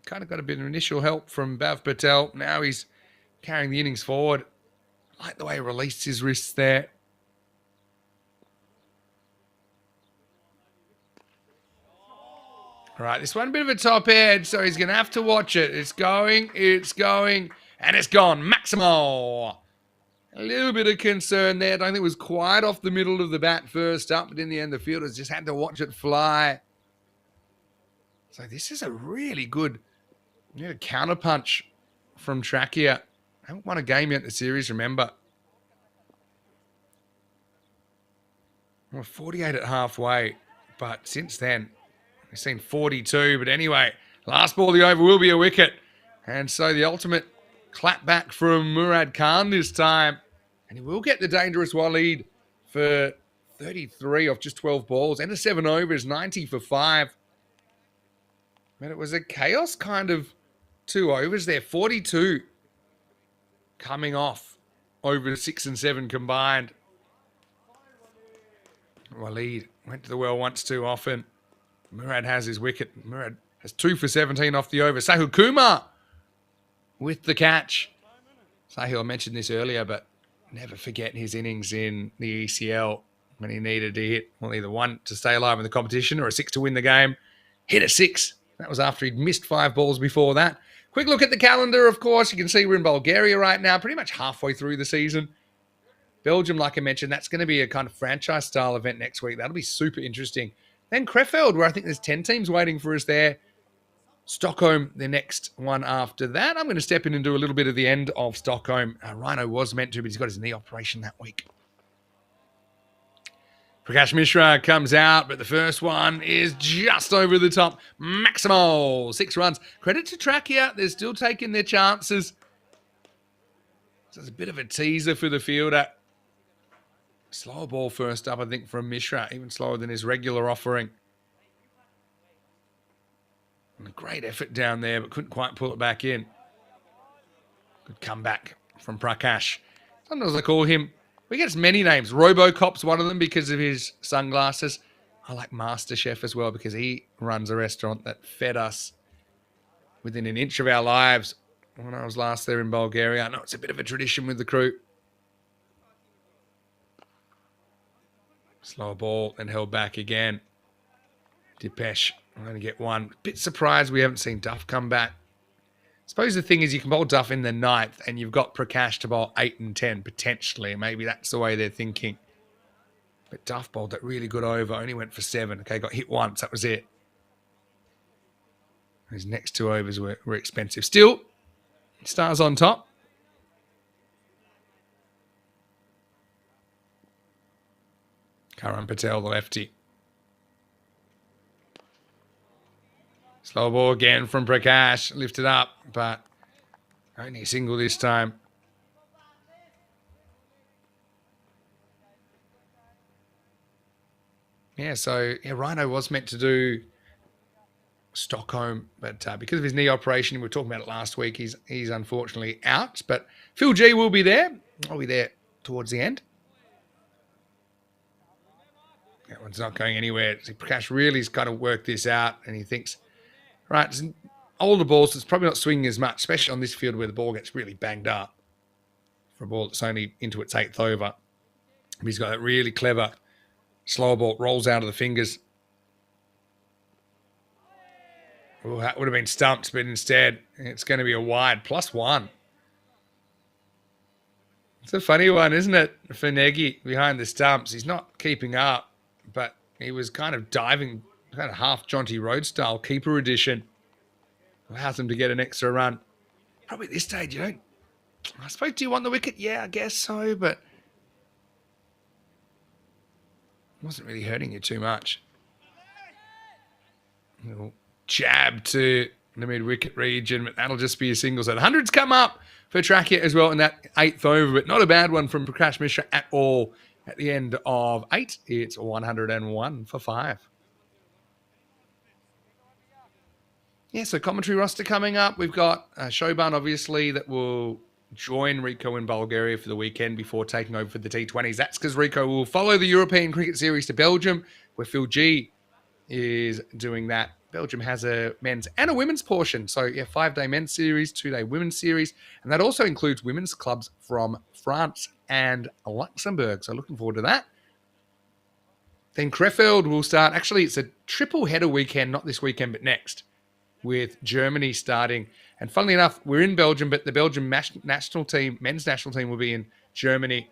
kind of got a bit of initial help from Bav Patel. Now he's carrying the innings forward. I like the way he released his wrists there. All right, this one a bit of a top edge, so he's going to have to watch it. It's going, and it's gone. Maximo. A little bit of concern there. I don't think it was quite off the middle of the bat first up, but in the end, the fielders just had to watch it fly. So this is a really good counterpunch from Trachea. I haven't won a game yet in the series, remember. We're 48 at halfway, but since then, we've seen 42. But anyway, last ball of the over will be a wicket. And so the ultimate clap back from Murad Khan this time. And he will get the dangerous lead for 33 off just 12 balls. And a 7 overs, 90 for 5. But it was a chaos kind of 2 overs there. 42 coming off over 6 and 7 combined. Waleed went to the well once too often. Murad has his wicket. Murad has 2 for 17 off the over. Sahil Kumar with the catch. Sahil, I mentioned this earlier, but never forget his innings in the ECL when he needed to hit, either 1 to stay alive in the competition or a 6 to win the game. Hit a 6. That was after he'd missed 5 balls before that. Quick look at the calendar, of course. You can see we're in Bulgaria right now, pretty much halfway through the season. Belgium, like I mentioned, that's going to be a kind of franchise-style event next week. That'll be super interesting. Then Krefeld, where I think there's 10 teams waiting for us there. Stockholm, the next one after that. I'm going to step in and do a little bit of the end of Stockholm. Rhino was meant to, but he's got his knee operation that week. Prakash Mishra comes out, but the first one is just over the top. Maximo, 6 runs. Credit to Trachea. They're still taking their chances. So it's a bit of a teaser for the fielder. Slower ball first up, I think, from Mishra. Even slower than his regular offering. And a great effort down there, but couldn't quite pull it back in. Good comeback from Prakash. Sometimes I call him, we get many names. Robocop's one of them because of his sunglasses. I like MasterChef as well because he runs a restaurant that fed us within an inch of our lives when I was last there in Bulgaria. I know it's a bit of a tradition with the crew. Slower ball and held back again. Depeche, I'm going to get one. Bit surprised we haven't seen Duff come back. I suppose the thing is you can bowl Duff in the 9th and you've got Prakash to bowl 8 and 10 potentially. Maybe that's the way they're thinking. But Duff bowled that really good over. Only went for 7. Okay, got hit once. That was it. His next 2 overs were expensive. Still, Stars on top. Karan Patel, the lefty. Slow ball again from Prakash. Lifted up, but only a single this time. Yeah, so Rhino was meant to do Stockholm, but because of his knee operation, we were talking about it last week, he's unfortunately out. But Phil G will be there. I'll be there towards the end. That one's not going anywhere. Prakash really's kind of worked this out, and he thinks, right, it's older balls, so it's probably not swinging as much, especially on this field where the ball gets really banged up for a ball that's only into its 8th over. He's got that really clever slower ball, rolls out of the fingers. Oh, that would have been stumped, but instead it's going to be a wide +1. It's a funny one, isn't it, for Nagy behind the stumps? He's not keeping up, but he was kind of diving, kind of half Jonty Rhodes style, keeper edition. Allows him to get an extra run. Probably at this stage, you don't... I suppose, do you want the wicket? Yeah, I guess so, but... It wasn't really hurting you too much. A little jab to the mid-wicket region, but that'll just be a single. So the 100's come up for Trackett as well in that 8th over, but not a bad one from Prakash Mishra at all. At the end of 8, it's 101 for 5. Yeah, so commentary roster coming up. We've got Shoban, obviously, that will join Rico in Bulgaria for the weekend before taking over for the T20s. That's because Rico will follow the European Cricket Series to Belgium, where Phil G is doing that. Belgium has a men's and a women's portion. So, yeah, 5-day men's series, 2-day women's series. And that also includes women's clubs from France and Luxembourg. So, looking forward to that. Then Krefeld will start. Actually, it's a triple header weekend, not this weekend, but next, with Germany starting. And funnily enough, we're in Belgium, but the Belgium national team, men's national team, will be in Germany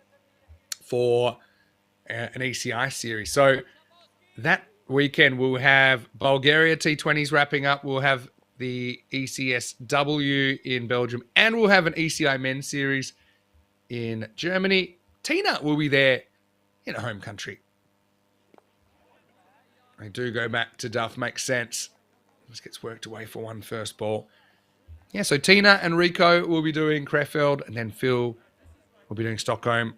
for an ECI series. So that weekend we'll have Bulgaria T20s wrapping up. We'll have the ECSW in Belgium, and we'll have an ECI men's series in Germany. Tina will be there in her home country. They do go back to Duff, makes sense. Just gets worked away for one first ball. Yeah, so Tina and Rico will be doing Krefeld, and then Phil will be doing Stockholm.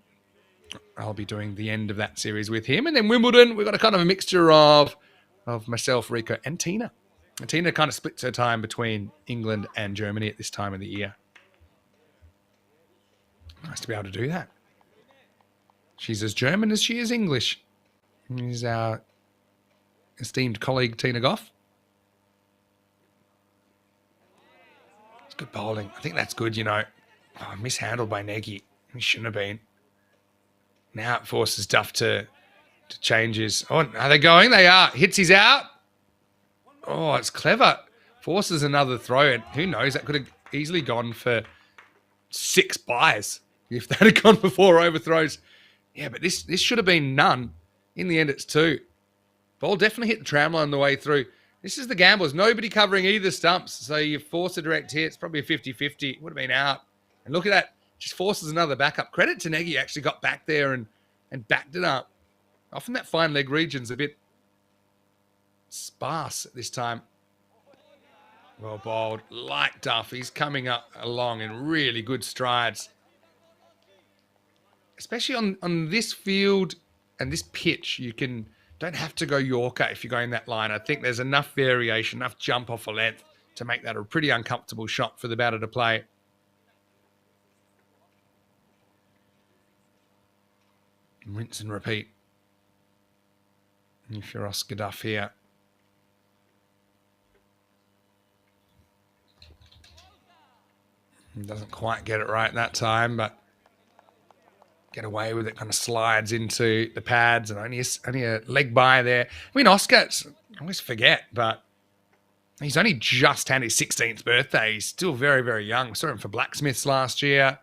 I'll be doing the end of that series with him. And then Wimbledon, we've got a kind of a mixture of myself, Rico, and Tina. And Tina kind of splits her time between England and Germany at this time of the year. Nice to be able to do that. She's as German as she is English. Here's our esteemed colleague, Tina Goff. It's good bowling. I think that's good, you know. Oh, mishandled by Nagy. He shouldn't have been. Now it forces Duff to change his... Oh, are they going? They are. Hits his out. Oh, it's clever. Forces another throw. And who knows? That could have easily gone for 6 buys if that had gone for 4 overthrows. Yeah, but this should have been none. In the end, it's 2. Ball definitely hit the tramline on the way through. This is the gambles. Nobody covering either stumps. So you force a direct hit. It's probably a 50-50. Would have been out. And look at that. Just forces another backup. Credit to Nagy, actually got back there and backed it up. Often that fine leg region's a bit sparse at this time. Well bowled. Like Duff. He's coming up along in really good strides. Especially on this field and this pitch, you don't have to go Yorker if you're going that line. I think there's enough variation, enough jump off a length to make that a pretty uncomfortable shot for the batter to play. Rinse and repeat. If you're Oscar Duff here. He doesn't quite get it right that time, but get away with it, kind of slides into the pads, and only a leg by there. I mean, Oscar, I always forget, but he's only just had his 16th birthday. He's still very, very young. Saw him for Blacksmiths last year.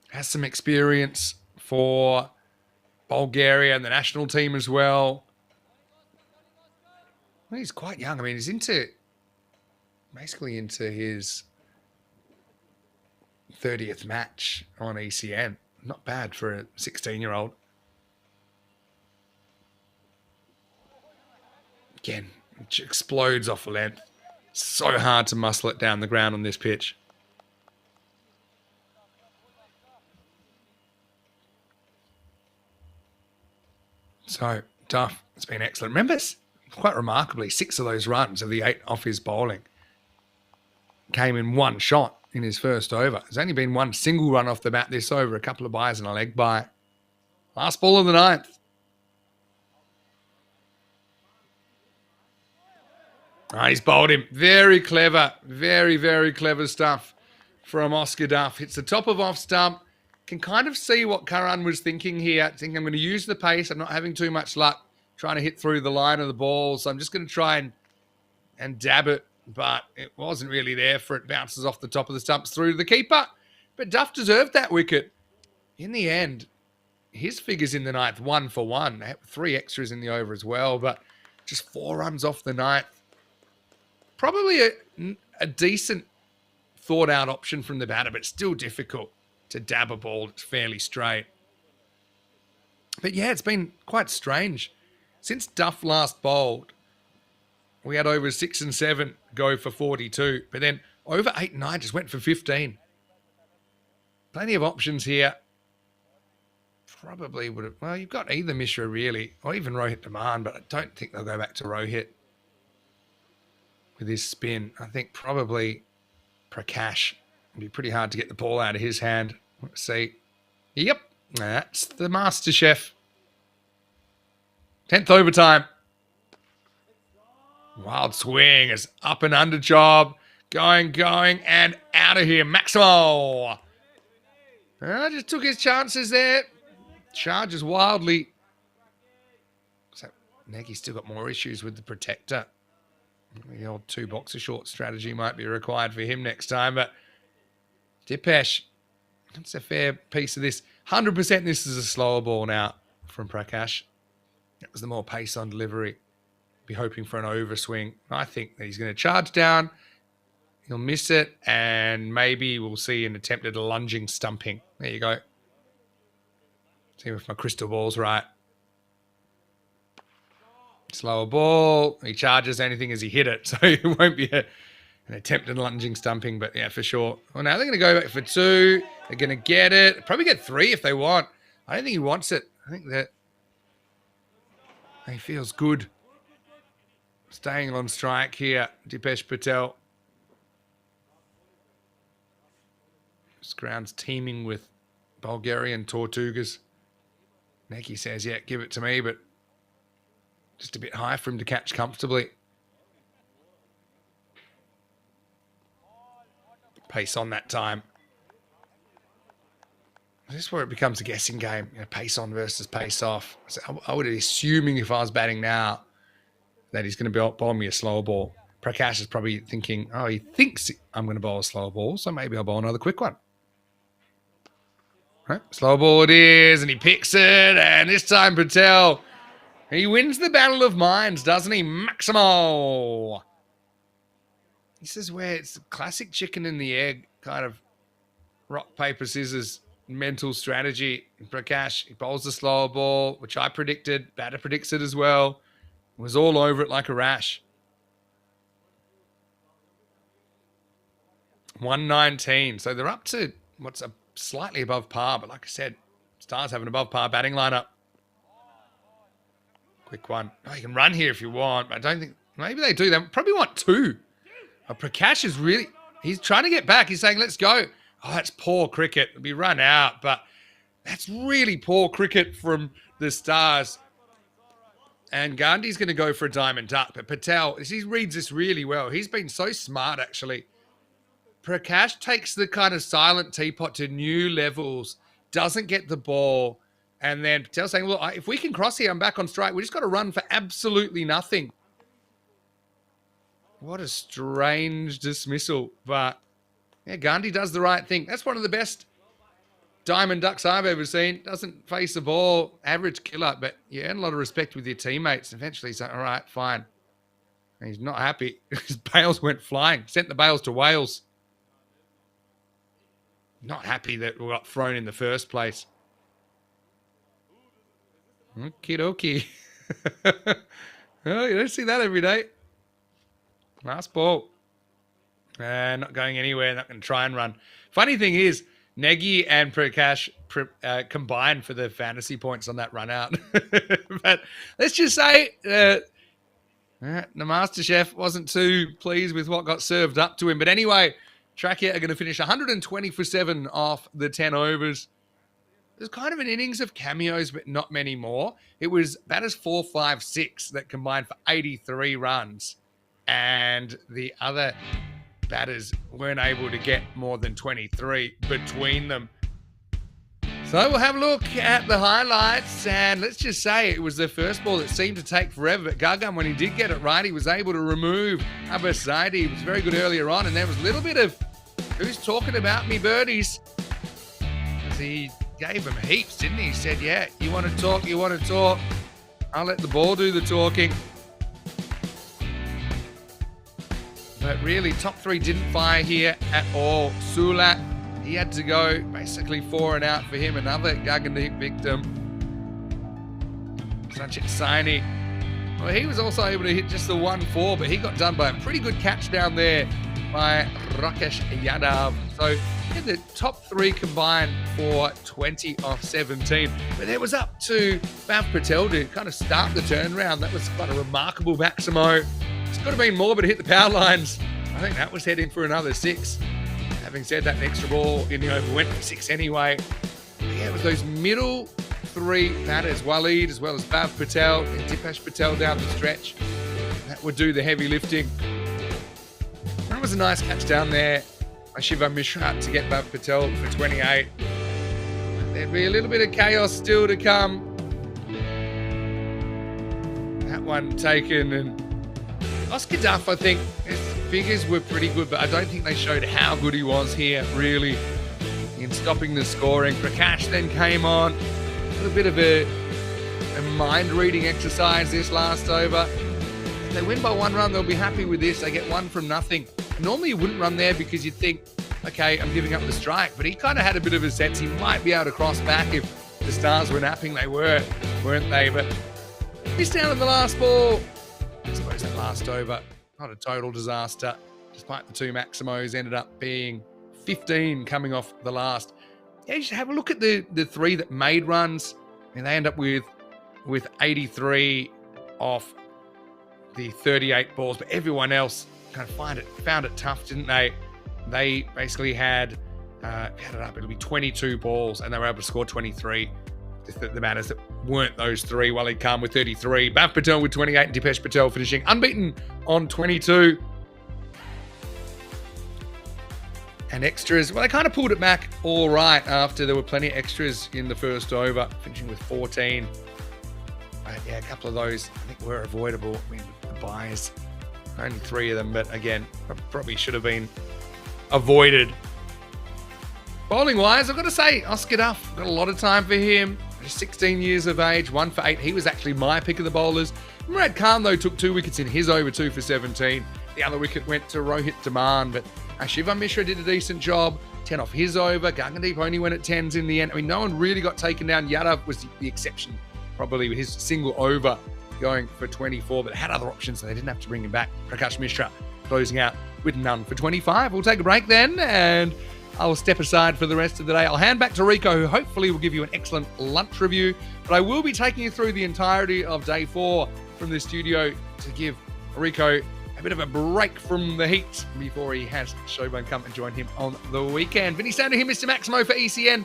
Has some experience for Bulgaria and the national team as well. Well, he's quite young. I mean, he's basically into his 30th match on ECN. Not bad for a 16-year-old. Again, it explodes off the length. So hard to muscle it down the ground on this pitch. So, Duff, it's been excellent. Remember, quite remarkably, 6 of those runs of the 8 off his bowling came in one shot in his first over. There's only been one single run off the bat this over, a couple of byes and a leg bye. Last ball of the 9th. Oh, he's bowled him. Very clever. Very, very clever stuff from Oscar Duff. Hits the top of off stump. Can kind of see what Karan was thinking here. Thinking I'm going to use the pace. I'm not having too much luck trying to hit through the line of the ball. So I'm just going to try and dab it. But it wasn't really there for it. Bounces off the top of the stumps through to the keeper. But Duff deserved that wicket. In the end, his figures in the 9th, 1 for 1. They had 3 extras in the over as well. But just 4 runs off the 9th. Probably a decent thought out option from the batter, but still difficult to dab a ball that's fairly straight. But yeah, it's been quite strange. Since Duff last bowled, we had over 6 and 7 go for 42, but then over 8 and 9 just went for 15. Plenty of options here. Probably would have, well, you've got either Mishra really, or even Rohit Demand, but I don't think they'll go back to Rohit with his spin. I think probably Prakash. It'd be pretty hard to get the ball out of his hand. Let's see. Yep, that's the master chef. 10th overtime. Wild swing is up and under job. Going, and out of here. Maximo. Just took his chances there. Charges wildly. So Nagy's still got more issues with the protector. The old 2 boxer short strategy might be required for him next time, but Dipesh, that's a fair piece of this. 100% this is a slower ball now from Prakash. That was the more pace on delivery. Be hoping for an overswing. I think that he's going to charge down. He'll miss it, and maybe we'll see an attempt at a lunging stumping. There you go. See if my crystal ball's right. Slower ball. He charges anything as he hit it, so it won't be an attempt at lunging stumping, but yeah, for sure. Well, now they're going to go back for 2. They're going to get it. Probably get 3 if they want. I don't think he wants it. I think that he feels good. Staying on strike here, Dipesh Patel. This ground's teeming with Bulgarian Tortugas. Neki says, yeah, give it to me, but just a bit high for him to catch comfortably. Pace on that time. This is where it becomes a guessing game. You know, pace on versus pace off. So I would be assuming if I was batting now that he's going to bowl me a slower ball. Prakash is probably thinking, oh, he thinks I'm going to bowl a slower ball, so maybe I'll bowl another quick one. Right, slow ball it is, and he picks it, and this time Patel, he wins the battle of minds, doesn't he? Maximo. This is where it's classic chicken and the egg kind of rock, paper, scissors mental strategy. Prakash, he bowls the slower ball, which I predicted. Batter predicts it as well. Was all over it like a rash. 119. So they're up to what's a slightly above par, but like I said, Stars have an above par batting lineup. Quick one. Oh, you can run here if you want, but I don't think, maybe they do. They probably want 2. Prakash is really, he's trying to get back. He's saying, let's go. Oh, that's poor cricket. It'll be run out, but that's really poor cricket from the Stars. And Gandhi's going to go for a diamond duck, but Patel, he reads this really well. He's been so smart, actually. Prakash takes the kind of silent teapot to new levels, doesn't get the ball, and then Patel saying, look, if we can cross here, I'm back on strike. We just got to run for absolutely nothing. What a strange dismissal. But, yeah, Gandhi does the right thing. That's one of the best diamond ducks I've ever seen. Doesn't face the ball, average killer, but you earn a lot of respect with your teammates. Eventually he's like, all right, fine. And he's not happy. His bails went flying. Sent the bails to Wales. Not happy that we got thrown in the first place. Okie dokie. Oh, you don't see that every day. Last ball. Not going anywhere. Not going to try and run. Funny thing is, Negi and Prakash combined for the fantasy points on that run out. But let's just say the Master Chef wasn't too pleased with what got served up to him. But anyway, Trachea are going to finish 120 for 7 off the 10 overs. It was kind of an innings of cameos, but not many more. It was batters 4, 5, 6 that combined for 83 runs. And the other batters weren't able to get more than 23 between them. So we'll have a look at the highlights, and let's just say it was the first ball that seemed to take forever. But Gagam, when he did get it right, he was able to remove Abasaidi. He was very good earlier on, and there was a little bit of who's talking about me birdies. As he gave him heaps, didn't he? He said, yeah, you want to talk, you want to talk. I'll let the ball do the talking. But really, top 3 didn't fire here at all. Sulat, he had to go basically 4 and out for him. Another Gagandeep victim. Sanchit Saini. Well, he was also able to hit just the 1-4, but he got done by a pretty good catch down there by Rakesh Yadav. So yeah, the top 3 combined for 20 off 17. But it was up to Bhav Patel to kind of start the turnaround. That was quite a remarkable Maximo. It's got to be more, but to hit the power lines. I think that was heading for another 6. Having said that, an extra ball in the over went for 6 anyway. But yeah, it was those middle 3 batters, Waleed as well as Bhav Patel and Dipesh Patel down the stretch. That would do the heavy lifting. That was a nice catch down there by Shiva Mishra to get Bhav Patel for 28. There'd be a little bit of chaos still to come. That one taken, and Oscar Duff, I think, his figures were pretty good, but I don't think they showed how good he was here, really, in stopping the scoring. Prakash then came on. A little bit of a mind-reading exercise this last over. If they win by 1 run, they'll be happy with this. They get 1 from nothing. Normally you wouldn't run there because you'd think, okay, I'm giving up the strike. But he kind of had a bit of a sense he might be able to cross back if the Stars were napping. They were, weren't they? But missed down on the last ball. I suppose that last over, not a total disaster, despite the 2 Maximos ended up being 15 coming off the last. Yeah, you should have a look at the 3 that made runs. I mean, they end up with 83 off the 38 balls, but everyone else kind of found it tough, didn't they? They basically had it up. It'll be 22 balls, and they were able to score 23. The batters that weren't those 3, Waleed Khan with 33, Bhav Patel with 28, and Dipesh Patel finishing unbeaten on 22. And extras, well, they kind of pulled it back all right after there were plenty of extras in the first over, finishing with 14. But yeah, a couple of those I think were avoidable. I mean, the buys, only 3 of them, but again, probably should have been avoided. Bowling wise, I've got to say, Oscar Duff, got a lot of time for him. 16 years of age, 1 for 8. He was actually my pick of the bowlers. Murad Khan, though, took 2 wickets in his over, 2 for 17. The other wicket went to Rohit Daman, but Shiva Mishra did a decent job. 10 off his over. Gagandeep only went at 10s in the end. I mean, no one really got taken down. Yadav was the exception, probably, with his single over going for 24, but had other options, so they didn't have to bring him back. Prakash Mishra closing out with none for 25. We'll take a break then, and I'll step aside for the rest of the day. I'll hand back to Rico, who hopefully will give you an excellent lunch review. But I will be taking you through the entirety of day 4 from the studio to give Rico a bit of a break from the heat before he has Showbone come and join him on the weekend. Vinny Sander here, Mr. Maximo for ECN.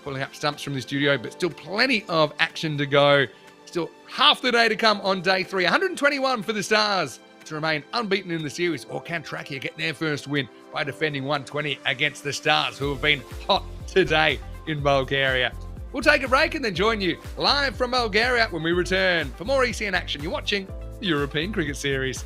Pulling up stumps from the studio, but still plenty of action to go. Still half the day to come on day 3. 121 for the Stars. to remain unbeaten in the series, or can Trakia get their first win by defending 120 against the Stars, who have been hot today in Bulgaria? We'll take a break and then join you live from Bulgaria when we return. For more ECN action, you're watching the European Cricket Series.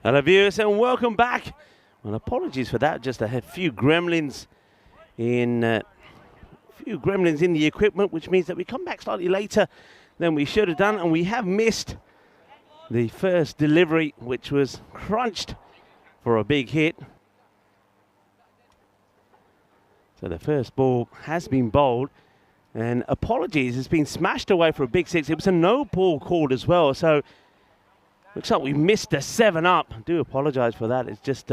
Hello viewers and welcome back. Well, apologies for that, just I had a few gremlins in the equipment, which means that we come back slightly later than we should have done, and we have missed the first delivery, which was crunched for a big hit. So the first ball has been bowled, and apologies, it's been smashed away for a big six. It was a no ball called as well, so looks like we missed a 7-up. I do apologise for that. It's just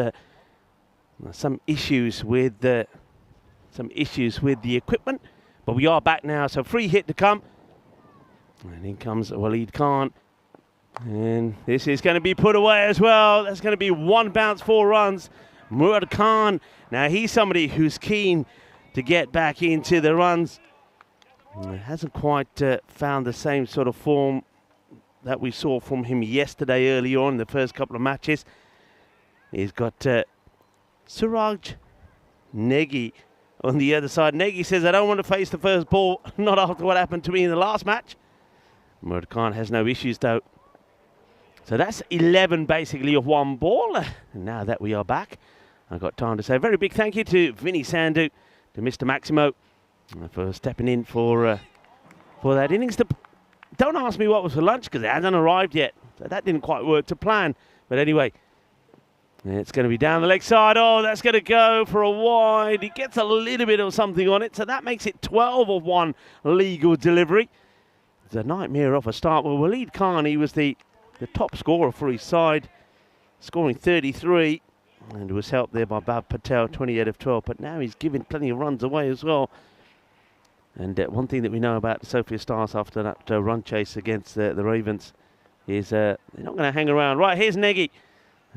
some issues with the equipment, but we are back now. So free hit to come, and in comes Waleed Khan, and this is going to be put away as well. That's going to be 1 bounce, 4 runs. Murad Khan. Now he's somebody who's keen to get back into the runs. Hasn't quite found the same sort of form that we saw from him yesterday early on in the first couple of matches. He's got Suraj Negi on the other side. Negi says, I don't want to face the first ball, not after what happened to me in the last match. Murad Khan has no issues though. So that's 11 basically of 1 ball. And now that we are back, I've got time to say a very big thank you to Vinny Sandhu, to Mr. Maximo, for stepping in for that innings. Don't ask me what was for lunch because it hasn't arrived yet. So that didn't quite work to plan. But anyway, it's going to be down the leg side. Oh, that's going to go for a wide. He gets a little bit of something on it. So that makes it 12 of 1 legal delivery. It's a nightmare off a start. Well, Waleed Khan, he was the top scorer for his side, scoring 33. And was helped there by Bab Patel, 28 of 12. But now he's giving plenty of runs away as well. And one thing that we know about the Sophia Stars after that run chase against the Ravens is they're not going to hang around. Right, here's Negi.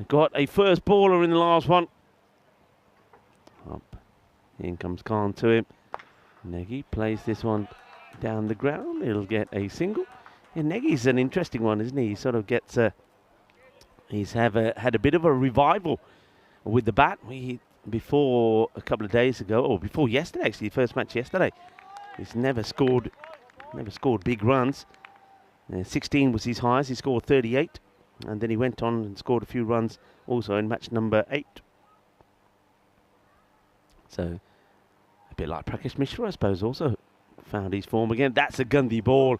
Got a first baller in the last one. Up. In comes Khan to him. Negi plays this one down the ground. It'll get a single. And Negi's an interesting one, isn't he? He sort of gets... he's had a bit of a revival with the bat. Before a couple of days ago, or before yesterday, actually, the first match yesterday, he's never scored big runs. 16 was his highest. He scored 38, and then he went on and scored a few runs also in match number 8. So a bit like Prakash Mishra, I suppose, also found his form again. That's a Gandhi ball,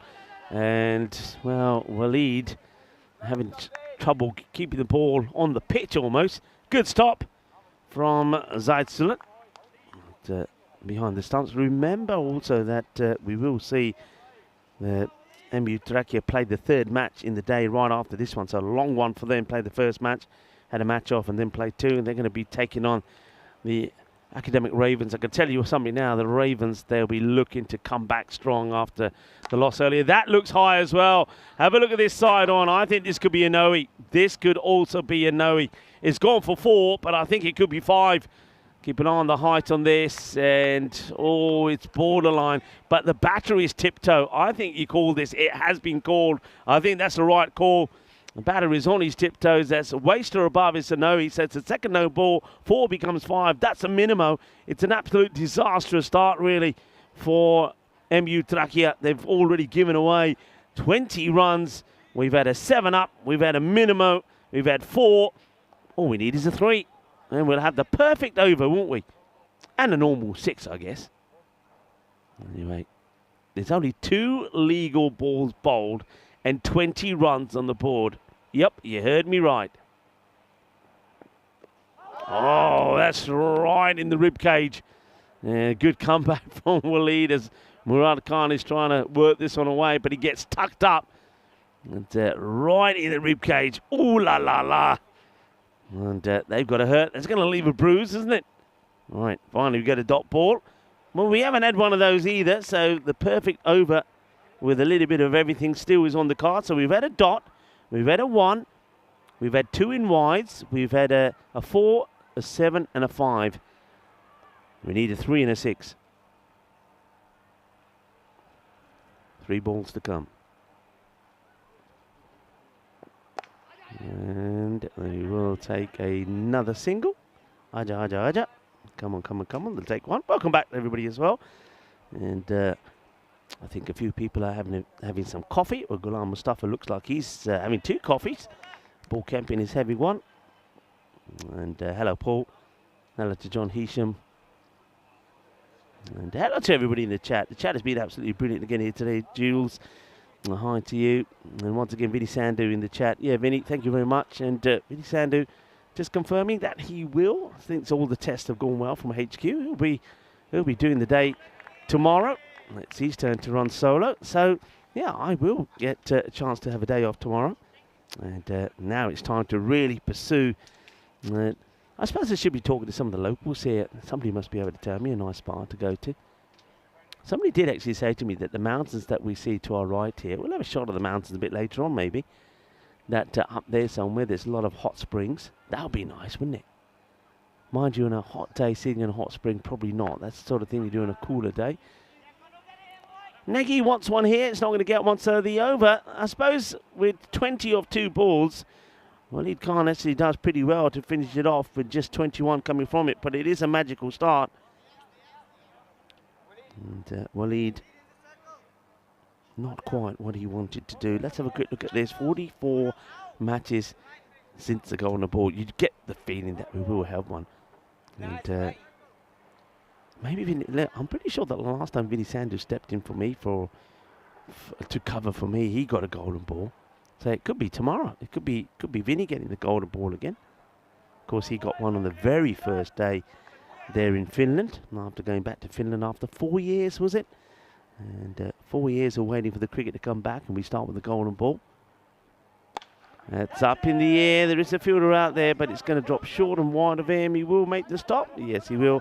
and well, Waleed having trouble keeping the ball on the pitch almost. Good stop from Zaid Sulat behind the stumps. Remember also that we will see that MU Trakia played the 3rd match in the day right after this one. So a long one for them. Played the first match, had a match off, and then played 2. And they're going to be taking on the Academic Ravens. I can tell you something now. The Ravens, they'll be looking to come back strong after the loss earlier. That looks high as well. Have a look at this side on. I think this could be a no-e. This could also be a no-e. It's gone for 4, but I think it could be 5. Keep an eye on the height on this, and oh, it's borderline. But the batter is tiptoe. I think you call this. It has been called. I think that's the right call. The batter is on his tiptoes. That's a waste or above. It's a no. So it's a second no ball. 4 becomes 5. That's a minimo. It's an absolute disastrous start, really, for MU Trakia. They've already given away 20 runs. We've had a 7-up. We've had a minimo. We've had 4. All we need is a 3. And we'll have the perfect over, won't we? And a normal 6, I guess. Anyway, there's only 2 legal balls bowled and 20 runs on the board. Yep, you heard me right. Oh, that's right in the rib cage. Good comeback from Waleed as Murad Khan is trying to work this one away, but he gets tucked up. And right in the rib cage. Ooh la la la. And they've got a hurt. It's going to leave a bruise, isn't it? All right, finally we get a dot ball. Well, we haven't had one of those either, so the perfect over with a little bit of everything still is on the card. So we've had a dot, we've had a 1, we've had 2 in wides, we've had a 4, a 7, and a 5. We need a 3 and a 6. 3 balls to come. And we will take another single. Aja, aja, aja. Come on, come on, come on. They'll take 1. Welcome back, everybody, as well. And I think a few people are having some coffee. Or Ghulam Mustafa looks like he's having 2 coffees. Paul Kempin is having 1. And hello, Paul. Hello to John Heesham. And hello to everybody in the chat. The chat has been absolutely brilliant again here today. Jules, hi to you. And once again, Vinny Sandhu in the chat. Yeah, Vinny, thank you very much. And Vinny Sandhu just confirming that he will. I think all the tests have gone well from HQ. He'll be doing the day tomorrow. It's his turn to run solo. So, yeah, I will get a chance to have a day off tomorrow. And now it's time to really pursue. I suppose I should be talking to some of the locals here. Somebody must be able to tell me a nice spot to go to. Somebody did actually say to me that the mountains that we see to our right here, we'll have a shot of the mountains a bit later on maybe, that up there somewhere there's a lot of hot springs. That would be nice, wouldn't it? Mind you, on a hot day sitting in a hot spring, probably not. That's the sort of thing you do on a cooler day. Nagy wants one here. It's not going to get one, so the over, I suppose, with 20 of 2 balls, Waleed Khan actually does pretty well to finish it off with just 21 coming from it, but it is a magical start. And Waleed, not quite what he wanted to do. Let's have a quick look at this. 44 matches since the golden ball. You get the feeling that we will have one. And maybe I'm pretty sure that the last time Vinny Sandhu stepped in for me to cover for me, he got a golden ball. So it could be tomorrow. It could be Vinny getting the golden ball again. Of course, he got one on the very first day there in Finland. After going back to Finland after 4 years, was it? And 4 years of waiting for the cricket to come back, and we start with the golden ball. It's up in the air. There is a fielder out there, but it's going to drop short and wide of him. He will make the stop. Yes, he will.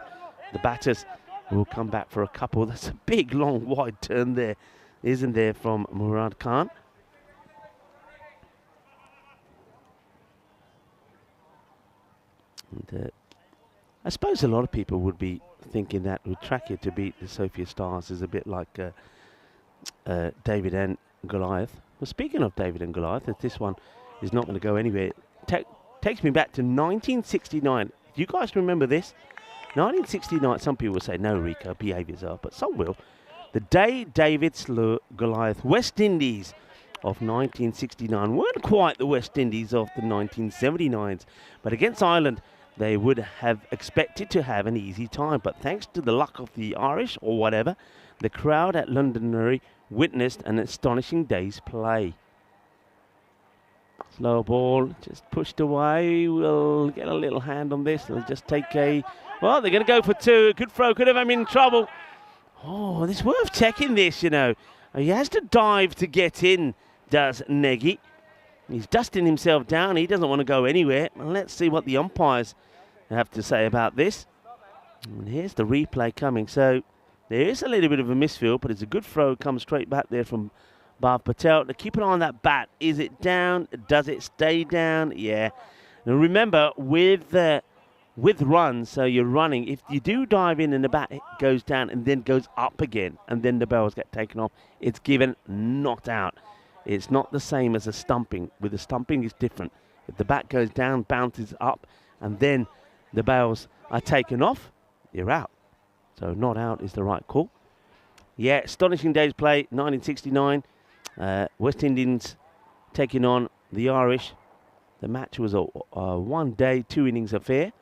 The batters will come back for a couple. That's a big, long, wide turn there, isn't there, from Murad Khan? And I suppose a lot of people would be thinking that with Tracker to beat the Sophia Stars is a bit like David and Goliath. Well, speaking of David and Goliath, if this one is not going to go anywhere, takes me back to 1969. Do you guys remember this? 1969, some people will say, no, Rico, behave yourself, but some will. The day David slew Goliath, West Indies of 1969 weren't quite the West Indies of the 1979s, but against Ireland, they would have expected to have an easy time, but thanks to the luck of the Irish, or whatever, the crowd at Londonderry witnessed an astonishing day's play. Slow ball, just pushed away. We'll get a little hand on this. They'll just take a... Well, they're going to go for 2. Good throw, could have him in trouble. Oh, it's worth checking this, you know. He has to dive to get in, does Nagy. He's dusting himself down. He doesn't want to go anywhere. Well, let's see what the umpires have to say about this. And here's the replay coming. So there is a little bit of a misfield, but it's a good throw. Comes straight back there from Bhav Patel. Now keep an eye on that bat. Is it down? Does it stay down? Yeah. Now remember, with runs, so you're running, if you do dive in and the bat goes down and then goes up again, and then the bells get taken off, it's given not out. It's not the same as a stumping. With a stumping, it's different. If the bat goes down, bounces up, and then the bails are taken off, you're out. So not out is the right call. Yeah, astonishing day's play, 1969. West Indians taking on the Irish. The match was a 1 day, 2 innings affair.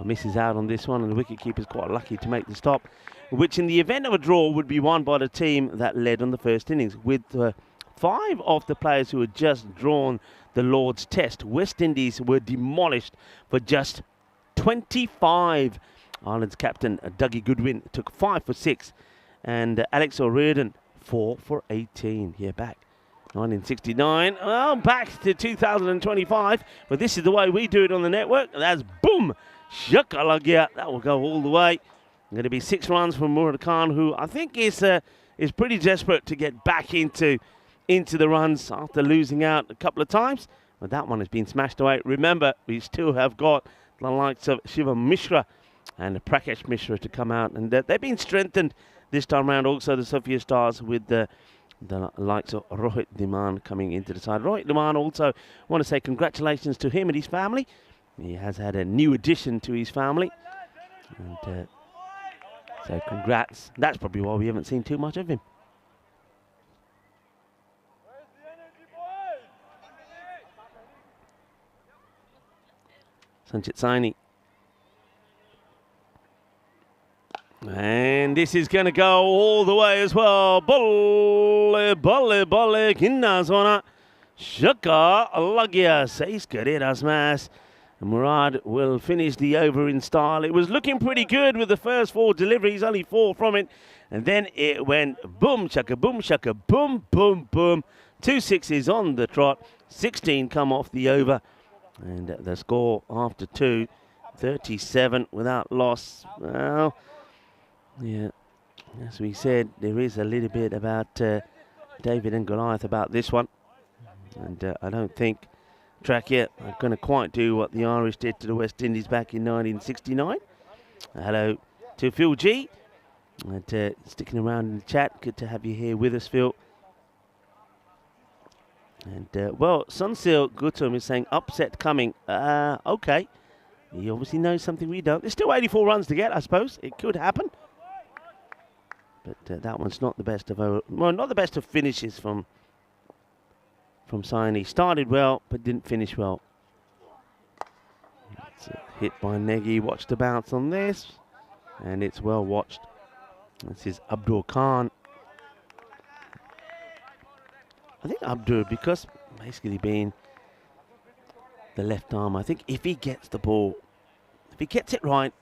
Misses out on this one, and the wicketkeeper's quite lucky to make the stop, which in the event of a draw would be won by the team that led on the first innings. With 5 of the players who had just drawn the Lord's Test, West Indies were demolished for just 25. Ireland's captain, Dougie Goodwin, took 5 for 6, and Alex O'Riordan, 4 for 18. Yeah, back. 1969, well, back to 2025, but this is the way we do it on the network. That's boom, shakalagia. That will go all the way. Going to be 6 runs from Murad Khan, who I think is pretty desperate to get back into the runs after losing out a couple of times. But that one has been smashed away. Remember, we still have got the likes of Shivam Mishra and Prakash Mishra to come out, and they've been strengthened this time around. Also, the Sophia Stars with the likes of Rohit Dhiman coming into the side. Rohit Dhiman also, want to say congratulations to him and his family. He has had a new addition to his family. And so congrats. That's probably why we haven't seen too much of him. Sanchit Saini. And this is going to go all the way as well. Bolle, bolle, bolle, kinna zona. Shaka Lagya says Karera smash. Murad will finish the over in style. It was looking pretty good with the first 4 deliveries, only 4 from it. And then it went boom, shaka, boom, boom, boom. 2 sixes on the trot. 16 come off the over. And the score after 2, 37 without loss. Well, yeah, as we said, there is a little bit about David and Goliath about this one. And I don't think Trakia are going to quite do what the Irish did to the West Indies back in 1969. Hello to Phil G. And sticking around in the chat. Good to have you here with us, Phil. And, well, Sunsil Gutum is saying upset coming. Okay. He obviously knows something we don't. There's still 84 runs to get, I suppose. It could happen. But that one's not the best of not the best of finishes from Saini. Started well, but didn't finish well. It's a hit by Negi. Watch the bounce on this, and it's well watched. This is Abdul Khan. I think Abdul, because basically being the left arm, I think if he gets the ball, if he gets it right,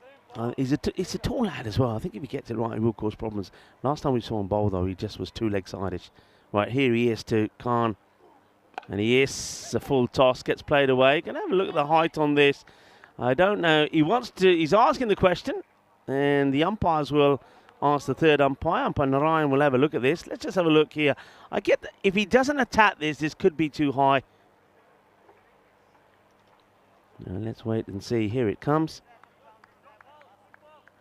he's a tall lad as well. I think if he gets it right, he will cause problems. Last time we saw him bowl, though, he just was too leg-sided. Right, here he is to Khan. And he is a full toss, gets played away. Gonna have a look at the height on this. I don't know. He's asking the question, and the umpires will ask the third umpire. Umpire Narayan will have a look at this. Let's just have a look here. I get that if he doesn't attack this could be too high. Now, let's wait and see. Here it comes.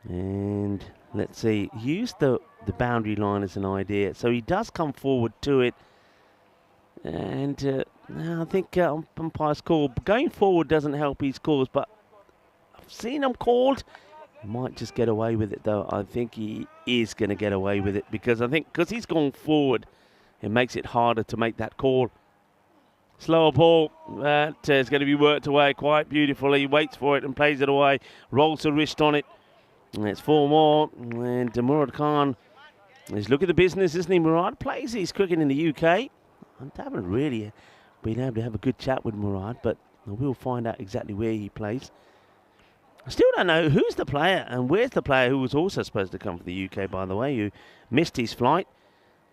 And let's see. Use the boundary line as an idea. So he does come forward to it. And I think umpire's call going forward doesn't help his cause, but I've seen him called. He might just get away with it, though. I think he is going to get away with it because he's gone forward, it makes it harder to make that call. Slower ball that is going to be worked away quite beautifully. He waits for it and plays it away. Rolls the wrist on it. And it's 4 more. And Murad Khan is looking at the business, isn't he? Murad plays his cricket in the UK. I haven't really been able to have a good chat with Murad, but we'll find out exactly where he plays. I still don't know who's the player and where's the player who was also supposed to come for the UK, by the way, who missed his flight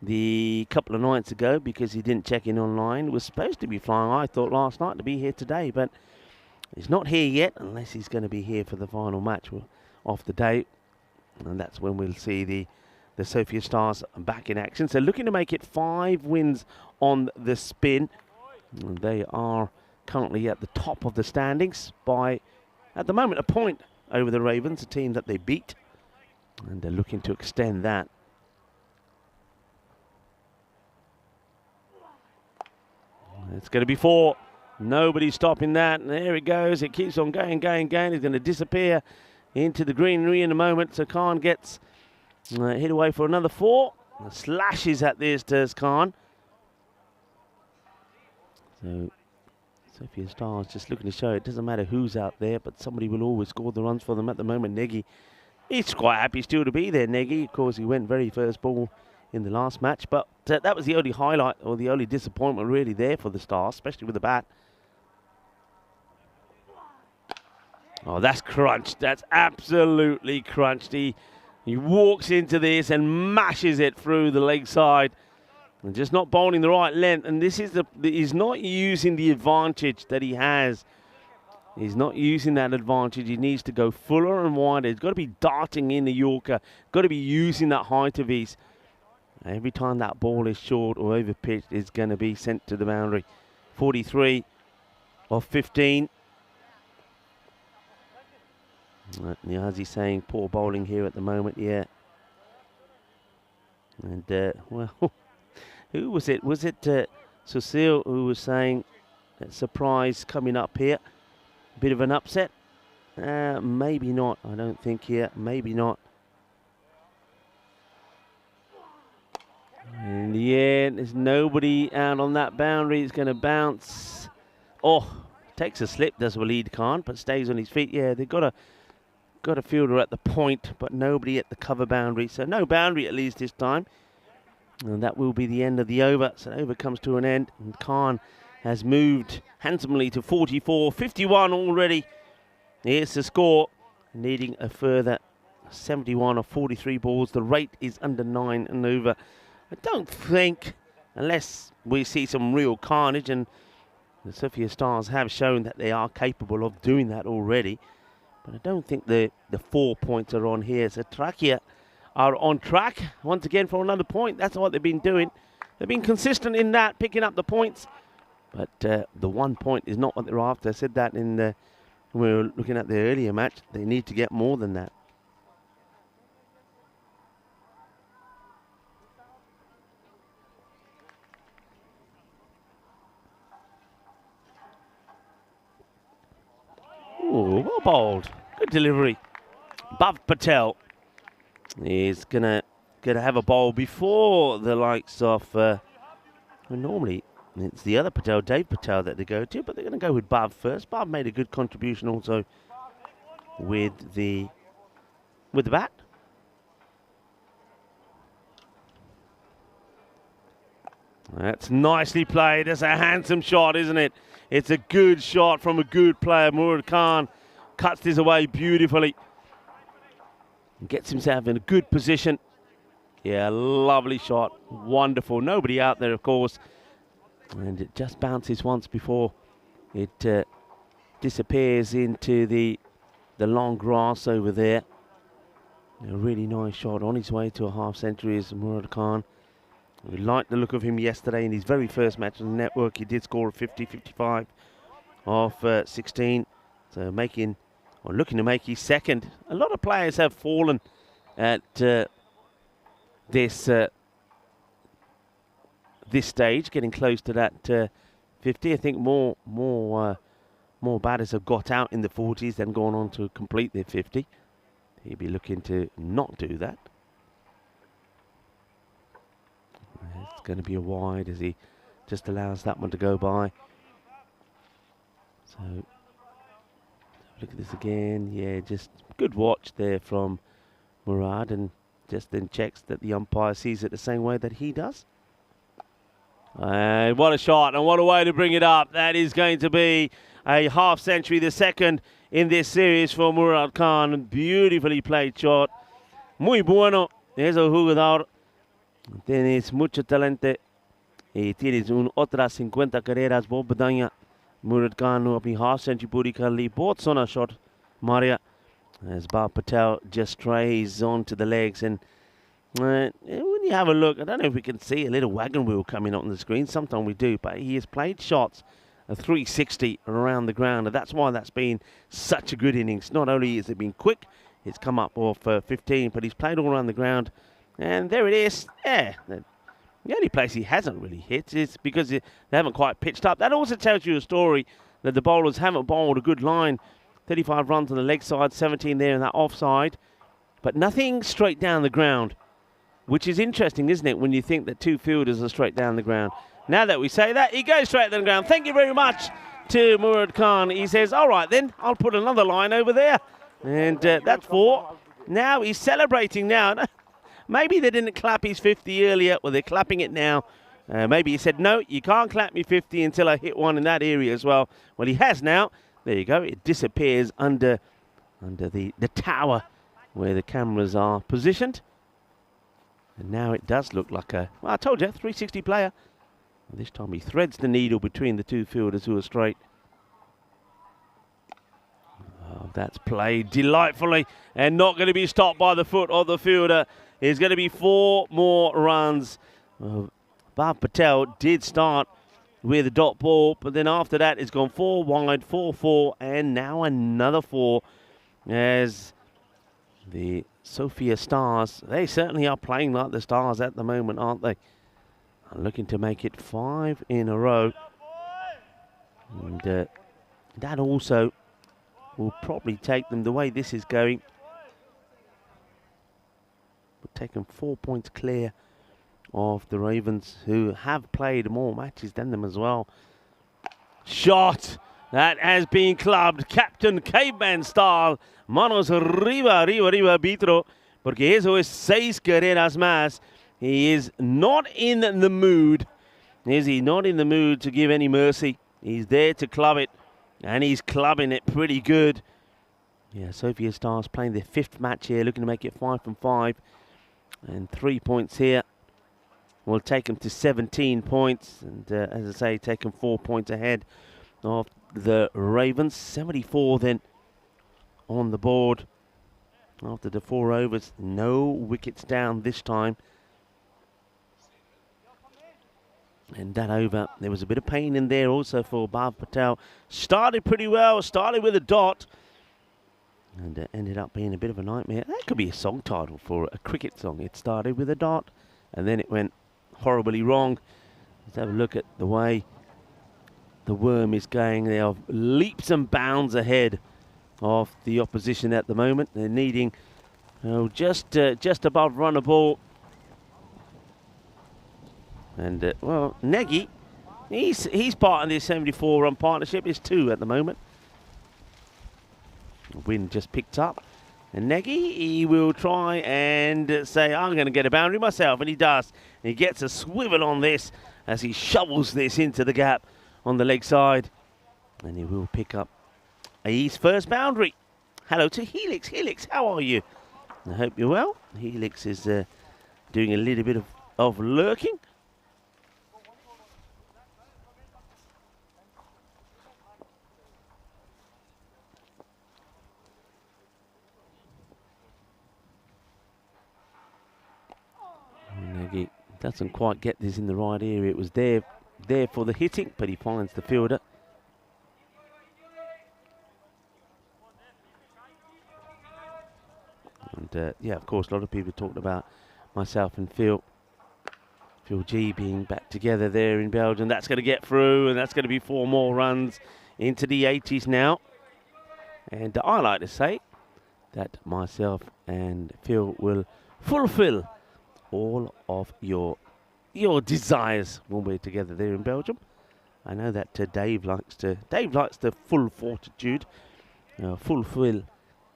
the couple of nights ago because he didn't check in online. Was supposed to be flying, I thought, last night to be here today, but he's not here yet unless he's going to be here for the final match off the day. And that's when we'll see the Sophia Stars back in action. So looking to make it 5 wins on the spin. And they are currently at the top of the standings by, at the moment, a point over the Ravens, a team that they beat. And they're looking to extend that. It's going to be 4. Nobody's stopping that. And there it goes. It keeps on going. It's going to disappear into the greenery in a moment. So Khan gets hit away for another 4. Slashes at this, does Khan. So Sophia Stars just looking to show it doesn't matter who's out there, but somebody will always score the runs for them. At the moment, Negi, he's quite happy still to be there, Negi. Of course, he went very first ball in the last match, but that was the only highlight or the only disappointment really there for the Stars, especially with the bat. Oh, that's crunched. That's absolutely crunched. He walks into this and mashes it through the leg side. And just not bowling the right length. And this is he's not using the advantage that he has. He's not using that advantage. He needs to go fuller and wider. He's got to be darting in the Yorker. Got to be using that height of his. Every time that ball is short or over pitched, it's going to be sent to the boundary. 43 of 15. Niazi's saying poor bowling here at the moment, yeah. And, well, who was it? Was it Cecile who was saying that surprise coming up here? Bit of an upset? Maybe not, I don't think here. Maybe not. And yeah, there's nobody out on that boundary. It's going to bounce. Oh, Takes a slip, does Walid Khan, but stays on his feet. Yeah, they've got a fielder at the point, but nobody at the cover boundary. So no boundary at least this time. And that will be the end of the over. So the over comes to an end. And Khan has moved handsomely to 44, 51 already. Here's the score. Needing a further 71 of 43 balls. The rate is under 9 and over. I don't think, unless we see some real carnage, and the Sofia Stars have shown that they are capable of doing that already. But I don't think the 4 points are on here. So Trakia are on track once again for another point. That's what they've been doing. They've been consistent in that, picking up the points. But the 1 point is not what they're after. I said that in the, when we were looking at the earlier match. They need to get more than that. Ooh, well bowled. Good delivery. Bhav Patel is gonna have a bowl before the likes of well, normally it's the other Patel, Dave Patel, that they go to, but they're going to go with Bhav first. Bhav made a good contribution also with the bat. That's nicely played. That's a handsome shot, isn't it? It's a good shot from a good player. Murad Khan cuts this away beautifully. Gets himself in a good position. Yeah, lovely shot. Wonderful. Nobody out there, of course. And it just bounces once before it disappears into the long grass over there. A really nice shot on his way to a half century is Murad Khan. We liked the look of him yesterday in his very first match on the network. He did score a 50-55 off 16. So looking to make his second. A lot of players have fallen at this stage, getting close to that 50. I think more batters have got out in the 40s than gone on to complete their 50. He'd be looking to not do that. It's going to be a wide as he just allows that one to go by. So look at this again. Yeah, just good watch there from Murad, and just then checks that the umpire sees it the same way that he does. What a shot, and what a way to bring it up. That is going to be a half century, the second in this series for Murad Khan. Beautifully played shot. Muy bueno. Es el jugador. Tienes mucho talento y tienes otras 50 carreras por batalla. Murad Khan will be half century पूरी कर ली. बहुत सोना shot Maria, as Bhav Patel just strays onto the legs. And when you have a look, I don't know if we can see a little wagon wheel coming on the screen. Sometimes we do, but he has played shots of 360 around the ground, and that's why that's been such a good innings. Not only has it been quick, it's come up off 15, but he's played all around the ground. And there it is. Yeah, the only place he hasn't really hit is because they haven't quite pitched up. That also tells you a story that the bowlers haven't bowled a good line. 35 runs on the leg side, 17 there in that offside, but nothing straight down the ground, which is interesting, isn't it, when you think that two fielders are straight down the ground. Now that we say that, he goes straight down the ground. Thank you very much to Murad Khan. He says, all right then, I'll put another line over there. And that's 4. Now he's celebrating now. Maybe they didn't clap his 50 earlier. Well, they're clapping it now. Maybe he said, no, you can't clap me 50 until I hit one in that area as well. Well, he has now. There you go. It disappears under the tower where the cameras are positioned. And now it does look like a, well, I told you, 360 player. And this time he threads the needle between the two fielders who are straight. Oh, that's played delightfully and not going to be stopped by the foot of the fielder. There's going to be 4 more runs. Bhav Patel did start with a dot ball, but then after that it's gone 4 wide, 4-4, and now another 4 as the Sofia Stars, they certainly are playing like the Stars at the moment, aren't they? Looking to make it 5 in a row. And that also will probably take them, the way this is going, will take them 4 points clear of the Ravens, who have played more matches than them as well. Shot! That has been clubbed, Captain Caveman style. Manos arriba, Vitro. Porque eso es 6 carreras más. He is not in the mood. Is he not in the mood to give any mercy? He's there to club it, and he's clubbing it pretty good. Yeah, Sofia Stars playing their 5th match here, looking to make it 5 from 5. And 3 points here will take them to 17 points. And as I say, take them 4 points ahead of the Ravens. 74 then on the board after the 4 overs. No wickets down this time. And that over, there was a bit of pain in there also for Bhav Patel. Started pretty well, started with a dot. And ended up being a bit of a nightmare. That could be a song title for a cricket song. It started with a dot, and then it went horribly wrong. Let's have a look at the way the Worm is going. They are leaps and bounds ahead of the opposition at the moment. They're needing just above run a ball. And, well, Nagy, he's part of this 74-run partnership. It's 2 at the moment. Wind just picked up. And Nagy, he will try and say, I'm going to get a boundary myself. And he does. And he gets a swivel on this as he shovels this into the gap on the leg side. And he will pick up his first boundary. Hello to Helix. Helix, how are you? I hope you're well. Helix is doing a little bit of lurking. Nagy doesn't quite get this in the right area. It was there for the hitting, but he finds the fielder. And yeah, of course, a lot of people talked about myself and Phil G being back together there in Belgium. That's going to get through, and that's going to be 4 more runs into the 80s now. And I like to say that myself and Phil will fulfill all of your desires when we're together there in Belgium. I know that Dave likes the full fortitude. Fulfill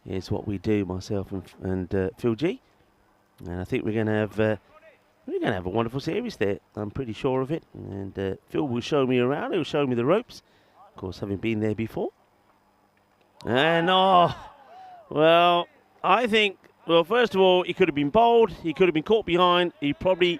is what we do, myself and Phil G. And I think we're going to have a wonderful series there. I'm pretty sure of it. And Phil will show me around. He'll show me the ropes. Of course, having been there before. And well, I think. Well, first of all, he could have been bowled. He could have been caught behind. He probably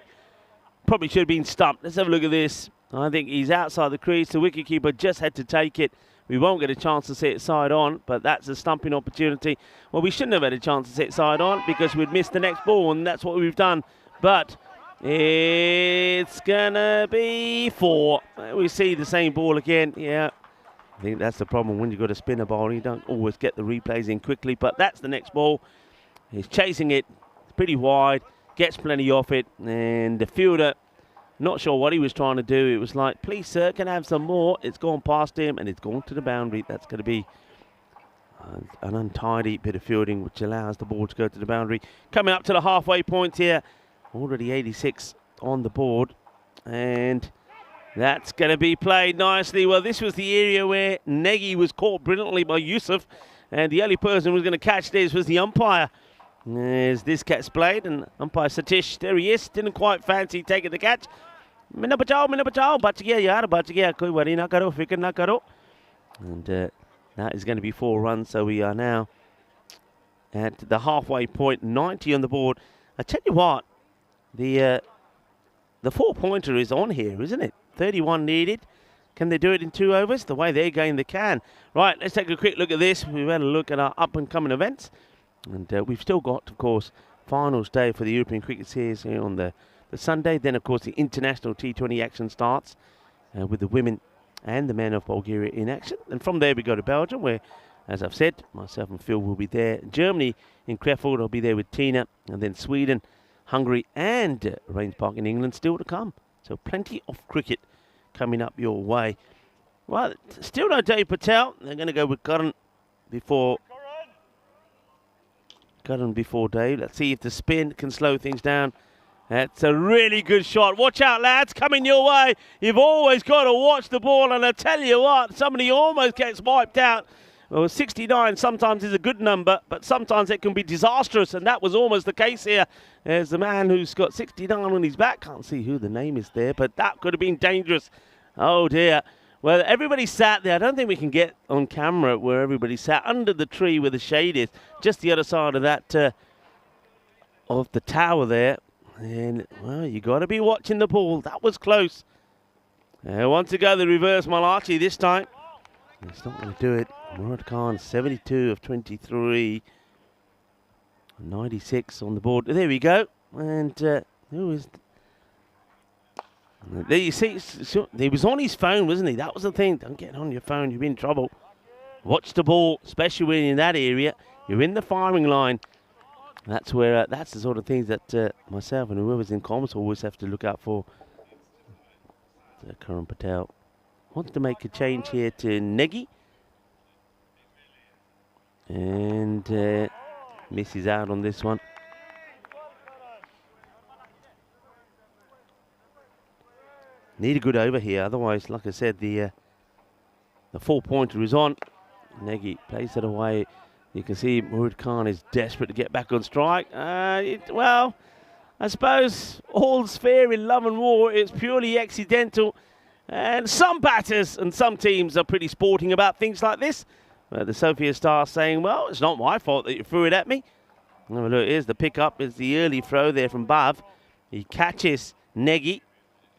should have been stumped. Let's have a look at this. I think he's outside the crease. The wicketkeeper just had to take it. We won't get a chance to see it side on, but that's a stumping opportunity. Well, we shouldn't have had a chance to see it side on because we'd missed the next ball, and that's what we've done. But it's going to be 4. We see the same ball again. Yeah, I think that's the problem when you've got a spinner ball. You don't always get the replays in quickly, but that's the next ball. He's chasing it, it's pretty wide, gets plenty off it, and the fielder, not sure what he was trying to do. It was like, please, sir, can I have some more? It's gone past him, and it's gone to the boundary. That's going to be an untidy bit of fielding, which allows the ball to go to the boundary. Coming up to the halfway point here, already 86 on the board, and that's going to be played nicely. Well, this was the area where Nagy was caught brilliantly by Yusuf, and the only person who was going to catch this was the umpire. As this gets played, and umpire Satish, there he is, didn't quite fancy taking the catch. Minna bachao, bach gaya yaar, bach gaya, koi worry na karo, fikr na karo. And that is going to be 4 runs, so we are now at the halfway point, 90 on the board. I tell you what, the 4-pointer is on here, isn't it? 31 needed. Can they do it in 2 overs? The way they're going, they can. Right, let's take a quick look at this. We've had a look at our up-and-coming events. And we've still got, of course, finals day for the European Cricket Series here on the Sunday. Then, of course, the international T20 action starts with the women and the men of Bulgaria in action. And from there, we go to Belgium, where, as I've said, myself and Phil will be there. Germany in Krefeld, I'll be there with Tina. And then Sweden, Hungary, and Rains Park in England still to come. So plenty of cricket coming up your way. Well, still no Dave Patel. They're going to go with Karan before Dave. Let's see if the spin can slow things down. That's a really good shot. Watch out, lads, coming your way. You've always got to watch the ball, and I tell you what, somebody almost gets wiped out. Well, 69 sometimes is a good number, but sometimes it can be disastrous, and that was almost the case here. There's the man who's got 69 on his back. Can't see who the name is there, but that could have been dangerous. Oh, dear. Well, everybody sat there. I don't think we can get on camera where everybody sat under the tree where the shade is, just the other side of that, of the tower there. And, well, you got to be watching the ball. That was close. Want to go the reverse Malachi this time. It's not going to do it. Murad Khan, 72 of 23. 96 on the board. There we go. And who is... There you see, he was on his phone, wasn't he? That was the thing. Don't get on your phone. You'll be in trouble. Watch the ball, especially when you're in that area. You're in the firing line. That's where that's the sort of things that myself and whoever's in comms always have to look out for. Karan Patel wants to make a change here to Negi, and misses out on this one. Need a good over here, otherwise, like I said, the 4-pointer is on. Negi plays it away. You can see Murad Khan is desperate to get back on strike. Well, I suppose all's fair in love and war. It's purely accidental. And some batters and some teams are pretty sporting about things like this. The Sophia Star saying, well, it's not my fault that you threw it at me. Oh, look, here's the pickup. It's the early throw there from Bav. He catches Negi.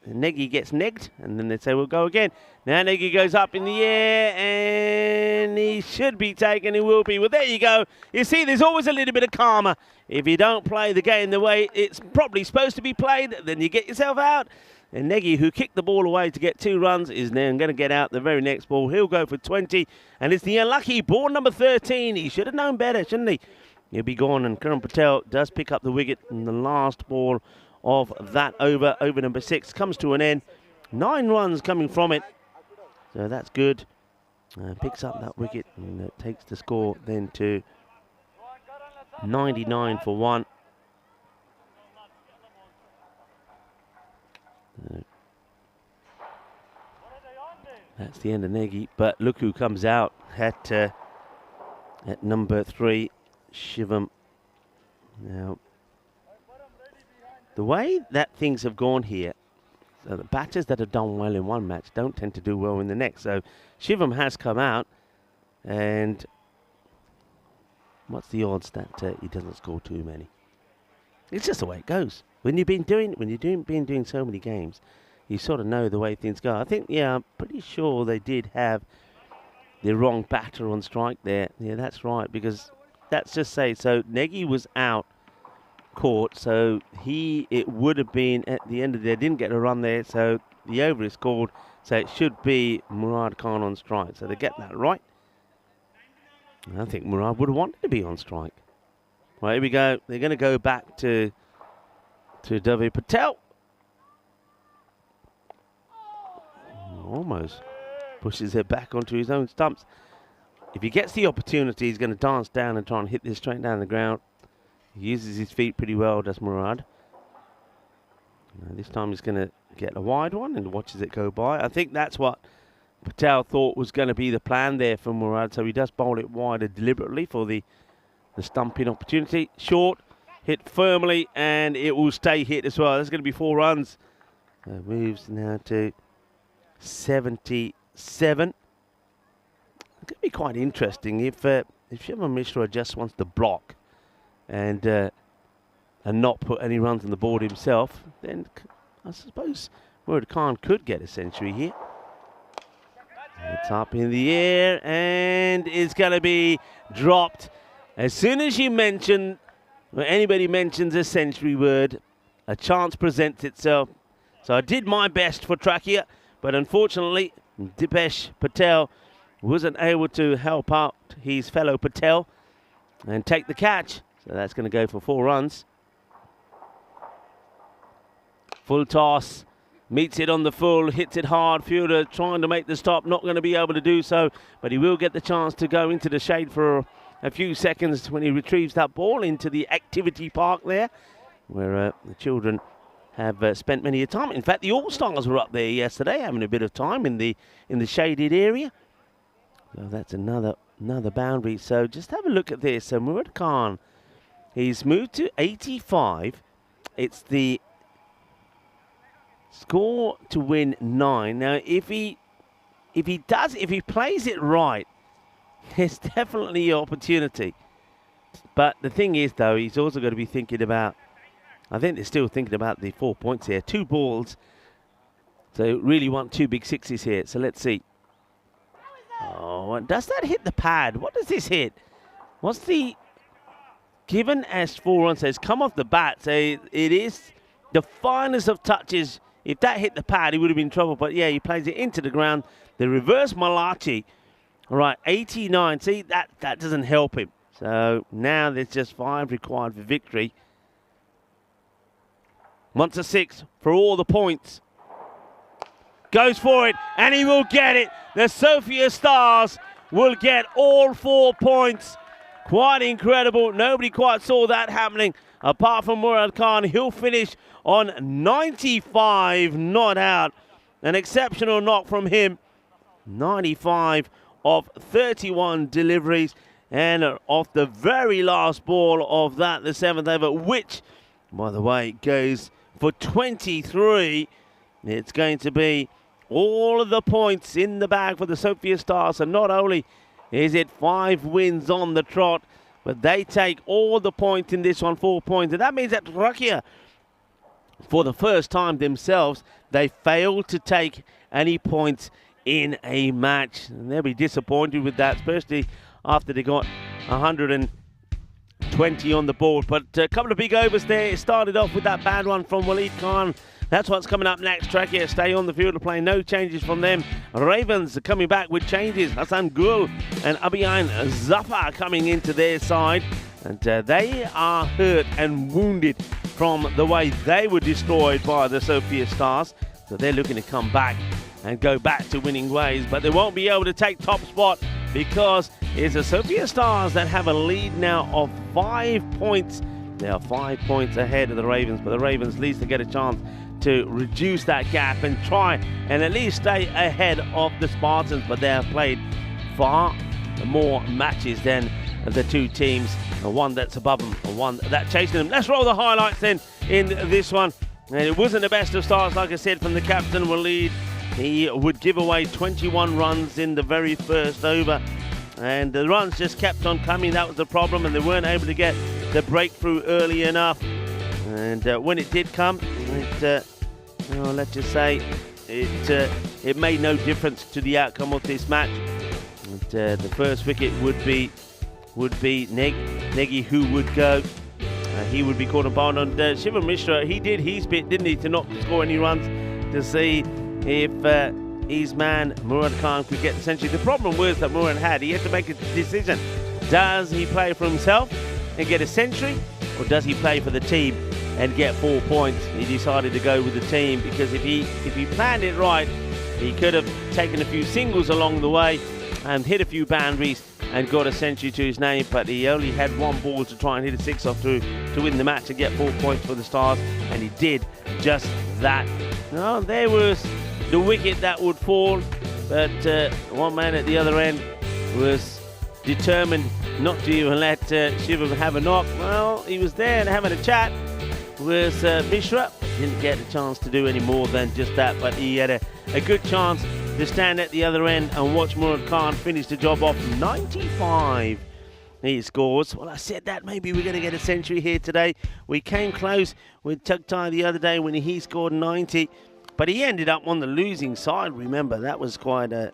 Negi gets negged, and then they say, we'll go again. Now Negi goes up in the air, and he should be taken. He will be. Well, there you go. You see, there's always a little bit of karma. If you don't play the game the way it's probably supposed to be played, then you get yourself out. And Negi, who kicked the ball away to get 2 runs, is then going to get out the very next ball. He'll go for 20, and it's the unlucky ball number 13. He should have known better, shouldn't he? He'll be gone, and Karan Patel does pick up the wicket in the last ball of that over. Over number 6 comes to an end. 9 runs coming from it, so that's good. Picks up that wicket and takes the score then to 99 for 1. That's the end of Negi, but look who comes out at number 3, Shivam. Now, the way that things have gone here, so the batters that have done well in one match don't tend to do well in the next. So Shivam has come out, and what's the odds that he doesn't score too many? It's just the way it goes. When you've been doing so many games, you sort of know the way things go. I think, yeah, I'm pretty sure they did have the wrong batter on strike there. Yeah, that's right, because let's just say, so Negi was out, caught, so it would have been at the end of the day, didn't get a run there, so the over is called, so it should be Murad Khan on strike. So they get that right. I think Murad would have wanted to be on strike. Right, here we go. They're going to go back to David Patel. Almost pushes it back onto his own stumps. If he gets the opportunity, he's going to dance down and try and hit this straight down the ground. He uses his feet pretty well, does Murad. Now, this time he's going to get a wide one and watches it go by. I think that's what Patel thought was going to be the plan there for Murad, so he does bowl it wider deliberately for the stumping opportunity. Short, hit firmly, and it will stay hit as well. There's going to be 4 runs. Moves now to 77. It's going to be quite interesting if Shivam Mishra just wants to block and not put any runs on the board himself, then I suppose Murad Khan could get a century here. It's up in the air and it's going to be dropped. As soon as you mention, or anybody mentions a century word, a chance presents itself. So I did my best for Trakia, but unfortunately, Dipesh Patel wasn't able to help out his fellow Patel and take the catch. So that's going to go for 4 runs. Full toss, meets it on the full, hits it hard. Fielder trying to make the stop, not going to be able to do so, but he will get the chance to go into the shade for a few seconds when he retrieves that ball into the activity park there, where the children have spent many a time. In fact, the All-Stars were up there yesterday having a bit of time in the shaded area. So that's another boundary. So just have a look at this. So Murad Khan, he's moved to 85. It's the score to win 9. Now, if he plays it right, there's definitely an opportunity. But the thing is, though, he's also got to be thinking about, I think they're still thinking about the 4 points here. 2 balls. So really want 2 big sixes here. So let's see. Oh, does that hit the pad? What does this hit? What's the given as 4 runs? Says come off the bat. So it is the finest of touches. If that hit the pad, he would have been in trouble. But yeah, he plays it into the ground. The reverse Malachi. All right, 89. See, that doesn't help him. So now there's just 5 required for victory. Wants a 6 for all the points. Goes for it, and he will get it. The Sofia Stars will get all 4 points. Quite incredible. Nobody quite saw that happening, apart from Murad Khan. He'll finish on 95 not out. An exceptional knock from him. 95 of 31 deliveries. And off the very last ball of that, the 7th over, which, by the way, goes for 23. It's going to be all of the points in the bag for the Sofia Stars. And not only is it 5 wins on the trot, but they take all the points in this one, 4 points. And that means that Trakia, for the first time themselves, they failed to take any points in a match. And they'll be disappointed with that, especially after they got 120 on the board. But a couple of big overs there. It started off with that bad one from Waleed Khan. That's what's coming up next. Trakia stay on the field to play. No changes from them. Ravens are coming back with changes. Hassan Gul and Abiyan Zafar coming into their side. And they are hurt and wounded from the way they were destroyed by the Sofia Stars. So they're looking to come back and go back to winning ways. But they won't be able to take top spot because it's the Sofia Stars that have a lead now of 5 points. They are 5 points ahead of the Ravens, but the Ravens at least to get a chance to reduce that gap and try and at least stay ahead of the Spartans. But they have played far more matches than the 2 teams, one that's above them and one that's chasing them. Let's roll the highlights then in this one. And it wasn't the best of starts, like I said, from the captain, Waleed. He would give away 21 runs in the very first over. And the runs just kept on coming. That was the problem, and they weren't able to get the breakthrough early enough. And when it did come, let's just say it made no difference to the outcome of this match. And, the first wicket would be Negi, who would go. He would be caught upon. And Shivam Mishra, he did his bit, didn't he, to not score any runs, to see if his man Murad Khan could get the century. The problem was that Murad he had to make a decision. Does he play for himself and get a century, or does he play for the team and get 4 points? He decided to go with the team, because if he planned it right, he could have taken a few singles along the way and hit a few boundaries and got a century to his name. But he only had 1 ball to try and hit a 6 off to win the match and get 4 points for the Stars, and he did just that. Now, there was the wicket that would fall, but one man at the other end was determined not to even let Shivam have a knock. Well, he was there and having a chat with Mishra. Didn't get a chance to do any more than just that, but he had a good chance to stand at the other end and watch Murad Khan finish the job off. 95 he scores. Well, I said that maybe we're going to get a century here today. We came close with Tugtai the other day when he scored 90, but he ended up on the losing side. Remember, that was quite a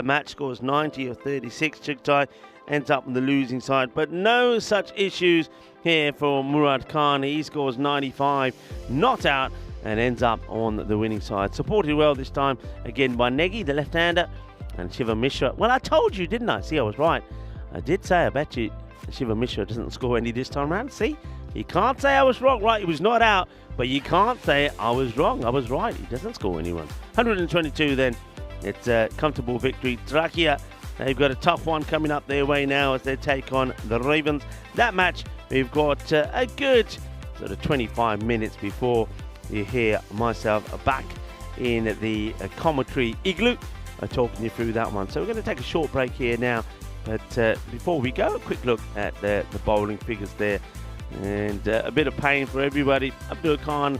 match. Scores 90 or 36. Tugtai ends up on the losing side, but no such issues here for Murad Khan. He scores 95, not out, and ends up on the winning side. Supported well this time, again by Negi, the left-hander, and Shivam Mishra. Well, I told you, didn't I? See, I was right. I did say, I bet you Shivam Mishra doesn't score any this time around. See, you can't say I was wrong, right? He was not out, but you can't say I was wrong. I was right. He doesn't score any runs. 122 then. It's a comfortable victory. Trakia, they've got a tough one coming up their way now as they take on the Ravens. That match, we've got a good sort of 25 minutes before you hear myself back in the commentary igloo talking you through that one. So we're going to take a short break here now, but before we go, a quick look at the bowling figures there, and a bit of pain for everybody. Abdul Khan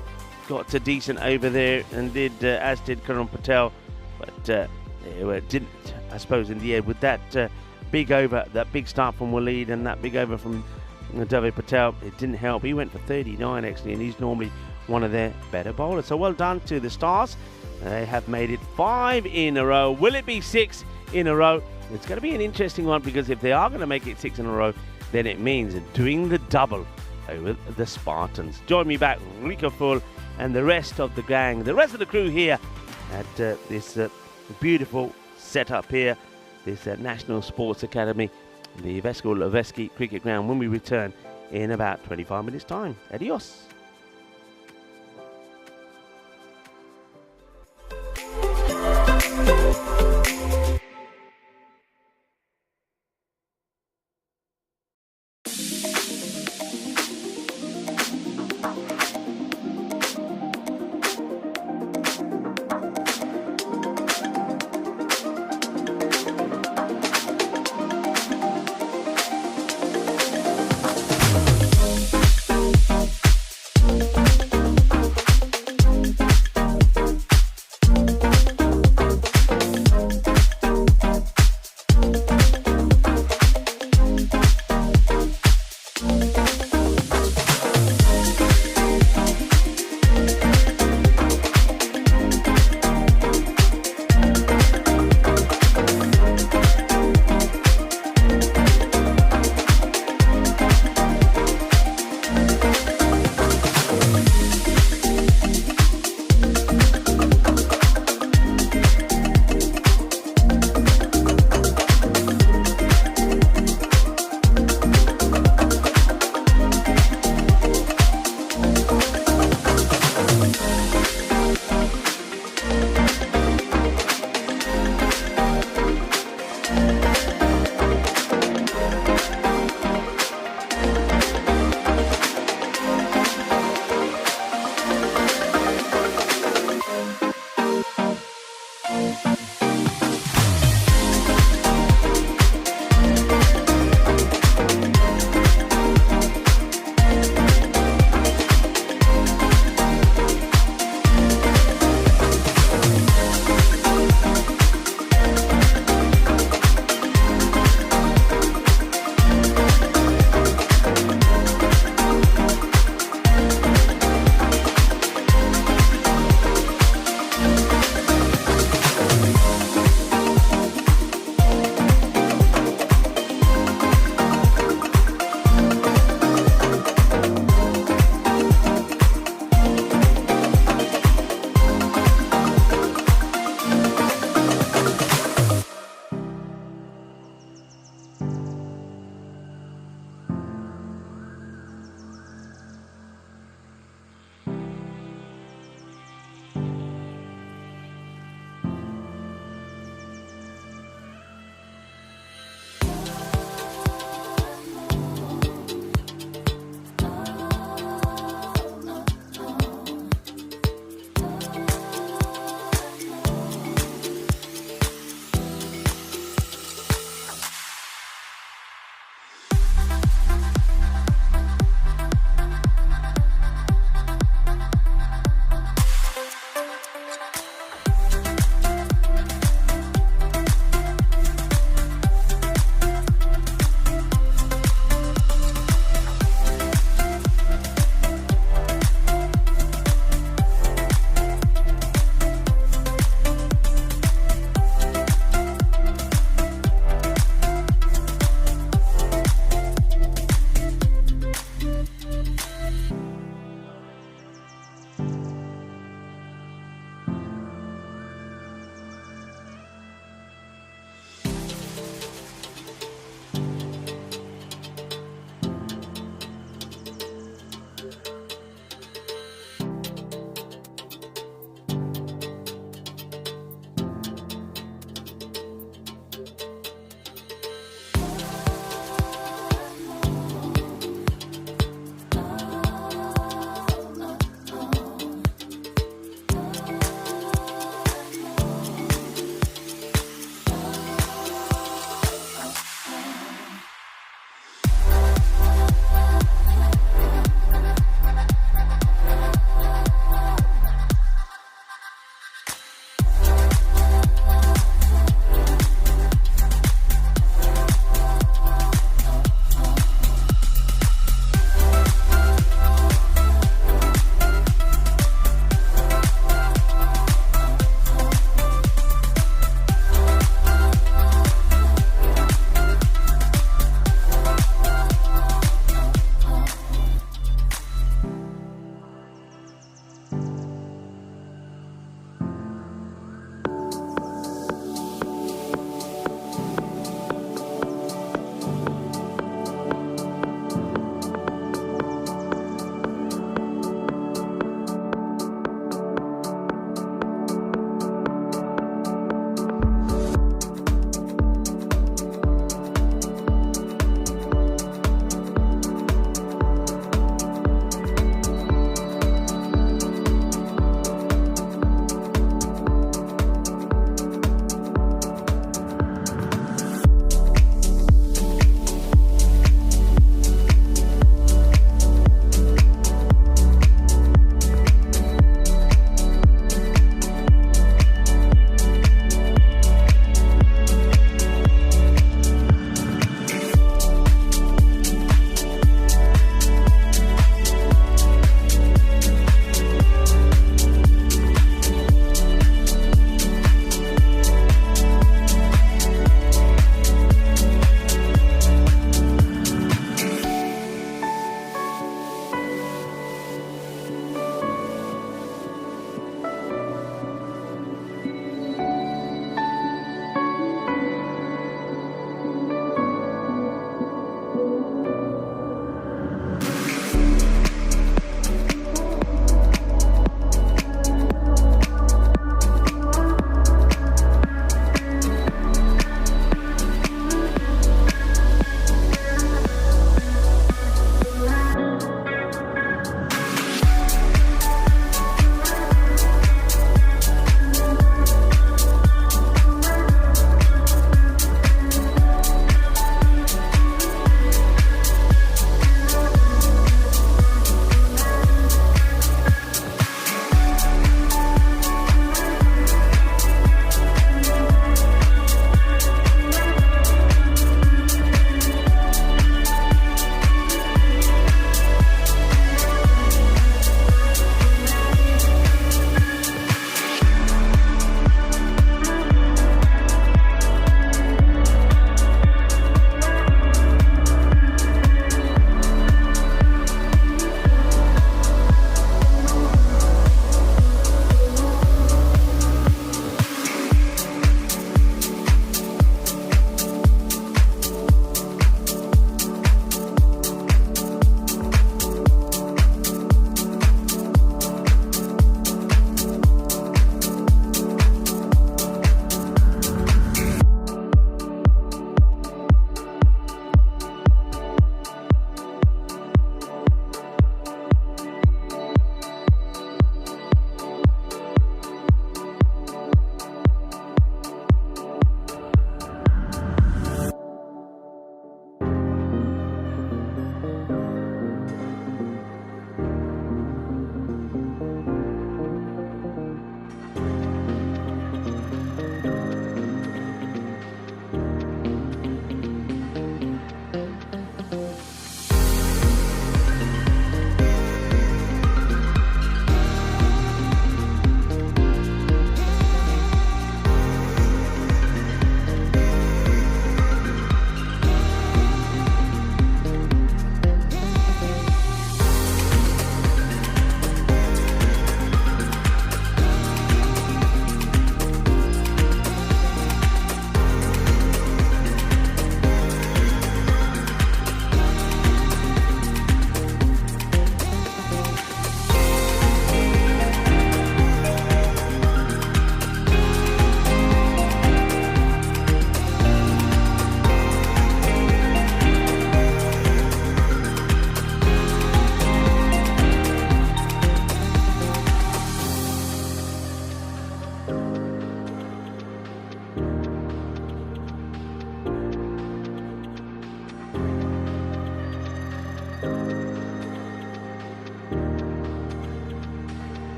got to decent over there, and as did Karan Patel, but didn't, I suppose, in the end with that big over, that big start from Waleed and that big over from David Patel, it didn't help. He went for 39 actually, and he's normally one of their better bowlers. So well done to the Stars. They have made it 5 in a row. Will it be 6 in a row? It's going to be an interesting one, because if they are going to make it 6 in a row, then it means doing the double over the Spartans. Join me back, Rico Full and the rest of the gang, the rest of the crew here at this beautiful setup here, this National Sports Academy, the Veskul Veski Cricket Ground, when we return in about 25 minutes time. Adios.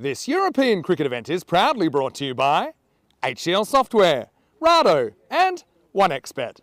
This European cricket event is proudly brought to you by HCL Software, Rado and 1xBet.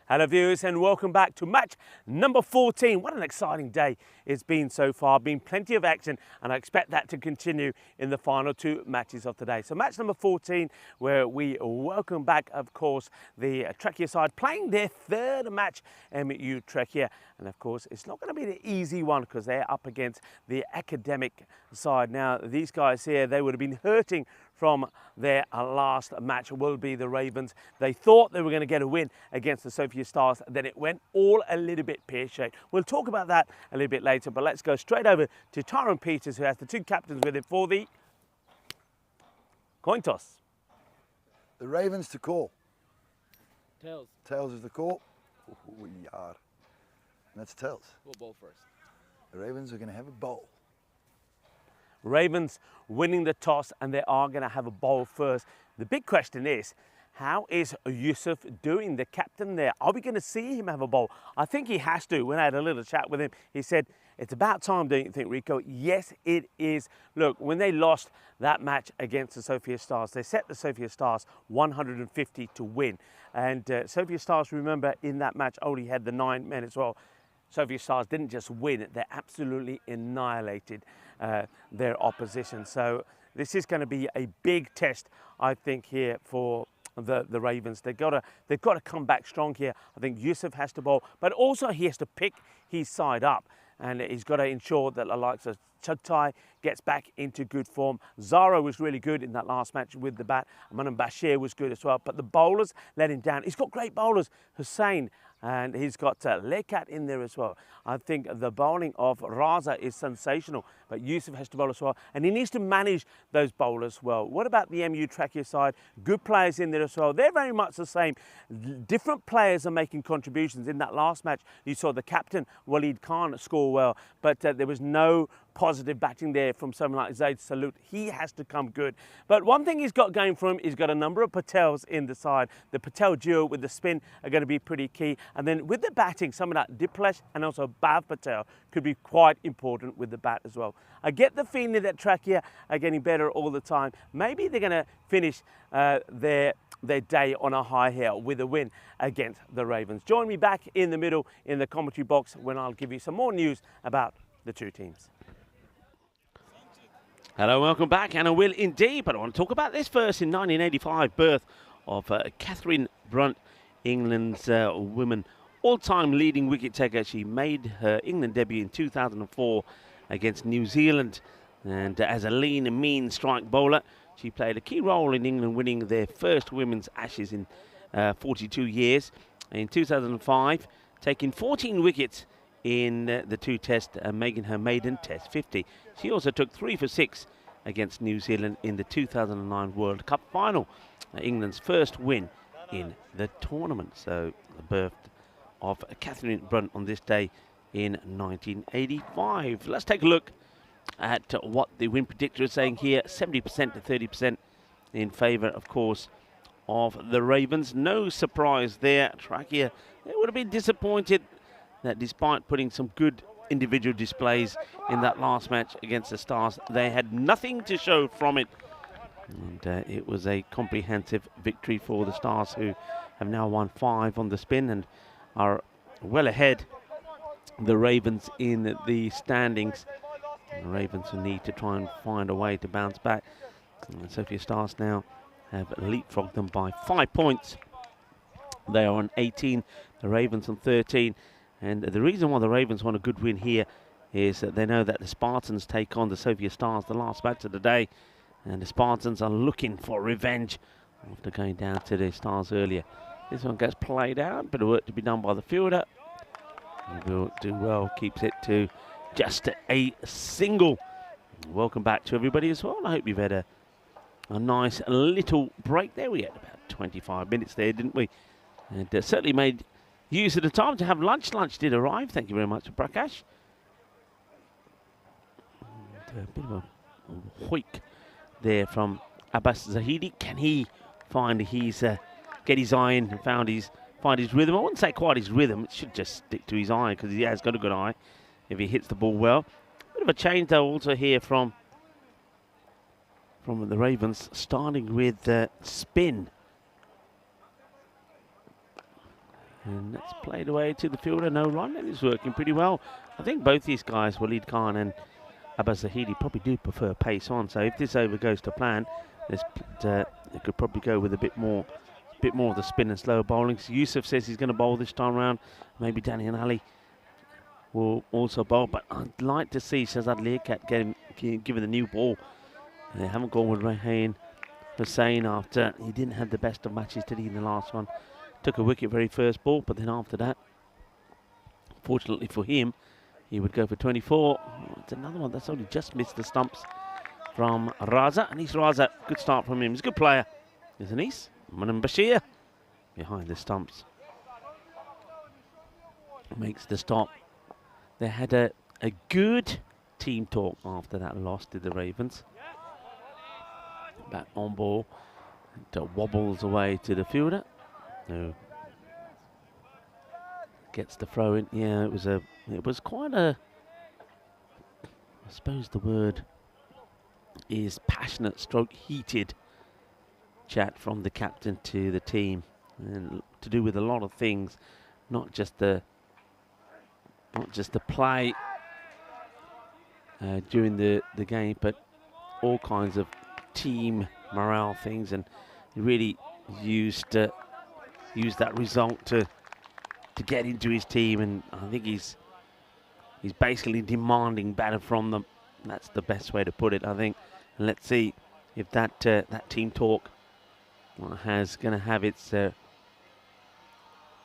Hello viewers and welcome back to match number 14. What an exciting day it's been so far. Been plenty of action and I expect that to continue in the final two matches of today. So match number 14 where we welcome back of course the Trachea side playing their third match, MU Trachea. And of course it's not going to be the easy one because they're up against the academic side. Now these guys here, they would have been hurting from their last match will be the Ravens. They thought they were going to get a win against the Sophia Stars, then it went all a little bit pear-shaped. We'll talk about that a little bit later, but let's go straight over to Tyrone Peters, who has the two captains with him for the coin toss. The Ravens to call. Tails. Tails is the call. Ooh, yard. And that's tails. We'll bowl first. The Ravens are going to have a bowl. Ravens winning the toss and they are going to have a bowl first. The big question is, how is Yusuf doing, the captain there? Are we going to see him have a bowl? I think he has to. When I had a little chat with him, he said, it's about time, don't you think, Rico? Yes, it is. Look, when they lost that match against the Sophia Stars, they set the Sophia Stars 150 to win. And Sophia Stars, remember, in that match only had the 9 men as well. Sophia Stars didn't just win, they absolutely annihilated their opposition. So this is going to be a big test, I think, here for the Ravens. They've got to come back strong here. I think Yusuf has to bowl, but also he has to pick his side up. And he's got to ensure that the likes of Chugtai gets back into good form. Zara was really good in that last match with the bat. Aman Bashir was good as well, but the bowlers let him down. He's got great bowlers, Hussain, and he's got Lekat in there as well. I think the bowling of Raza is sensational, but Yusuf has to bowl as well, and he needs to manage those bowlers well. What about the MU Trachea side? Good players in there as well. They're very much the same. Different players are making contributions. In that last match, you saw the captain, Waleed Khan, score well, but there was no positive batting there from someone like Zaid Salute. He has to come good. But one thing he's got going for him, he's got a number of Patels in the side. The Patel duo with the spin are going to be pretty key. And then with the batting, someone like Diplesh and also Bhav Patel could be quite important with the bat as well. I get the feeling that Trachea are getting better all the time. Maybe they're going to finish their day on a high here with a win against the Ravens. Join me back in the middle in the commentary box when I'll give you some more news about the two teams. Hello, welcome back, and I will indeed, but I want to talk about this first. In 1985, birth of Catherine Brunt, England's women all-time leading wicket taker. She made her England debut in 2004 against New Zealand, and as a lean and mean strike bowler, she played a key role in England winning their first women's Ashes in 42 years. In 2005, taking 14 wickets in the two tests, making her maiden test 50. She also took 3 for 6 against New Zealand in the 2009 World Cup final, England's first win in the tournament. So the birth of Catherine Brunt on this day in 1985. Let's take a look at what the win predictor is saying here. 70% to 30% in favour, of course, of the Ravens. No surprise there. Trachea, they would have been disappointed that despite putting some good individual displays in that last match against the Stars, they had nothing to show from it. And it was a comprehensive victory for the Stars, who have now won 5 on the spin and are well ahead the Ravens in the standings. The Ravens will need to try and find a way to bounce back. And Sophia Stars now have leapfrogged them by 5 points. They are on 18, the Ravens on 13. And the reason why the Ravens want a good win here is that they know that the Spartans take on the Sophia Stars the last match of the day. And the Spartans are looking for revenge after going down to the Stars earlier. This one gets played out, bit of work to be done by the fielder. He will do well, keeps it to just a single. Welcome back to everybody as well. I hope you've had a nice little break there. We had about 25 minutes there, didn't we? And certainly made use of the time to have lunch. Lunch did arrive. Thank you very much, Prakash. And a bit of a hoik there from Abbas Zahidi. Can he find his get his eye in and find his rhythm? I wouldn't say quite his rhythm. It should just stick to his eye because he has got a good eye if he hits the ball well. Bit of a change though also here from the Ravens, starting with spin. And that's played away to the fielder, no run, and it's working pretty well. I think both these guys, Waleed Khan and Abbas Zahidi, probably do prefer pace on. So if this over goes to plan, they could probably go with a bit more of the spin and slow bowling. So Yusuf says he's going to bowl this time around. Maybe Danny and Ali will also bowl, but I'd like to see Shazad Learcat given the new ball. They haven't gone with Rehan Hussain after he didn't have the best of matches, did he, in the last one? Took a wicket very first ball, but then after that, fortunately for him, he would go for 24. It's another one that's only just missed the stumps from Raza. Anis Raza, good start from him. He's a good player, isn't he? Manam Bashir behind the stumps makes the stop. They had a good team talk after that loss to the Ravens. Back on ball, wobbles away to the fielder. No. Gets the throw in. Yeah, it was quite a, I suppose the word is passionate stroke heated chat from the captain to the team, and to do with a lot of things, not just the play during the game, but all kinds of team morale things, and he really used that result to get into his team, and I think he's basically demanding better from them. That's the best way to put it, I think. And let's see if that team talk has going to have its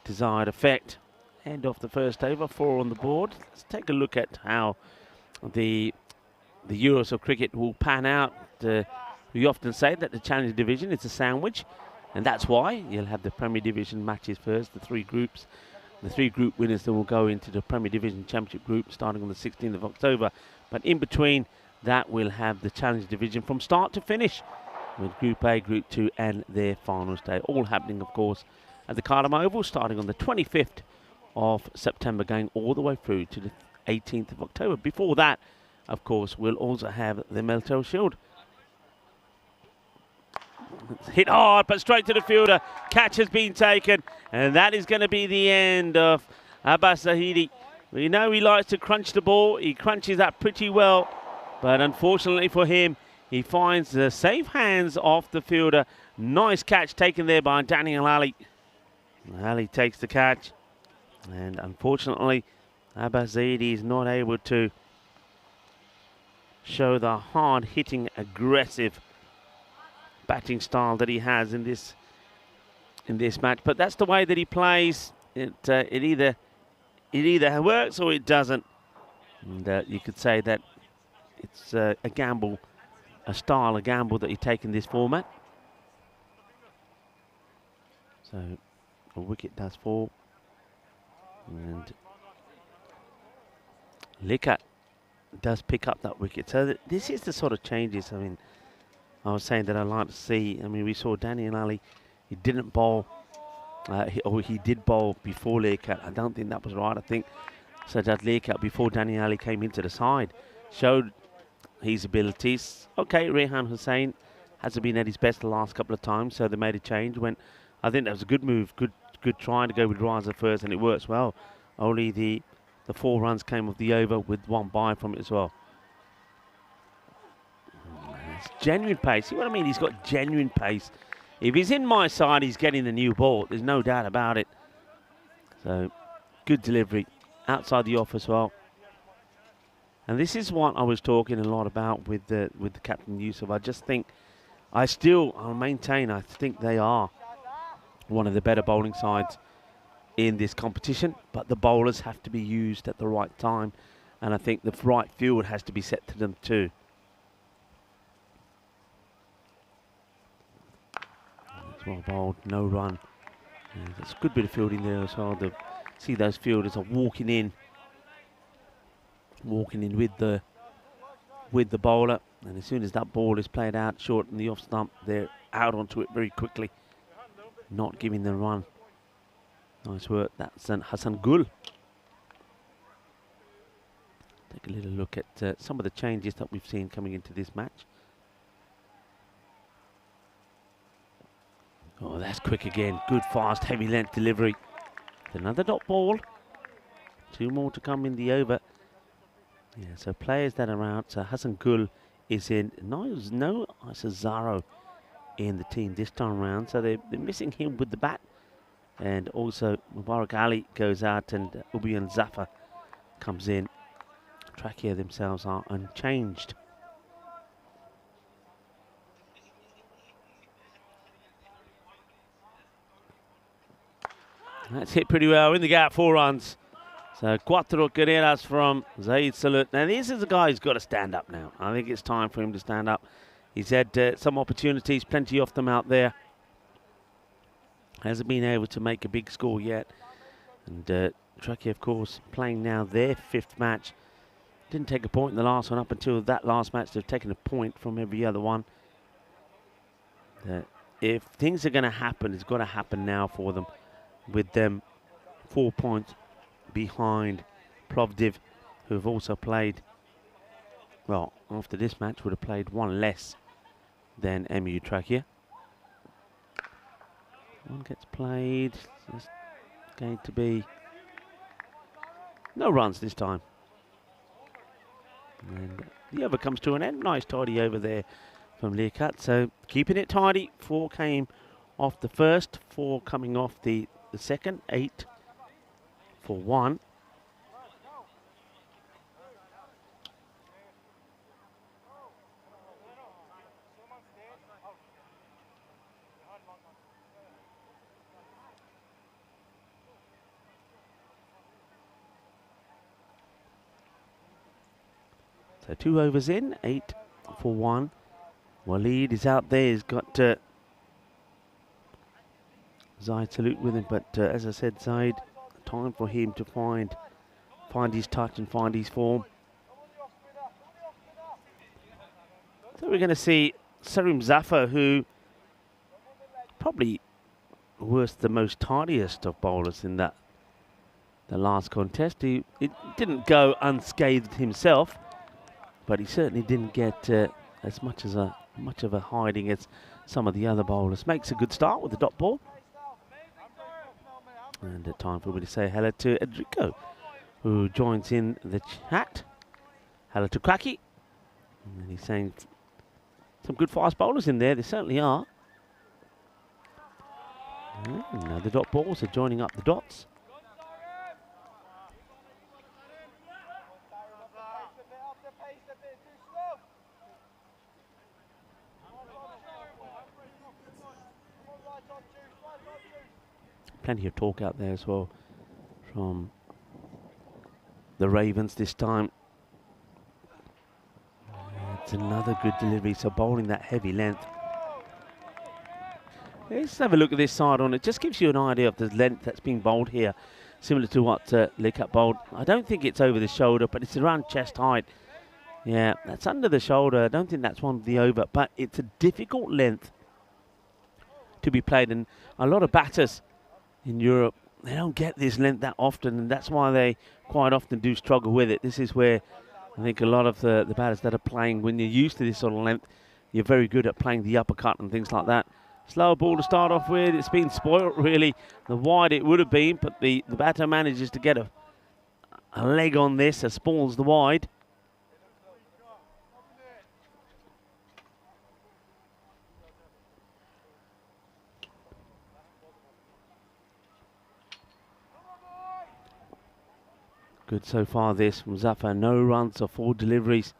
desired effect. End off the first over, 4 on the board. Let's take a look at how the Euros of cricket will pan out. We often say that the Challenger Division is a sandwich, and that's why you'll have the Premier Division matches first, the 3 groups. The 3 group winners then will go into the Premier Division Championship group starting on the 16th of October. But in between that, we'll have the Challenger Division from start to finish with Group A, Group 2 and their finals day. All happening, of course, at the Cardham Oval starting on the 25th of September, going all the way through to the 18th of October. Before that, of course, we'll also have the Meltel Shield. Hit hard, but straight to the fielder. Catch has been taken, and that is going to be the end of Abbas Zahidi. We know he likes to crunch the ball. He crunches that pretty well, but unfortunately for him, he finds the safe hands off the fielder. Nice catch taken there by Daniel Ali. Ali takes the catch, and unfortunately, Abbas Zahidi is not able to show the hard-hitting, aggressive batting style that he has in this match. But that's the way that he plays. It either works or it doesn't. And you could say that it's a gamble, a gamble that you take in this format. So a wicket does fall, and Learcat does pick up that wicket. So this is the sort of changes, I mean, I was saying that I'd like to see. I mean, we saw Danny and Ali. He didn't bowl, he did bowl before Learcat. I don't think that was right. I think Sajjad Learcat, before Danny Ali came into the side, showed his abilities. Okay, Rehan Hussain hasn't been at his best the last couple of times, so they made a change. I think that was a good move, good trying to go with Raza first, and it works well. Only the 4 runs came off the over with 1 bye from it as well. It's genuine pace. See what I mean? He's got genuine pace. If he's in my side, he's getting the new ball. There's no doubt about it. So, good delivery. Outside the off as well. And this is what I was talking a lot about with the captain Yusuf. I just think, I'll maintain, I think they are one of the better bowling sides in this competition, but the bowlers have to be used at the right time, and I think the right field has to be set to them too. That's well bowled, no run. And there's a good bit of fielding there as well. See those fielders are walking in with the bowler, and as soon as that ball is played out short in the off stump, they're out onto it very quickly, not giving the run. Nice work. That's Hassan Gul. Take a little look at some of the changes that we've seen coming into this match. Oh, that's quick again. Good, fast, heavy length delivery. Another dot ball. 2 more to come in the over. Yeah, so players that are out. So Hassan Gul is in. No Isazaro in the team this time around. So they're missing him with the bat. And also Mubarak Ali goes out and Ubiyan Zafar comes in. Trachea themselves are unchanged. That's hit pretty well in the gap, 4 runs. So cuatro carreras from Zaid Salut. Now this is a guy who's got to stand up now. I think it's time for him to stand up. He's had some opportunities, plenty of them out there. Hasn't been able to make a big score yet. And Trachea, of course, playing now their 5th match. Didn't take a point in the last one. Up until that last match, they've taken a point from every other one. If things are going to happen, it's got to happen now for them. With them 4 points behind Plovdiv, who have also played, well, after this match would have played 1 less than MU Trachea. One gets played. It's going to be no runs this time. And the over comes to an end. Nice tidy over there from Liaquat. So keeping it tidy. 4 came off the first, 4 coming off the second, 8 for 1. So 2 overs in, 8 for 1. Waleed is out there. He's got Zaid Salut with him, but as I said, Zaid, time for him to find his touch and find his form. So we're going to see Sarim Zafar, who probably was the most tardiest of bowlers in the last contest. He didn't go unscathed himself, but he certainly didn't get as much of a hiding as some of the other bowlers. Makes a good start with the dot ball. And time for me to say hello to Edrico, who joins in the chat. Hello to Cracky. And he's saying some good fast bowlers in there. They certainly are. And now the dot balls are joining up the dots. Plenty of talk out there as well from the Ravens this time. It's another good delivery, so bowling that heavy length. Let's have a look at this side on it. Just gives you an idea of the length that's being bowled here, similar to what Liaquat bowled. I don't think it's over the shoulder, but it's around chest height. Yeah, that's under the shoulder. I don't think that's one of the over, but it's a difficult length to be played, and a lot of batters in Europe, they don't get this length that often, and that's why they quite often do struggle with it. This is where I think a lot of the batters that are playing, when you're used to this sort of length, you're very good at playing the uppercut and things like that. Slower ball to start off with. It's been spoilt, really. The wide it would have been, but the batter manages to get a leg on this as spoils the wide. Good so far this from Zafar. No runs or 4 deliveries.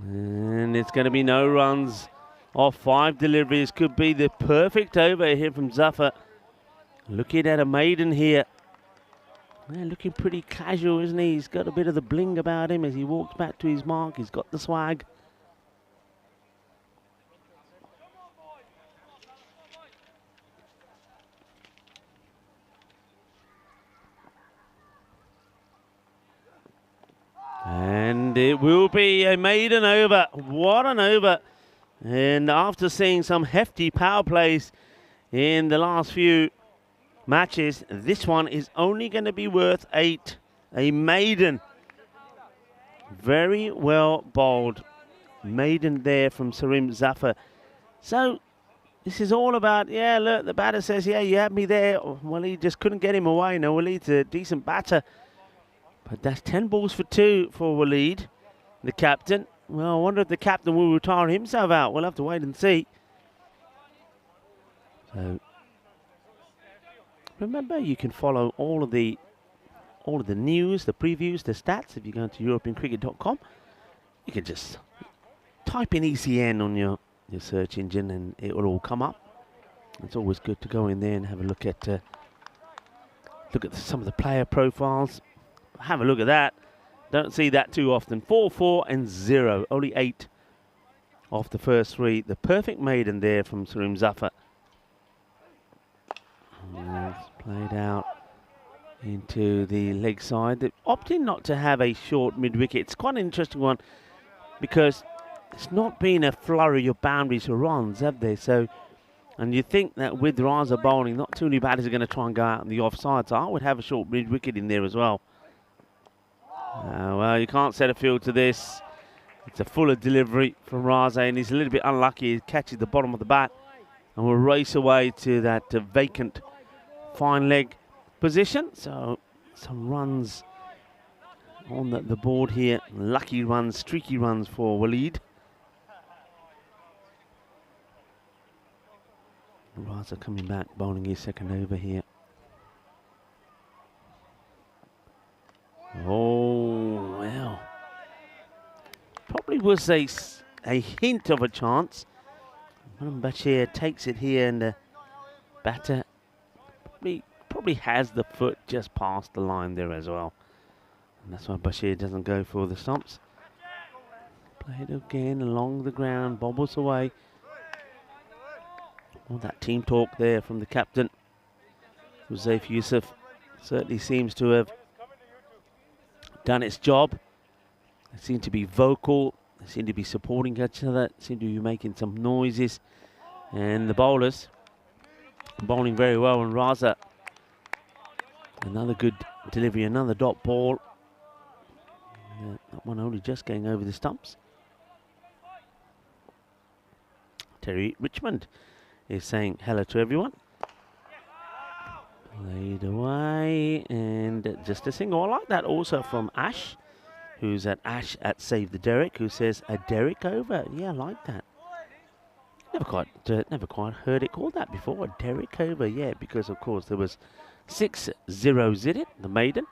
And it's going to be no runs off 5 deliveries. Could be the perfect over here from Zafar. Looking at a maiden here. Yeah, looking pretty casual, isn't he? He's got a bit of the bling about him as he walks back to his mark. He's got the swag. And it will be a maiden over. What an over. And after seeing some hefty power plays in the last few matches, this one is only going to be worth 8. A maiden. Very well bowled. Maiden there from Sarim Zafar. So this is all about, yeah, look, the batter says, yeah, you had me there. Well, he just couldn't get him away. No, Waleed's a decent batter. But that's 10 balls for 2 for Waleed, the captain. Well, I wonder if the captain will retire himself out. We'll have to wait and see. So remember, you can follow all of the news, the previews, the stats if you go to EuropeanCricket.com. You can just type in ECN on your search engine and it will all come up. It's always good to go in there and have a look at some of the player profiles. Have a look at that. Don't see that too often. 4, 4 and 0. Only 8 off the first 3. The perfect maiden there from Sarim Zafar. It's played out into the leg side. They're opting not to have a short mid-wicket. It's quite an interesting one because it's not been a flurry of boundaries or runs, have they? So, and you think that with Raza bowling, not too many batters are going to try and go out on the offside. So I would have a short mid-wicket in there as well. Well, you can't set a field to this. It's a fuller delivery from Raza, and he's a little bit unlucky. He catches the bottom of the bat and will race away to that vacant fine leg position. So some runs on the board here. Lucky runs, streaky runs for Waleed. Raza coming back, bowling his second over here. Oh, well. Probably was a hint of a chance. Bashir takes it here, and the batter probably has the foot just past the line there as well. And that's why Bashir doesn't go for the stumps. Played again along the ground, bobbles away. All that team talk there from the captain. Huzaifa Yusuf certainly seems to have done its job. They seem to be vocal. They seem to be supporting each other. Seem to be making some noises. And the bowlers bowling very well. And Raza, another good delivery, another dot ball. That one only just going over the stumps. Terry Richmond is saying hello to everyone. Played away, and just a single. I like that also from Ash, who's at Ash at Save the Derrick, who says a Derrick over. Yeah, I like that. Never quite heard it called that before. A Derrick over, yeah, because of course there was 6 zeros in it. The maiden,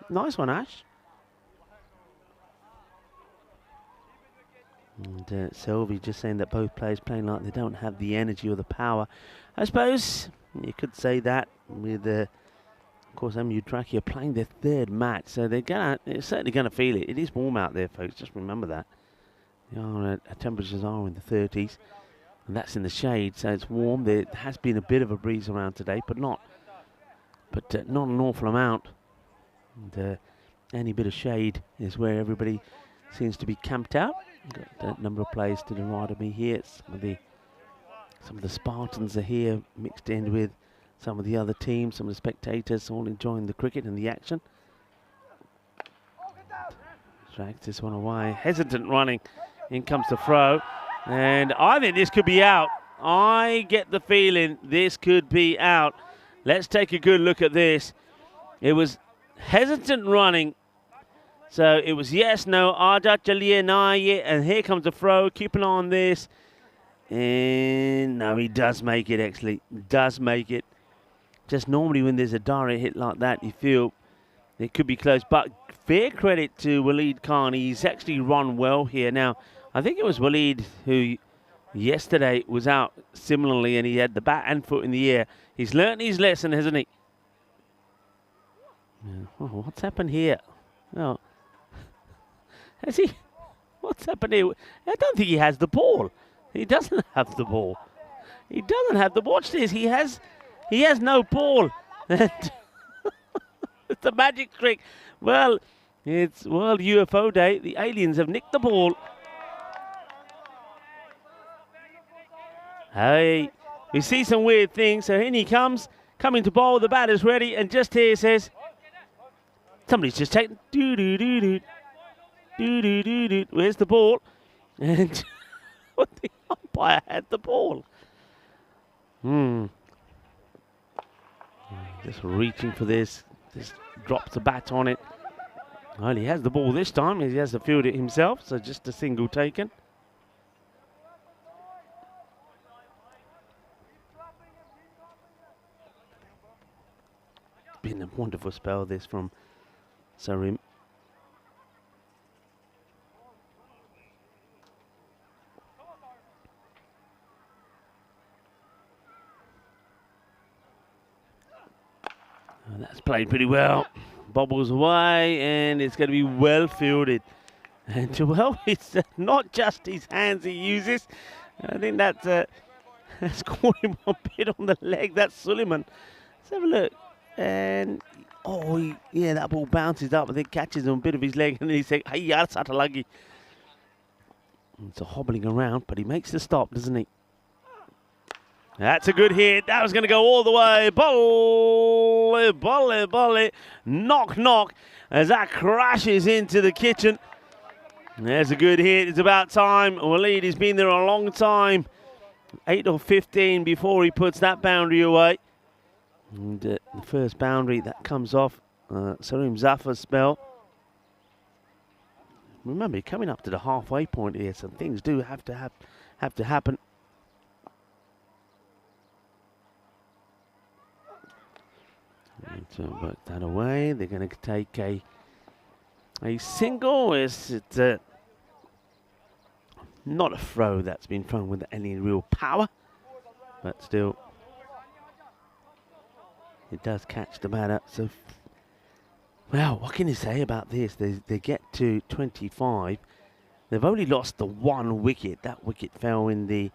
nice one, Ash. And Sylvie just saying that both players playing like they don't have the energy or the power. I suppose you could say that with, of course, MU Draki are playing their 3rd match, so they're certainly gonna feel it. It is warm out there, folks. Just remember that. Temperatures are in the 30s, and that's in the shade, so it's warm. There has been a bit of a breeze around today, but not an awful amount. And any bit of shade is where everybody seems to be camped out. Got a number of players to the right of me here. Some of the Spartans are here, mixed in with some of the other teams, some of the spectators, all enjoying the cricket and the action. Drags this one away. Hesitant running. In comes the throw. And I think this could be out. I get the feeling this could be out. Let's take a good look at this. It was hesitant running. So it was yes, no, and here comes the throw. Keep an eye on this. And no, he does make it, actually. Does make it. Just normally when there's a direct hit like that, you feel it could be close. But fair credit to Waleed Khan. He's actually run well here. Now, I think it was Waleed who yesterday was out similarly, and he had the bat and foot in the air. He's learnt his lesson, hasn't he? Yeah. Oh, what's happened here? Oh, has he? What's happened here? I don't think he has the ball. He doesn't have the ball. He doesn't have the ball. Watch this. He has no ball. It's a magic trick. Well, it's World UFO Day. The aliens have nicked the ball. Hey, we see some weird things. So in he comes, coming to bowl. The batter's ready, and just here says, somebody's just taken. Do do do do do do do do. Where's the ball? And the umpire had the ball. Just reaching for this. Just drops the bat on it. Well, he has the ball this time. He has to field it himself. So just a single taken. Been a wonderful spell this from Sarim. That's played pretty well. Bobbles away, and it's going to be well fielded. And well, it's not just his hands he uses. I think that's caught him a bit on the leg. That's Suleiman. Let's have a look. And yeah, that ball bounces up. I think catches him a bit of his leg, and then he says, "Hey, that's Atalagi." It's a hobbling around, but he makes the stop, doesn't he? That's a good hit. That was going to go all the way. Volley. Knock, knock. As that crashes into the kitchen. There's a good hit. It's about time. Waleed has been there a long time. 8 or 15 before he puts that boundary away. And the first boundary that comes off Sarim Zafar's spell. Remember, coming up to the halfway point here, some things do have to happen. So work that away. They're going to take a single. It's not a throw that's been thrown with any real power, but still, it does catch the batter. So, well, what can you say about this? They get to 25. They've only lost the one wicket. That wicket fell in the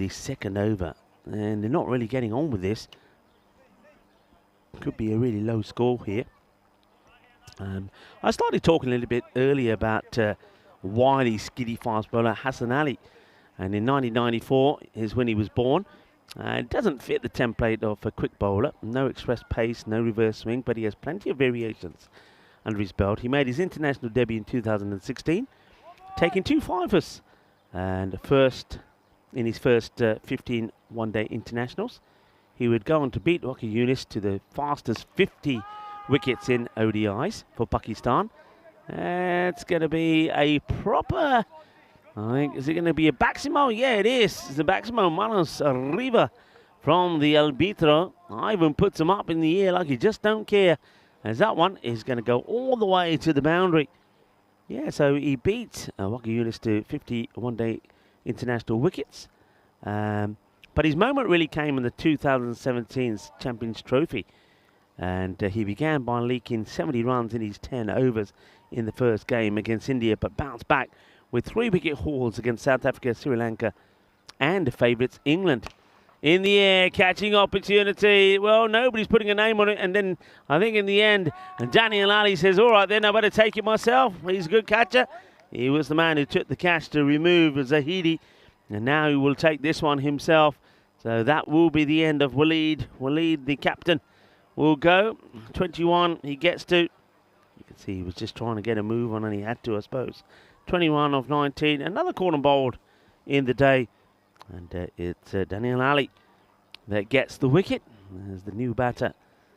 second over, and they're not really getting on with this. Could be a really low score here. I started talking a little bit earlier about wily, skiddy fast bowler Hassan Ali, and in 1994 is when he was born. It doesn't fit the template of a quick bowler. No express pace, no reverse swing, but he has plenty of variations under his belt. He made his international debut in 2016, taking 2 fivers, and in his first 15 one-day internationals. He would go on to beat Waqar Younis to the fastest 50 wickets in ODIs for Pakistan. It's going to be a proper, I think, is it going to be a Baximo? Yeah, it is. It's a Baximo Manos Arriba from the Albitro. Ivan puts him up in the air like he just don't care, as that one is going to go all the way to the boundary. Yeah, so he beat Waqar Younis to 50 one-day international wickets. But his moment really came in the 2017 Champions Trophy. And he began by leaking 70 runs in his 10 overs in the first game against India, but bounced back with 3-wicket hauls against South Africa, Sri Lanka, and the favourites, England. In the air, catching opportunity. Well, nobody's putting a name on it. And then I think in the end, Daniel Ali says, all right, then I better take it myself. He's a good catcher. He was the man who took the catch to remove Zahidi. And now he will take this one himself. So that will be the end of Waleed. Waleed, the captain, will go. 21 he gets to. You can see he was just trying to get a move on, and he had to, I suppose. 21 of 19. Another corner bowled in the day. And it's Daniel Ali that gets the wicket, as the new batter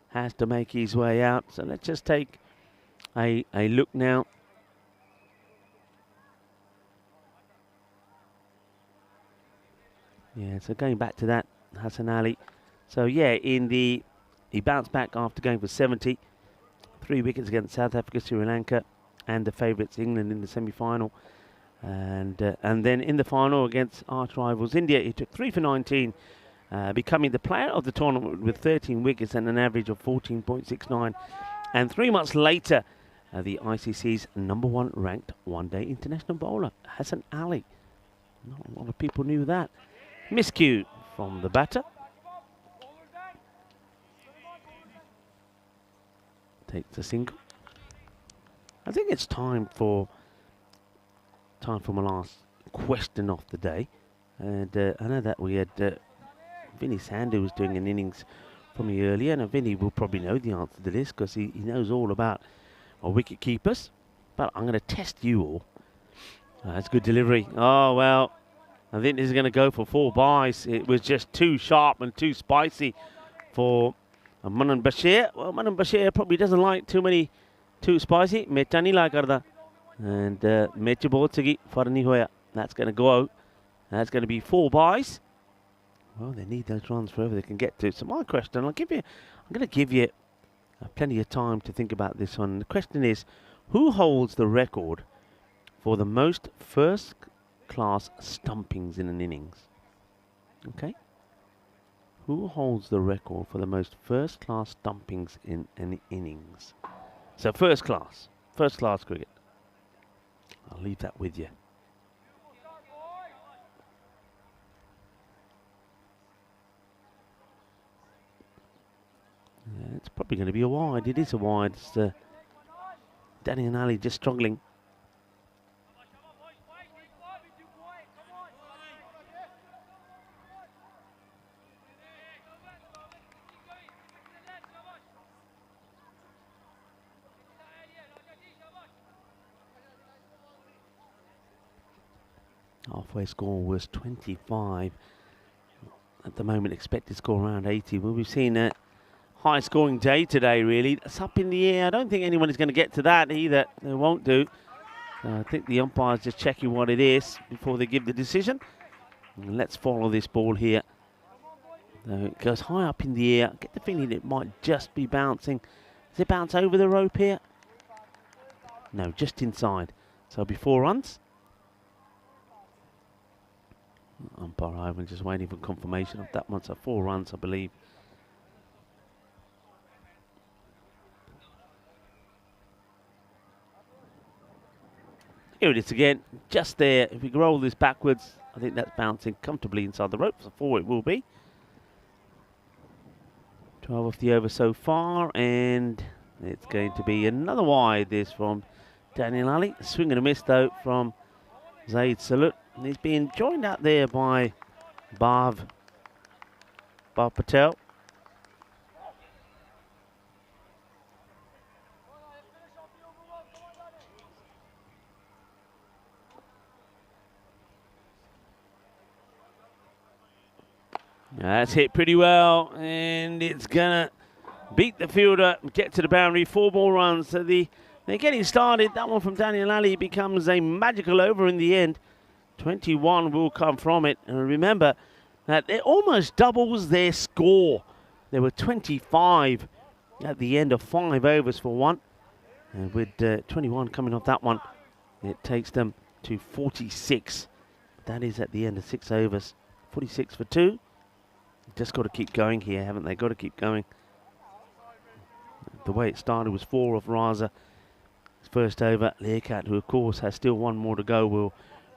has to make his way out. So let's just take a look now. Yeah, so going back to that, Hassan Ali. So yeah, he bounced back after going for 70. 3 wickets against South Africa, Sri Lanka, and the favourites England in the semi-final. And then in the final against arch rivals India, he took 3 for 19, becoming the player of the tournament with 13 wickets and an average of 14.69. And 3 months later, the ICC's #1 ranked one-day international bowler, Hassan Ali. Not a lot of people knew that. Miscue from the batter. Takes a single. I think it's time for my last question of the day. And I know that we had Vinny Sandu was doing an innings from me earlier, and Vinny will probably know the answer to this because he knows all about our wicket keepers. But I'm going to test you all. That's good delivery. Oh, well, I think this is going to go for 4 byes. It was just too sharp and too spicy for Manan Bashir. Well, Manan Bashir probably doesn't like too spicy. Meta nahi la karda. And Mecha bahut sagi far nahi hoya. That's going to go out. That's going to be 4 byes. Well, they need those runs wherever they can get to. So my question, I'm going to give you plenty of time to think about this one. The question is, who holds the record for the most first-class stumpings in an innings? Okay. Who holds the record for the most first-class stumpings in an innings? So first-class cricket. I'll leave that with you. Yeah, it's probably going to be a wide. It is a wide. It's Danny and Ali just struggling. Halfway score was 25. At the moment, expected score around 80. Well, we've seen a high scoring day today, really. It's up in the air. I don't think anyone is going to get to that either. They won't do. I think the umpire's just checking what it is before they give the decision. And let's follow this ball here. It goes high up in the air. I get the feeling it might just be bouncing. Does it bounce over the rope here? No, just inside. So it'll be 4 runs. Umpire Ivan just waiting for confirmation of that one. So 4 runs, I believe. Here it is again, just there. If we roll this backwards, I think that's bouncing comfortably inside the rope. So 4 it will be. 12 off the over so far, and it's going to be another wide. This from Daniel Ali. Swing and a miss though from Zaid Salut. And he's being joined out there by Bhav Patel. That's hit pretty well, and it's gonna beat the fielder, get to the boundary. 4 more runs. So they're getting started. That one from Daniel Ali becomes a magical over in the end. 21 will come from it. And remember that it almost doubles their score. There were 25 at the end of 5 overs for 1. And with 21 coming off that one, it takes them to 46. That is at the end of 6 overs. 46 for 2. Just got to keep going here, haven't they? Got to keep going. The way it started was 4 off Raza. His first over. Learcat, who of course has still 1 more to go, will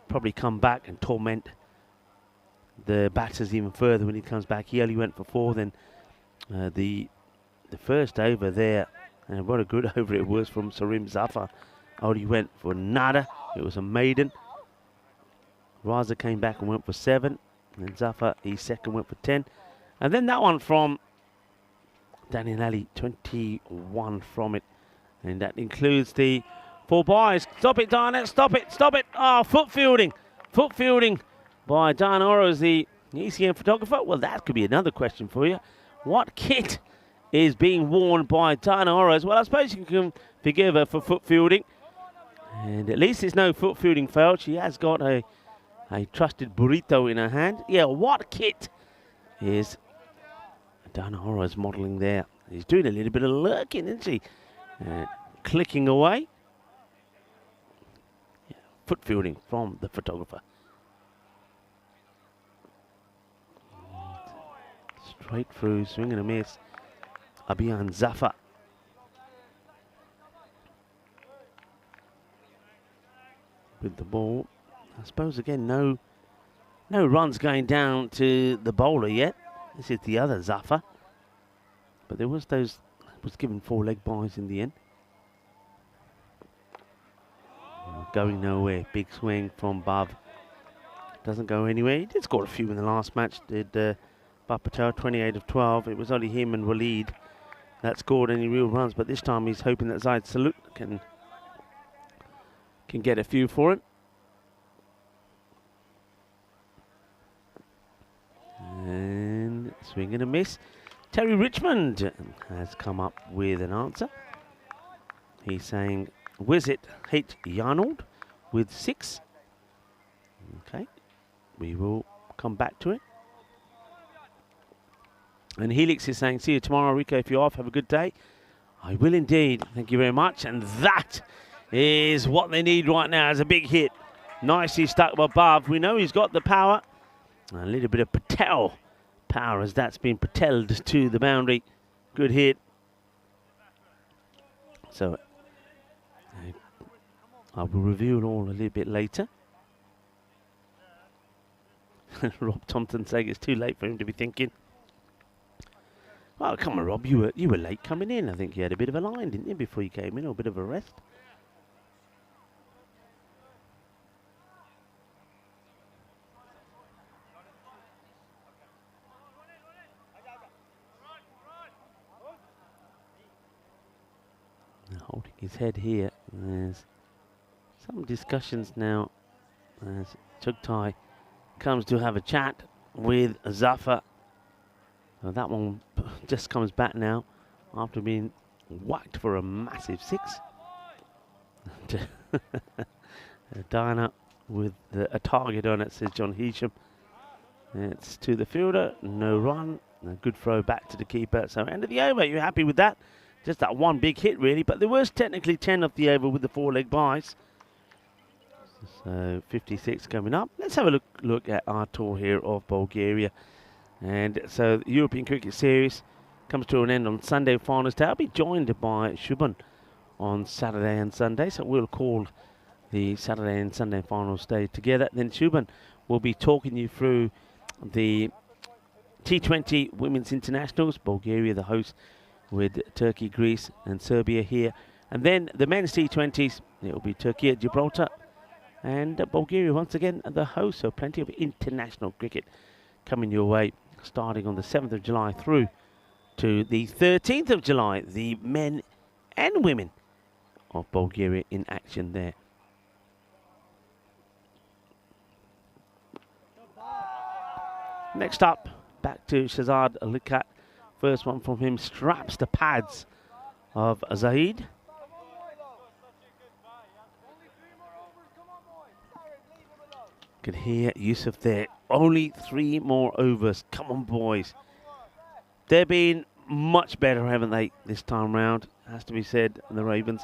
probably come back and torment the batters even further when he comes back. He only went for 4. Then the first over there, and what a good over it was from Sarim Zafar. Only went for nada. It was a maiden. Raza came back and went for 7. And Zafar, his second, went for 10. And then that one from Daniel Ali, 21 from it. And that includes the 4 byes. Stop it, Diana. Stop it. Stop it. Oh, foot fielding. Foot fielding by Diana Oro as the ECM photographer. Well, that could be another question for you. What kit is being worn by Diana Oro? Well, I suppose you can forgive her for foot fielding. And at least there's no foot fielding failed. She has got a trusted burrito in her hand. Yeah, what kit is Diana Oro's modelling there? He's doing a little bit of lurking, isn't she? Clicking away. Yeah, foot fielding from the photographer. Straight through, swing and a miss. Abiyan Zafar. With the ball. I suppose again no runs going down to the bowler yet. This is the other Zafar. But there was given 4 leg byes in the end. Going nowhere. Big swing from Bav. Doesn't go anywhere. He did score a few in the last match, did Bav Patel, 28 of 12. It was only him and Waleed that scored any real runs, but this time he's hoping that Zaid Salut can get a few for it. And swing and a miss. Terry Richmond has come up with an answer. He's saying, Wizit H. Yarnold with 6. Okay, we will come back to it. And Helix is saying, see you tomorrow, Rico, if you're off. Have a good day. I will indeed. Thank you very much. And that is what they need right now as a big hit. Nicely stuck above. We know he's got the power. A little bit of Patel power as that's been Pateled to the boundary. Good hit. So I will review it all a little bit later. Rob Thompson saying it's too late for him to be thinking. Well, come on, Rob, you were late coming in. I think you had a bit of a line, didn't you, before you came in, or a bit of a rest? Now, holding his head here. There's some discussions now as Chugtai comes to have a chat with Zafar. That one just comes back now after being whacked for a massive 6. Diana with a target on it, says John Heasham. It's to the fielder, no run. A good throw back to the keeper. So end of the over, you're happy with that? Just that one big hit really, but there was technically 10 of the over with the 4 leg byes. So 56 coming up. Let's have a look at our tour here of Bulgaria. And so the European Cricket Series comes to an end on Sunday finals day. I'll be joined by Shubhan on Saturday and Sunday. So we'll call the Saturday and Sunday finals day together. Then Shubhan will be talking you through the T20 Women's Internationals. Bulgaria the host with Turkey, Greece and Serbia here. And then the men's T20s. It will be Turkey at Gibraltar. And Bulgaria once again the host. So plenty of international cricket coming your way, starting on the 7th of July through to the 13th of July. The men and women of Bulgaria in action there. Next up, back to Shahzad Likat. First one from him, straps the pads of Zaid. Can hear Yusuf there. Only 3 more overs. Come on, boys. They've been much better, haven't they, this time round? Has to be said, the Ravens.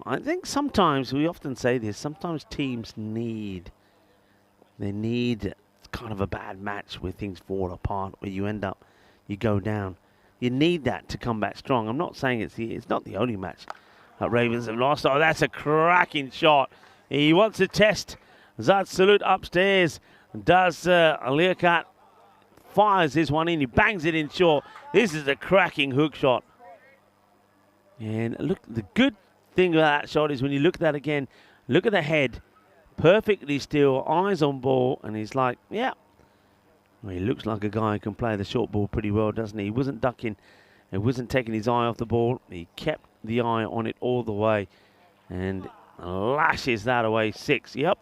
I think sometimes, we often say this, sometimes teams need kind of a bad match where things fall apart, where you end up, you go down. You need that to come back strong. I'm not saying it's not the only match that Ravens have lost. Oh, that's a cracking shot. He wants to test Zaid Salut upstairs. Does Liaquat. Fires this one in. He bangs it in short. This is a cracking hook shot. And look, the good thing about that shot is when you look at that again, look at the head. Perfectly still, eyes on ball. And he's like, yeah. Well, he looks like a guy who can play the short ball pretty well, doesn't he? He wasn't ducking. He wasn't taking his eye off the ball. He kept the eye on it all the way. And lashes that away. 6, yep,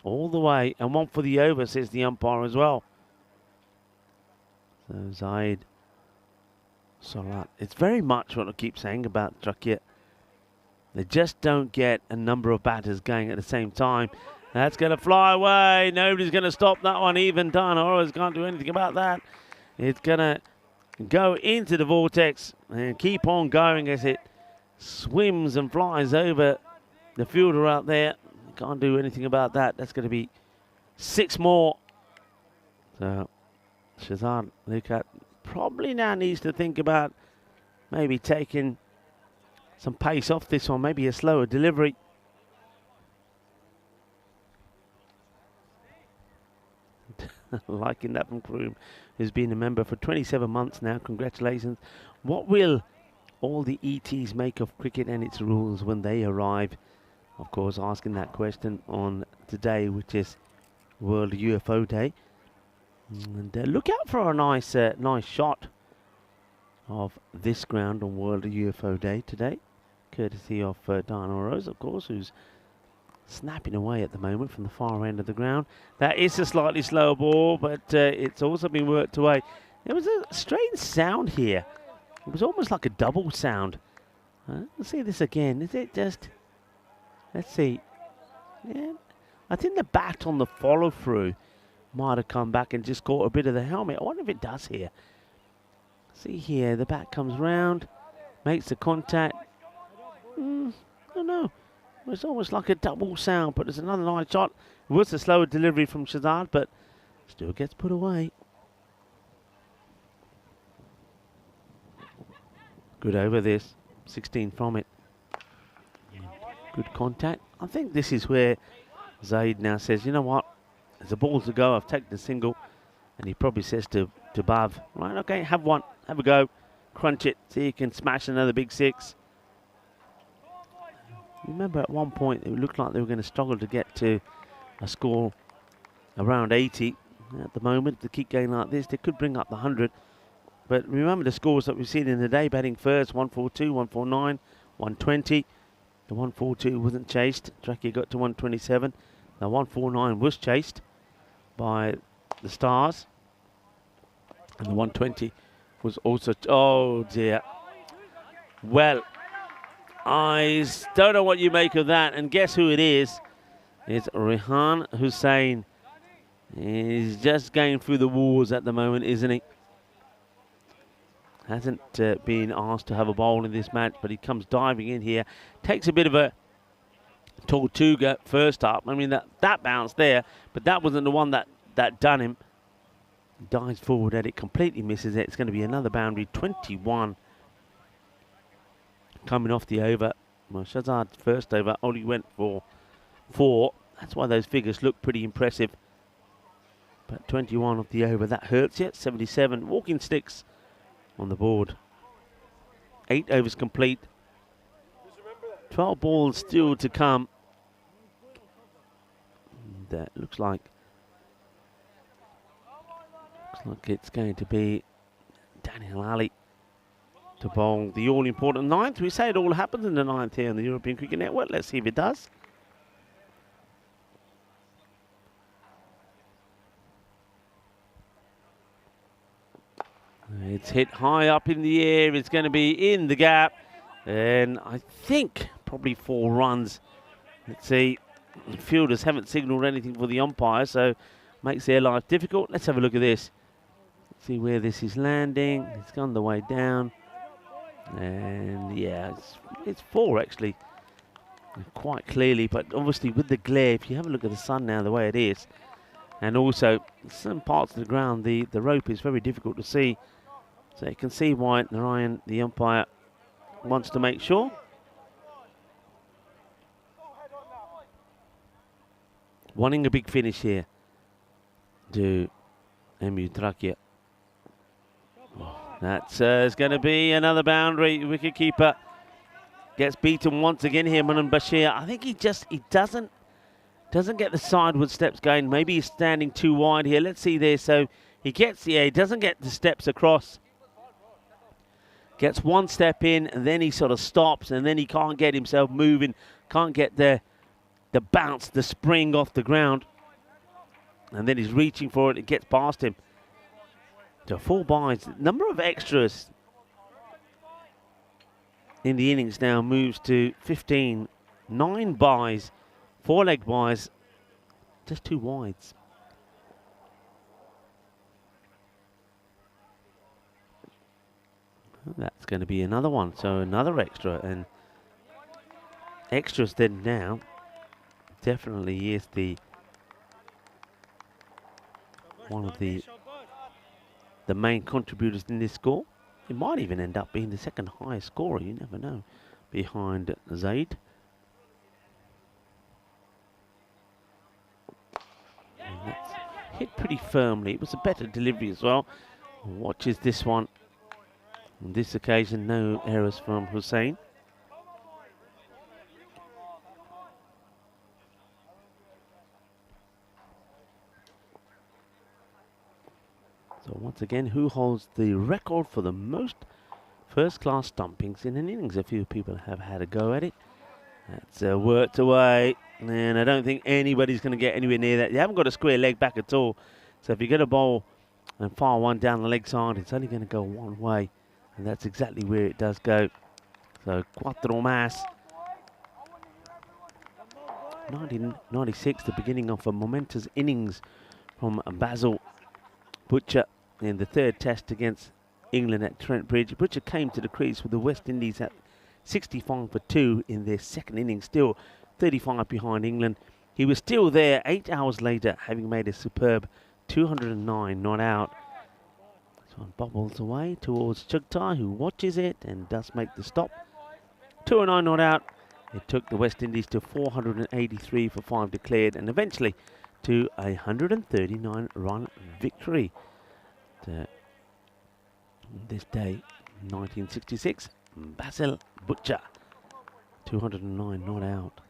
all the way, and 1 for the over, says the umpire as well. So Zaid Salat, it's very much what I keep saying about Trakia. They just don't get a number of batters going at the same time. That's going to fly away. Nobody's going to stop that one. Even Dana can't do anything about that. It's going to go into the vortex and keep on going as it swims and flies over the fielder out there. Can't do anything about that. That's going to be 6 more. So Shazad Lukat probably now needs to think about maybe taking some pace off this one, maybe a slower delivery. Liking that from Kroom, who's been a member for 27 months now. Congratulations. What will all the ETs make of cricket and its rules when they arrive? Of course, asking that question on today, which is World UFO Day. And look out for a nice shot of this ground on World UFO Day today, courtesy of Diana Rose, of course, who's snapping away at the moment from the far end of the ground. That is a slightly slower ball, but it's also been worked away. There was a strange sound here. It was almost like a double sound. Let's see this again. Is it just... Let's see. Yeah, I think the bat on the follow-through might have come back and just caught a bit of the helmet. I wonder if it does here. See here, the bat comes round, makes the contact. I don't know. It's almost like a double sound, but there's another nice shot. It was a slower delivery from Shazad, but still gets put away. Good over this. 16 from it. Good contact. I think this is where Zaid now says, you know what? There's a ball to go. I've taken the single. And he probably says to Bav, right, okay, have one. Have a go. Crunch it. See if you can smash another big 6. Remember at one point it looked like they were going to struggle to get to a score around 80. At the moment, to keep going like this, they could bring up the 100. But remember the scores that we've seen in the day, batting first, 142, 149, 120. The 142 wasn't chased. Drake got to 127. The 149 was chased by the Stars. And the 120 was also... Oh, dear. Well, I don't know what you make of that. And guess who it is? It's Rehan Hussain. He's just going through the walls at the moment, isn't he? Hasn't been asked to have a bowl in this match, but he comes diving in here. Takes a bit of a Tortuga first up. I mean, that bounce there, but that wasn't the one that done him. Dives forward at it, completely misses it. It's going to be another boundary, 21. Coming off the over. Well, Shazad's first over only went for 4. That's why those figures look pretty impressive. But 21 off the over, that hurts you. 77 walking sticks on the board. 8 overs complete. 12 balls still to come. And, looks like it's going to be Daniel Ali to bowl the all-important 9th. We say it all happens in the 9th here on the European Cricket Network. Let's see if it does. It's hit high up in the air. It's going to be in the gap. And I think probably 4 runs. Let's see. The fielders haven't signalled anything for the umpire, so makes their life difficult. Let's have a look at this. See where this is landing. It's gone the way down. And yeah, it's 4 actually. Quite clearly, but obviously with the glare, if you have a look at the sun now, the way it is, and also some parts of the ground, the rope is very difficult to see. So you can see why Narayan, the umpire, wants to make sure. Wanting a big finish here to MU Trakia. That's going to be another boundary. Wicketkeeper gets beaten once again here, Manan Bashir. I think he doesn't get the sideward steps going. Maybe he's standing too wide here. Let's see there. So he doesn't get the steps across. Gets one step in, and then he sort of stops, and then he can't get himself moving, can't get the bounce, the spring off the ground. And then he's reaching for it. It gets past him. So 4 byes. Number of extras in the innings now moves to 15. 9 byes, 4 leg byes, just 2 wides. That's going to be another one. So another extra. And extras then now definitely is one of the main contributors in this score. It might even end up being the second highest scorer, you never know, behind Zaid. And that's hit pretty firmly. It was a better delivery as well. Watches this one. On this occasion, no errors from Hussein. So once again, who holds the record for the most first-class stumpings in an innings? A few people have had a go at it. That's worked away, and I don't think anybody's going to get anywhere near that. You haven't got a square leg back at all. So if you get a ball and fire one down the leg side, it's only going to go one way, and that's exactly where it does go. So Quattro Mas. 1996, the beginning of a momentous innings from Basil Butcher in the third test against England at Trent Bridge. Butcher came to the crease with the West Indies at 65 for 2 in their second innings, still 35 behind England. He was still there 8 hours later, having made a superb 209 not out. This one bobbles away towards Chugtai, who watches it and does make the stop. 209 not out. It took the West Indies to 483 for 5 declared, and eventually to a 139 run victory. This day, 1966, Basil Butcher, 209 not out.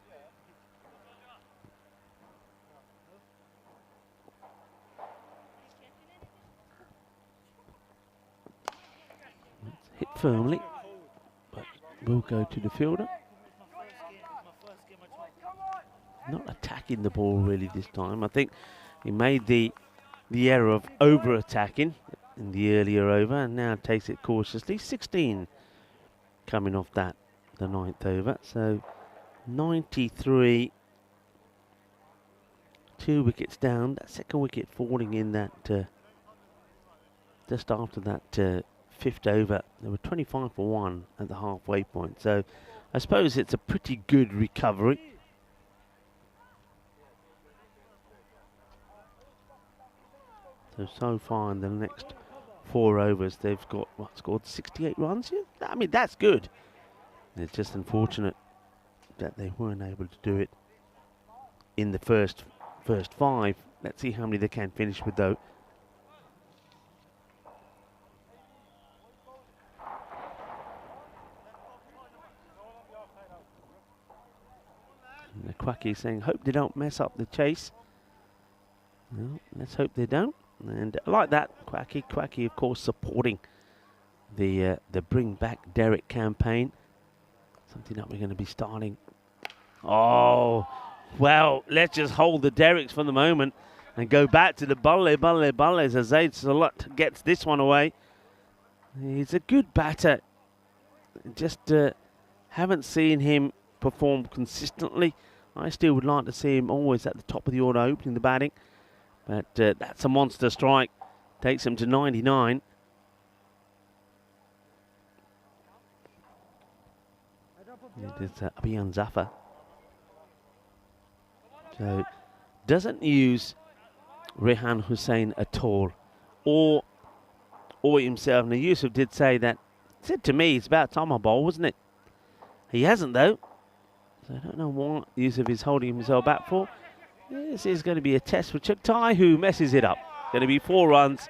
Hit firmly, but will go to the fielder. Not attacking the ball really this time. I think he made the error of over-attacking in the earlier over, and now takes it cautiously. 16 coming off that, the 9th over. So 93, 2 wickets down. That second wicket falling in that just after that 5th over. They were 25 for 1 at the halfway point. So I suppose it's a pretty good recovery. So far in the next 4 overs, they've got, scored 68 runs here? I mean, that's good. It's just unfortunate that they weren't able to do it in the first 5. Let's see how many they can finish with, though. And the Quacky saying, hope they don't mess up the chase. Well, let's hope they don't. And I like that, Quacky, of course, supporting the Bring Back Derek campaign. Something that we're going to be starting. Oh, well, let's just hold the Derricks for the moment and go back to the Bulle as Zaid Salat gets this one away. He's a good batter. Just haven't seen him perform consistently. I still would like to see him always at the top of the order opening the batting. But that's a monster strike. Takes him to 99. It is Abhiyan Zafar. So doesn't use Rehan Hussein at all, or himself. Now Yusuf did say that. Said to me, it's about time I bowl, wasn't it? He hasn't though. So I don't know what Yusuf is holding himself back for. This is going to be a test for Chugtai, who messes it up. Going to be 4 runs.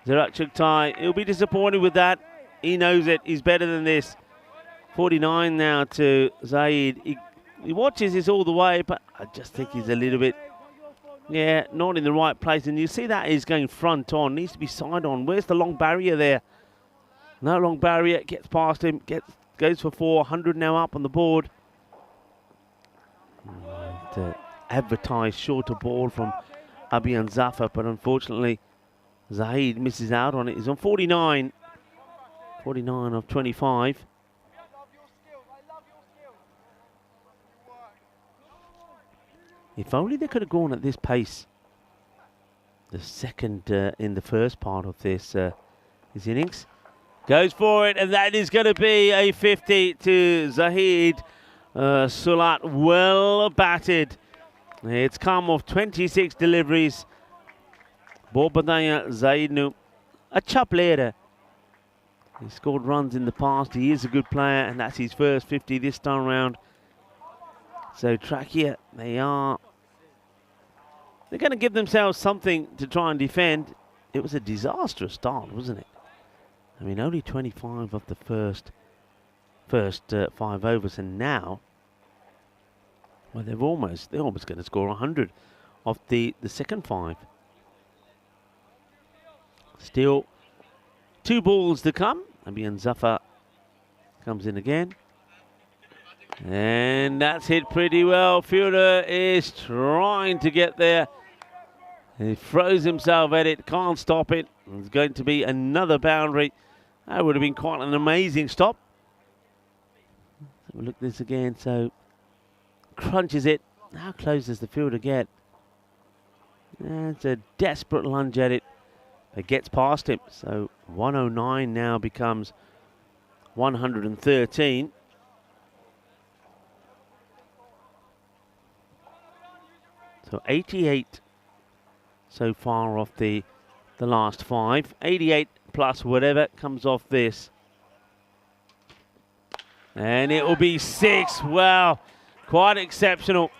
Zarak Chugtai, he'll be disappointed with that. He knows it. He's better than this. 49 now to Zaid. He watches this all the way, but I just think he's a little bit, not in the right place. And you see that he's going front on. Needs to be side on. Where's the long barrier there? No long barrier. Gets past him. Goes for 4. 100 now up on the board. And, advertised shorter ball from Abhiyan Zafar, but unfortunately Zaid misses out on it. He's on 49 of 25. If only they could have gone at this pace. The second in the first part of this his innings. Goes for it, and that is going to be a 50 to Zahid. Sulat well batted. It's come off 26 deliveries. Bobadaya Zaidnu, a chap later. He scored runs in the past. He is a good player, and that's his first 50 this time round. So Trakia, they're going to give themselves something to try and defend. It was a disastrous start, wasn't it? I mean, only 25 of the first 5 overs, and now, well, they're almost going to score 100 off the second 5. Still 2 balls to come. Abiyan Zafar comes in again. And that's hit pretty well. Fielder is trying to get there. He throws himself at it, can't stop it. It's going to be another boundary. That would have been quite an amazing stop. So we'll look at this again. So crunches it. How close does the fielder get? It's a desperate lunge at it. It gets past him. So 109 now becomes 113. So 88 so far off the last 5. 88 plus whatever comes off this. And it will be 6. Wow, quite exceptional.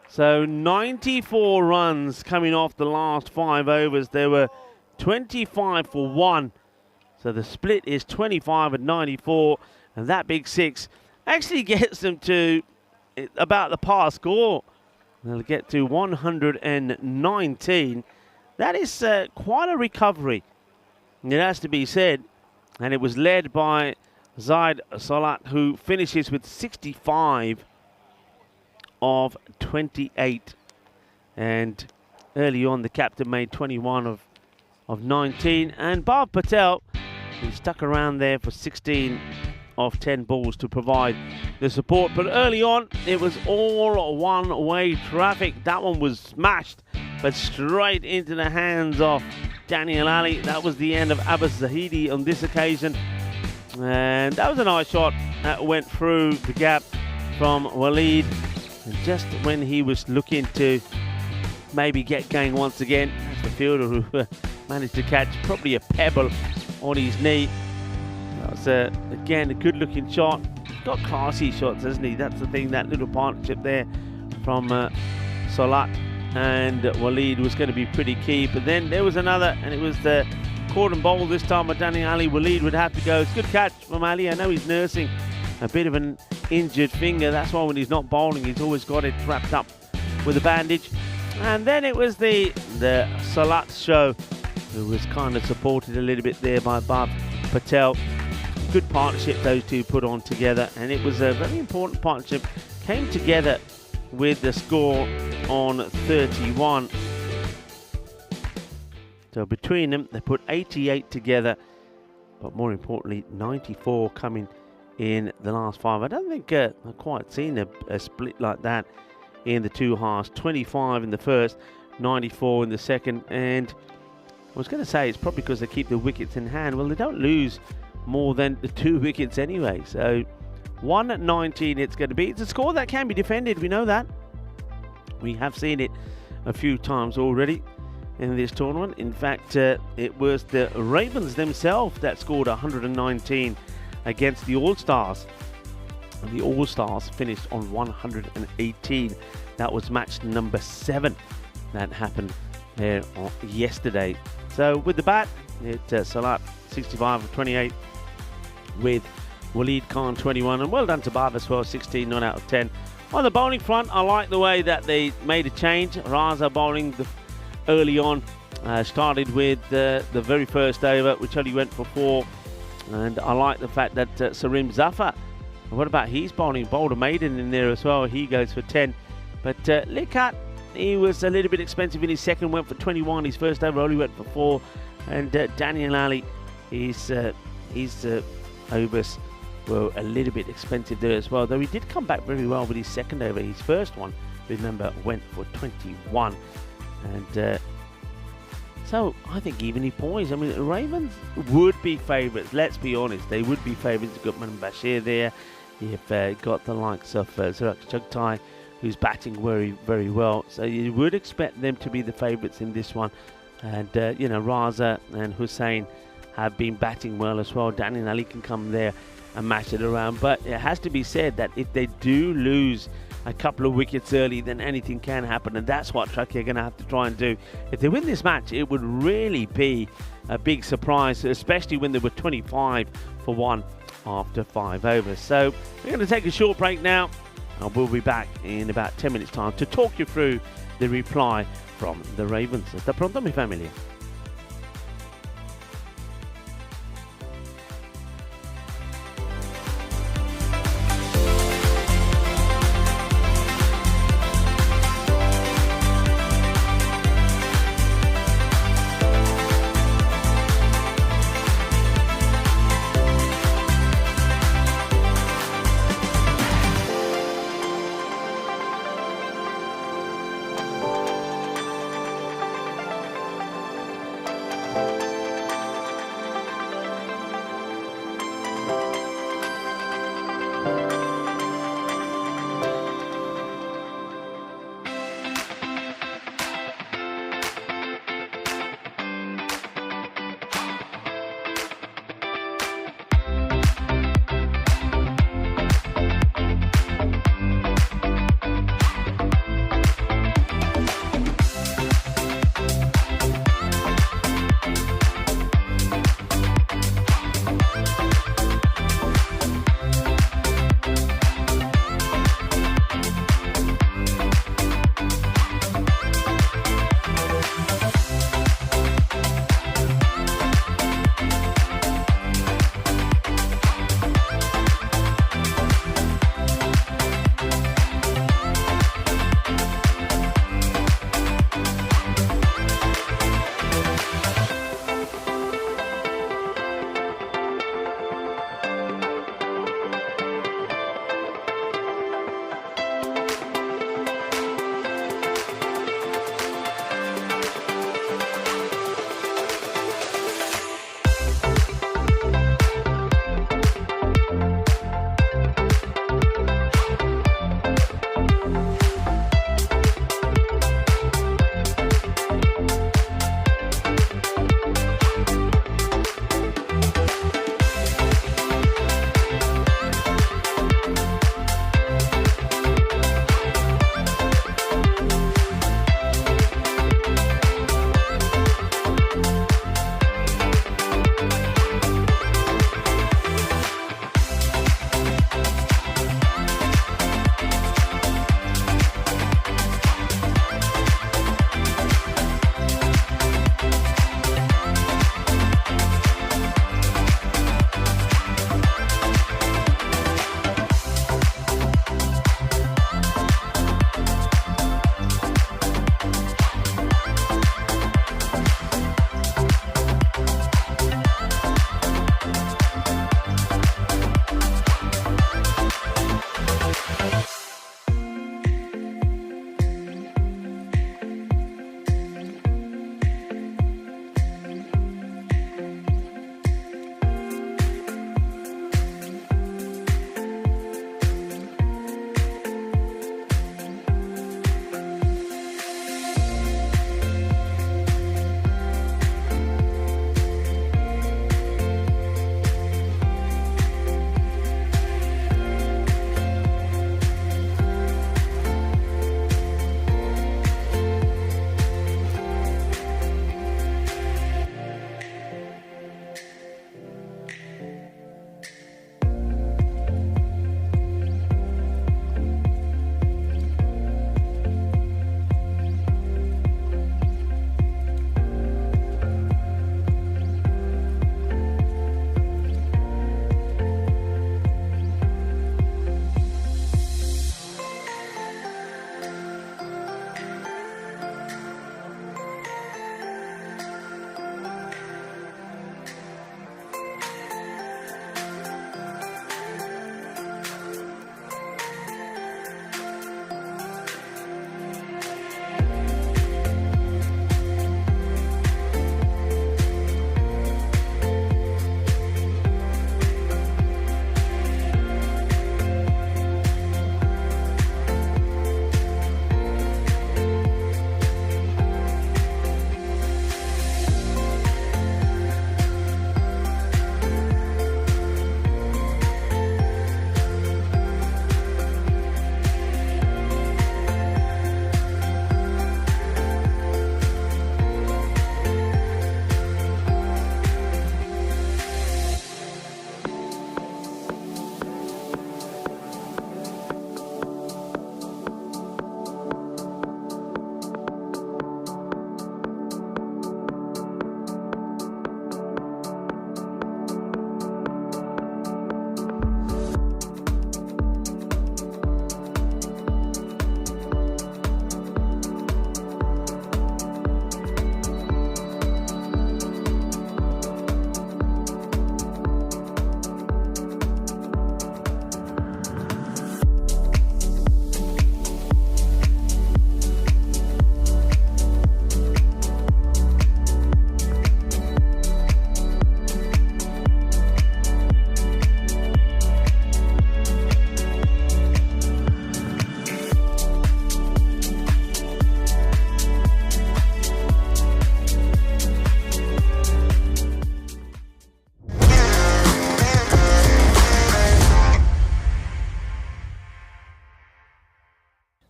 So 94 runs coming off the last 5 overs. There were 25 for 1. So the split is 25 and 94. And that big 6 actually gets them to about the par score. They'll get to 119. That is quite a recovery, it has to be said. And it was led by Zaid Salat, who finishes with 65 of 28. And early on, the captain made 21 of 19. And Bhav Patel, he stuck around there for 16 of 10 balls to provide the support. But early on, it was all one-way traffic. That one was smashed, but straight into the hands of Daniel Ali. That was the end of Abbas Zahidi on this occasion. And that was a nice shot that went through the gap from Waleed. And just when he was looking to maybe get going once again, that's the fielder who managed to catch probably a pebble on his knee. That was, again, a good-looking shot. He's got classy shots, hasn't he? That's the thing, that little partnership there from Salat and Waleed was going to be pretty key. But then there was another, and it was the cordon bowl this time by Daniel Ali. Waleed would have to go. It's a good catch from Ali. I know he's nursing a bit of an injured finger. That's why when he's not bowling, he's always got it wrapped up with a bandage. And then it was the Salat show, who was kind of supported a little bit there by Bhav Patel. Good partnership those two put on together, and it was a very important partnership. Came together with the score on 31. So between them, they put 88 together, but more importantly, 94 coming in the last 5. I don't think I've quite seen a split like that in the 2 halves. 25 in the first, 94 in the second, and I was going to say it's probably because they keep the wickets in hand. Well, they don't lose more than the 2 wickets anyway. So 119 it's going to be. It's a score that can be defended. We know that. We have seen it a few times already in this tournament. In fact, it was the Ravens themselves that scored 119 against the All-Stars. And the All-Stars finished on 118. That was match number 7 that happened there yesterday. So with the bat, it's Salat 65 of 28 with Waleed Khan 21, and well done to Bhav as well, 16 not out of 10. On the bowling front, I like the way that they made a change. Raza bowling early on, started with the very first over, which only went for 4, and I like the fact that Sarim Zafar, what about his bowling? Bowled a maiden in there as well. He goes for 10. But Likat, he was a little bit expensive in his second, went for 21. His first over only went for 4. And Daniel Ali, his overs were a little bit expensive there as well, though he did come back very well with his second over. His first one, remember, went for 21. And so I think even if poised, I mean, the Ravens would be favourites, let's be honest. They would be favourites. Gutman Bashir there. You've got the likes of Zurak Chugtai, who's batting very, very well. So you would expect them to be the favourites in this one. And, you know, Raza and Hussein have been batting well as well. Daniel Ali can come there and mash it around. But it has to be said that if they do lose a couple of wickets early, then anything can happen. And that's what Truckee are going to have to try and do. If they win this match, it would really be a big surprise, especially when they were 25 for 1 after 5 overs. So we're going to take a short break now, and we'll be back in about 10 minutes time to talk you through the reply from the Ravens. Hasta pronto, mi familia.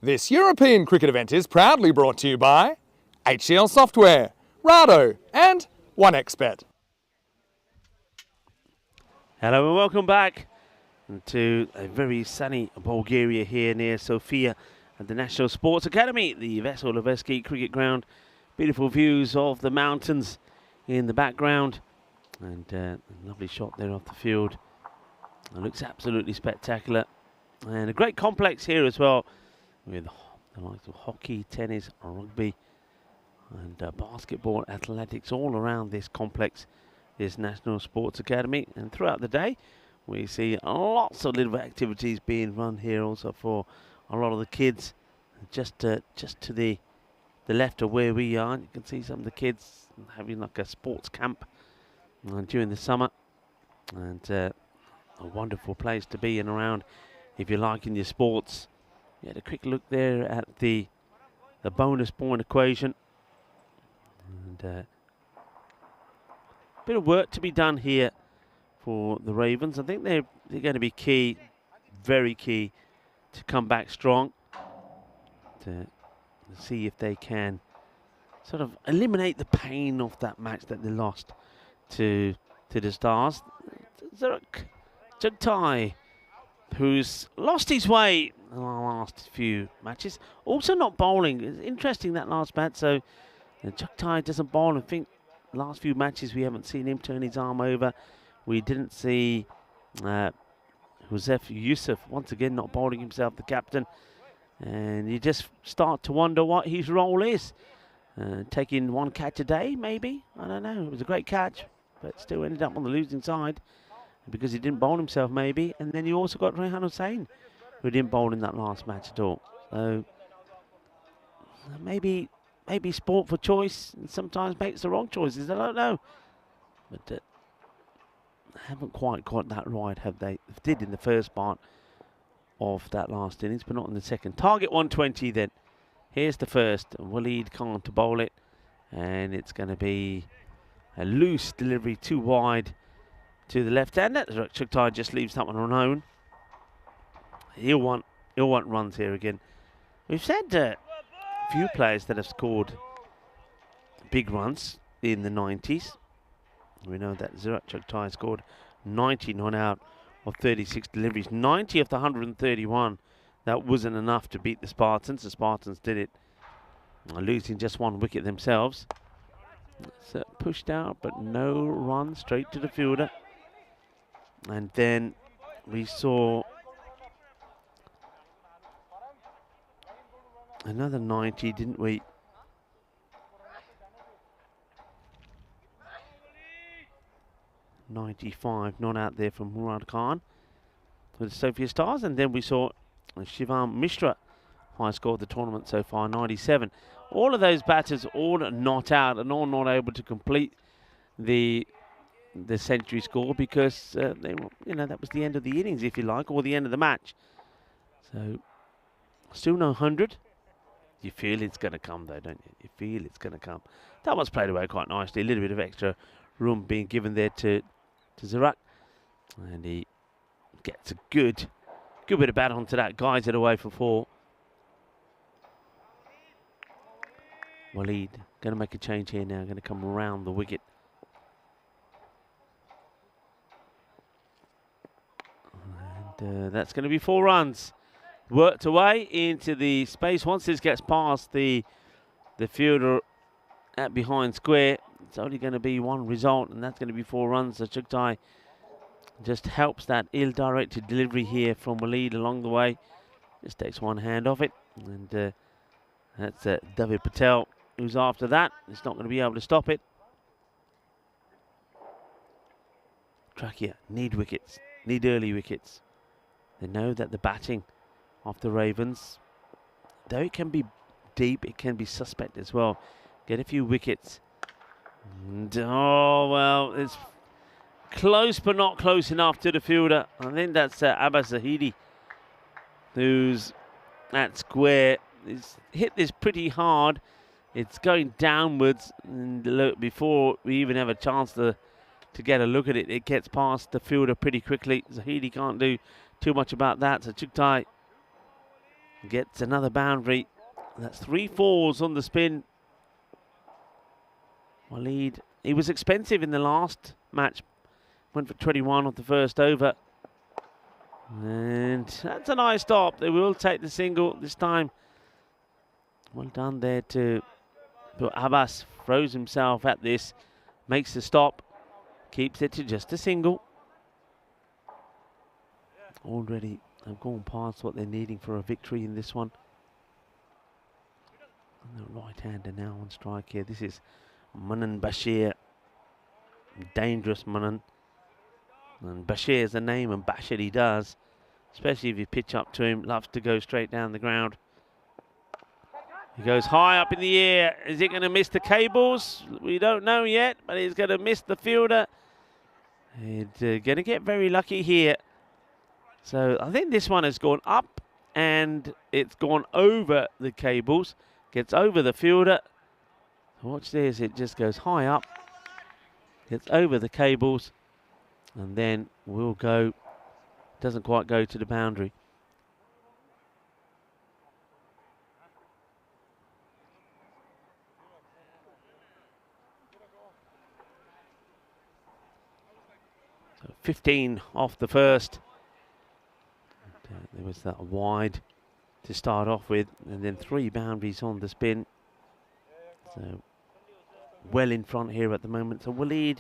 This European cricket event is proudly brought to you by HCL Software, Rado and 1xBet. Hello and welcome back to a very sunny Bulgaria here near Sofia at the National Sports Academy, the Vesel Leveski cricket ground. Beautiful views of the mountains in the background, and a lovely shot there off the field. It looks absolutely spectacular, and a great complex here as well, with the likes of hockey, tennis, rugby and basketball, athletics all around this complex, this National Sports Academy. And throughout the day we see lots of little activities being run here also for a lot of the kids. Just to the left of where we are, you can see some of the kids having like a sports camp during the summer, and a wonderful place to be and around if you're liking your sports. You had a quick look there at the bonus point equation, and bit of work to be done here for the Ravens. I think they're going to be key, very key, to come back strong, to see if they can sort of eliminate the pain of that match that they lost to the Stars. Zurich Jugtai, who's lost his way in the last few matches, also not bowling. It's interesting, that last bat. So Jugtai doesn't bowl. I think last few matches we haven't seen him turn his arm over. We didn't see Josef Yusuf once again not bowling himself, the captain, and you just start to wonder what his role is. Taking one catch a day, maybe? I don't know. It was a great catch, but still ended up on the losing side because he didn't bowl himself, maybe. And then you also got Rehan Hussain, who didn't bowl in that last match at all. So maybe sport for choice sometimes makes the wrong choices. I don't know, but haven't quite got that right, have they? They did in the first part of that last innings, but not in the second. Target 120 then. Here's the first. Waleed Khan to bowl it, and it's going to be a loose delivery too wide to the left-hander. Jugtai just leaves that one alone. He'll want runs here again. We've said a few players that have scored big runs in the 90s. We know that Zurich Jugtai scored 90 not out of 36 deliveries. 90 of the 131. That wasn't enough to beat the Spartans. The Spartans did it, losing just one wicket themselves. It's pushed out, but no run, straight to the fielder. And then we saw another 90, didn't we? .95 not out there from Murad Khan with the Sofia Stars. And then we saw Shivam Mishra, high score of the tournament so far, 97. All of those batters all not out and all not able to complete the century score because they were, that was the end of the innings, if you like, or the end of the match. So still no 100. You feel it's going to come though, don't you? You feel it's going to come. That was played away quite nicely. A little bit of extra room being given there to Zurich, and he gets a good bit of bat onto that, guides it away for 4. Waleed going to make a change here now, going to come around the wicket. And that's going to be 4 runs. Worked away into the space. Once this gets past the fielder at behind square, it's only going to be one result, and that's going to be 4 runs. So Jugtai just helps that ill-directed delivery here from Waleed along the way. Just takes one hand off it, and that's David Patel who's after that. He's not going to be able to stop it. Trakia need wickets, need early wickets. They know that the batting of the Ravens, though it can be deep, it can be suspect as well. Get a few wickets. And, oh, well, it's close but not close enough to the fielder. I think that's Abbas Zahidi, who's at square. He's hit this pretty hard. It's going downwards, and look, before we even have a chance to get a look at it, it gets past the fielder pretty quickly. Zahidi can't do too much about that. So Jugtai gets another boundary. That's 3 fours on the spin. Waleed, he was expensive in the last match. Went for 21 off the first over. And that's a nice stop. They will take the single this time. Well done there to Abbas. Throws himself at this. Makes the stop. Keeps it to just a single. Already they've gone past what they're needing for a victory in this one. And the right-hander now on strike here. This is Manan Bashir. Dangerous Manan. And Bashir is the name, and bash it he does. Especially if you pitch up to him. Loves to go straight down the ground. He goes high up in the air. Is he going to miss the cables? We don't know yet, but he's going to miss the fielder. He's going to get very lucky here. So I think this one has gone up and it's gone over the cables. Gets over the fielder. Watch this, it just goes high up. Gets over the cables and then will go. Doesn't quite go to the boundary. So 15 off the first. There was that wide to start off with, and then 3 boundaries on the spin. So well in front here at the moment. So Waleed,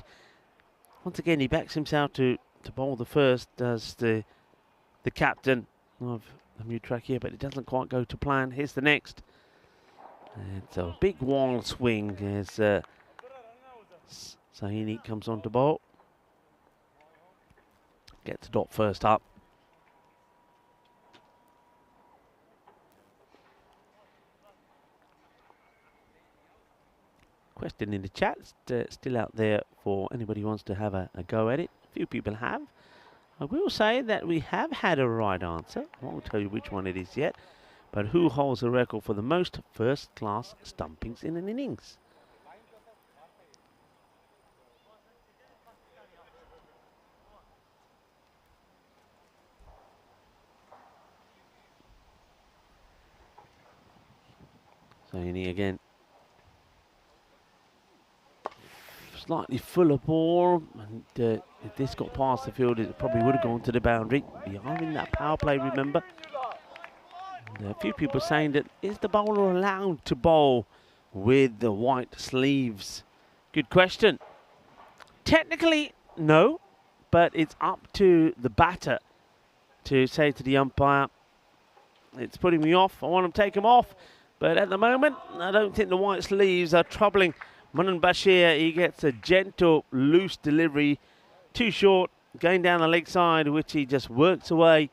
once again, he backs himself to bowl the first, does the captain of the new track here, but it doesn't quite go to plan. Here's the next. It's a big wild swing as Sahini comes on to bowl. Gets a dot first up. Question in the chat, still out there for anybody who wants to have a go at it. A few people have. I will say that we have had a right answer. I won't tell you which one it is yet. But who holds the record for the most first-class stumpings in an innings? So Ini again. Slightly fuller ball, and if this got past the field, it probably would have gone to the boundary. We are in that power play, remember. And a few people saying that, is the bowler allowed to bowl with the white sleeves? Good question. Technically, no, but it's up to the batter to say to the umpire, it's putting me off, I want to take them off. But at the moment, I don't think the white sleeves are troubling Manan Bashir. He gets a gentle, loose delivery, too short, going down the leg side, which he just works away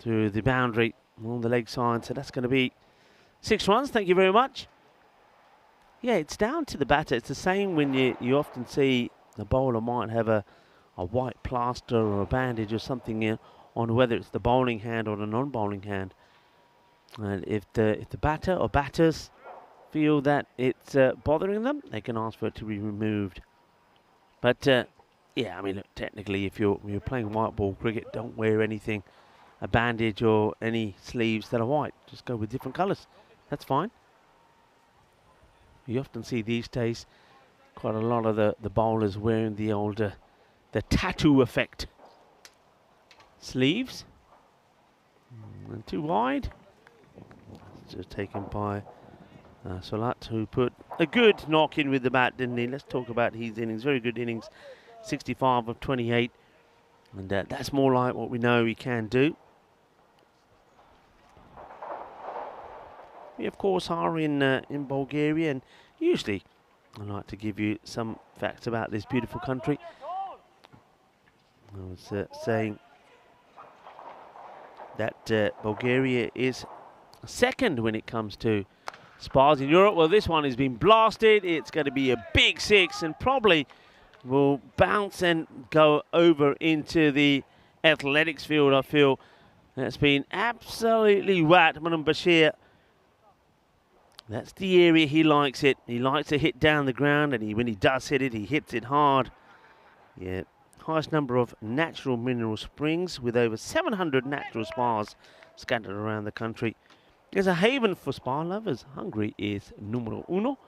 to the boundary on the leg side. So that's going to be 6 runs. Thank you very much. Yeah, it's down to the batter. It's the same when you often see the bowler might have a white plaster or a bandage or something on whether it's the bowling hand or the non-bowling hand. And if the batter or batters feel that it's bothering them, they can ask for it to be removed. But yeah, I mean, look, technically, if you're playing white ball cricket, don't wear anything, a bandage or any sleeves that are white. Just go with different colours. That's fine. You often see these days quite a lot of the bowlers wearing the older, the tattoo effect sleeves. And too wide. Just taken by Salat, who put a good knock in with the bat, didn't he? Let's talk about his innings. Very good innings, 65 of 28. And that's more like what we know he can do. We, of course, are in Bulgaria, and usually I like to give you some facts about this beautiful country. I was saying that Bulgaria is second when it comes to spars in Europe. Well, this one has been blasted. It's going to be a big 6 and probably will bounce and go over into the athletics field, I feel. That's been absolutely whacked. Manan Bashir, that's the area he likes it. He likes to hit down the ground, and when he does hit it, he hits it hard. Yeah, highest number of natural mineral springs with over 700 natural spars scattered around the country. It's a haven for spa lovers. Hungary is numero uno.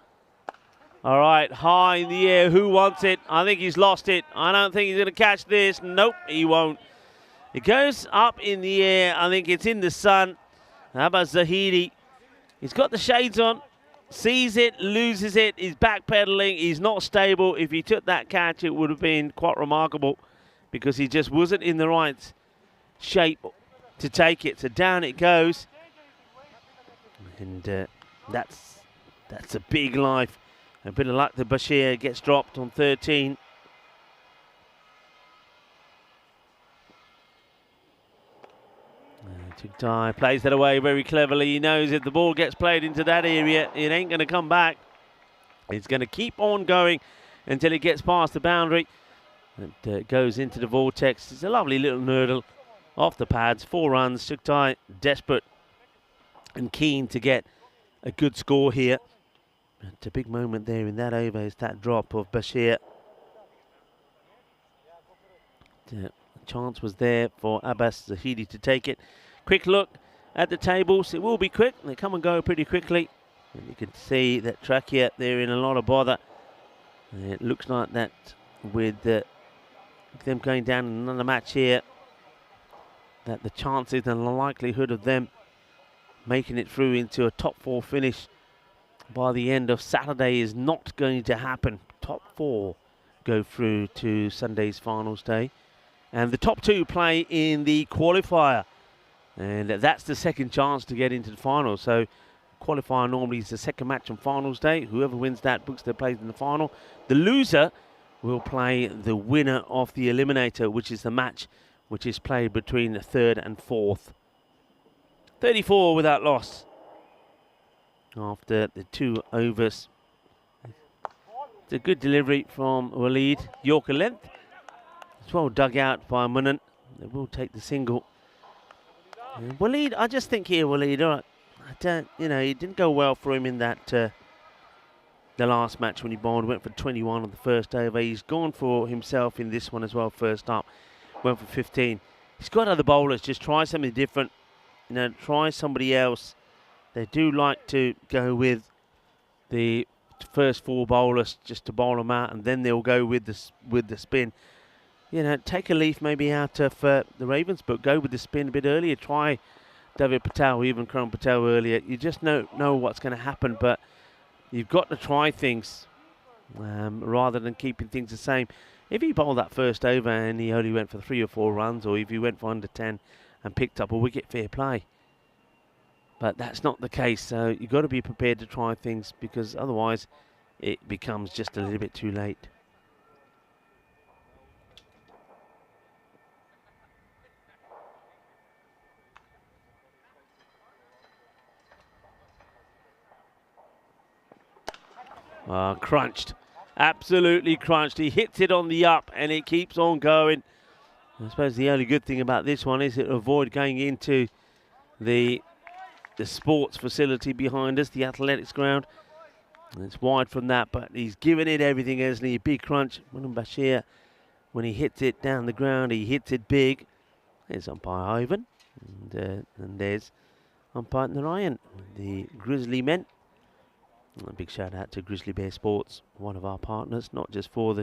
All right, high in the air. Who wants it? I think he's lost it. I don't think he's going to catch this. Nope, he won't. It goes up in the air. I think it's in the sun. How about Zahidi? He's got the shades on. Sees it, loses it. He's backpedaling. He's not stable. If he took that catch, it would have been quite remarkable because he just wasn't in the right shape to take it. So down it goes. And that's a big life. A bit of luck that Bashir gets dropped on 13. Chugtai plays that away very cleverly. He knows if the ball gets played into that area, it ain't going to come back. It's going to keep on going until it gets past the boundary. It goes into the vortex. It's a lovely little nurdle off the pads. 4 runs. Chugtai desperate and keen to get a good score here. It's a big moment there in that over is that drop of Bashir. The chance was there for Abbas Zahidi to take it. Quick look at the tables. It will be quick. They come and go pretty quickly. And you can see that Trakia, they're in a lot of bother. And it looks like that with them going down in another match here, that the chances and the likelihood of them making it through into a top 4 finish by the end of Saturday is not going to happen. Top 4 go through to Sunday's finals day. And the top 2 play in the qualifier. And that's the second chance to get into the final. So qualifier normally is the second match on finals day. Whoever wins that books their place in the final. The loser will play the winner of the eliminator, which is the match which is played between the 3rd and 4th. 34 without loss after the 2 overs. It's a good delivery from Walid. Yorker length. It's well dug out by Munan. They will take the single. And Walid, I just think here, Walid, all right, it didn't go well for him in that the last match when he bowled. Went for 21 on the first over. He's gone for himself in this one as well. First up, went for 15. He's got other bowlers. Just try something different. Try somebody else. They do like to go with the first 4 bowlers just to bowl them out, and then they'll go with the spin. Take a leaf maybe out of the Ravens, but go with the spin a bit earlier. Try David Patel or even Karan Patel earlier. You just know what's going to happen, but you've got to try things rather than keeping things the same. If he bowled that first over and he only went for 3 or 4 runs, or if he went for under 10 and picked up a wicket, fair play. But that's not the case, so you've got to be prepared to try things because otherwise it becomes just a little bit too late. Crunched. Absolutely crunched. He hits it on the up and it keeps on going. I suppose the only good thing about this one is it'll avoid going into the sports facility behind us, the athletics ground. And it's wide from that, but he's given it everything, hasn't he? Big crunch. Munam Bashir, when he hits it down the ground, he hits it big. There's umpire Ivan. And there's umpire Narayan, the Grizzly men. A big shout out to Grizzly Bear Sports, one of our partners, not just for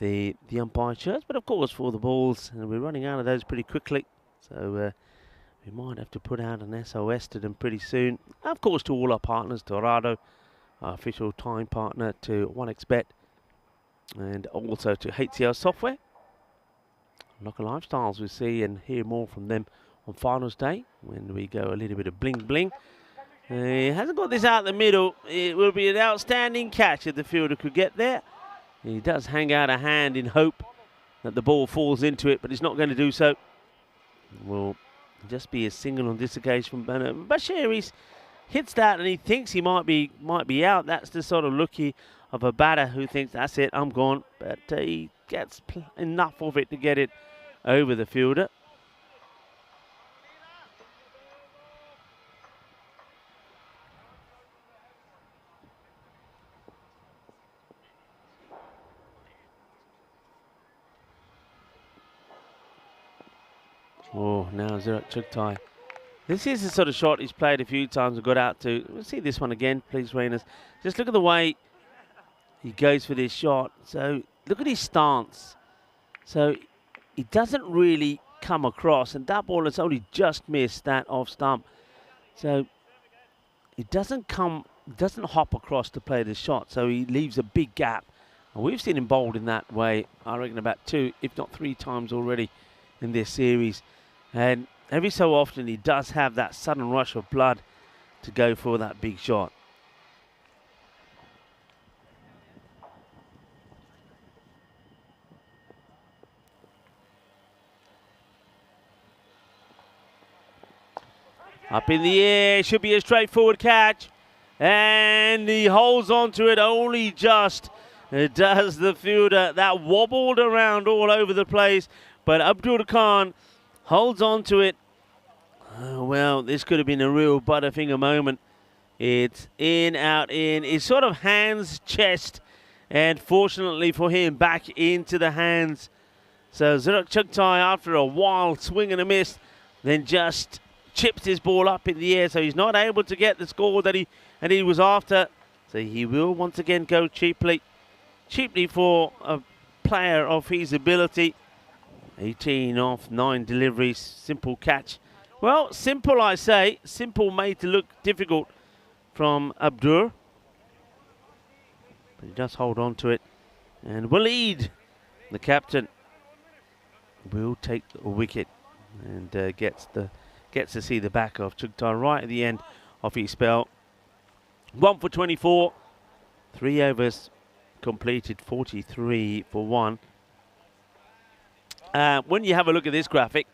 the umpire shirts, but of course for the balls. And we're running out of those pretty quickly. So we might have to put out an SOS to them pretty soon. Of course, to all our partners, to Arado, our official time partner, to 1xBet, and also to HCL Software. Local Lifestyles, we see and hear more from them on finals day when we go a little bit of bling bling. He hasn't got this out the middle. It will be an outstanding catch if the fielder could get there. He does hang out a hand in hope that the ball falls into it, but he's not going to do so. Will just be a single on this occasion from Bashir. Hits that and he thinks he might be out. That's the sort of look of a batter who thinks, that's it, I'm gone. But he gets enough of it to get it over the fielder. Oh, now Zirak Chugtai This is the sort of shot he's played a few times and got out to. We'll see this one again, please, Rainers. Just look at the way he goes for this shot. So look at his stance. So he doesn't really come across, and that ball has only just missed that off stump. So he doesn't hop across to play the shot, so he leaves a big gap. And we've seen him bowled in that way, I reckon, about 2, if not 3 times already in this series. And every so often he does have that sudden rush of blood to go for that big shot. Up in the air, should be a straightforward catch. And he holds on to it only just. It does the fielder. That wobbled around all over the place. But Abdul Khan holds on to it. Oh, well, this could have been a real Butterfinger moment. It's in, out, in. It's sort of hands, chest. And fortunately for him, back into the hands. So Zirak Chugtai, after a wild swing and a miss, then just chips his ball up in the air, so he's not able to get the score that he was after. So he will once again go cheaply for a player of his ability. 18 off 9 deliveries, simple catch. Well, simple, I say. Simple made to look difficult from Abdur. But he does hold on to it. And Waleed, the captain, will take the wicket and gets to see the back of Chugtai right at the end of his spell. 1 for 24, 3 overs completed, 43 for 1. When you have a look at this graphic,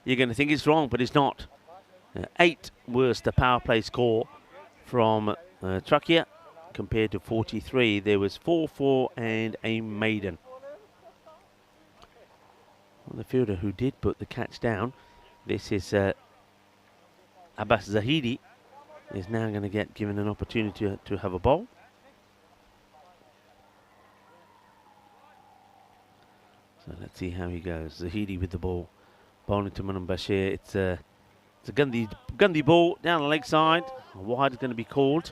you're going to think it's wrong, but it's not. 8 was the power play score from Truckyer compared to 43. There was 4 and a maiden. Well, the fielder who did put the catch down, this is Abbas Zahidi, is now going to get given an opportunity to have a bowl. So let's see how he goes. Zahidi with the ball, bowling to Manan Bashir. It's a Gandhi ball down the leg side. A wide is going to be called.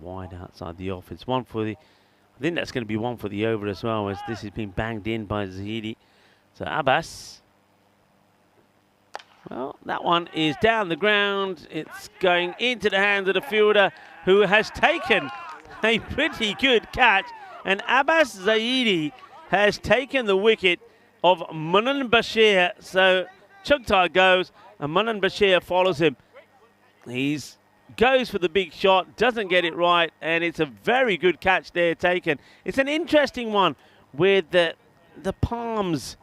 Wide outside the off. It's one for the, I think that's going to be one for the over as well, as this has been banged in by Zahidi. So Abbas, well, that one is down the ground. It's going into the hands of the fielder, who has taken a pretty good catch. And Abbas Zahidi has taken the wicket of Manan Bashir. So Chugtai goes and Manan Bashir follows him. He's goes for the big shot, doesn't get it right, and it's a very good catch there taken. It's an interesting one with the palms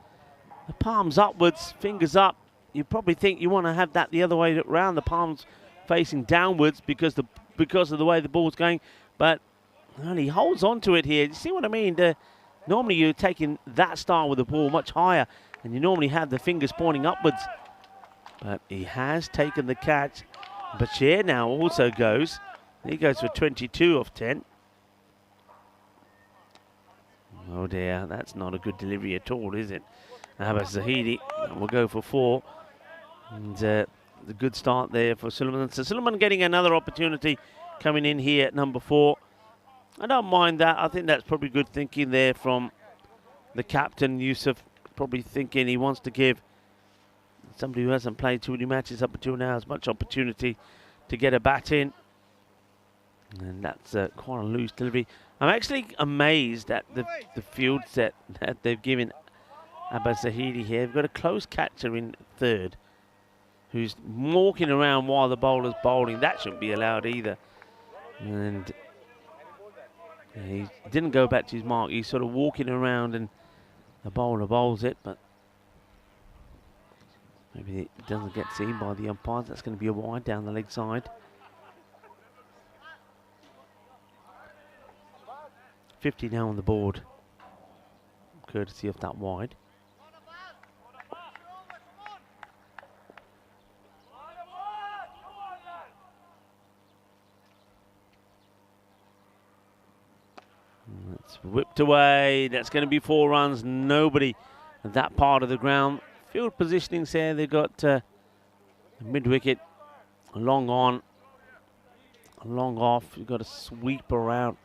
upwards, fingers up. You probably think you want to have that the other way around, the palms facing downwards because of the way the ball's going, but well, he holds on to it here. You see what I mean? Normally you're taking that style with the ball much higher, and you normally have the fingers pointing upwards, but he has taken the catch. Bashir now also goes. He goes for 22 off 10. Oh dear, that's not a good delivery at all, is it? Abbas Zahidi will go for 4. And the good start there for Suleiman. So Suleiman getting another opportunity coming in here at number 4. I don't mind that. I think that's probably good thinking there from the captain, Yusuf. Probably thinking he wants to give somebody who hasn't played too many matches up until now as much opportunity to get a bat in. And that's quite a loose delivery. I'm actually amazed at the field set that they've given Abbas Zahidi here. They've got a close catcher in third who's walking around while the bowler's bowling. That shouldn't be allowed either. And he didn't go back to his mark. He's sort of walking around and the bowler bowls it, but maybe it doesn't get seen by the umpires. That's going to be a wide down the leg side. 50 now on the board, courtesy of that wide. It's whipped away. That's going to be 4 runs. Nobody at that part of the ground. Field positioning there. They've got mid wicket, long on, long off. You've got a sweep around,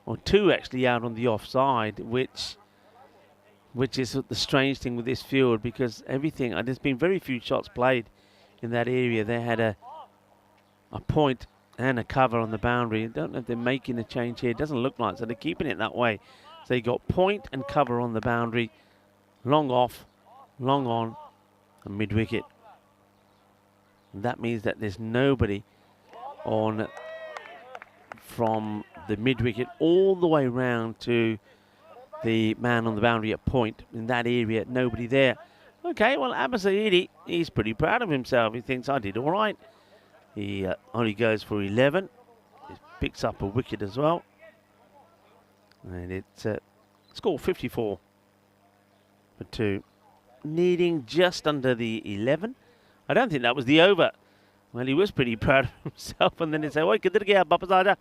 or 2 actually out on the offside, which is the strange thing with this field, because everything. There's been very few shots played in that area. They had a point and a cover on the boundary. I don't know if they're making a change here. It doesn't look like, so they're keeping it that way. So you got point and cover on the boundary, long off, long on, and mid wicket. And that means that there's nobody on from the mid wicket all the way round to the man on the boundary at point. In that area, nobody there. Okay, well, Abasaidi, he's pretty proud of himself. He thinks, I did all right. He only goes for 11. He picks up a wicket as well. And it's score 54 for 2. Needing just under the 11. I don't think that was the over. Well, he was pretty proud of himself. And then they say, "Oi, kidhar gaya, Papazada?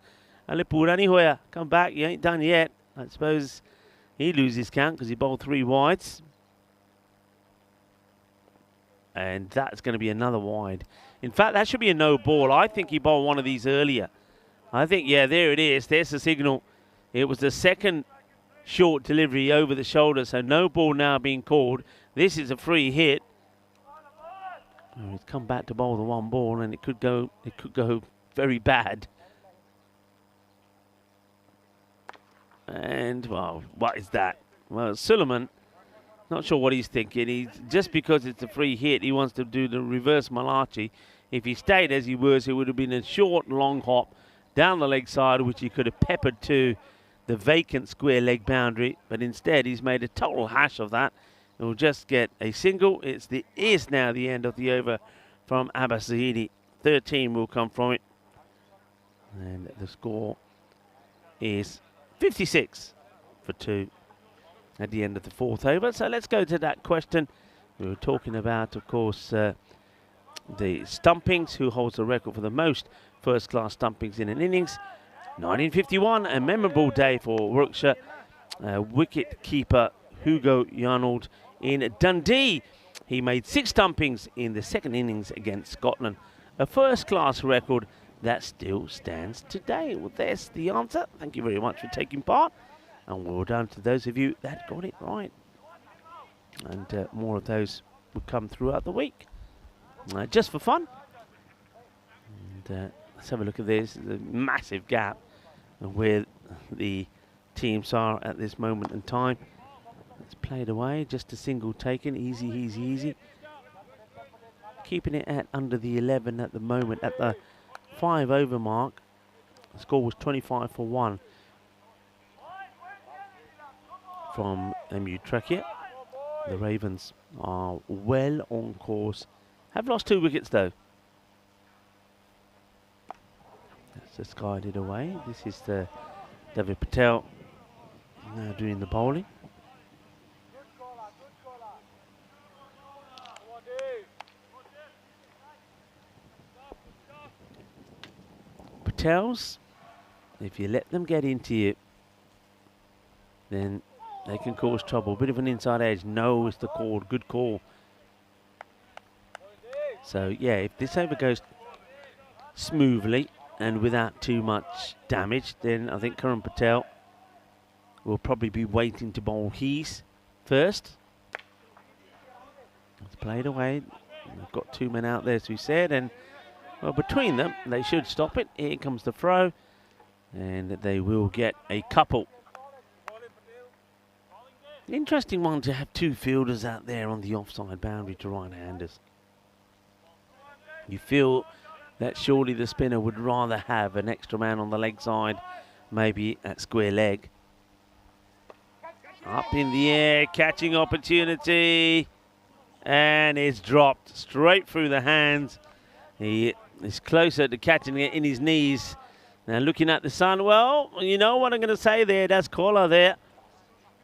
Ale pura nahi hoya. Come back, you ain't done yet." I suppose he loses count because he bowled 3 wides. And that's going to be another wide. In fact, that should be a no ball. I think he bowled one of these earlier. I think, yeah, there it is. There's the signal. It was the second short delivery over the shoulder, so no ball now being called. This is a free hit. Oh, he's come back to bowl the 1 ball, and it could go very bad. And, well, what is that? Well, Suleiman, not sure what he's thinking. Just because it's a free hit, he wants to do the reverse Malachi. If he stayed as he was, it would have been a short, long hop down the leg side, which he could have peppered to the vacant square leg boundary. But instead, he's made a total hash of that. It will just get a single. Is now the end of the over from Abbas Zahidi. 13 will come from it. And the score is 56 for 2. At the end of the 4th over. So let's go to that question. We were talking about, of course, the stumpings, who holds the record for the most first-class stumpings in an innings. 1951, a memorable day for Warwickshire. Wicket-keeper Hugo Yarnold in Dundee. He made 6 stumpings in the 2nd innings against Scotland. A first-class record that still stands today. Well, there's the answer. Thank you very much for taking part. And well done to those of you that got it right. And more of those will come throughout the week. Just for fun. And let's have a look at this. There's a massive gap where the teams are at this moment in time. It's played away. Just a single taken. Easy, easy, easy. Keeping it at under the 11 at the moment. At the 5 over mark. The score was 25 for 1. From MU Trachea. The Ravens are well on course. Have lost 2 wickets though. That's just guided away. This is the David Patel now doing the bowling. Patels, if you let them get into you, then they can cause trouble. Bit of an inside edge. No is the call. Good call. So, yeah, if this over goes smoothly and without too much damage, then I think Karan Patel will probably be waiting to bowl his first. It's played away. They've got 2 men out there, as we said. And, well, between them, they should stop it. Here comes the throw. And they will get a couple. Interesting one to have 2 fielders out there on the offside boundary to right-handers. You feel that surely the spinner would rather have an extra man on the leg side, maybe at square leg. Up in the air, catching opportunity, and it's dropped straight through the hands. He is closer to catching it in his knees Now looking at the sun, well, you know what I'm going to say there. That's Kola there.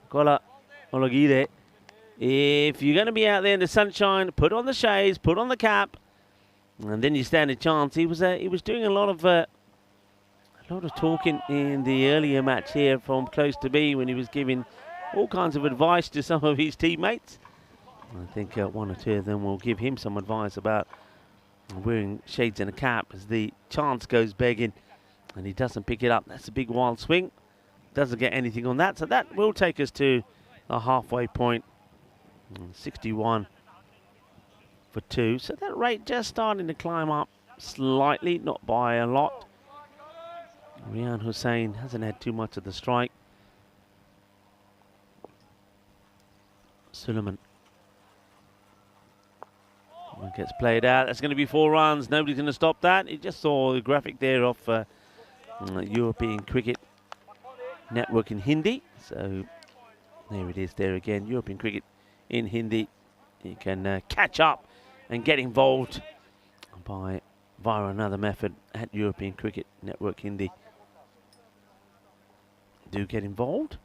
Kola Ologide. If you're going to be out there in the sunshine, put on the shades, put on the cap, and then you stand a chance. He was doing a lot of talking in the earlier match here from close to me when he was giving all kinds of advice to some of his teammates. I think one or two of them will give him some advice about wearing shades and a cap as the chance goes begging and he doesn't pick it up. That's a big wild swing. Doesn't get anything on that. So that will take us to a halfway point. 61 for 2. So that rate just starting to climb up slightly, not by a lot. Rian Hussein hasn't had too much of the strike. Suleiman gets played out. That's going to be 4 runs. Nobody's going to stop that. You just saw the graphic there of European Cricket Network in Hindi. So there it is there again. European Cricket in Hindi. You can catch up and get involved via another method at European Cricket Network Hindi. Do get involved.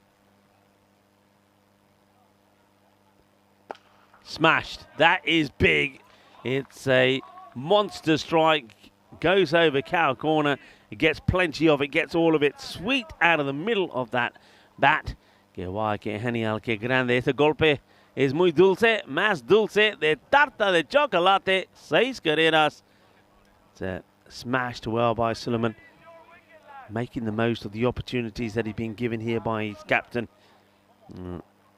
Smashed. That is big. It's a monster strike. Goes over cow corner. It gets plenty of it. Gets all of it. Sweet out of the middle of that bat. Que guay, que genial, que grande. Ese golpe es muy dulce. Más dulce de tarta de chocolate. 6 carreras. It's smashed well by Suleiman. Making the most of the opportunities that he's been given here by his captain,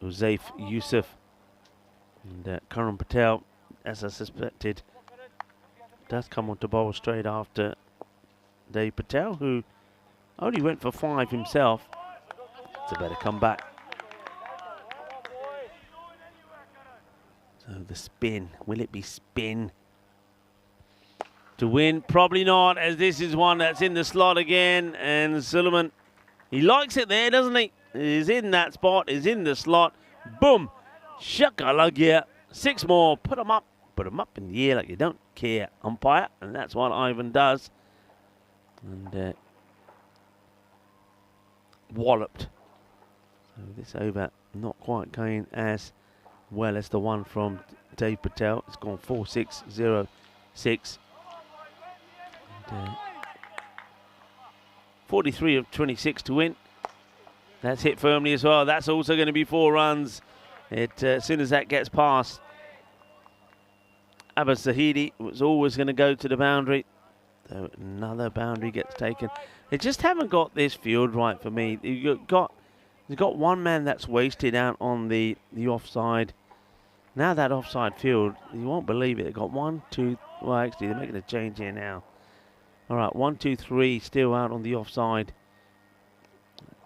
Uzaif Yusuf. And Karan Patel, as I suspected, does come on to bowl straight after Dave Patel, who only went for 5 himself. It's a better comeback. So the spin, will it be spin to win? Probably not, as this is one that's in the slot again, and Suleiman, he likes it there, doesn't he? He's in that spot, he's in the slot. Boom! Shakalagia. 6 more. Put them up in the air like you don't care, umpire. And that's what Ivan does. And walloped. So this over not quite going as well as the one from Dave Patel. It's gone 4-6-0-6. 43 of 26 to win. That's hit firmly as well. That's also going to be 4 runs. As soon as that gets past, Abbas Zahidi was always going to go to the boundary. So another boundary gets taken. They just haven't got this field right for me. You've got one man that's wasted out on the offside. Now that offside field, you won't believe it. They've got 1, 2. Well, actually, they're making a change here now. All right, 1, 2, 3 still out on the offside.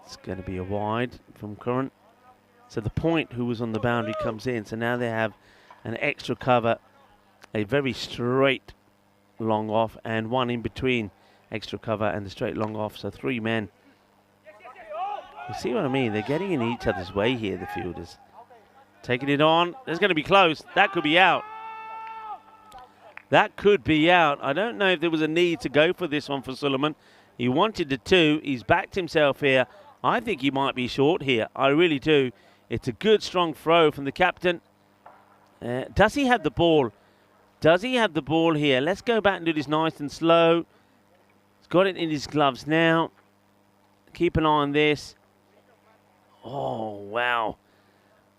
It's going to be a wide from Current. So the point who was on the boundary comes in. So now they have an extra cover, a very straight long off, and one in between extra cover and the straight long off. So 3 men. You see what I mean? They're getting in each other's way here, the fielders. Taking it on. It's going to be close. That could be out. That could be out. I don't know if there was a need to go for this one for Suleiman. He wanted the 2. He's backed himself here. I think he might be short here. I really do. It's a good, strong throw from the captain. Does he have the ball? Does he have the ball here? Let's go back and do this nice and slow. He's got it in his gloves now. Keep an eye on this. Oh, wow.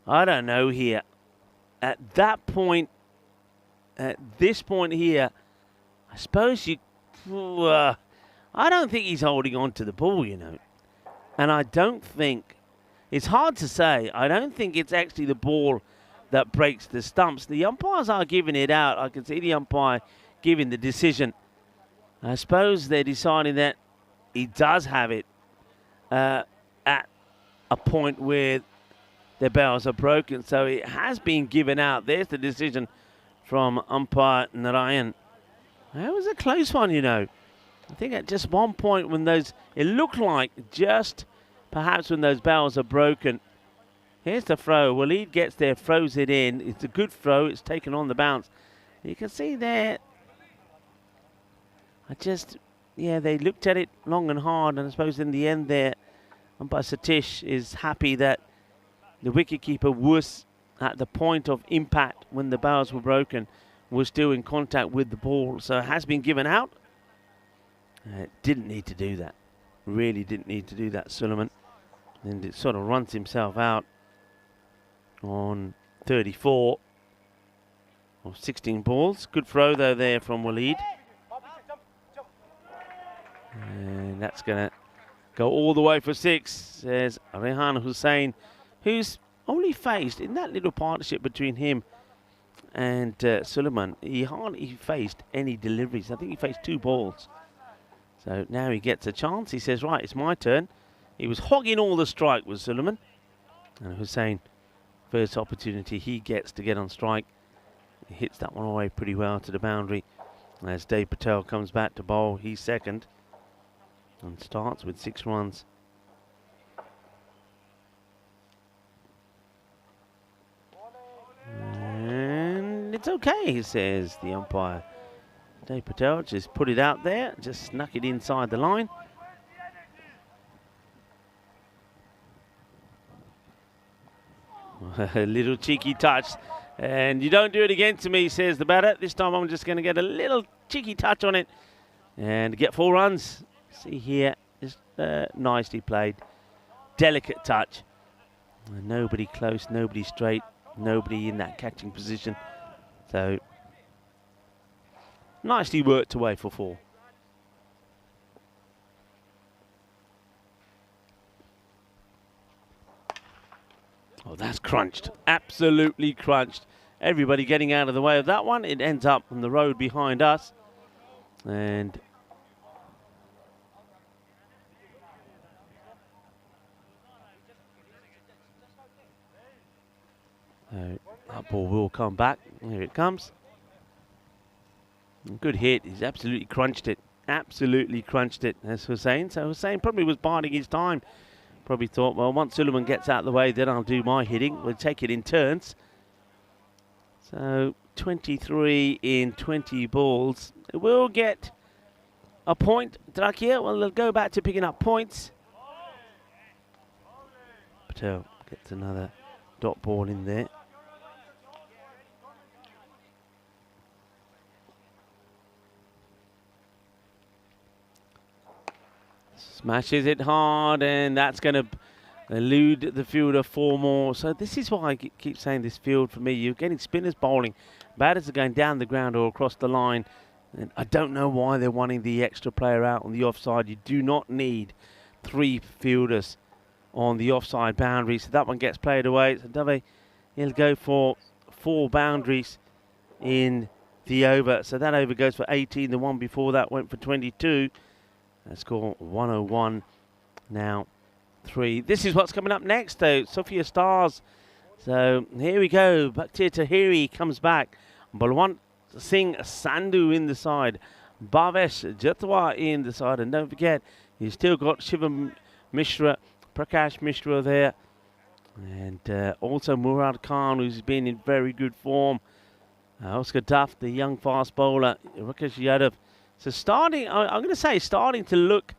I don't know here. At that point, at this point here, I suppose you... I don't think he's holding on to the ball, you know. And I don't think... It's hard to say. I don't think it's actually the ball that breaks the stumps. The umpires are giving it out. I can see the umpire giving the decision. I suppose they're deciding that he does have it at a point where their bells are broken. So it has been given out. There's the decision from umpire Narayan. That was a close one, you know. I think at just one point when those... It looked like just... Perhaps when those bells are broken. Here's the throw. Waleed gets there, throws it in. It's a good throw. It's taken on the bounce. You can see there. I just yeah, they looked at it long and hard, and I suppose in the end there, umpire Satish is happy that the wicketkeeper was at the point of impact when the bows were broken, was still in contact with the ball, so it has been given out. Didn't need to do that. Really didn't need to do that, Suleiman. And it sort of runs himself out on 34 of 16 balls. Good throw though there from Waleed. And that's going to go all the way for 6, says Rehan Hussain, who's only faced, in that little partnership between him and Suleiman, he hardly faced any deliveries. I think he faced 2 balls. So now he gets a chance. He says, right, it's my turn. He was hogging all the strike with Suleiman. And Hussain, first opportunity he gets to get on strike. He hits that one away pretty well to the boundary. As Dave Patel comes back to bowl, he's second. And starts with 6 runs. And it's okay, says the umpire. Dave Patel just put it out there, just snuck it inside the line. A little cheeky touch. And you don't do it again to me, says the batter. This time I'm just going to get a little cheeky touch on it and get 4 runs. See here, just nicely played. Delicate touch. Nobody close, nobody straight, nobody in that catching position. So, nicely worked away for 4. Oh, that's crunched. Absolutely crunched. Everybody getting out of the way of that one. It ends up on the road behind us. And that ball will come back. Here it comes. Good hit. He's absolutely crunched it. Absolutely crunched it, as Hussain. So Hussain probably was biding his time. Probably thought, well, once Suleiman gets out of the way, then I'll do my hitting. We'll take it in turns. So 23 in 20 balls. We'll get a point. Trakia, well, they'll go back to picking up points. Patel gets another dot ball in there. Smashes it hard, and that's going to elude the fielder 4 more. So this is why I keep saying this field for me. You're getting spinners bowling. Batters are going down the ground or across the line. And I don't know why they're wanting the extra player out on the offside. You do not need 3 fielders on the offside boundary. So that one gets played away. So Dove, he'll go for 4 boundaries in the over. So that over goes for 18. The one before that went for 22. Score 101, now 3. This is what's coming up next, though. Sophia Stars. So here we go. Bhaktir Tahiri comes back. Balwant Singh Sandhu in the side. Bhavesh Jatwa in the side. And don't forget, you've still got Shivam Mishra, Prakash Mishra there. And also Murad Khan, who's been in very good form. Oscar Duff, the young fast bowler. Rakesh Yadav. So starting, I'm going to say starting to look,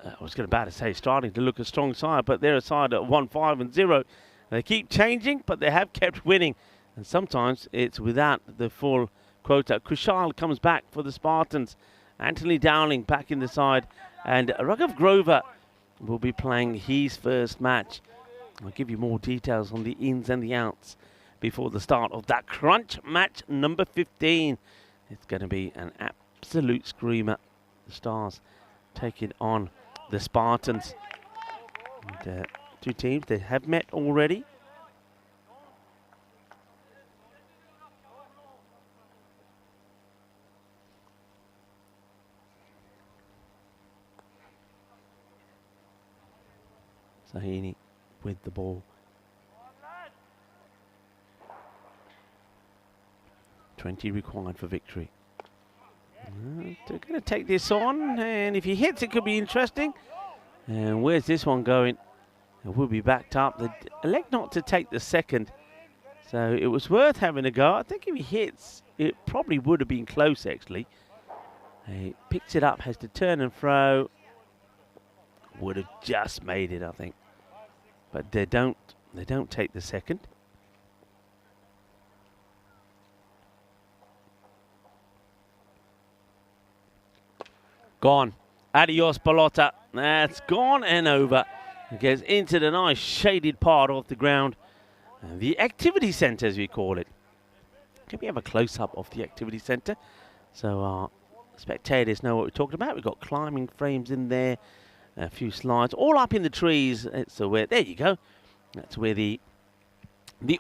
I was about to say starting to look a strong side, but they're a side at 1-5-0. They keep changing, but they have kept winning. And sometimes it's without the full quota. Kushal comes back for the Spartans. Anthony Dowling back in the side. And Raghav Grover will be playing his first match. I'll give you more details on the ins and the outs before the start of that crunch match number 15. It's going to be an absolute screamer. The Stars taking on the Spartans. And, 2 teams, they have met already. Sahini with the ball. 20 required for victory. They're going to take this on, and if he hits, it could be interesting. And where's this one going? It will be backed up. They elect not to take the second, so it was worth having a go. I think if he hits, it probably would have been close, actually. He picks it up, has to turn and throw. Would have just made it, I think. But they don't take the second. Gone. Adios, pelota. That's gone and over. It goes into the nice shaded part of the ground. The activity centre, as we call it. Can we have a close-up of the activity centre? So our spectators know what we're talking about. We've got climbing frames in there, a few slides, all up in the trees. So where, there you go. That's where the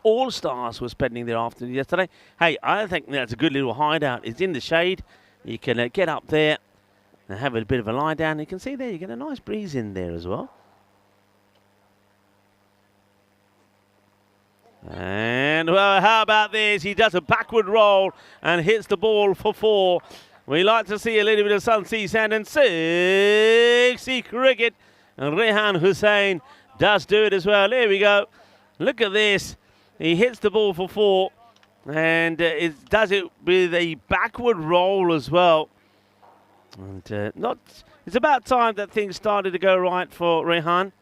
All-Stars were spending their afternoon yesterday. Hey, I think that's a good little hideout. It's in the shade. You can get up there and have a bit of a lie down. You can see there, you get a nice breeze in there as well. And, well, how about this? He does a backward roll and hits the ball for 4. We like to see a little bit of sun, sea, sand, and sexy cricket. And Rehan Hussain does do it as well. There we go. Look at this. He hits the ball for 4. And it does it with a backward roll as well. And it's about time that things started to go right for Rehan.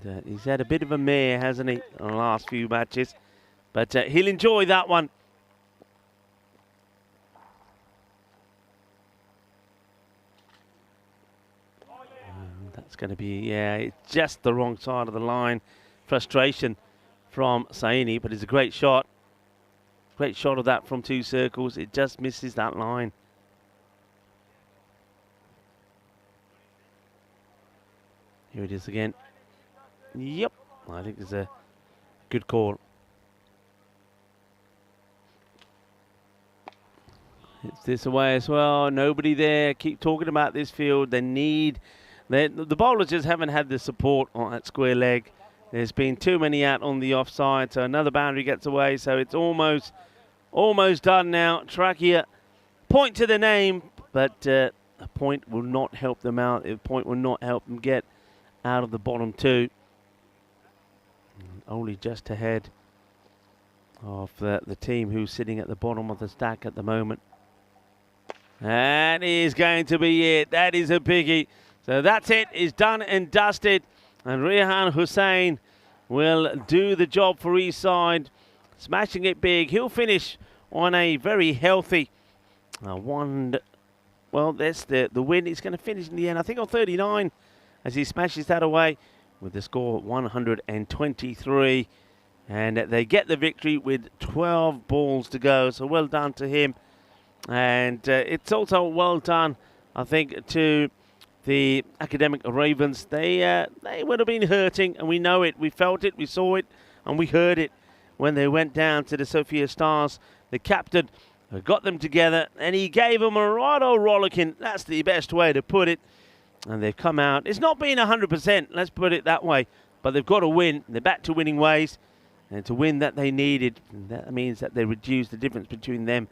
And, he's had a bit of a mare, hasn't he, in the last few matches. But he'll enjoy that one. And that's going to be, yeah, it's just the wrong side of the line. Frustration from Saini, but it's a great shot. Great shot of that from 2 circles. It just misses that line. Here it is again. Yep, I think it's a good call. It's this away as well. Nobody there. Keep talking about this field. The bowlers just haven't had the support on that square leg. There's been too many out on the offside, so another boundary gets away. So it's almost done now. Trakia, point to the name, but a point will not help them out. A point will not help them get out of the bottom 2. Only just ahead of the team who's sitting at the bottom of the stack at the moment. That is going to be it. That is a biggie. So that's it. It's done and dusted. And Rehan Hussain will do the job for East Side. Smashing it big. He'll finish on a very healthy one. Well, that's the win. He's going to finish in the end, I think, on 39 as he smashes that away with the score 123. And they get the victory with 12 balls to go. So well done to him. And it's also well done, I think, to the Academic Ravens. They would have been hurting, and we know it. We felt it, we saw it, and we heard it when they went down to the Sophia Stars. The captain got them together, and he gave them a right old rollicking. That's the best way to put it. And they've come out. It's not been 100%, let's put it that way. But they've got to win. They're back to winning ways. And to win that they needed, and that means that they reduced the difference between them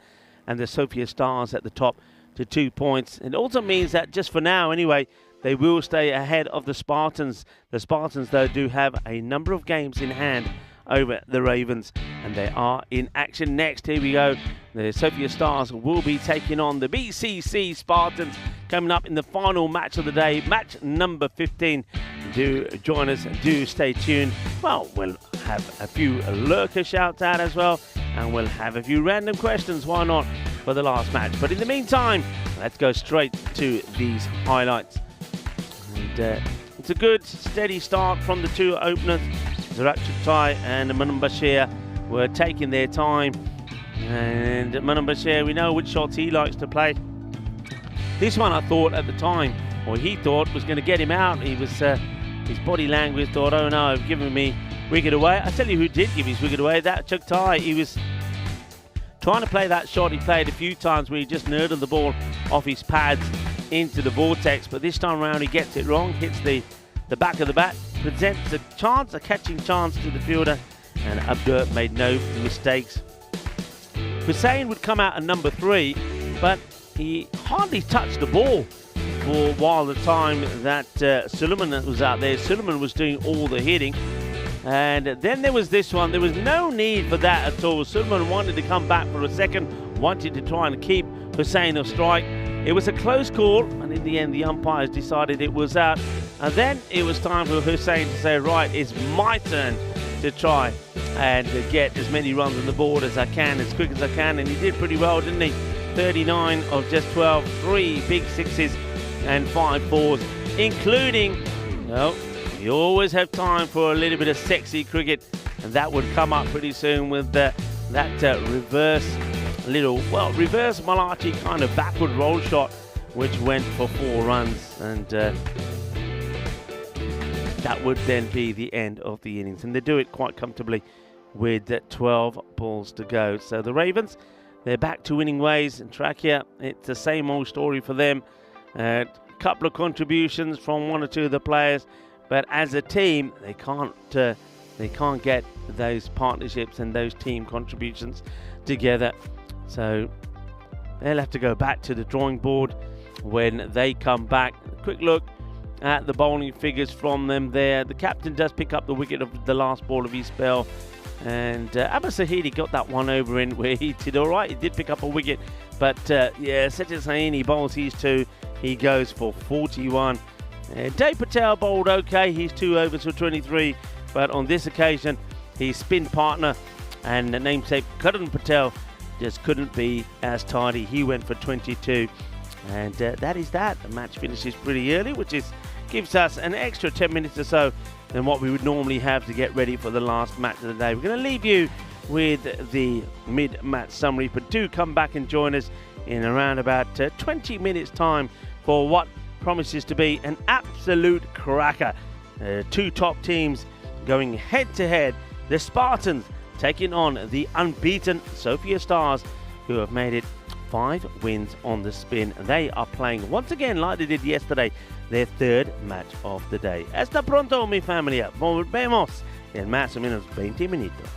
and the Sophia Stars at the top to 2 points. It also means that just for now anyway, they will stay ahead of the Spartans. The Spartans, though, do have a number of games in hand over the Ravens, and they are in action next. Here we go. The Sophia Stars will be taking on the BCC Spartans coming up in the final match of the day, match number 15. Do join us, do stay tuned. Well, we'll have a few lurker shouts out as well, and we'll have a few random questions, why not, for the last match. But in the meantime, let's go straight to these highlights. And it's a good, steady start from the 2 openers. Zarak Chuktai and Manam Bashir were taking their time. And Manam Bashir, we know which shots he likes to play. This one, I thought at the time, or he thought, was going to get him out. He was, his body language thought, oh no, I've given me wicket away. I tell you who did give his wicket away, that Chuktai. He was trying to play that shot he played a few times where he just nerdled the ball off his pads into the vortex. But this time around, he gets it wrong, hits the back of the bat, presents a chance, a catching chance to the fielder, and Abdur made no mistakes. Hussain would come out at number 3, but he hardly touched the ball for a while the time that Suleiman was out there. Suleiman was doing all the hitting. And then there was this one. There was no need for that at all. Suleiman wanted to come back for a second, wanted to try and keep Hussain off strike. It was a close call, and in the end, the umpires decided it was out. And then it was time for Hussein to say, right, it's my turn to try and get as many runs on the board as I can, as quick as I can. And he did pretty well, didn't he? 39 of just 12, 3 big sixes and 5 fours, including, you always have time for a little bit of sexy cricket, and that would come up pretty soon with that reverse Malachi kind of backward roll shot, which went for 4 runs, and that would then be the end of the innings. And they do it quite comfortably with 12 balls to go. So the Ravens, they're back to winning ways. And Trakia, it's the same old story for them. A couple of contributions from 1 or 2 of the players, but as a team, they can't get those partnerships and those team contributions together. So they'll have to go back to the drawing board when they come back. A quick look at the bowling figures from them there. The captain does pick up the wicket of the last ball of his spell, and Abbas Sahidi got that one over in where he did all right. He did pick up a wicket, but Sajid Saini bowls his 2. He goes for 41. Dave Patel bowled okay. He's 2 overs for 23, but on this occasion, his spin partner and the namesake Karan Patel just couldn't be as tidy. He went for 22, and that is that. The match finishes pretty early, which gives us an extra 10 minutes or so than what we would normally have to get ready for the last match of the day. We're going to leave you with the mid-match summary, but do come back and join us in around about 20 minutes time for what promises to be an absolute cracker. 2 top teams going head to head. The Spartans taking on the unbeaten Sophia Stars, who have made it 5 wins on the spin. They are playing once again, like they did yesterday, their 3rd match of the day. Hasta pronto, mi familia. Volvemos en más o menos 20 minutos.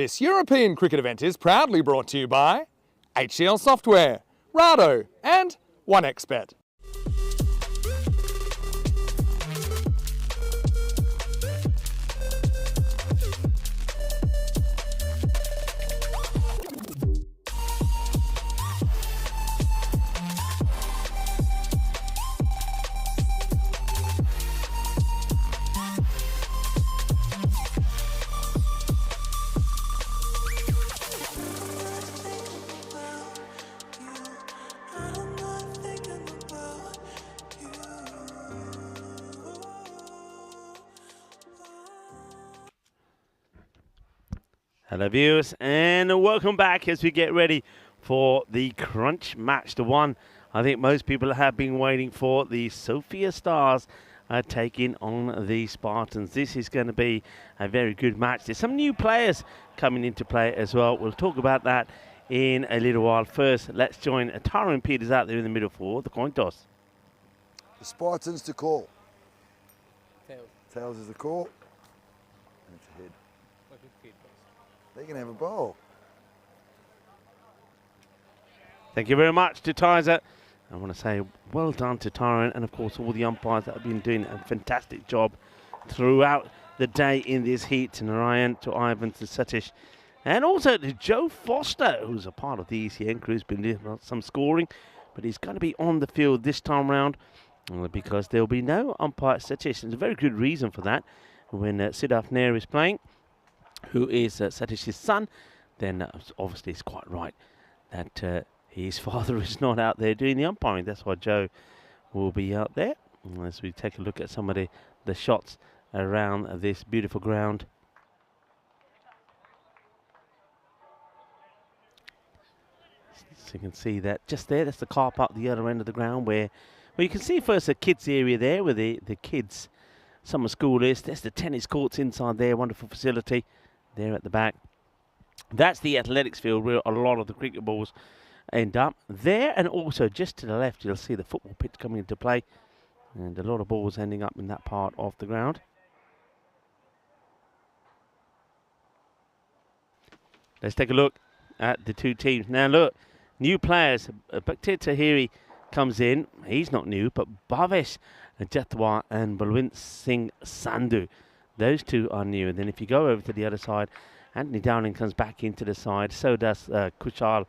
This European cricket event is proudly brought to you by HCL Software, Rado and 1xBet. Hello viewers, and welcome back as we get ready for the crunch match, the one I think most people have been waiting for. The Sofia Stars are taking on the Spartans. This is going to be a very good match. There's some new players coming into play as well. We'll talk about that in a little while. First, let's join Tyrone Peters out there in the middle for the coin toss. The Spartans to call. Tails. Tails is the call. And it's a head. They can have a bowl. Thank you very much to Tizer. I want to say well done to Tyrone and of course all the umpires that have been doing a fantastic job throughout the day in this heat. To Narayan, to Ivan, to Satish, and also to Joe Foster, who's a part of the ECN crew, who's been doing some scoring, but he's going to be on the field this time round because there'll be no umpire Satish. There's a very good reason for that. When Siddharth Nair is playing, who is Satish's son, then obviously it's quite right that his father is not out there doing the umpiring. That's why Joe will be out there. As we take a look at some of the shots around this beautiful ground. So you can see that just there, that's the car park at the other end of the ground where you can see first the kids area there where the kids summer school is. There's the tennis courts inside there, wonderful facility there at the back. That's the athletics field where a lot of the cricket balls end up there, and also just to the left you'll see the football pitch coming into play, and a lot of balls ending up in that part of the ground. Let's take a look at the two teams. Now look, new players. Bhaktir Tahiri comes in. He's not new, but Bhavesh Jatwa and Balwant Singh Sandhu, those two are new. And then if you go over to the other side, Anthony Downing comes back into the side. So does Kushal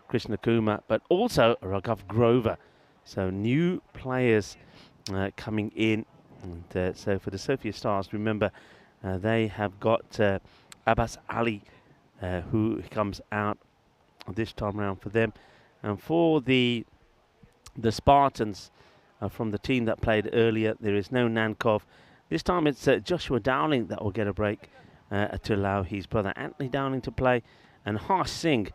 Krishnakumar, but also Raghav Grover. So new players coming in. And, so for the Sofia Stars, remember they have got Abbas Ali, who comes out this time around for them. And for the Spartans, from the team that played earlier, there is no Nankov. This time it's Joshua Dowling that will get a break to allow his brother Anthony Dowling to play. And Harsh Singh,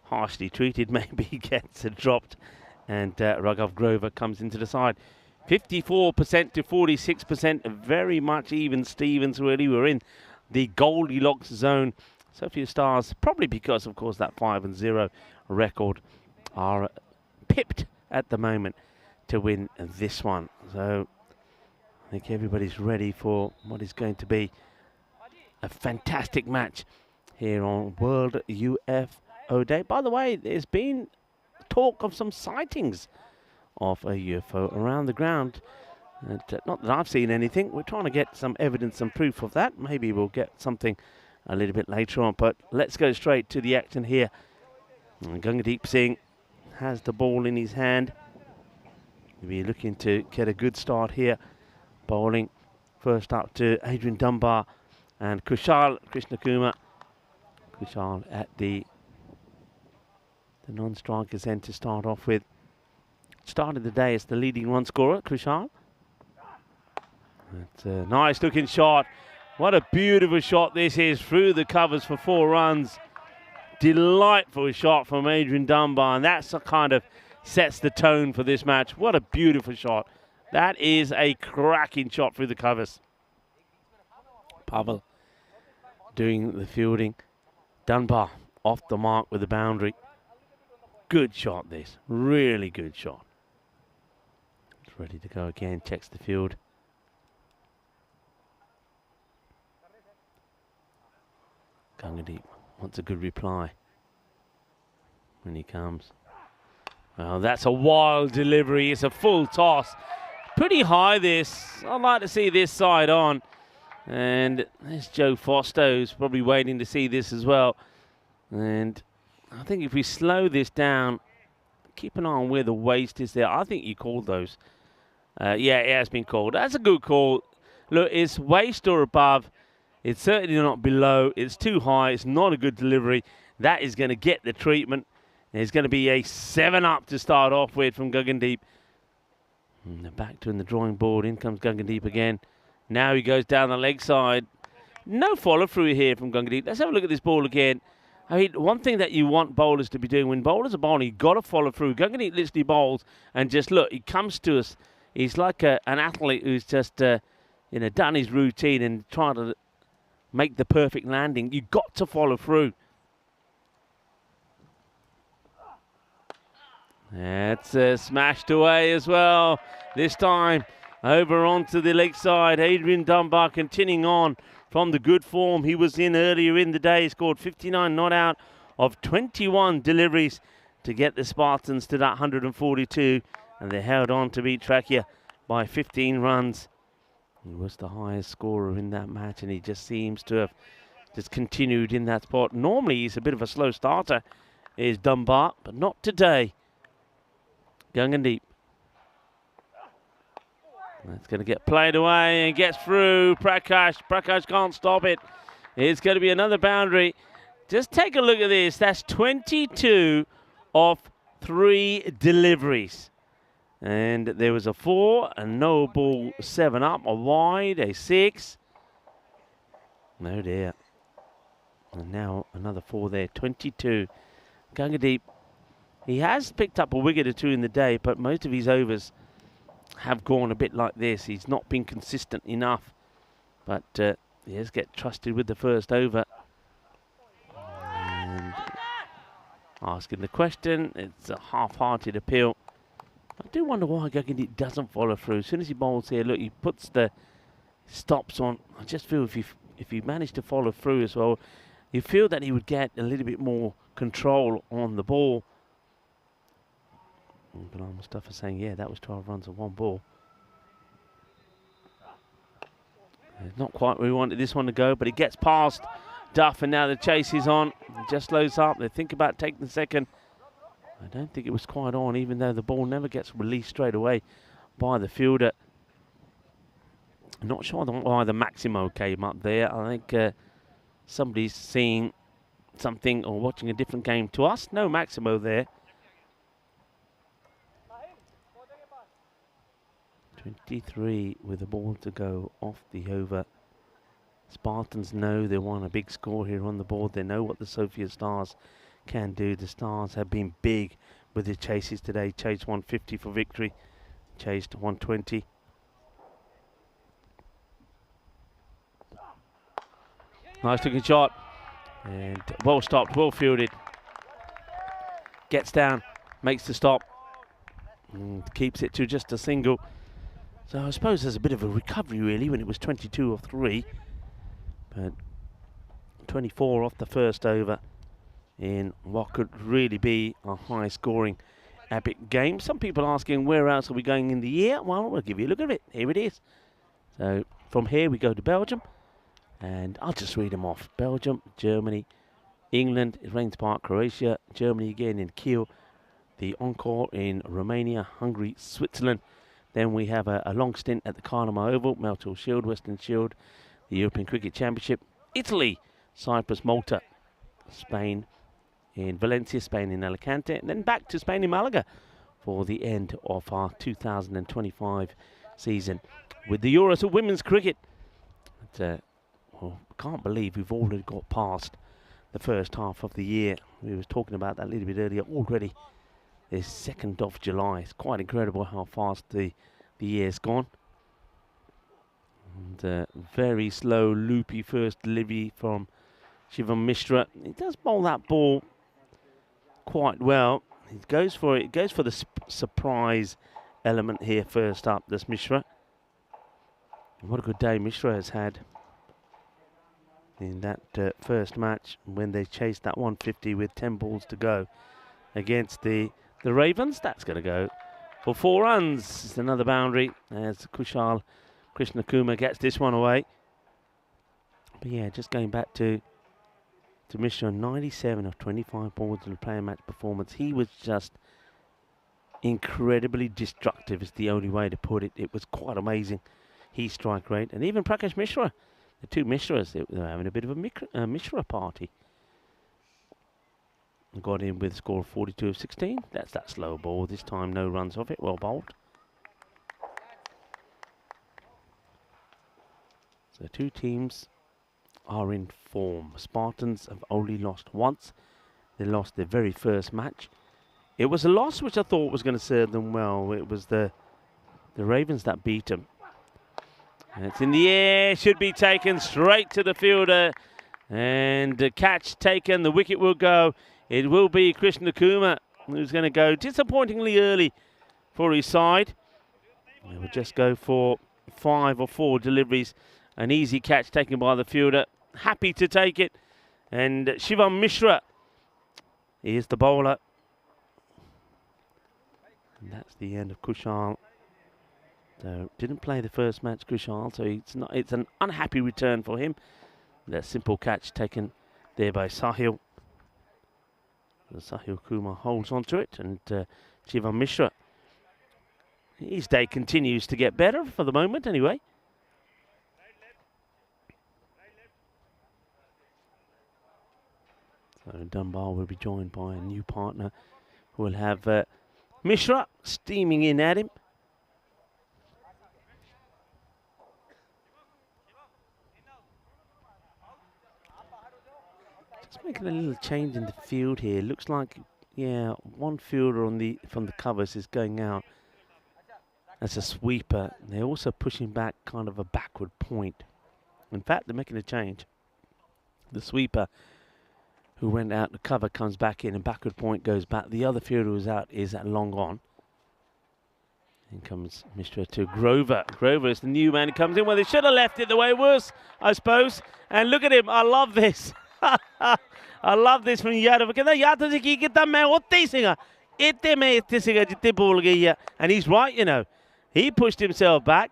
harshly treated, maybe gets dropped. And Raghav Grover comes into the side. 54% to 46%, very much even Stevens really. We're in the Goldilocks zone. Sofia Stars, probably because, of course, that 5-0 record, are pipped at the moment to win this one. So I think everybody's ready for what is going to be a fantastic match here on World UFO Day. By the way, there's been talk of some sightings of a UFO around the ground. And, not that I've seen anything. We're trying to get some evidence and proof of that. Maybe we'll get something a little bit later on, but let's go straight to the action here. And Gangadeep Singh has the ball in his hand. We're looking to get a good start here. Bowling first up to Adrian Dunbar and Kushal Krishnakumar. Kushal at the non-strikers end to start off with. Started the day as the leading run scorer, Kushal. It's a nice looking shot. What a beautiful shot this is, through the covers for 4 runs. Delightful shot from Adrian Dunbar, and that's the kind of sets the tone for this match. What a beautiful shot. That is a cracking shot through the covers. Pavel doing the fielding. Dunbar off the mark with the boundary. Good shot this, really good shot. It's ready to go again, checks the field. Gangadeep wants a good reply when he comes. Oh, that's a wild delivery. It's a full toss. Pretty high this. I'd like to see this side on. And there's Joe Foster, who's probably waiting to see this as well. And I think if we slow this down, keep an eye on where the waist is there. I think you called those. Yeah, it has been called. That's a good call. Look, it's waist or above. It's certainly not below. It's too high. It's not a good delivery. That is going to get the treatment. There's going to be a 7-up to start off with from Guggendeep. And they're back to in the drawing board. In comes Guggendeep again. Now he goes down the leg side. No follow through here from Guggendeep. Let's have a look at this ball again. I mean, one thing that you want bowlers to be doing, when bowlers are bowling, you've got to follow through. Guggendeep literally bowls and just look, he comes to us. He's like an athlete who's just done his routine and trying to make the perfect landing. You've got to follow through. That's smashed away as well. This time over onto the leg side. Adrian Dunbar continuing on from the good form he was in earlier in the day. He scored 59 not out of 21 deliveries to get the Spartans to that 142. And they held on to beat Trakia by 15 runs. He was the highest scorer in that match, and he just seems to have just continued in that spot. Normally he's a bit of a slow starter, is Dunbar, but not today. Guggendeep. That's going to get played away and gets through. Prakash can't stop it. It's going to be another boundary. Just take a look at this. That's 22 of 3 deliveries. And there was a 4, a no ball 7 up, a wide, a 6. No dear. And now another 4 there, 22. Guggendeep. He has picked up a wicket or 2 in the day, but most of his overs have gone a bit like this. He's not been consistent enough. But he has get trusted with the first over. And asking the question, it's a half-hearted appeal. I do wonder why Guggendeep doesn't follow through. As soon as he bowls here, look, he puts the stops on. I just feel if he managed to follow through as well, you feel that he would get a little bit more control on the ball. Bilal Mustafa saying, yeah, that was 12 runs and 1 ball. Not quite where we wanted this one to go, but it gets past Duff, and now the chase is on. It just loads up. They think about taking the second. I don't think it was quite on, even though the ball never gets released straight away by the fielder. I'm not sure why the Maximo came up there. I think somebody's seeing something or watching a different game to us. No Maximo there. 23 with a ball to go off the over. Spartans know they want a big score here on the board. They know what the Sofia Stars can do. The Stars have been big with the chases today. Chased 150 for victory. Chased 120. Nice looking shot. And well stopped, well fielded. Gets down, makes the stop. And keeps it to just a single. So I suppose there's a bit of a recovery really when it was 22 of 3. But 24 off the first over in what could really be a high scoring epic game. Some people asking where else are we going in the year? Well, we'll give you a look at it. Here it is. So from here we go to Belgium. And I'll just read them off. Belgium, Germany, England, Rains Park, Croatia, Germany again in Kiel, the Encore in Romania, Hungary, Switzerland. Then we have a long stint at the Carlema Oval, Melton Shield, Western Shield, the European Cricket Championship, Italy, Cyprus, Malta, Spain in Valencia, Spain in Alicante, and then back to Spain in Malaga for the end of our 2025 season with the Euros of Women's Cricket. Well, can't believe we've already got past the first half of the year. We were talking about that a little bit earlier already. It's 2nd of July. It's quite incredible how fast the year's gone. And very slow, loopy first delivery from Shivam Mishra. He does bowl that ball quite well. He goes for it. He goes for the surprise element here first up, this Mishra. And what a good day Mishra has had. in that first match when they chased that 150 with 10 balls to go against the Ravens. That's going to go for 4 runs. It's another boundary as Kushal Krishnakumar gets this one away. But yeah, just going back to Mishra, 97 of 25 balls in a player match performance. He was just incredibly destructive is the only way to put it. It was quite amazing. He strike rate. And even Prakash Mishra, the two Mishras, they were having a bit of a Mishra party. Got in with a score of 42 of 16. That's that slow ball. This time no runs off it. Well bowled. So two teams are in form. Spartans have only lost once. They lost their very first match. It was a loss which I thought was going to serve them well. It was the Ravens that beat them. And it's in the air, should be taken straight to the fielder. And the catch taken, the wicket will go. It will be Krishna Kumar who's going to go disappointingly early for his side. They will just go for 5 or 4 deliveries. An easy catch taken by the fielder. Happy to take it. And Shivam Mishra is the bowler. And that's the end of Kushal. So didn't play the first match, Kushal, so it's an unhappy return for him. That simple catch taken there by Sahil. Sahil Kumar holds on to it, and Shivam Mishra, his day continues to get better for the moment anyway. So Dunbar will be joined by a new partner who will have Mishra steaming in at him. Just making a little change in the field here. Looks like, yeah, one fielder from the covers is going out as a sweeper. They're also pushing back kind of a backward point. In fact, they're making a change. The sweeper who went out the cover comes back in and backward point goes back. The other fielder who's out is at long on. In comes Mishra to Grover. Grover is the new man who comes in. Well, they should have left it the way it was, I suppose. And look at him. I love this. I love this from Yadav. And he's right, you know. He pushed himself back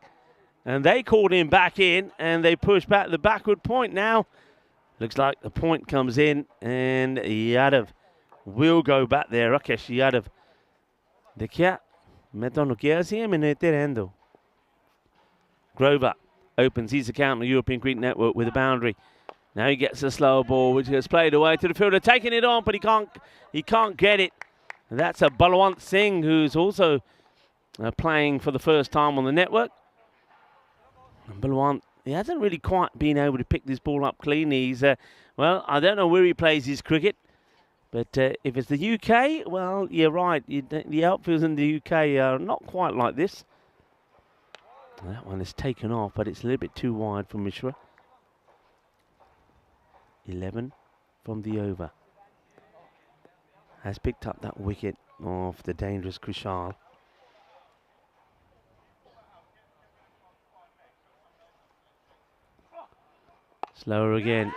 and they called him back in and they pushed back the backward point. Now looks like the point comes in and Yadav will go back there. Rakesh Yadav. Grover opens his account on the European Cricket Network with a boundary. Now he gets a slow ball, which gets played away to the fielder, taking it on, but he can't get it. And that's a Balwant Singh, who's also playing for the first time on the network. And Balwant, he hasn't really quite been able to pick this ball up cleanly. He's, well, I don't know where he plays his cricket, but if it's the UK, well, you're right. The outfields in the UK are not quite like this. That one is taken off, but it's a little bit too wide for Mishra. 11 from the over. Has picked up that wicket of the dangerous Kushal. Slower again.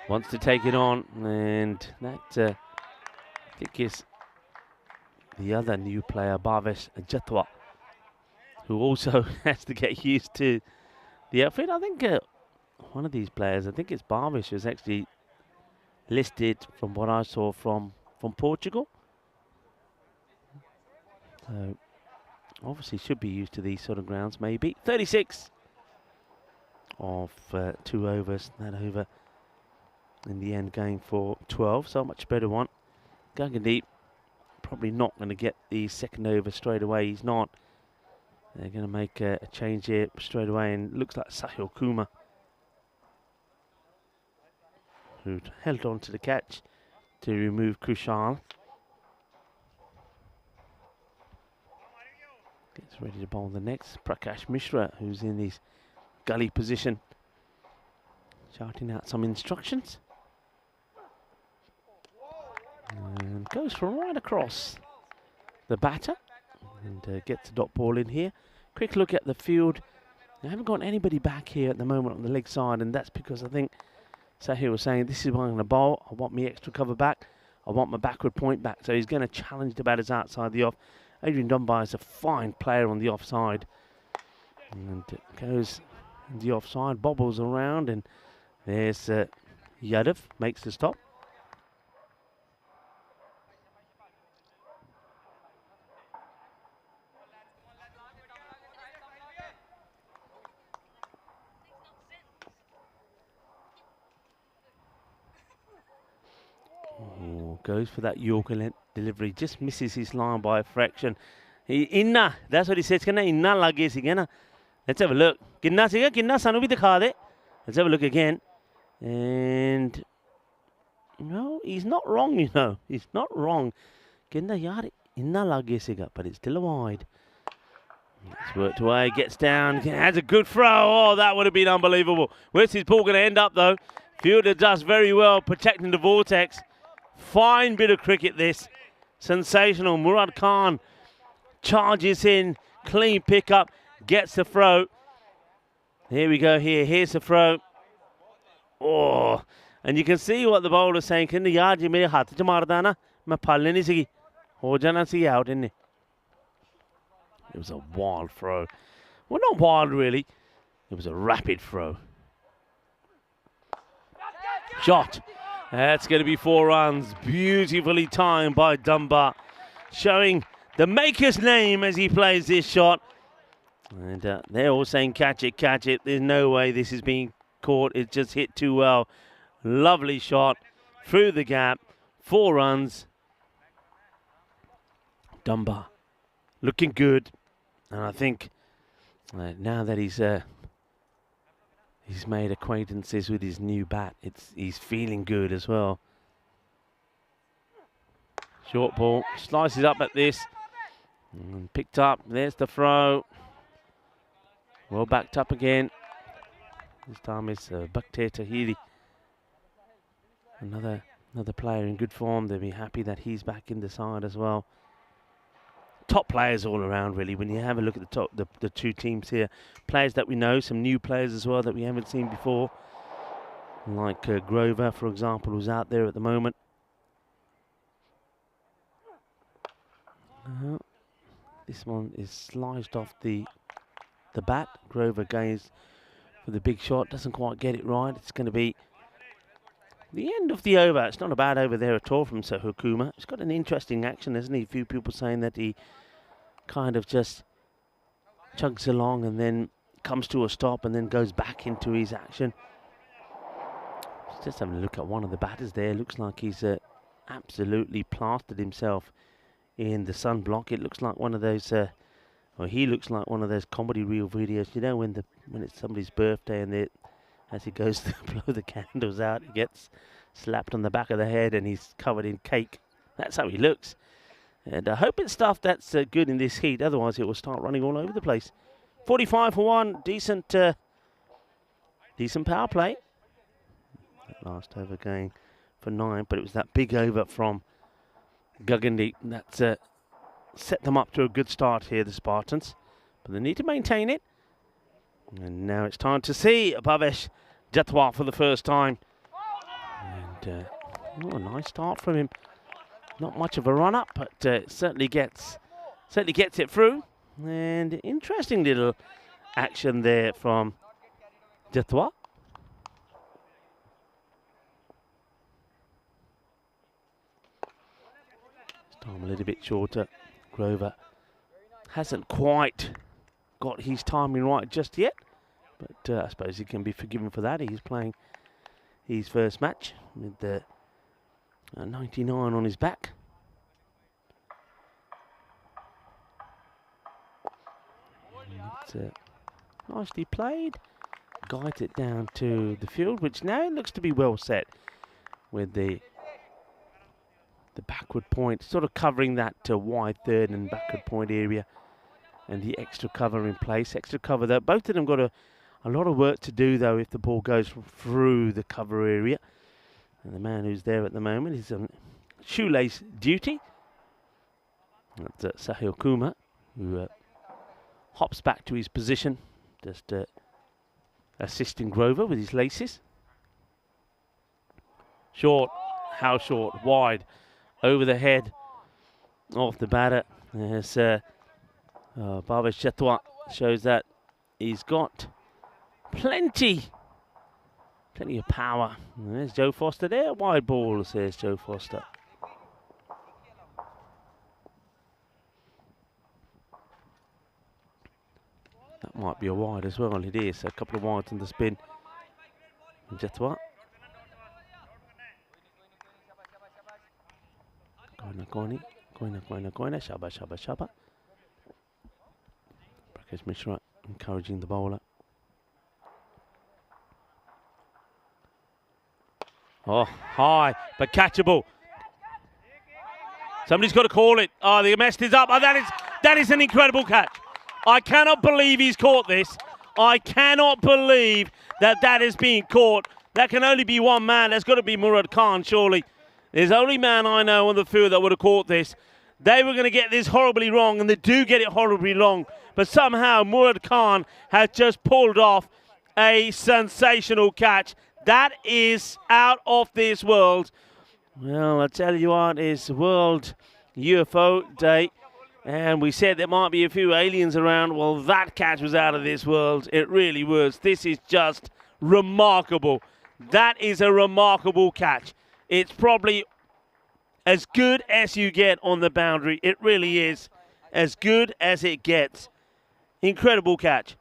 Wants to take it on, and that I think is the other new player, Bhavesh Jatwa, who also has to get used to the outfit. I think one of these players, I think it's Bhavesh, was actually listed from what I saw from Portugal. So obviously should be used to these sort of grounds, maybe. 36 of 2 overs. That over in the end going for 12, so much better one. Gagandeep probably not going to get the second over straight away. He's not. They're going to make a change here straight away, and looks like Sahil Kumar, who held on to the catch to remove Kushal. Gets ready to bowl the next. Prakash Mishra, who's in his gully position, shouting out some instructions. And goes from right across the batter and gets a dot ball in here. Quick look at the field. They haven't got anybody back here at the moment on the leg side, and that's because I think Sahil was saying, this is why I'm going to bowl. I want me extra cover back. I want my backward point back. So he's going to challenge the batters outside the off. Adrian Dunbar is a fine player on the offside. And it goes in the offside, bobbles around, and there's Yadav, makes the stop. Oh, goes for that Yorker delivery, just misses his line by a fraction. Inna, that's what he says. Inna lage sige. Let's have a look. Kinna siga, kinna sanu bhi dikha de. Let's have a look again. And no, he's not wrong, you know. He's not wrong. Kinna yaar inna lage siga, but it's still a wide. It's worked away, gets down, has a good throw. Oh, that would have been unbelievable. Where's his ball going to end up, though? Fielder does very well protecting the vortex. Fine bit of cricket, this. Sensational. Murad Khan charges in, clean pickup, gets the throw. Here we go here. Here's the throw. Oh, and you can see what the bowler's saying. Can the yard you mere haath ch maarda na? Main phal leni sigi. Ho jana si out inne. It was a wild throw. Well, not wild really. It was a rapid throw. Shot. That's going to be 4 runs. Beautifully timed by Dunbar. Showing the maker's name as he plays this shot. And they're all saying catch it, catch it. There's no way this is being caught. It just hit too well. Lovely shot through the gap. 4 runs. Dunbar looking good. And I think now that he's made acquaintances with his new bat, he's feeling good as well. Short ball, slices up at this. And picked up, there's the throw. Well backed up again. This time it's Bakhtir Tahiri. Another player in good form. They'll be happy that he's back in the side as well. Top players all around, really. When you have a look at the 2 teams here, players that we know, some new players as well that we haven't seen before, like Grover, for example, who's out there at the moment. This one is sliced off the bat. Grover goes for the big shot, doesn't quite get it right. It's going to be the end of the over. It's not a bad over there at all from Sahil Kumar. He's got an interesting action, hasn't he? A few people saying that he kind of just chugs along and then comes to a stop and then goes back into his action. Just having a look at one of the batters there. Looks like he's absolutely plastered himself in the sunblock. It looks like one of those, or he looks like one of those comedy reel videos. You know, when it's somebody's birthday and as he goes to blow the candles out, he gets slapped on the back of the head and he's covered in cake. That's how he looks. And I hope it's stuff that's good in this heat. Otherwise, it will start running all over the place. 45 for 1. Decent power play. That last over going for 9. But it was that big over from Gagandeep that set them up to a good start here, the Spartans. But they need to maintain it. And now it's time to see Bhavesh Jatwa for the first time. And a nice start from him. Not much of a run-up, but certainly gets it through. And interesting little action there from Jatwa. This time a little bit shorter. Grover hasn't quite got his timing right just yet, but I suppose he can be forgiven for that. He's playing his first match with the 99 on his back. It's nicely played. Guides it down to the field, which now looks to be well set with the backward point, sort of covering that wide third and backward point area, and the extra cover in place. Extra cover there. Both of them got a lot of work to do, though, if the ball goes through the cover area. And the man who's there at the moment is on shoelace duty. That's Sahil Kumar, who hops back to his position, just assisting Grover with his laces. Short. How short? Wide. Over the head of the batter. As Bhavesh Jatwa shows that he's got plenty of power. And there's Joe Foster there. Wide ball, says Joe Foster. That might be a wide as well. It is. A couple of wides in the spin. Jatwa. Koina. Shaba. Prakash Mishra encouraging the bowler. Oh, high, but catchable. Somebody's got to call it. Oh, the messed is up. Oh, that is an incredible catch. I cannot believe he's caught this. I cannot believe that is being caught. That can only be one man. That's got to be Murad Khan, surely. There's only man I know on the field that would have caught this. They were going to get this horribly wrong, and they do get it horribly wrong. But somehow Murad Khan has just pulled off a sensational catch. That is out of this world. Well, I tell you what, it's World UFO Day, and we said there might be a few aliens around. Well, that catch was out of this world. It really was. This is just remarkable. That is a remarkable catch. It's probably as good as you get on the boundary. It really is as good as it gets. Incredible catch.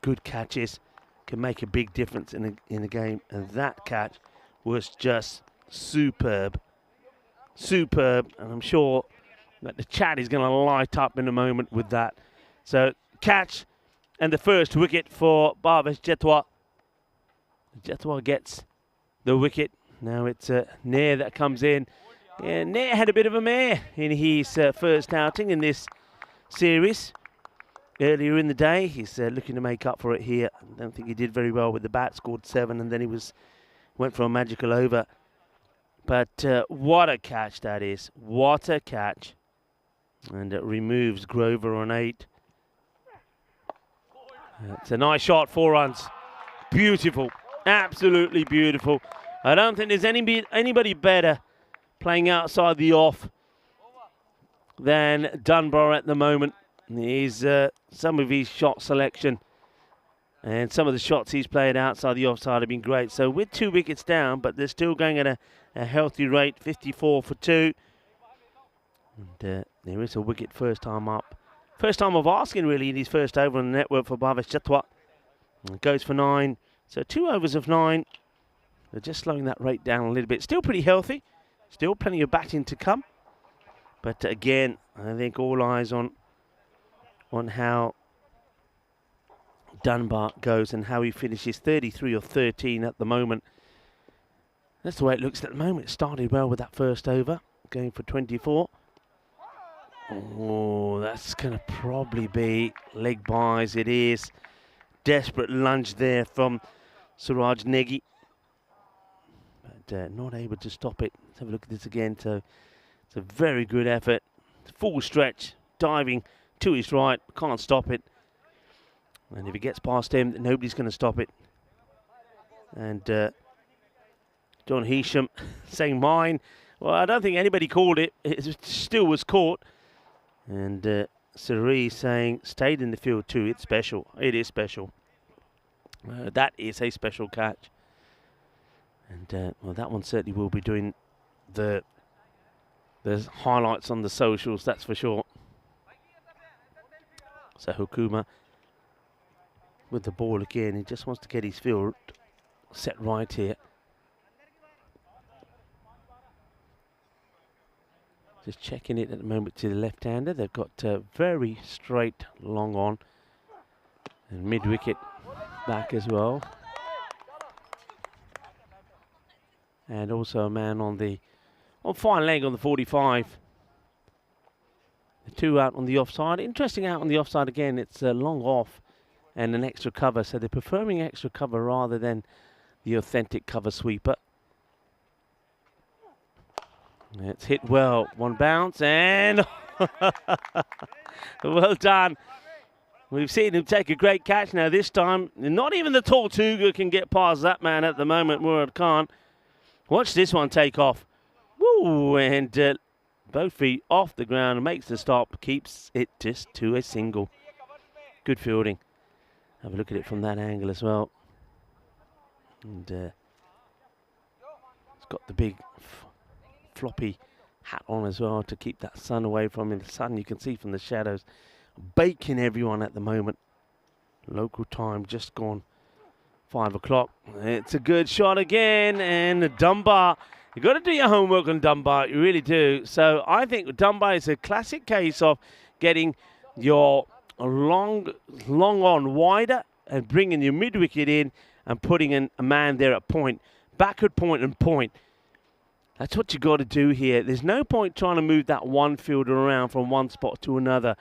Good catches can make a big difference in a game, and that catch was just superb. And I'm sure that the chat is going to light up in a moment with that. So catch and the first wicket for Bhavesh Jatwa. Jatwa gets the wicket. Now it's Nair that comes in. Yeah, Nair had a bit of a mare in his first outing in this series. Earlier in the day, he's looking to make up for it here. I don't think he did very well with the bat, scored 7, and then he went for a magical over. But what a catch that is. What a catch. And it removes Grover on 8. It's a nice shot, 4 runs. Beautiful. Absolutely beautiful. I don't think there's anybody better playing outside the off than Dunbar at the moment. He's some of his shot selection and some of the shots he's played outside the offside have been great. So with 2 wickets down, but they're still going at a healthy rate, 54 for 2. And there is a wicket first time up. First time of asking really in his first over on the network for Bhavesh Jatwa. And goes for 9. So 2 overs of 9. They're just slowing that rate down a little bit. Still pretty healthy. Still plenty of batting to come. But again, I think all eyes on how Dunbar goes and how he finishes. 33 or 13 at the moment. That's the way it looks at the moment. It started well with that first over, going for 24. Oh, that's going to probably be leg byes. It is. Desperate lunge there from Suraj Negi. But not able to stop it. Let's have a look at this again. So it's a very good effort. Full stretch, diving to his right. Can't stop it. And if he gets past him, nobody's going to stop it. And John Heesham saying mine. Well, I don't think anybody called it. It still was caught. And Sari saying stayed in the field too. It's special. It is special. That is a special catch. And well, that one certainly will be doing the highlights on the socials. That's for sure. So Hukuma with the ball again. He just wants to get his field set right here. Just checking it at the moment to the left-hander. They've got very straight, long on. And mid-wicket back as well. And also a man on fine leg on the 45. The 2 out on the offside. Interesting out on the offside again. It's long off and an extra cover. So they're preferring extra cover rather than the authentic cover sweeper. It's hit well. 1 bounce and well done. We've seen him take a great catch now this time. Not even the Tortuga can get past that man at the moment, Murad Khan. Watch this one take off. Woo! And both feet off the ground, makes the stop, keeps it just to a single. Good fielding. Have a look at it from that angle as well. And it's got the big floppy hat on as well to keep that sun away from him. The sun you can see from the shadows. Baking everyone at the moment. Local time just gone 5 o'clock. It's a good shot again, and Dunbar. You've got to do your homework on Dunbar, you really do. So I think Dunbar is a classic case of getting your long on wider and bringing your mid wicket in and putting in a man there at point. Backward point and point. That's what you got to do here. There's no point trying to move that one fielder around from one spot to another.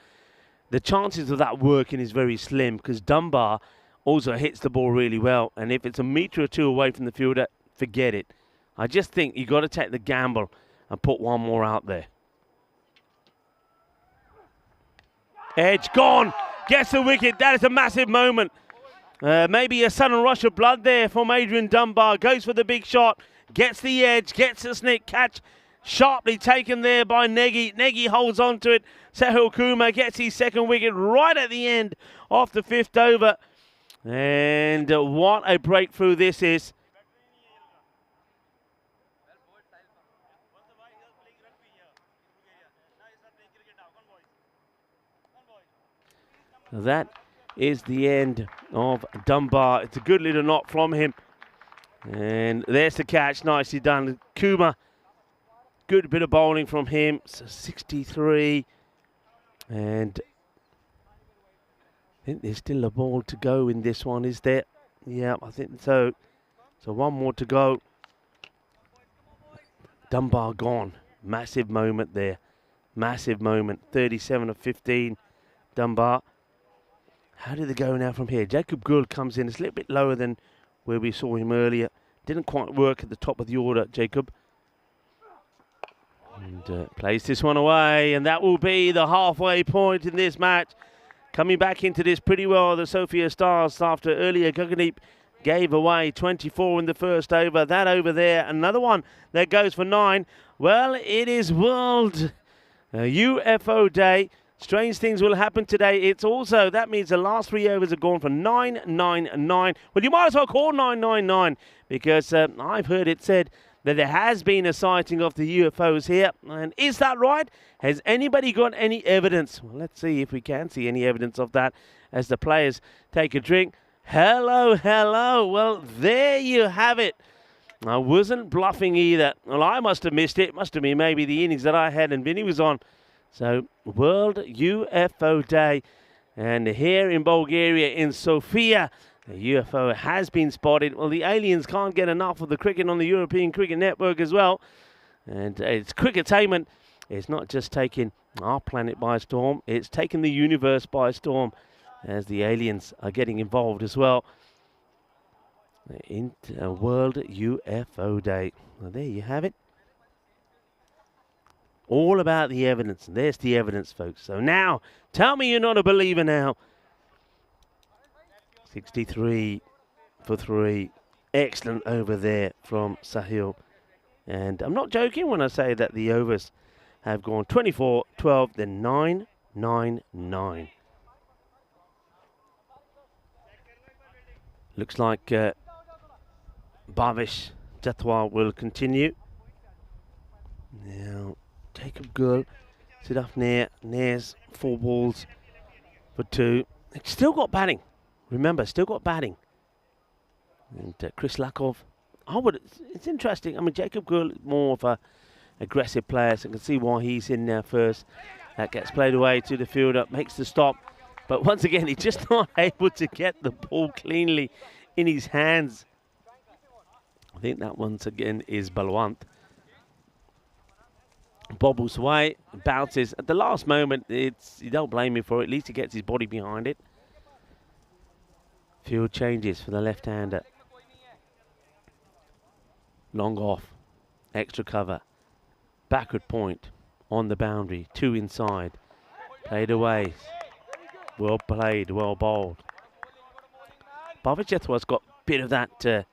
The chances of that working is very slim because Dunbar also hits the ball really well. And if it's a metre or two away from the fielder, forget it. I just think you've got to take the gamble and put one more out there. Edge gone. Gets the wicket. That is a massive moment. Maybe a sudden rush of blood there from Adrian Dunbar. Goes for the big shot. Gets the edge. Gets the sneak catch. Sharply taken there by Negi. Negi holds on to it. Sahil Kumar gets his second wicket right at the end of the 5th over. And what a breakthrough this is. That is the end of Dunbar. It's a good little knock from him. And there's the catch. Nicely done. Kumar. Good bit of bowling from him. So 63. And I think there's still a ball to go in this one, is there? Yeah, I think so. So one more to go. Dunbar gone. Massive moment there. Massive moment. 37 of 15. Dunbar. How did they go now from here? Jacob Gould comes in. It's a little bit lower than where we saw him earlier. Didn't quite work at the top of the order, Jacob. And plays this one away. And that will be the halfway point in this match. Coming back into this pretty well, the Sophia Stars, after earlier Guggenheep gave away 24 in the first over. That over there, another one that goes for 9. Well, it is World UFO Day. Strange things will happen today. It's also, that means the last 3 overs are gone for 999. Well, you might as well call 999 because I've heard it said that there has been a sighting of the UFOs here. And is that right? Has anybody got any evidence? Well, let's see if we can see any evidence of that as the players take a drink. Hello, hello. Well, there you have it. I wasn't bluffing either. Well, I must have missed it. It must have been maybe the innings that I had and Vinny was on. So, World UFO Day. And here in Bulgaria, in Sofia, the UFO has been spotted. Well, the aliens can't get enough of the cricket on the European Cricket Network as well. And it's cricketainment. It's not just taking our planet by storm. It's taking the universe by storm as the aliens are getting involved as well. In World UFO Day. Well, there you have it. All about the evidence. And there's the evidence, folks. So now, tell me you're not a believer now. 63 for 3. Excellent over there from Sahil. And I'm not joking when I say that the overs have gone 24, 12, then 9, 9, 9. Looks like Bhavesh Jatwal will continue. Now, Jacob Gould, sit up near. Nair's 4 balls for 2. It's still got batting. Remember, still got batting. And Chris Lakov, it's interesting. I mean, Jacob Gould is more of a aggressive player, so I can see why he's in there first. That gets played away to the fielder, makes the stop. But once again, he's just not able to get the ball cleanly in his hands. I think that once again is Balwant. Bobbles away, bounces. At the last moment, you don't blame him for it. At least he gets his body behind it. Field changes for the left-hander. Long off. Extra cover. Backward point on the boundary. 2 inside. Played away. Well played, well bowled. Bhavesh Jethwa's got a bit of that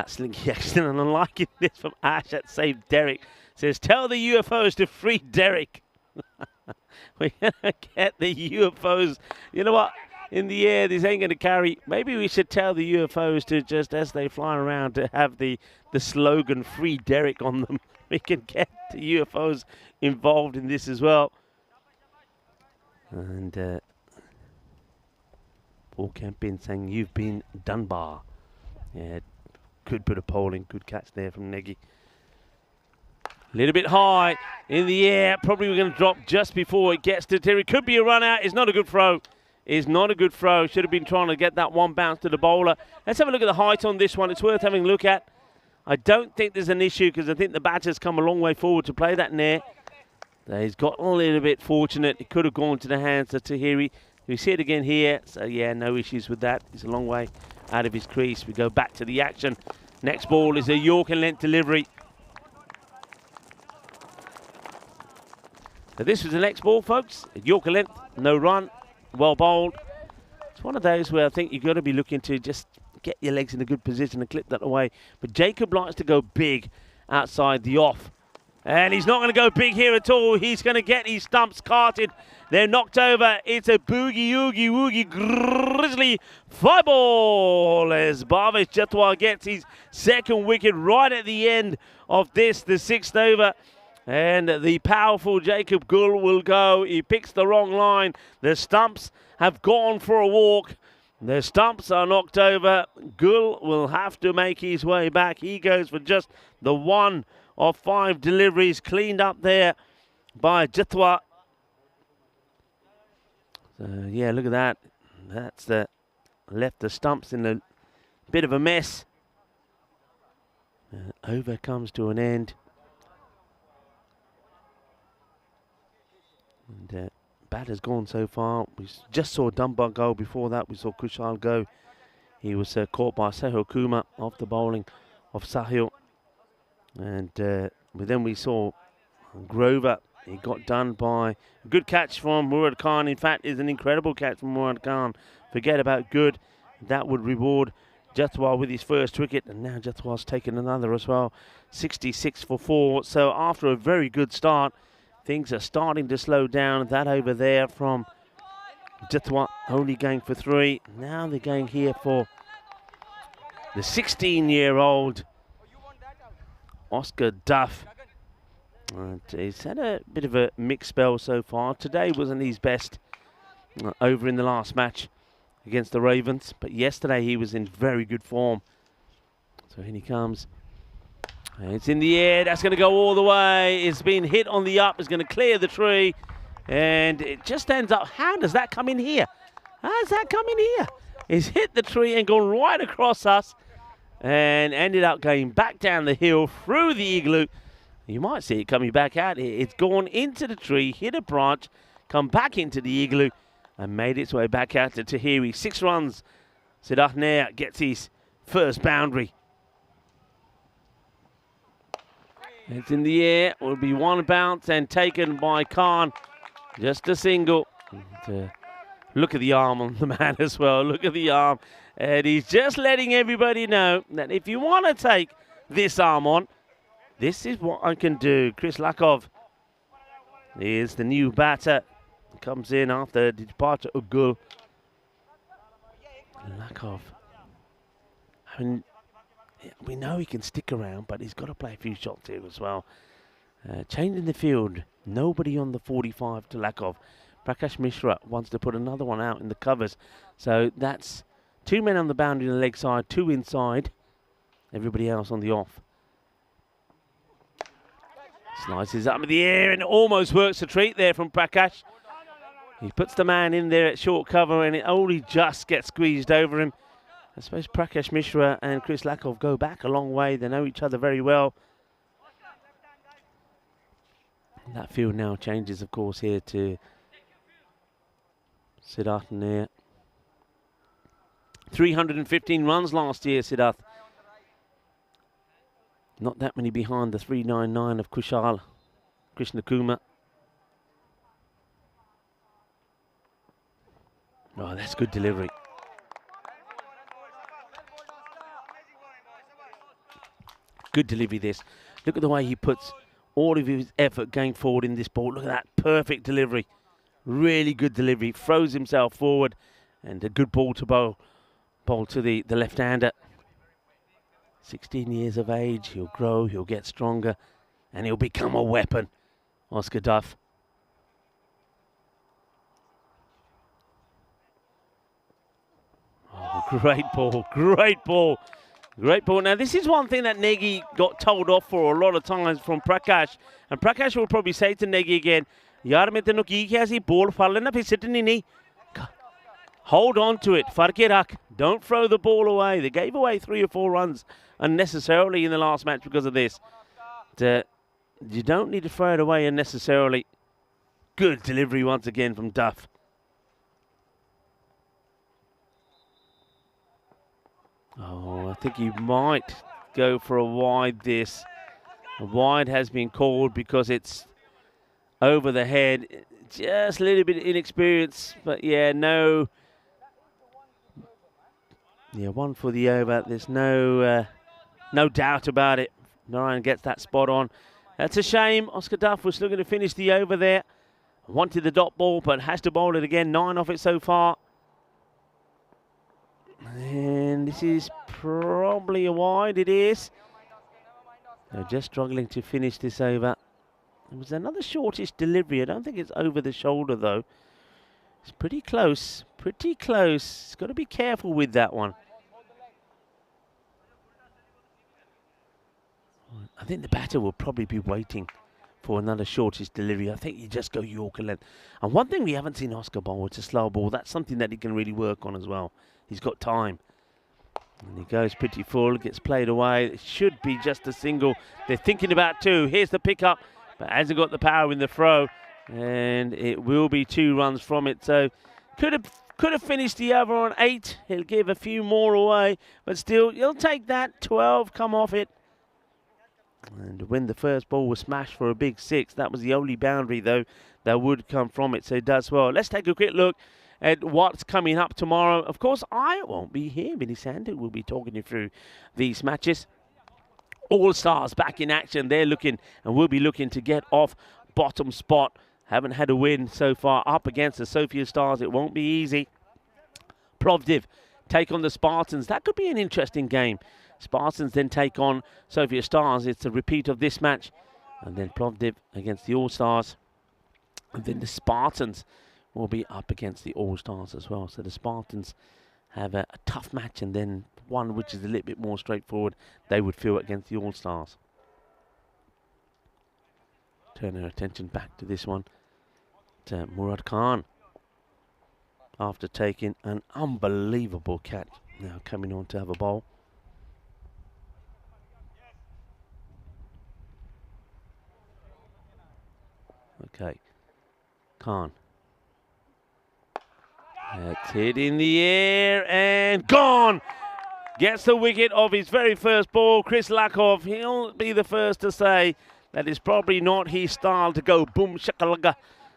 slinky action, and I'm liking this from Ash that saved Derek. Says, tell the UFOs to free Derek. We're going to get the UFOs. You know what? In the air, this ain't going to carry. Maybe we should tell the UFOs to just, as they fly around, to have the slogan, free Derek on them. We can get the UFOs involved in this as well. And Paul Campin saying, you've been Dunbar. Yeah, good bit of polling, good catch there from Negi. A little bit high in the air. Probably we're going to drop just before it gets to Terry. Could be a run out. It's not a good throw. It's not a good throw. Should have been trying to get that one bounce to the bowler. Let's have a look at the height on this one. It's worth having a look at. I don't think there's an issue because I think the batter's come a long way forward to play that near. He's got a little bit fortunate. It could have gone to the hands of Tahiri. We see it again here. So, yeah, no issues with that. He's a long way out of his crease. We go back to the action. Next ball is a Yorker length delivery. So this was the next ball, folks. Yorker length, no run, well bowled. It's one of those where I think you've got to be looking to just get your legs in a good position and clip that away. But Jacob likes to go big outside the off. And he's not going to go big here at all. He's going to get his stumps carted. They're knocked over. It's a boogie, oogie, woogie, grizzly fly ball as Bhavesh Jethwa gets his second wicket right at the end of this, the 6th over. And the powerful Jacob Gul will go. He picks the wrong line. The stumps have gone for a walk. The stumps are knocked over. Gul will have to make his way back. He goes for just the 1 of 5 deliveries, cleaned up there by Jethwa. So, yeah, look at that. That's left the stumps in a bit of a mess. Over comes to an end. And batter's gone so far. We just saw Dunbar go. Before that, we saw Kushal go. He was caught by Sahil Kumar off the bowling of Sahil. And then we saw Grover. He got done by a good catch from Murad Khan. In fact, it's an incredible catch from Murad Khan. Forget about good. That would reward Jethwa with his first wicket. And now Jethwa's taken another as well. 66 for 4. So after a very good start, things are starting to slow down. That over there from Jethwa only going for 3. Now they're going here for the 16-year-old Oscar Duff. And he's had a bit of a mixed spell so far. Today wasn't his best over in the last match against the Ravens. But yesterday he was in very good form. So in he comes. It's in the air. That's going to go all the way. It's been hit on the up. It's going to clear the tree. And it just ends up. How does that come in here? How does that come in here? It's hit the tree and gone right across us. And ended up going back down the hill through the igloo. You might see it coming back out here. It's gone into the tree, hit a branch, come back into the igloo, and made its way back out to Tahiri. 6 runs. Siddharth Nair gets his first boundary. It's in the air. Will be one bounce and taken by Khan. Just a single. And, look at the arm on the man as well. Look at the arm. And he's just letting everybody know that if you want to take this arm on, this is what I can do. Chris Lakov is the new batter. Comes in after the departure of Gul. Lakov. I mean, we know he can stick around, but he's got to play a few shots here as well. Changing the field. Nobody on the 45 to Lakov. Prakash Mishra wants to put another one out in the covers. So that's 2 men on the boundary on the leg side, 2 inside. Everybody else on the off. Slices up in the air and almost works a treat there from Prakash. He puts the man in there at short cover and it only just gets squeezed over him. I suppose Prakash Mishra and Chris Lakov go back a long way. They know each other very well. That field now changes, of course, here to Siddharth Nair. 315 runs last year, Siddharth. Not that many behind the 399 of Kushal Krishna Kumar. Oh, that's good delivery. Good delivery this. Look at the way he puts all of his effort going forward in this ball. Look at that perfect delivery. Really good delivery. Throws himself forward and a good ball to bowl to the left-hander. 16 years of age. He'll grow, he'll get stronger and he'll become a weapon. Oscar Duff. Oh, great ball, great ball. Great ball. Now, this is one thing that Negi got told off for a lot of times from Prakash. And Prakash will probably say to Negi again, Yaar, main tenu ki kiya si ball phar lena phir sittni nahi. Hold on to it. Farke rakh. Don't throw the ball away. They gave away 3 or 4 runs unnecessarily in the last match because of this. You don't need to throw it away unnecessarily. Good delivery once again from Duff. Oh, I think he might go for a wide this. A wide has been called because it's over the head. Just a little bit inexperienced, but yeah, no. Yeah, 1 for the over. There's no doubt about it. Narayan gets that spot on. That's a shame. Oscar Duff was looking to finish the over there. Wanted the dot ball, but has to bowl it again. 9 off it so far. And this is probably a wide, it is. They're just struggling to finish this over. It was another shortish delivery. I don't think it's over the shoulder, though. It's pretty close, pretty close. It's got to be careful with that one. I think the batter will probably be waiting for another shortish delivery. I think you just go Yorker length. And one thing we haven't seen Oscar bowl, it's a slow ball. That's something that he can really work on as well. He's got time. And he goes pretty full, gets played away. It should be just a single. They're thinking about 2. Here's the pickup, but hasn't got the power in the throw. And it will be 2 runs from it. So could have finished the over on 8. He'll give a few more away, but still, he'll take that. 12 come off it. And when the first ball was smashed for a big 6, that was the only boundary, though, that would come from it. So he does well. Let's take a quick look at what's coming up tomorrow. Of course, I won't be here. Billy Sandu will be talking you through these matches. All Stars back in action. They're looking and will be looking to get off bottom spot. Haven't had a win so far up against the Sophia Stars. It won't be easy. Plovdiv take on the Spartans. That could be an interesting game. Spartans then take on Sophia Stars. It's a repeat of this match. And then Plovdiv against the All Stars. And then the Spartans will be up against the All Stars as well. So the Spartans have a tough match, and then one which is a little bit more straightforward they would feel against the All Stars. Turn our attention back to this one. To Murad Khan, after taking an unbelievable catch, now coming on to have a bowl. Okay, Khan. That's hit in the air and gone. Gets the wicket of his very first ball. Chris Lakov, he'll be the first to say that is probably not his style to go boom shakalaka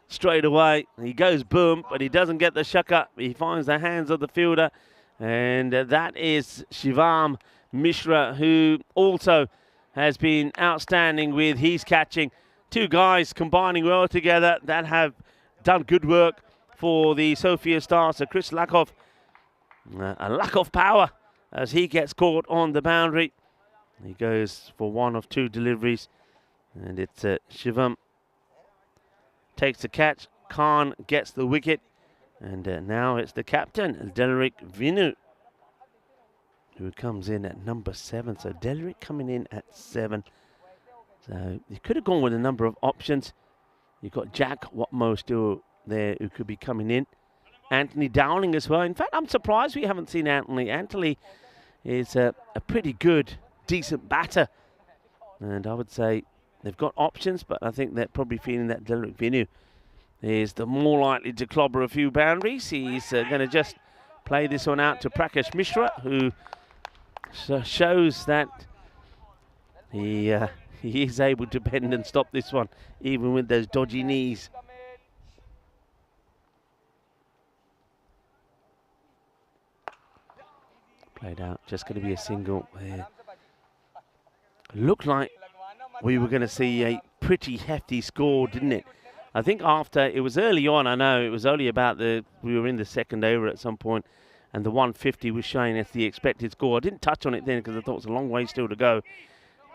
straight away. He goes boom, but he doesn't get the shaka. He finds the hands of the fielder, and that is Shivam Mishra, who also has been outstanding with his catching. 2 guys combining well together that have done good work for the Sophia Stars. So Chris Lakov, a lack of power as he gets caught on the boundary. He goes for 1 of 2 deliveries, and it's Shivam takes the catch. Khan gets the wicket, and now it's the captain, Delrick Vinu, who comes in at number 7. So Delrick coming in at 7. So you could have gone with a number of options. You've got Jack Watmo still there, who could be coming in. Anthony Dowling as well. In fact, I'm surprised we haven't seen Anthony. Anthony is a pretty good, decent batter. And I would say they've got options, but I think they're probably feeling that Delrick Vinu is the more likely to clobber a few boundaries. He's going to just play this one out to Prakash Mishra, who shows that he is able to bend and stop this one, even with those dodgy knees. Played out, just going to be a single there. Looked like we were going to see a pretty hefty score, didn't it? I think after, it was early on, I know, it was only about we were in the second over at some point, and the 150 was showing as the expected score. I didn't touch on it then because I thought it was a long way still to go.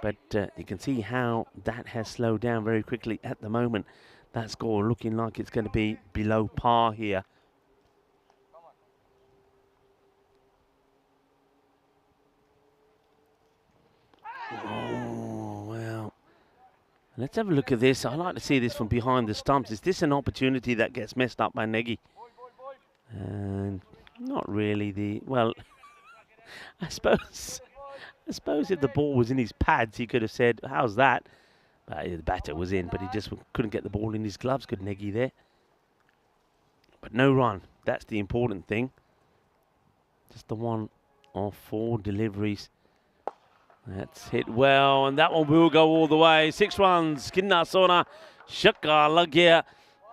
But you can see how that has slowed down very quickly at the moment. That score looking like it's going to be below par here. Oh, well. Let's have a look at this. I like to see this from behind the stumps. Is this an opportunity that gets messed up by Nagy? And not really well, I suppose if the ball was in his pads, he could have said, how's that? The batter was in, but he just couldn't get the ball in his gloves. Good Nagy there. But no run. That's the important thing. Just the one of 4 deliveries. That's hit well, and that one will go all the way. 6 runs. Kinna Sona Shaka Lagia.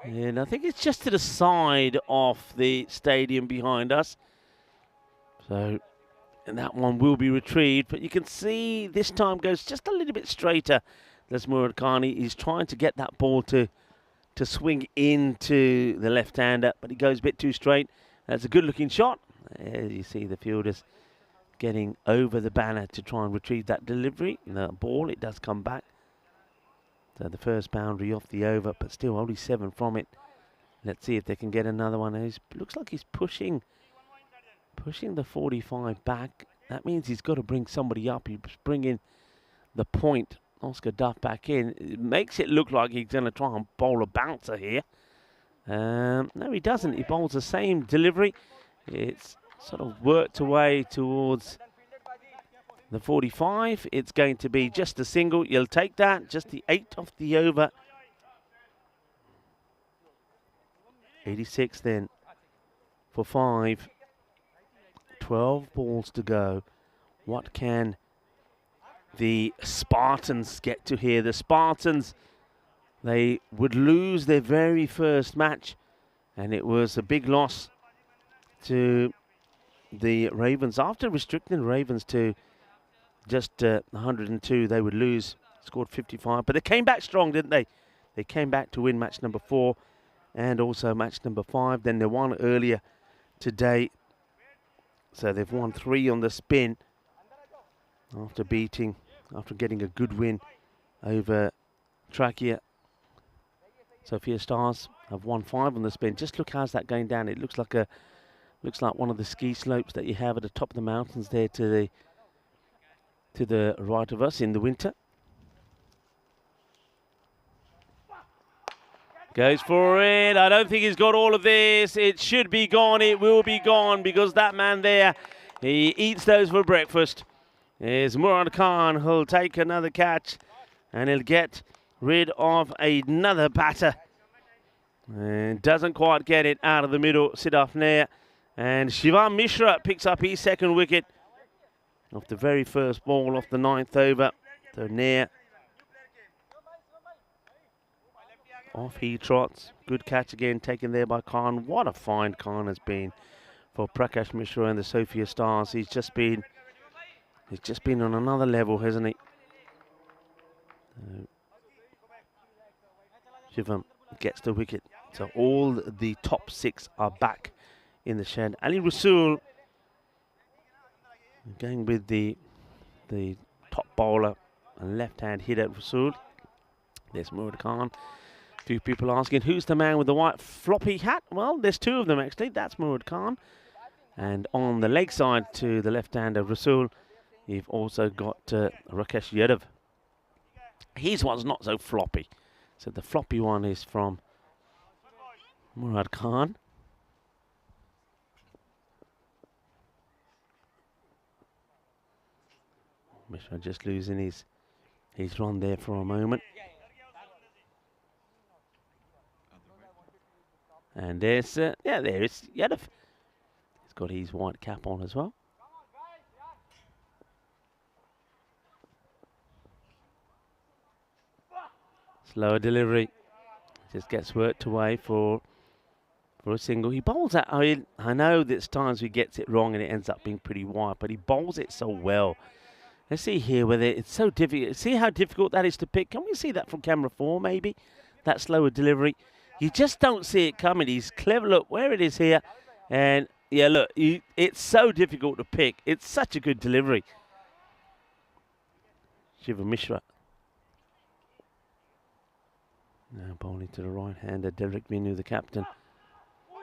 And I think it's just to the side of the stadium behind us. So, and that one will be retrieved. But you can see this time goes just a little bit straighter. That's Murad Khani. He's trying to get that ball to swing into the left-hander, but he goes a bit too straight. That's a good-looking shot. There you see the fielders getting over the banner to try and retrieve that delivery. The ball, it does come back. So the first boundary off the over, but still only 7 from it. Let's see if they can get another one. Looks like he's pushing the 45 back. That means he's got to bring somebody up. He's bringing the point, Oscar Duff, back in. It makes it look like he's going to try and bowl a bouncer here. No, he doesn't. He bowls the same delivery. It's sort of worked away towards the 45. It's going to be just a single. You'll take that. Just the 8 off the over. 86 then for 5. 12 balls to go. What can the Spartans get to here? The Spartans, they would lose their very first match, and it was a big loss to the Ravens. After restricting the Ravens to just 102, they would lose, scored 55. But they came back strong, didn't they? They came back to win match number 4 and also match number 5. Then they won earlier today. So they've won 3 on the spin after getting a good win over Trakia. Sophia Stars have won 5 on the spin. Just look how's that going down. It looks like one of the ski slopes that you have at the top of the mountains there to the right of us in the winter. Goes for it. I don't think he's got all of this. It should be gone. It will be gone because that man there, he eats those for breakfast. There's Murad Khan who'll take another catch and he'll get rid of another batter. And doesn't quite get it out of the middle. Siddharth Nair. And Shivam Mishra picks up his 2nd wicket off the very first ball off the 9th over. So Nair off he trots. Good catch again taken there by Khan. What a find Khan has been for Prakash Mishra and the Sophia Stars. He's just been on another level, hasn't he? Shivam gets the wicket. So all the top 6 are back in the shed. Ali Rasool going with the top bowler and left-hand hitter Rasool. There's Murad Khan. A few people asking, who's the man with the white floppy hat? Well, there's 2 of them actually. That's Murad Khan. And on the leg side to the left-hander Rasool, you've also got Rakesh Yadav. His one's not so floppy. So the floppy one is from Murad Khan. Mishra just losing his run there for a moment. And there's, there is Yadav. He's got his white cap on as well. Slower delivery. Just gets worked away for for a single. He bowls that. I know there's times he gets it wrong and it ends up being pretty wide, but he bowls it so well. Let's see here whether it's so difficult. See how difficult that is to pick. Can we see that from camera 4 maybe? That slower delivery. You just don't see it coming. He's clever. Look where it is here. And yeah, look, it's so difficult to pick. It's such a good delivery. Shiva Mishra. Now bowling to the right-hander, Derek Vinu, the captain.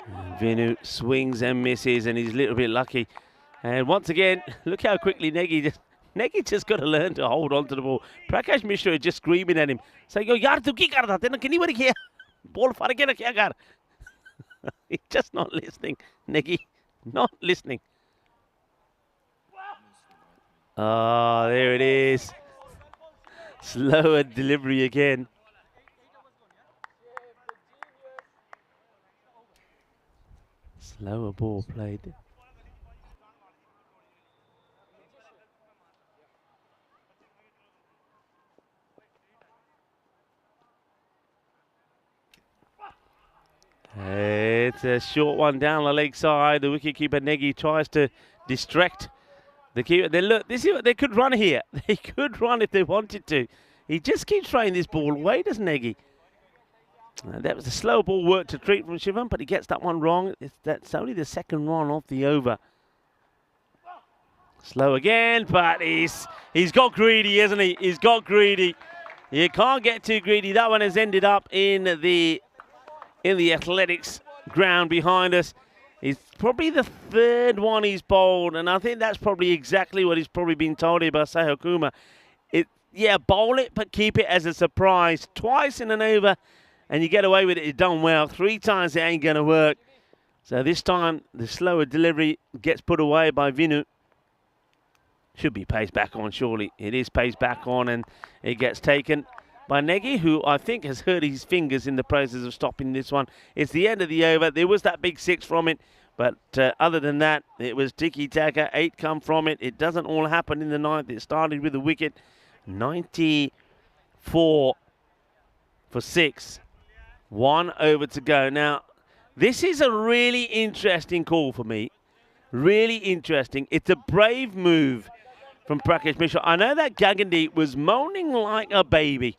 And Vinu swings and misses, and he's a little bit lucky. And once again, look how quickly Negi just got to learn to hold on to the ball. Prakash Mishra is just screaming at him, saying, "Yo, yaar, tu ki kar raha? Tena kini bari kiya? Ball far ke na kya kar?" He's just not listening, Negi. Not listening. Ah, there it is. Slower delivery again. Slower ball played. It's a short one down the leg side. The wicketkeeper Negi tries to distract the keeper. They look. This is, they could run here. They could run if they wanted to. He just keeps throwing this ball away, doesn't Negi? That was a slow ball work to treat from Shivam, but he gets that one wrong. That's only the second run off the over. Slow again, but he's got greedy, isn't he? He's got greedy. You can't get too greedy. That one has ended up in the athletics ground behind us. It's probably the third one he's bowled, and I think that's probably exactly what he's probably been told here by Sahil Kumar. Yeah, bowl it, but keep it as a surprise. Twice in an over, and you get away with it. You've done well. 3 times it ain't going to work. So this time, the slower delivery gets put away by Vinu. Should be pace back on, surely. It is pace back on, and it gets taken by Negi, who I think has hurt his fingers in the process of stopping this one. It's the end of the over. There was that big 6 from it, but other than that, it was tiki-taka. 8 come from it. It doesn't all happen in the 9th. It started with a wicket. 94 for 6. 1 over to go. Now, this is a really interesting call for me. Really interesting. It's a brave move from Prakash Mishra. I know that Gagandeep was moaning like a baby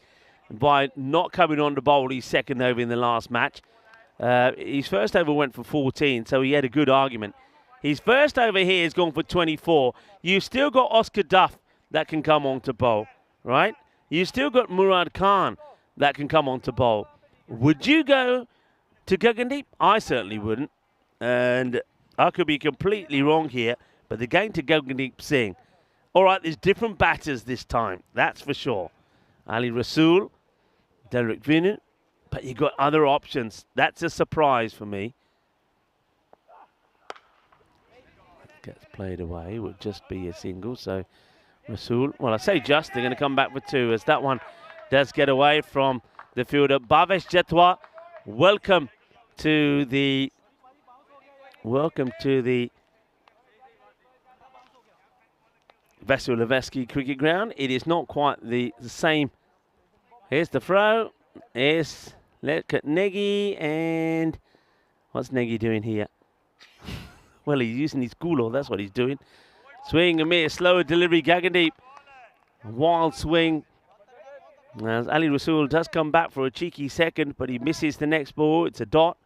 by not coming on to bowl his second over in the last match. His first over went for 14, so he had a good argument. His first over here has gone for 24. You've still got Oscar Duff that can come on to bowl, right? You've still got Murad Khan that can come on to bowl. Would you go to Gagandeep? I certainly wouldn't. And I could be completely wrong here, but they're going to Gagandeep Singh. All right, there's different batters this time, that's for sure. Ali Rasool, Derek Vinu, but you've got other options. That's a surprise for me. Gets played away, would just be a single, so Rasool, well, I say just, they're going to come back for 2 as that one does get away from the fielder. Bhavesh Jethwa, welcome to the Vasilevsky cricket ground. It is not quite the same. Here's the throw. Let's look at Negi, and what's Negi doing here? Well, he's using his cooler, that's what he's doing. Swing and miss, slower delivery, Gagandeep. Wild swing. As Ali Rasool does come back for a cheeky second, but he misses the next ball. It's a dot.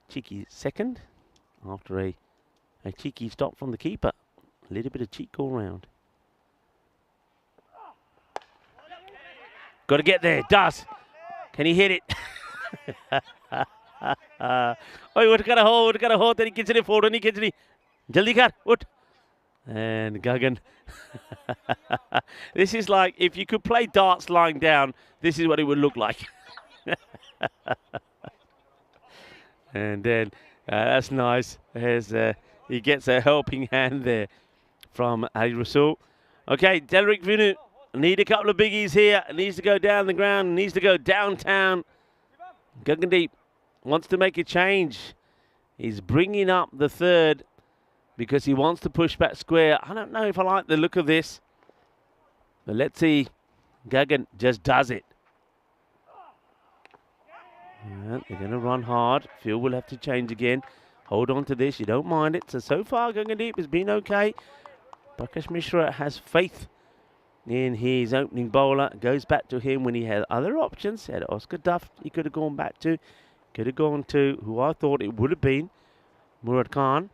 Cheeky second after a cheeky stop from the keeper. A little bit of cheek all round. Got to get there. Does. Can he hit it? Oi, what kind of hole? What kind of hole? Then he gets it forward. He gets it. Jaldi kar. What? And Gagan. This is like if you could play darts lying down. This is what it would look like. And then that's nice. He gets a helping hand there from Ali Rasool. Okay, Derek Vinu need a couple of biggies here. Needs to go down the ground. Needs to go downtown. Gagandeep wants to make a change. He's bringing up the third because he wants to push back square. I don't know if I like the look of this. But let's see. Gagan just does it. Yeah, they're going to run hard. Field will have to change again. Hold on to this. You don't mind it. So far, Gagandeep has been okay. Prakash Mishra has faith in his opening bowler. Goes back to him when he had other options. He had Oscar Duff he could have gone back to. Could have gone to who I thought it would have been, Murad Khan.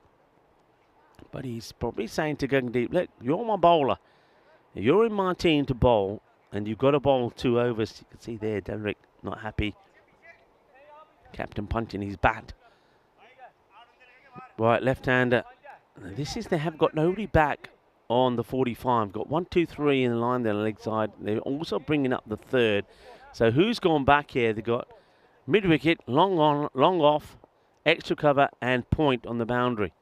But he's probably saying to Gagandeep, look, you're my bowler. You're in my team to bowl, and you've got to bowl 2 overs. You can see there, Derek not happy. Captain punching his bat. Right, left-hander. They have got nobody back on the 45. Got 1, 2, 3 in the line there on the leg side. They're also bringing up the third. So who's gone back here? They've got mid-wicket, long on, long off, extra cover, and point on the boundary.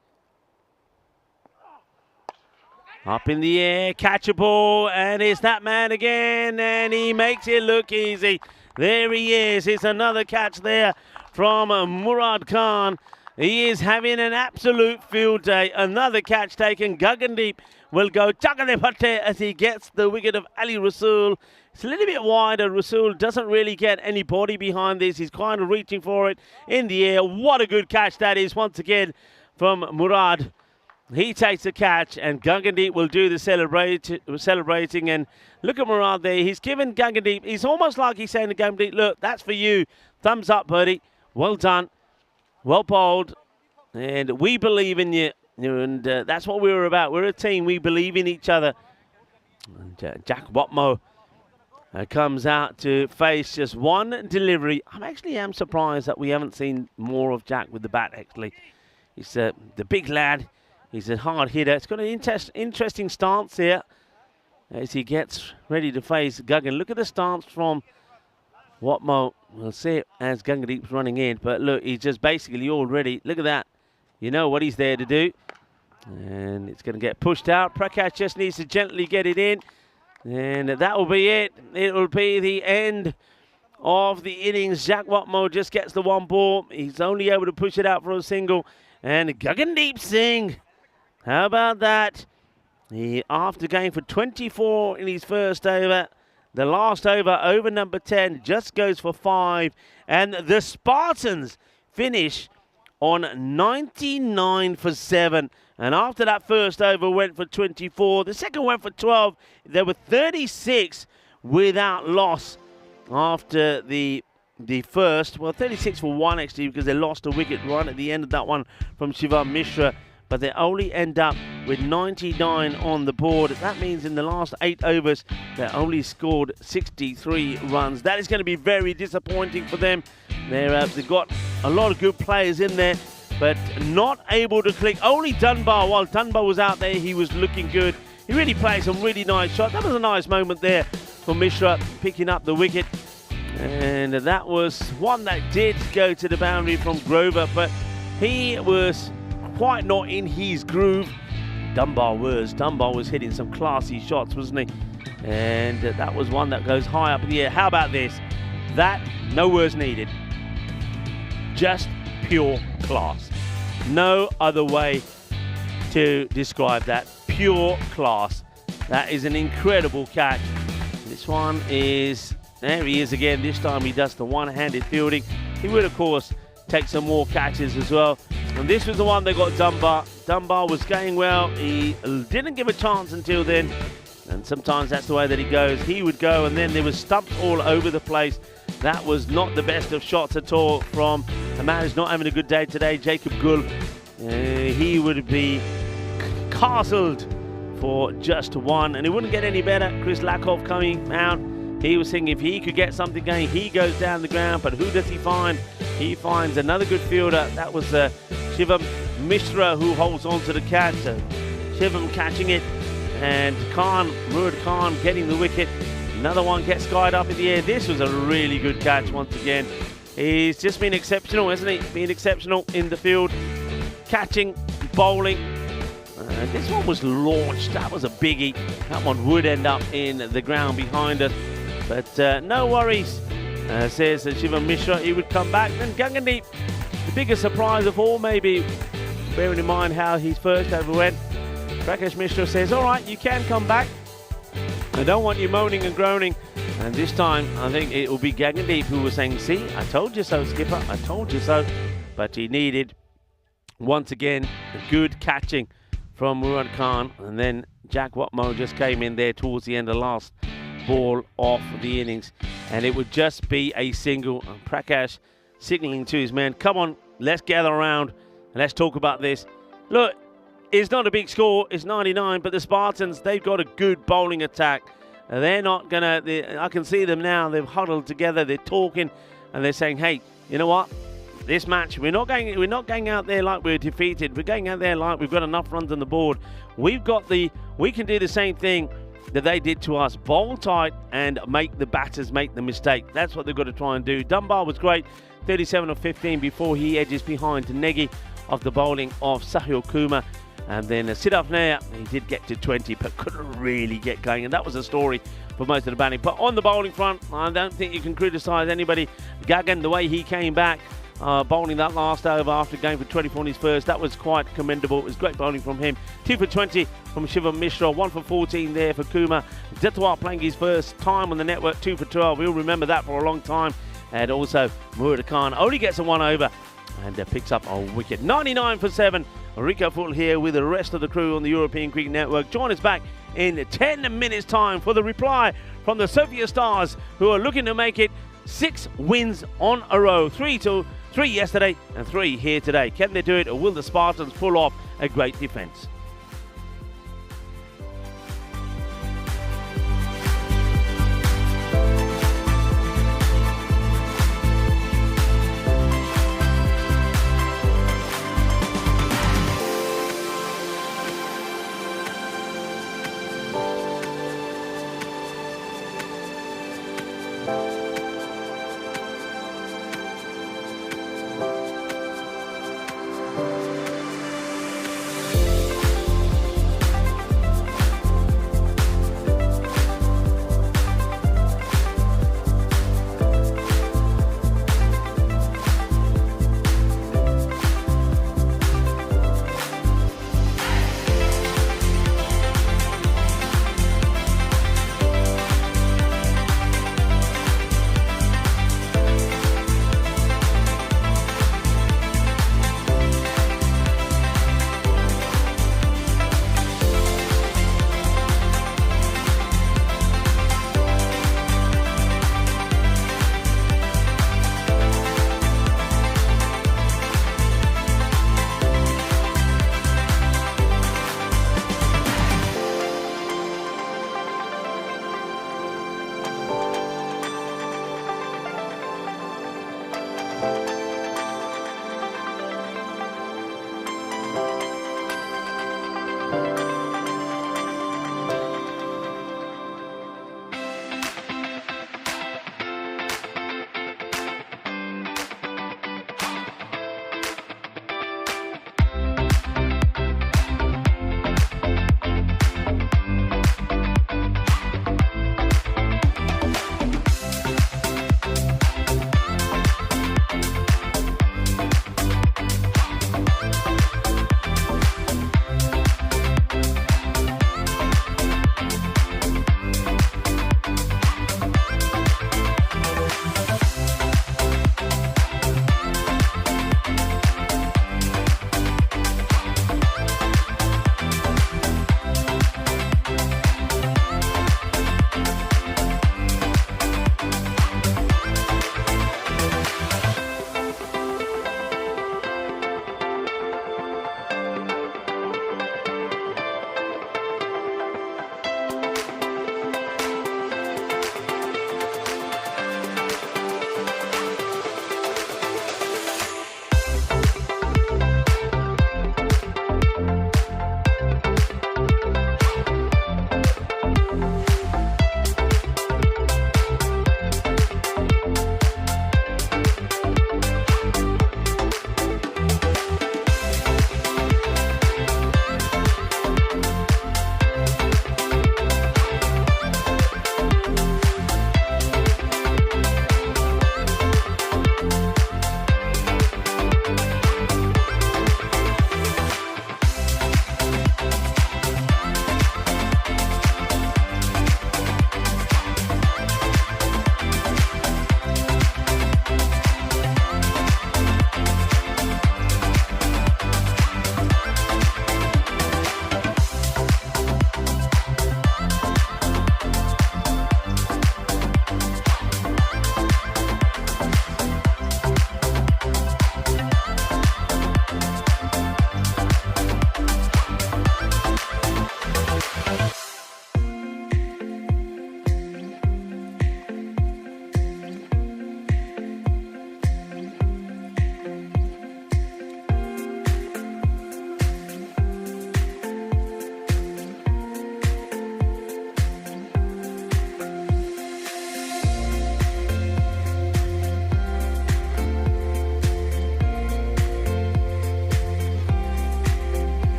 Up in the air, catchable, and it's that man again, and he makes it look easy. There he is. It's another catch there from Murad Khan. He is having an absolute field day. Another catch taken. Gagandeep will go chakade as he gets the wicket of Ali Rasool. It's a little bit wider. Rasool doesn't really get any body behind this. He's kind of reaching for it in the air. What a good catch that is once again from Murad. He takes the catch, and Gagandeep will do the celebrating. And look at Murad there. He's given Gagandeep, he's almost like he's saying to Gagandeep, look, that's for you. Thumbs up, buddy. Well done. Well bowled. And we believe in you. And that's what we're about. We're a team. We believe in each other. And Jack Watmo comes out to face just one delivery. I am surprised that we haven't seen more of Jack with the bat, actually. He's the big lad. He's a hard hitter. It's got an interesting stance here as he gets ready to face Gagan. Look at the stance from Watmo. We'll see it as Gagandeep's running in. But look, he's just basically already, look at that. You know what he's there to do. And it's going to get pushed out. Prakash just needs to gently get it in. And that will be it. It will be the end of the innings. Jack Watmo just gets the one ball. He's only able to push it out for a single. And Gagandeep Singh, how about that? He, after going for 24 in his first over, the last over number 10, just goes for 5. And the Spartans finish on 99 for 7. And after that first over went for 24, the second went for 12. There were 36 without loss after the first. Well, 36 for 1 actually, because they lost a wicket right at the end of that one from Shivam Mishra. But they only end up with 99 on the board. That means in the last 8 overs, they only scored 63 runs. That is going to be very disappointing for them. They've got a lot of good players in there, but not able to click. Only Dunbar, while Dunbar was out there, he was looking good. He really played some really nice shots. That was a nice moment there for Mishra, picking up the wicket. And that was one that did go to the boundary from Grover, but he was quite not in his groove. Dunbar was hitting some classy shots, wasn't he? And that was one that goes high up in the air. How about this? That, no words needed. Just pure class. No other way to describe that. Pure class. That is an incredible catch. This one is, there he is again. This time he does the one-handed fielding. He will, of course, take some more catches as well. And this was the one that got Dunbar. Dunbar was going well. He didn't give a chance until then. And sometimes that's the way that he goes. He would go, and then there was stumps all over the place. That was not the best of shots at all from a man who's not having a good day today, Jacob Gull. He would be castled for just one, and it wouldn't get any better. Chris Lakoff coming out. He was thinking if he could get something going, he goes down the ground, but who does he find? He finds another good fielder. That was Shivam Mishra who holds on to the catch. Shivam catching it, and Murad Khan getting the wicket. Another one gets skied up in the air. This was a really good catch once again. He's just been exceptional, hasn't he? Been exceptional in the field, catching, bowling. This one was launched. That was a biggie. That one would end up in the ground behind us. But no worries, says Shivam Mishra. He would come back. Then Gagandeep, the biggest surprise of all, maybe, bearing in mind how his first over went. Prakash Mishra says, all right, you can come back. I don't want you moaning and groaning And this time, I think it will be Gagandeep who was saying, see, I told you so, skipper, I told you so. But he needed, once again, a good catching from Murad Khan. And then Jack Watmo just came in there towards the end of the last ball of the innings. And it would just be a single. And Prakash signalling to his men, come on, let's gather around and let's talk about this. Look, it's not a big score, it's 99, but the Spartans, they've got a good bowling attack. They're not going to, I can see them now, they've huddled together, they're talking, and they're saying, hey, you know what? This match, we're not going out there like we're defeated. We're going out there like we've got enough runs on the board. We can do the same thing that they did to us. Bowl tight and make the batters make the mistake. That's what they've got to try and do. Dunbar was great, 37 of 15 before he edges behind Negi of the bowling of Sahil Kumar. And then Siddharth Nair, he did get to 20, but couldn't really get going. And that was the story for most of the batting. But on the bowling front, I don't think you can criticise anybody. Gagan, the way he came back, bowling that last over after going for 24 on his first, that was quite commendable. It was great bowling from him. 2 for 20 from Shivam Mishra, 1 for 14 there for Kumar. Zetawar playing his first time on the network, 2 for 12. We'll remember that for a long time. And also, Murad Khan only gets a 1 over and picks up a wicket. 99 for 7. Rico Full here with the rest of the crew on the European Cricket Network. Join us back in 10 minutes' time for the reply from the Sophia Stars, who are looking to make it 6 wins on a row. 3 yesterday and 3 here today. Can they do it, or will the Spartans pull off a great defence?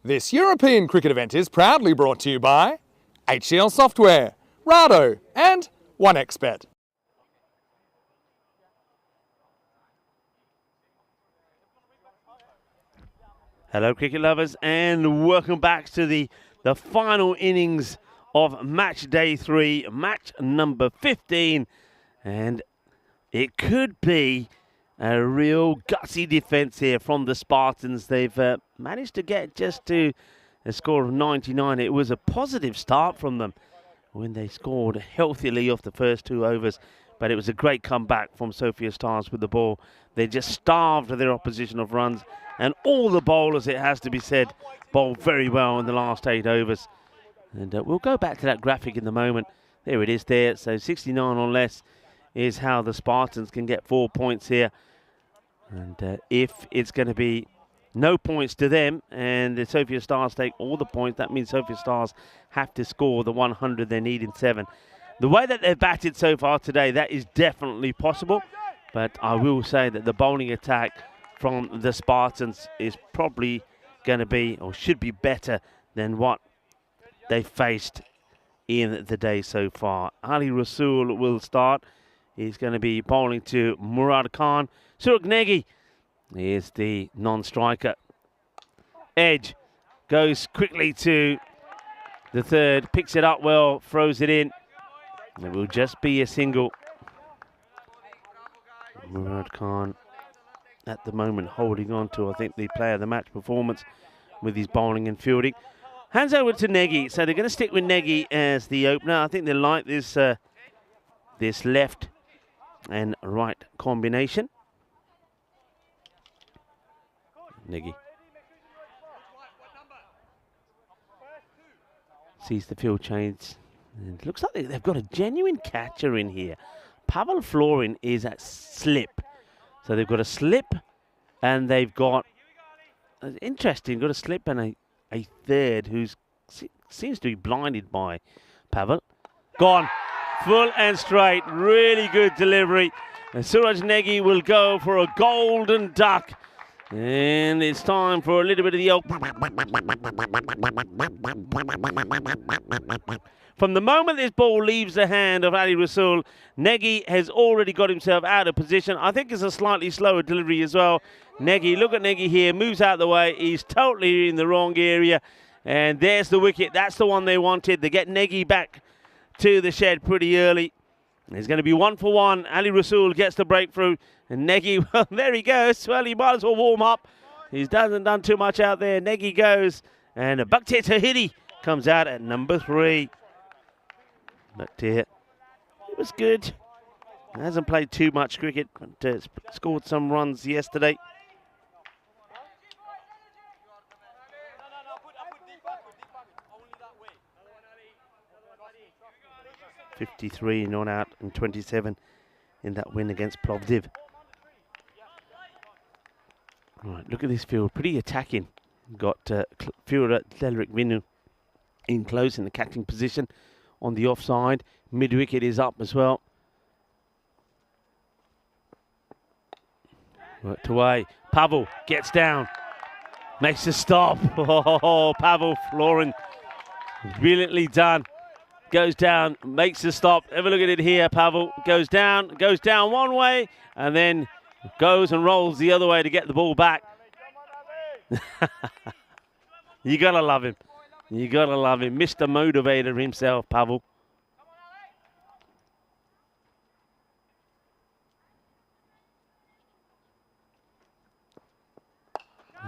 This European cricket event is proudly brought to you by HCL Software, Rado and 1xBet. Hello cricket lovers and welcome back to the final innings of match day 3, match number 15, and it could be a real gutsy defence here from the Spartans. They've managed to get just to a score of 99. It was a positive start from them when they scored healthily off the first 2 overs, but it was a great comeback from Sophia Stars with the ball. They just starved their opposition of runs, and all the bowlers, it has to be said, bowled very well in the last 8 overs. And we'll go back to that graphic in a moment. There it is there. So 69 or less is how the Spartans can get 4 points here. And if it's going to be no points to them and the Sophia Stars take all the points, that means Sophia Stars have to score the 100 they need in 7. The way that they've batted so far today, that is definitely possible. But I will say that the bowling attack from the Spartans is probably going to be, or should be, better than what they faced in the day so far. Ali Rasool will start. He's going to be bowling to Murad Khan. Suruk Negi is the non-striker. Edge goes quickly to the third, picks it up well, throws it in. It will just be a single. Murad Khan at the moment holding on to, I think, the player of the match performance with his bowling and fielding. Hands over to Negi. So they're going to stick with Negi as the opener. I think they like this this left and right combination. Negi sees the field change. And it looks like they've got a genuine catcher in here. Pavel Florin is at slip. So they've got a slip and they've got, interesting, got a slip and a third who seems to be blinded by Pavel. Gone, full and straight, really good delivery. And Suraj Negi will go for a golden duck. And it's time for a little bit of the old. From the moment this ball leaves the hand of Ali Rasool, Negi has already got himself out of position. I think it's a slightly slower delivery as well. Negi, look at Negi here, moves out of the way. He's totally in the wrong area. And there's the wicket. That's the one they wanted. They get Negi back to the shed pretty early. It's going to be 1 for 1. Ali Rasool gets the breakthrough. And Negi, well, there he goes. Well, he might as well warm up. He hasn't done too much out there. Negi goes. And Bhaktiyar Tahiri comes out at number 3. But it was good. He hasn't played too much cricket, but scored some runs yesterday. .53 not out and 27 in that win against Plovdiv. Right, look at this field, pretty attacking. Got fielder Delric Vinu in close in the catching position on the offside. Mid wicket is up as well. Worked away. Pavel gets down, makes a stop. Oh, Pavel Florin, brilliantly done. Goes down, makes a stop. Have a look at it here. Pavel goes down one way, and then goes and rolls the other way to get the ball back. You gotta love him. You gotta love him. Mr. Motivator himself, Pavel.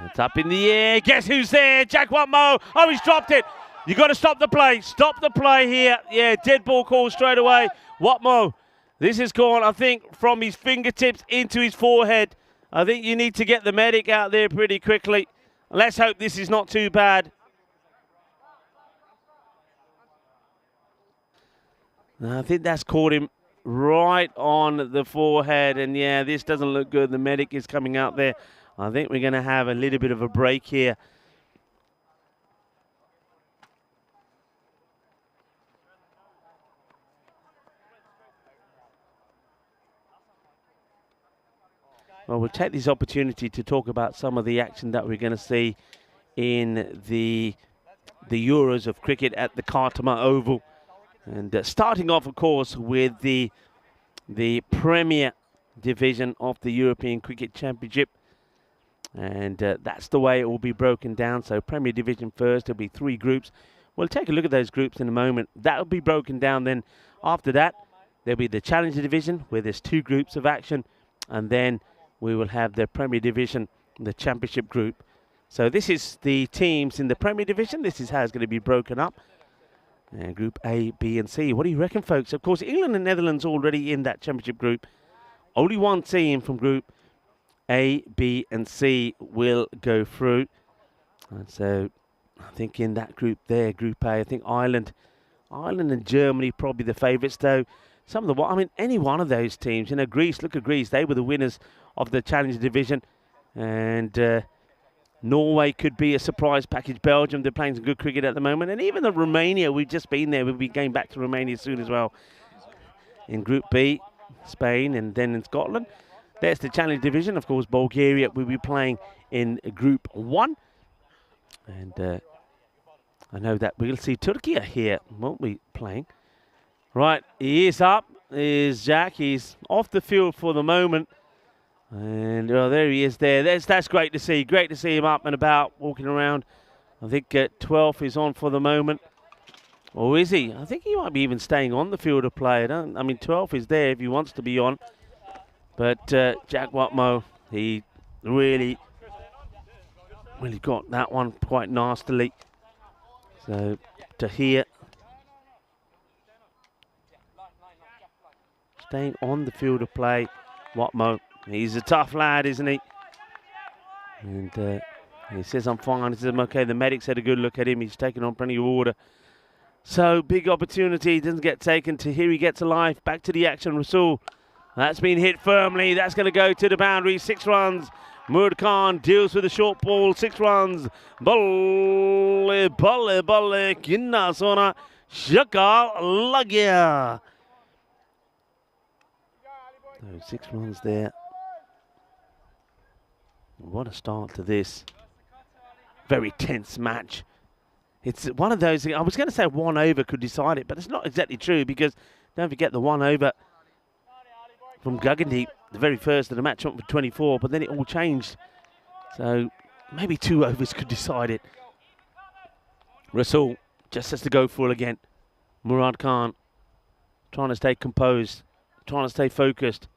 It's up in the air. Guess who's there? Jack Watmo. Oh, he's dropped it. You got to stop the play. Stop the play here. Yeah, dead ball call straight away. Watmo. This has gone, I think, from his fingertips into his forehead. I think you need to get the medic out there pretty quickly. Let's hope this is not too bad. I think that's caught him right on the forehead. And yeah, this doesn't look good. The medic is coming out there. I think we're going to have a little bit of a break here. Well, we'll take this opportunity to talk about some of the action that we're going to see in the Euros of cricket at the Khartoum Oval. And starting off, of course, with the Premier Division of the European Cricket Championship. And that's the way it will be broken down. So Premier Division first, there'll be 3 groups. We'll take a look at those groups in a moment. That will be broken down. Then after that, there'll be the Challenger Division, where there's 2 groups of action. And then we will have the Premier Division, the Championship group. So this is the teams in the Premier Division. This is how it's going to be broken up. Group A, B and C. What do you reckon, folks? Of course, England and Netherlands already in that Championship group. Only one team from Group A, B and C will go through. And so I think in that group there, Group A, I think Ireland and Germany probably the favourites, though. Some of the, I mean, any one of those teams, you know, Greece, look at Greece, they were the winners of the Challenger Division. And Norway could be a surprise package. Belgium, they're playing some good cricket at the moment. And even the Romania, we've just been there. We'll be going back to Romania soon as well. In Group B, Spain, and then in Scotland. There's the Challenge Division. Of course, Bulgaria will be playing in Group 1. And I know that we'll see Turkey here, won't we, playing. Right, he is up, is Jack. He's off the field for the moment. And there he is there. That's great to see. Great to see him up and about, walking around. I think 12 is on for the moment. Or is he? I think he might be even staying on the field of play. I mean, 12 is there if he wants to be on. But Jack Watmoe, he really got that one quite nastily. So Tahir staying on the field of play. Watmoe, he's a tough lad, isn't he? And he says, I'm fine. He says, I'm okay. The medics had a good look at him. He's taken on plenty of water. So, big opportunity. Doesn't get taken. Tahiri gets alive. Back to the action. Rasul. That's been hit firmly. That's going to go to the boundary. 6 runs. Murad Khan deals with the short ball. 6 runs. Balle, kinna sona. Shakal lagya. 6 runs there. What a start to this. Very tense match. It's one of those, I was going to say 1 over could decide it, but it's not exactly true, because don't forget the 1 over from Gagandeep, the very first of the match, went for 24, but then it all changed. So maybe 2 overs could decide it. Rasul just has to go full again. Murad Khan trying to stay composed, trying to stay focused.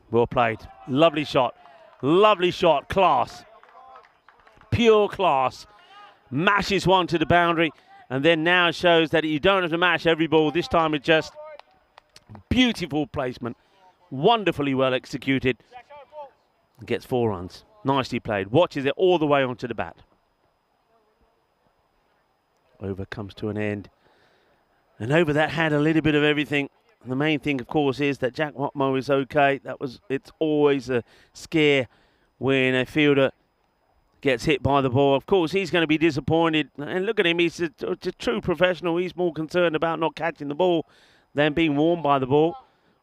Well played. Lovely shot. Lovely shot. Class. Pure class. Mashes one to the boundary, and then now shows that you don't have to mash every ball. This time it's just beautiful placement. Wonderfully well executed. Gets 4 runs. Nicely played. Watches it all the way onto the bat. Over comes to an end. And over that had a little bit of everything. The main thing, of course, is that Jack Watmoe is okay. It's always a scare when a fielder gets hit by the ball. Of course, he's going to be disappointed. And look at him, he's a true professional. He's more concerned about not catching the ball than being warmed by the ball.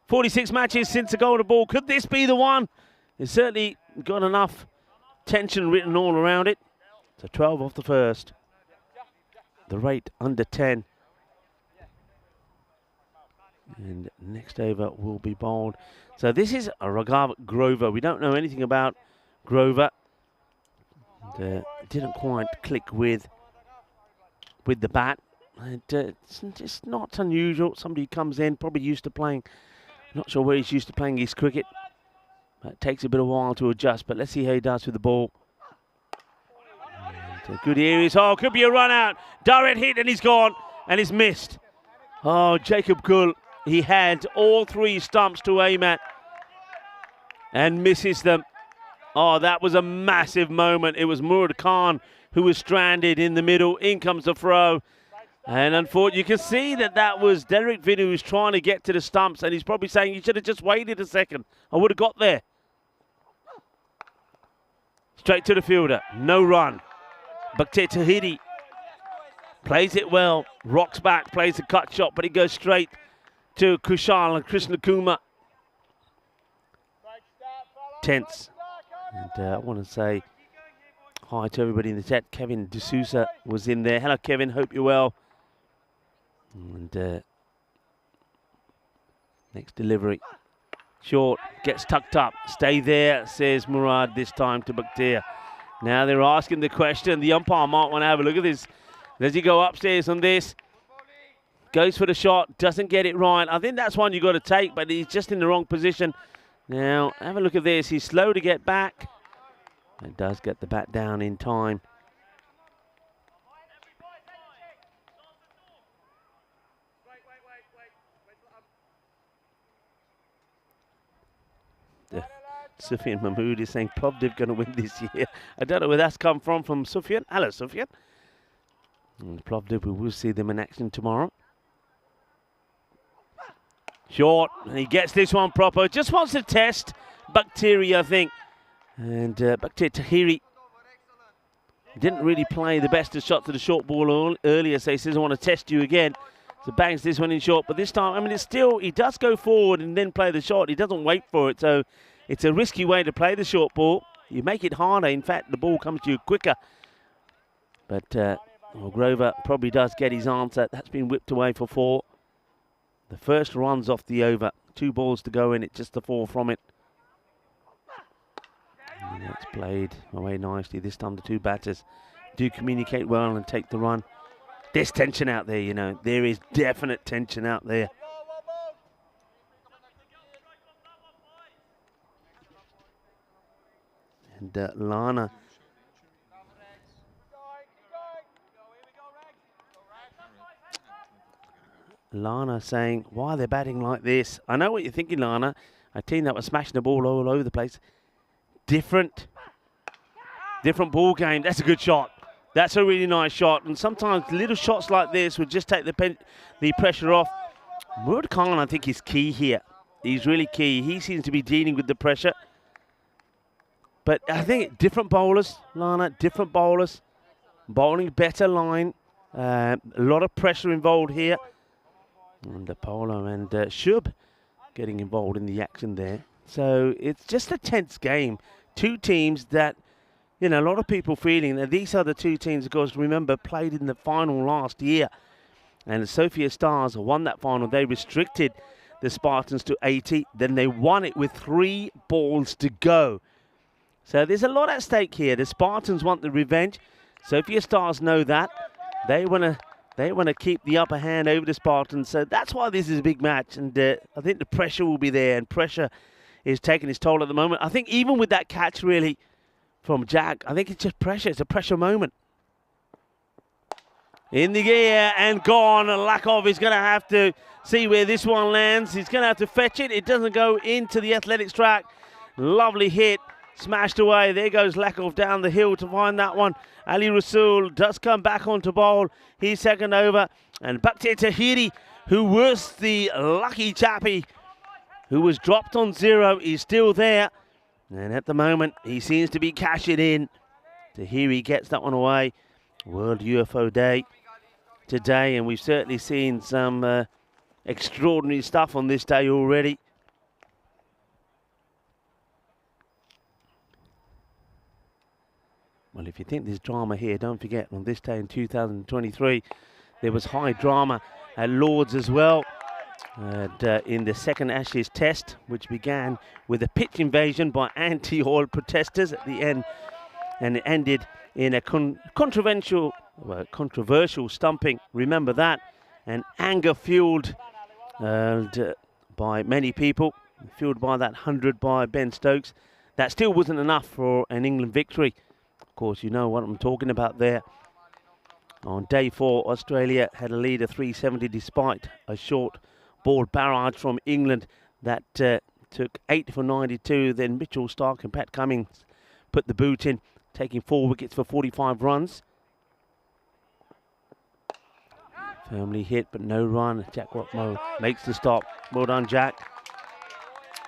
46 matches since the golden ball. Could this be the one? It's certainly got enough tension written all around it. So 12 off the first. The rate under 10. And next over will be bowled. So this is a Raghav Grover. We don't know anything about Grover. And, didn't quite click with the bat. And, it's just not unusual. Somebody comes in, probably used to playing. Not sure where he's used to playing his cricket. But it takes a bit of a while to adjust. But let's see how he does with the ball. And, good areas. Oh, could be a run out. Direct hit and he's gone. And he's missed. Oh, Jacob Gul. He had all 3 stumps to aim at and misses them. Oh, that was a massive moment. It was Murad Khan who was stranded in the middle. In comes the throw. And unfortunately, you can see that was Derek Vin who was trying to get to the stumps, and he's probably saying, you should have just waited a second. I would have got there. Straight to the fielder. No run. Bhaktiyar Tahiri plays it well. Rocks back, plays a cut shot, but he goes straight to Kushal and Krishna Kumar. Tense. And I want to say Hi to everybody in the chat. Kevin D'Souza was in there. Hello, Kevin. Hope you're well. And next delivery. Short, gets tucked up. Stay there, says Murad this time to Bakhtir. Now they're asking the question. The umpire might want to have a look at this. Does he go upstairs on this? Goes for the shot, doesn't get it right. I think that's one you've got to take, but he's just in the wrong position. Now, have a look at this. He's slow to get back. And does get the bat down in time. Sufyan Mahmood is saying Plovdiv going to win this year. I don't know where that's come from Sufyan. Hello, Sufyan. And Plovdiv, we will see them in action tomorrow. Short, and he gets this one proper. Just wants to test Bakhtiri, I think. And Bakhtir Tahiri didn't really play the best of shots to the short ball earlier, so he says, I want to test you again. So bangs this one in short, but this time, I mean, it's still, he does go forward and then play the shot. He doesn't wait for it, so it's a risky way to play the short ball. You make it harder. In fact, the ball comes to you quicker. But Grover probably does get his answer. That's been whipped away for 4. The first runs off the over. 2 balls to go in it, just the 4 from it. And that's played away nicely. This time the 2 batters do communicate well and take the run. There's tension out there, you know. There is definite tension out there. And Lana saying, why are they batting like this? I know what you're thinking, Lana. A team that was smashing the ball all over the place. Different ball game. That's a good shot. That's a really nice shot. And sometimes little shots like this would just take the pressure off. Murad Khan, I think, is key here. He's really key. He seems to be dealing with the pressure. But I think different bowlers, Lana, different bowlers. Bowling better line. A lot of pressure involved here. And Apollo and Shub getting involved in the action there. So it's just a tense game. 2 teams that, you know, a lot of people feeling that these are the 2 teams, of course, remember, played in the final last year. And the Sofia Stars won that final. They restricted the Spartans to 80. Then they won it with 3 balls to go. So there's a lot at stake here. The Spartans want the revenge. Sofia Stars know that. They want to keep the upper hand over the Spartans. So that's why this is a big match. And I think the pressure will be there. And pressure is taking its toll at the moment. I think even with that catch, really, from Jack, I think it's just pressure. It's a pressure moment. In the air and gone. Lakov is going to have to see where this one lands. He's going to have to fetch it. It doesn't go into the athletics track. Lovely hit. Smashed away. There goes Lakov down the hill to find that one. Ali Rasool does come back onto bowl. He's second over. And Bakhtir Tahiri, who was the lucky chappie who was dropped on 0, is still there. And at the moment, he seems to be cashing in. Tahiri gets that one away. World UFO Day today. And we've certainly seen some extraordinary stuff on this day already. Well, if you think there's drama here, don't forget, on this day in 2023, there was high drama at Lord's as well. In the second Ashes test, which began with a pitch invasion by anti-oil protesters at the end, and it ended in a controversial stumping. Remember that. And anger fueled by many people, fueled by that 100 by Ben Stokes. That still wasn't enough for an England victory. Of course, you know what I'm talking about there. On day 4, Australia had a lead of 370 despite a short ball barrage from England that took 8 for 92. Then Mitchell Starc and Pat Cummins put the boot in, taking 4 wickets for 45 runs. Firmly hit, but no run. Jack Watmo makes the stop. Well done, Jack.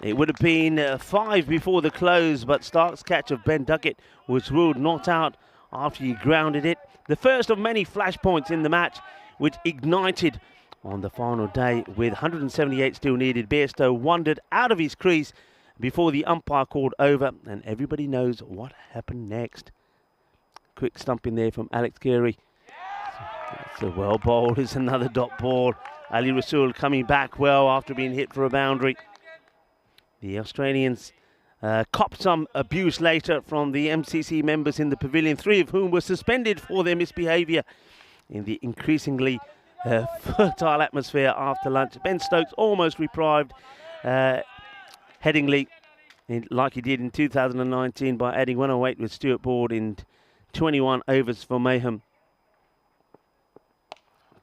It would have been 5 before the close, but Stark's catch of Ben Duckett was ruled not out after he grounded it. The first of many flashpoints in the match, which ignited on the final day with 178 still needed. Bairstow wandered out of his crease before the umpire called over, and everybody knows what happened next. quick stump in there from Alex Carey. It's a well bowled. It's another dot ball. Ali Rasool coming back well after being hit for a boundary. The Australians copped some abuse later from the MCC members in the pavilion, 3 of whom were suspended for their misbehaviour in the increasingly fertile atmosphere after lunch. Ben Stokes almost reprived Headingley like he did in 2019 by adding 108 with Stuart Board in 21 overs for Mayhem.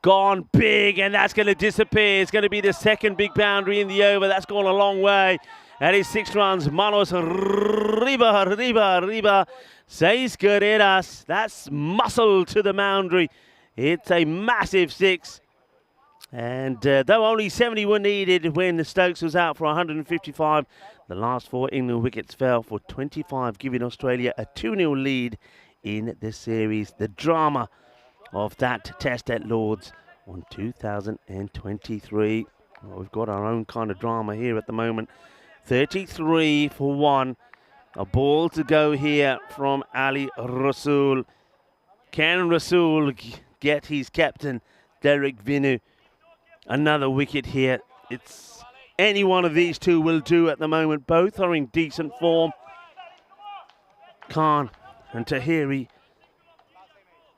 Gone big, and that's going to disappear. It's going to be the second big boundary in the over. That's gone a long way. That is 6 runs. Manos Riba. 6 carreras. That's muscle to the boundary. It's a massive 6. And though only 70 were needed when the Stokes was out for 155, the last 4 England wickets fell for 25, giving Australia a 2-0 lead in the series. The drama of that test at Lords on 2023. Well, we've got our own kind of drama here at the moment. 33 for 1. A ball to go here from Ali Rasool. Can Rasool get his captain, Derek Vinu, another wicket here? It's any one of these two will do at the moment. Both are in decent form. Khan and Tahiri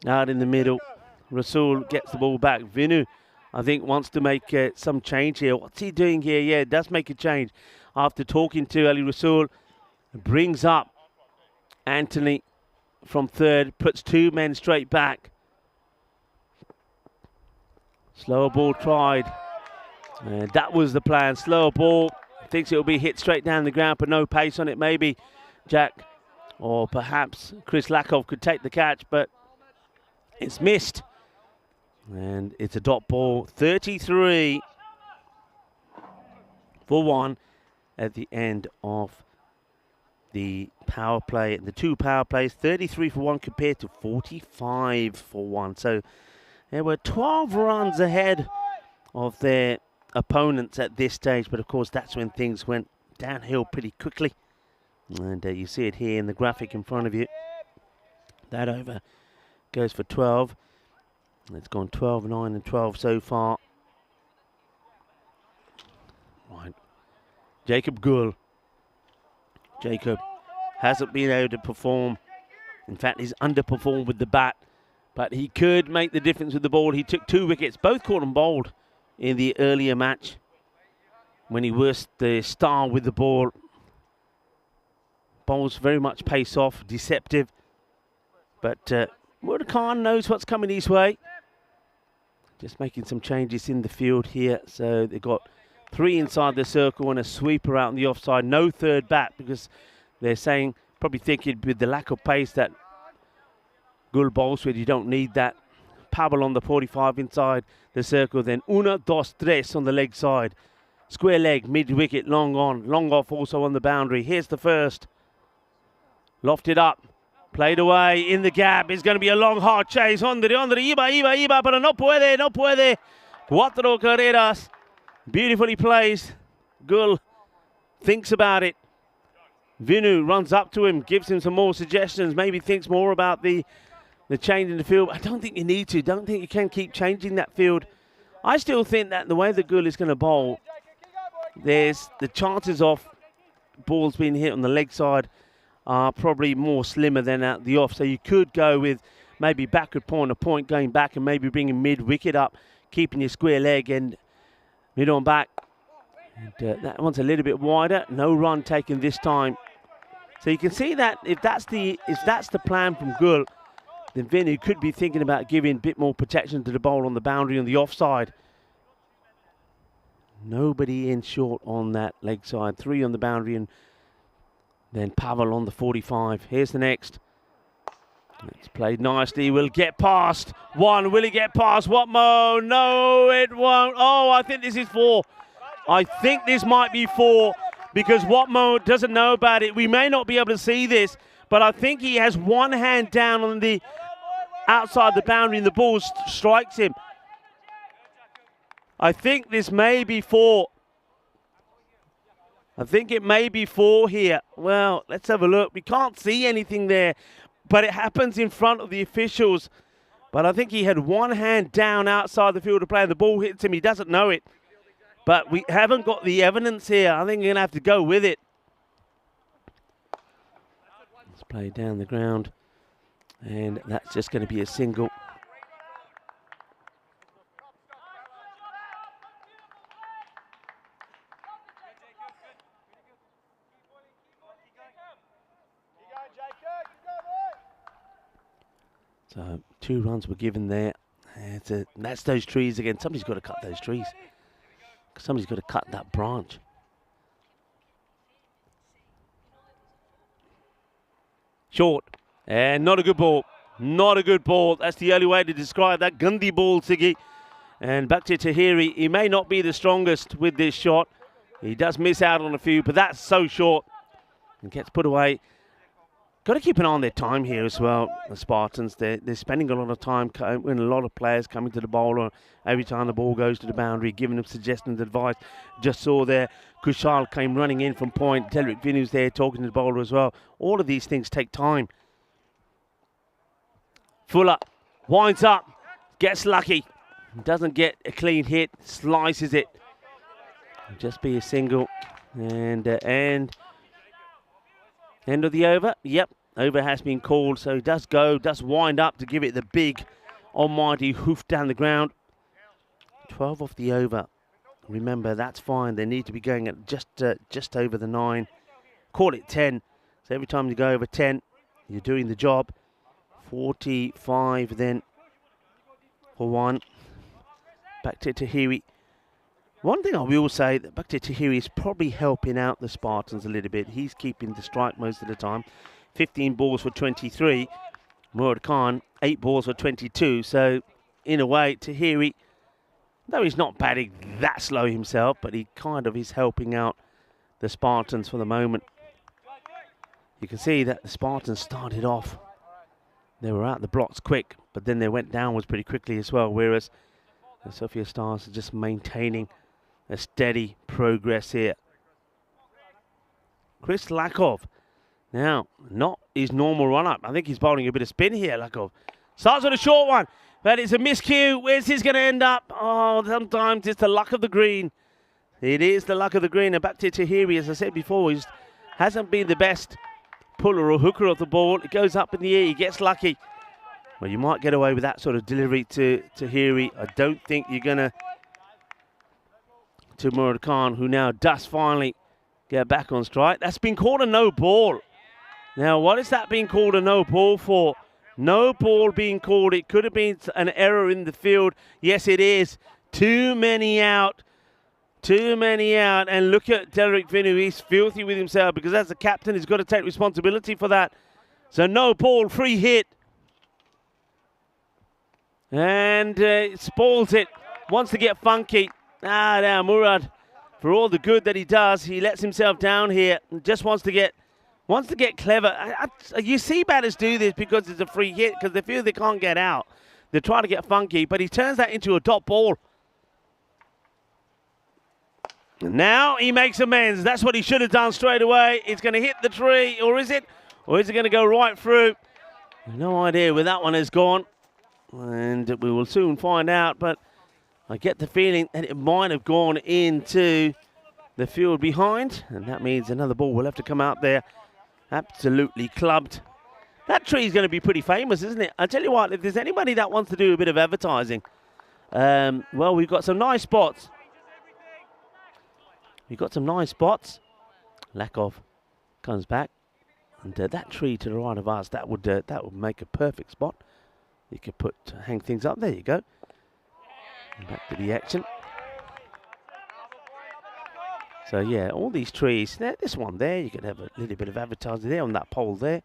out in the middle. Rasool gets the ball back. Vinu, I think, wants to make some change here. What's he doing here? Yeah, it does make a change. After talking to Ali Rasool, brings up Anthony from third, puts 2 men straight back. Slower ball tried. And that was the plan. Slower ball. Thinks it'll be hit straight down the ground, but no pace on it. Maybe Jack or perhaps Chris Lakoff could take the catch, but it's missed. And it's a dot ball. 33 for 1 at the end of the power play. The 2 power plays, 33 for 1 compared to 45 for 1. So they were 12 runs ahead of their opponents at this stage. But of course, that's when things went downhill pretty quickly. And you see it here in the graphic in front of you. That over goes for 12. It's gone 12, 9 and 12 so far. Right. Jacob Gould. Jacob hasn't been able to perform. In fact, he's underperformed with the bat. But he could make the difference with the ball. He took 2 wickets, both caught and bowled in the earlier match when he was the star with the ball. Bowls very much pace off, deceptive. But Murad Khan knows what's coming his way. Just making some changes in the field here. So they've got 3 inside the circle and a sweeper out on the offside. No third bat because they're saying, probably thinking with the lack of pace that Gul bowls with, you don't need that. Pavel on the 45 inside the circle. Then 1, 2, 3 on the leg side. Square leg, mid-wicket, long on. Long off also on the boundary. Here's the first. Lofted up. Played away in the gap. It's going to be a long, hard chase. Iba, pero no puede. 4 carreras. Beautifully plays. Gul thinks about it. Vinu runs up to him, gives him some more suggestions, maybe thinks more about the change in the field. I don't think you need to. Don't think you can keep changing that field. I still think that the way that Gul is going to bowl, there's the chances of balls being hit on the leg side are probably more slimmer than at the off. So you could go with maybe backward point, a point going back and maybe bringing mid-wicket up, keeping your square leg and mid on back. And, that one's a little bit wider. No run taken this time. So you can see that if that's the plan from Gul, then Vinu could be thinking about giving a bit more protection to the bowl on the boundary on the offside. Nobody in short on that leg side. 3 on the boundary and then Pavel on the 45. Here's the next. It's played nicely. Will get past 1. Will he get past Watmo? No, it won't. Oh, I think this is 4. I think this might be 4 because Watmo doesn't know about it. We may not be able to see this, but I think he has one hand down on the outside the boundary and the ball strikes him. I think this may be 4. I think it may be 4 here. Well, let's have a look. We can't see anything there. but it happens in front of the officials. But I think he had one hand down outside the field of play, and the ball hits him. He doesn't know it. But we haven't got the evidence here. I think you're going to have to go with it. Let's play down the ground. And that's just going to be a single. So 2 runs were given there. And that's those trees again. Somebody's got to cut those trees. Somebody's got to cut that branch. Short. And not a good ball. Not a good ball. That's the only way to describe that. Gandhi ball, Siggy. And back to Tahiri. He may not be the strongest with this shot. He does miss out on a few, but that's so short. And gets put away. Got to keep an eye on their time here as well, the Spartans. They're spending a lot of time when a lot of players coming to the bowler every time the ball goes to the boundary, giving them suggestions, advice. Just saw there, Kushal came running in from point. Delrick Vinu's there talking to the bowler as well. All of these things take time. Fuller winds up, gets lucky, doesn't get a clean hit, slices it. Just be a single, and end of the over. Yep, over has been called, so he does wind up to give it the big almighty hoof down the ground. 12 off the over. Remember, that's fine. They need to be going at just over the 9. Call it 10. So every time you go over 10, you're doing the job. 45 then for 1. Back to Tahiri. One thing I will say, that back to Tahiri is probably helping out the Spartans a little bit. He's keeping the strike most of the time. 15 balls for 23. Murad Khan, 8 balls for 22. So, in a way, Tahiri, though he's not batting that slow himself, but he kind of is helping out the Spartans for the moment. You can see that the Spartans started off. They were out the blocks quick, but then they went downwards pretty quickly as well, whereas the Sofia Stars are just maintaining a steady progress here. Chris Lakov, now, not his normal run-up. I think he's bowling a bit of spin here, Lakov. Starts with a short one, but it's a miscue. Where's this going to end up? Oh, sometimes it's the luck of the green. It is the luck of the green. And back to Tahiri, as I said before, he hasn't been the best puller or hooker of the ball. It goes up in the air, he gets lucky. Well, you might get away with that sort of delivery to Tahiri. I don't think you're going to Murad Khan, who now does finally get back on strike. That's been called a no ball. Now, what is that being called a no ball for? No ball being called. It could have been an error in the field. Yes, it is. Too many out. Too many out. And look at Delrick Vinu. He's filthy with himself because as the captain, he's got to take responsibility for that. So no ball, free hit. And spoils it. Wants to get funky. Now Murad, for all the good that he does, he lets himself down here. And just wants to get clever. You see batters do this because it's a free hit, because they feel they can't get out. They try to get funky, but he turns that into a dot ball. Now he makes amends. That's what he should have done straight away. It's going to hit the tree, or is it? Or is it going to go right through? No idea where that one has gone. And we will soon find out, but I get the feeling that it might have gone into the field behind, and that means another ball will have to come out there. Absolutely clubbed. That tree is going to be pretty famous, isn't it? I tell you what, if there's anybody that wants to do a bit of advertising, well, we've got some nice spots. Lakov comes back, and that tree to the right of us, that would make a perfect spot. You could hang things up. There you go. And back to the action. So yeah, all these trees. This one there, you could have a little bit of advertising there on that pole there,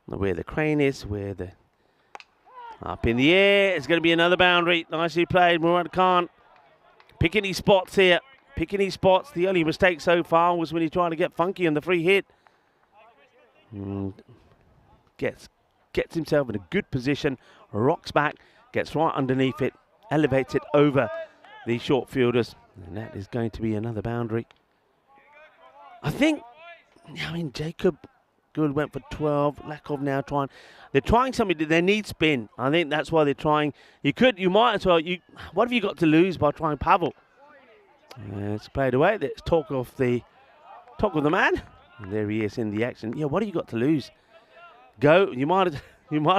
where the crane is, up in the air. It's going to be another boundary. Nicely played, Murad Khan. Picking his spots here. The only mistake so far was when he tried to get funky on the free hit. Gets himself in a good position, rocks back, gets right underneath it, elevates it over the short fielders, and that is going to be another boundary. I mean, Jacob Good went for 12. Lakov now trying. They're trying something. They need spin. I think that's why they're trying. You might as well. What have you got to lose by trying Pavel? It's played away. Let's talk of the man. And there he is in the action. Yeah, what have you got to lose? Go. You might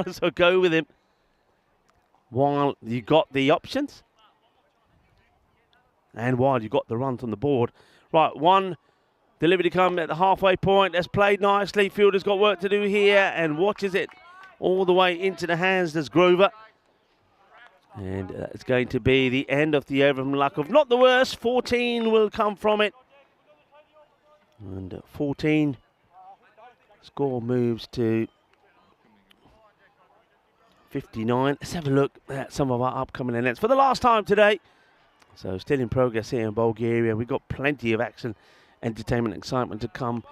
as well go with him while you got the options and while you got the runs on the board. Right, one delivery to come at the halfway point. That's played nicely. Fielder's got work to do here and watches it all the way into the hands. There's Grover. And it's going to be the end of the over from Lakov. Not the worst. 14 will come from it. And 14. Score moves to 59. Let's have a look at some of our upcoming events for the last time today. So still in progress here in Bulgaria. We've got plenty of action, entertainment, excitement to come.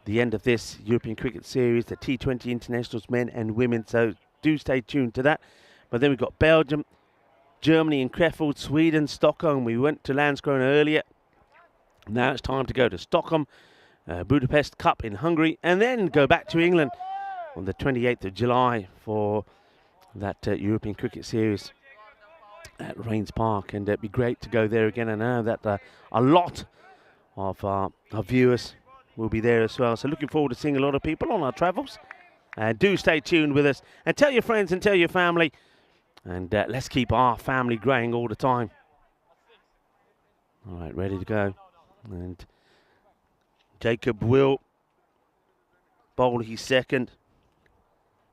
The end of this European Cricket Series, the T20 internationals, men and women. So do stay tuned to that. But then we've got Belgium, Germany in Krefeld, Sweden, Stockholm. We went to Landskrona earlier. Now it's time to go to Stockholm, Budapest Cup in Hungary, and then go back to England on the 28th of July for that European Cricket Series at Rains Park. And it'd be great to go there again. I know that a lot of our viewers will be there as well. So looking forward to seeing a lot of people on our travels. And do stay tuned with us. And tell your friends and tell your family. And let's keep our family growing all the time. All right, ready to go. And Jacob will bowl his second.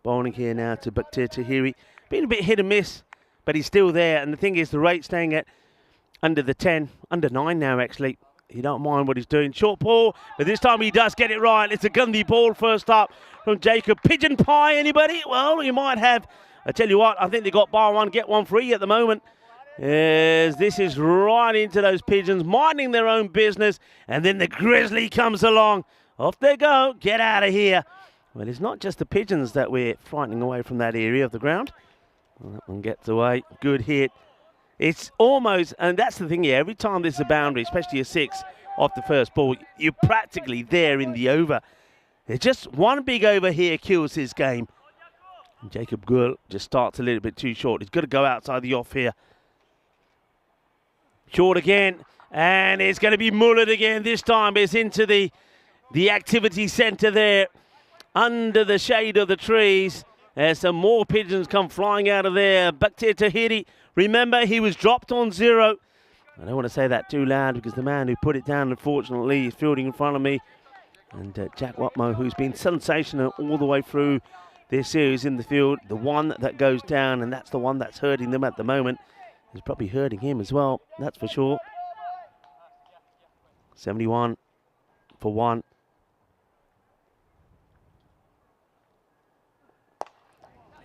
Bowling here now to Bakhtir Tahiri. Been a bit hit and miss, but he's still there. And the thing is, the rate staying at under the 10, under 9 now, actually. You don't mind what he's doing. Short ball, but this time he does get it right. It's a gundy ball first up from Jacob. Pigeon pie, anybody? Well, you might have. I tell you what, I think they got buy one, get one free at the moment. Yes, this is right into those pigeons, minding their own business. And then the grizzly comes along. Off they go. Get out of here. Well, it's not just the pigeons that we're frightening away from that area of the ground. Well, that one gets away. Good hit. It's almost, and that's the thing here, every time there's a boundary, especially a 6 off the first ball, you're practically there in the over. There's just one big over here kills his game. And Jacob Gul just starts a little bit too short. He's got to go outside the off here. Short again, and it's going to be mullered again. This time it's into the activity centre there, under the shade of the trees. As some more pigeons come flying out of there. Bakhtir Tahiri, remember, he was dropped on 0. I don't want to say that too loud because the man who put it down, unfortunately, is fielding in front of me. And Jack Watmo, who's been sensational all the way through this series in the field. The one that goes down, and that's the one that's hurting them at the moment, is probably hurting him as well, that's for sure. 71 for 1.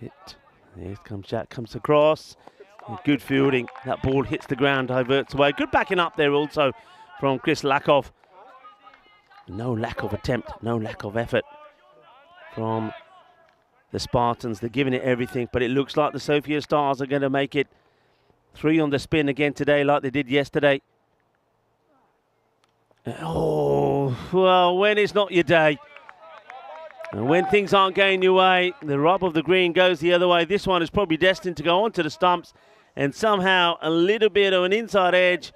Hit. Here comes Jack, comes across. Good fielding. That ball hits the ground, diverts away. Good backing up there also from Chris Lakov. No lack of attempt, no lack of effort from the Spartans. They're giving it everything, but it looks like the Sofia Stars are going to make it 3 on the spin again today like they did yesterday. Oh, well, when it's not your day. And when things aren't going your way, the rub of the green goes the other way. This one is probably destined to go onto the stumps, and somehow a little bit of an inside edge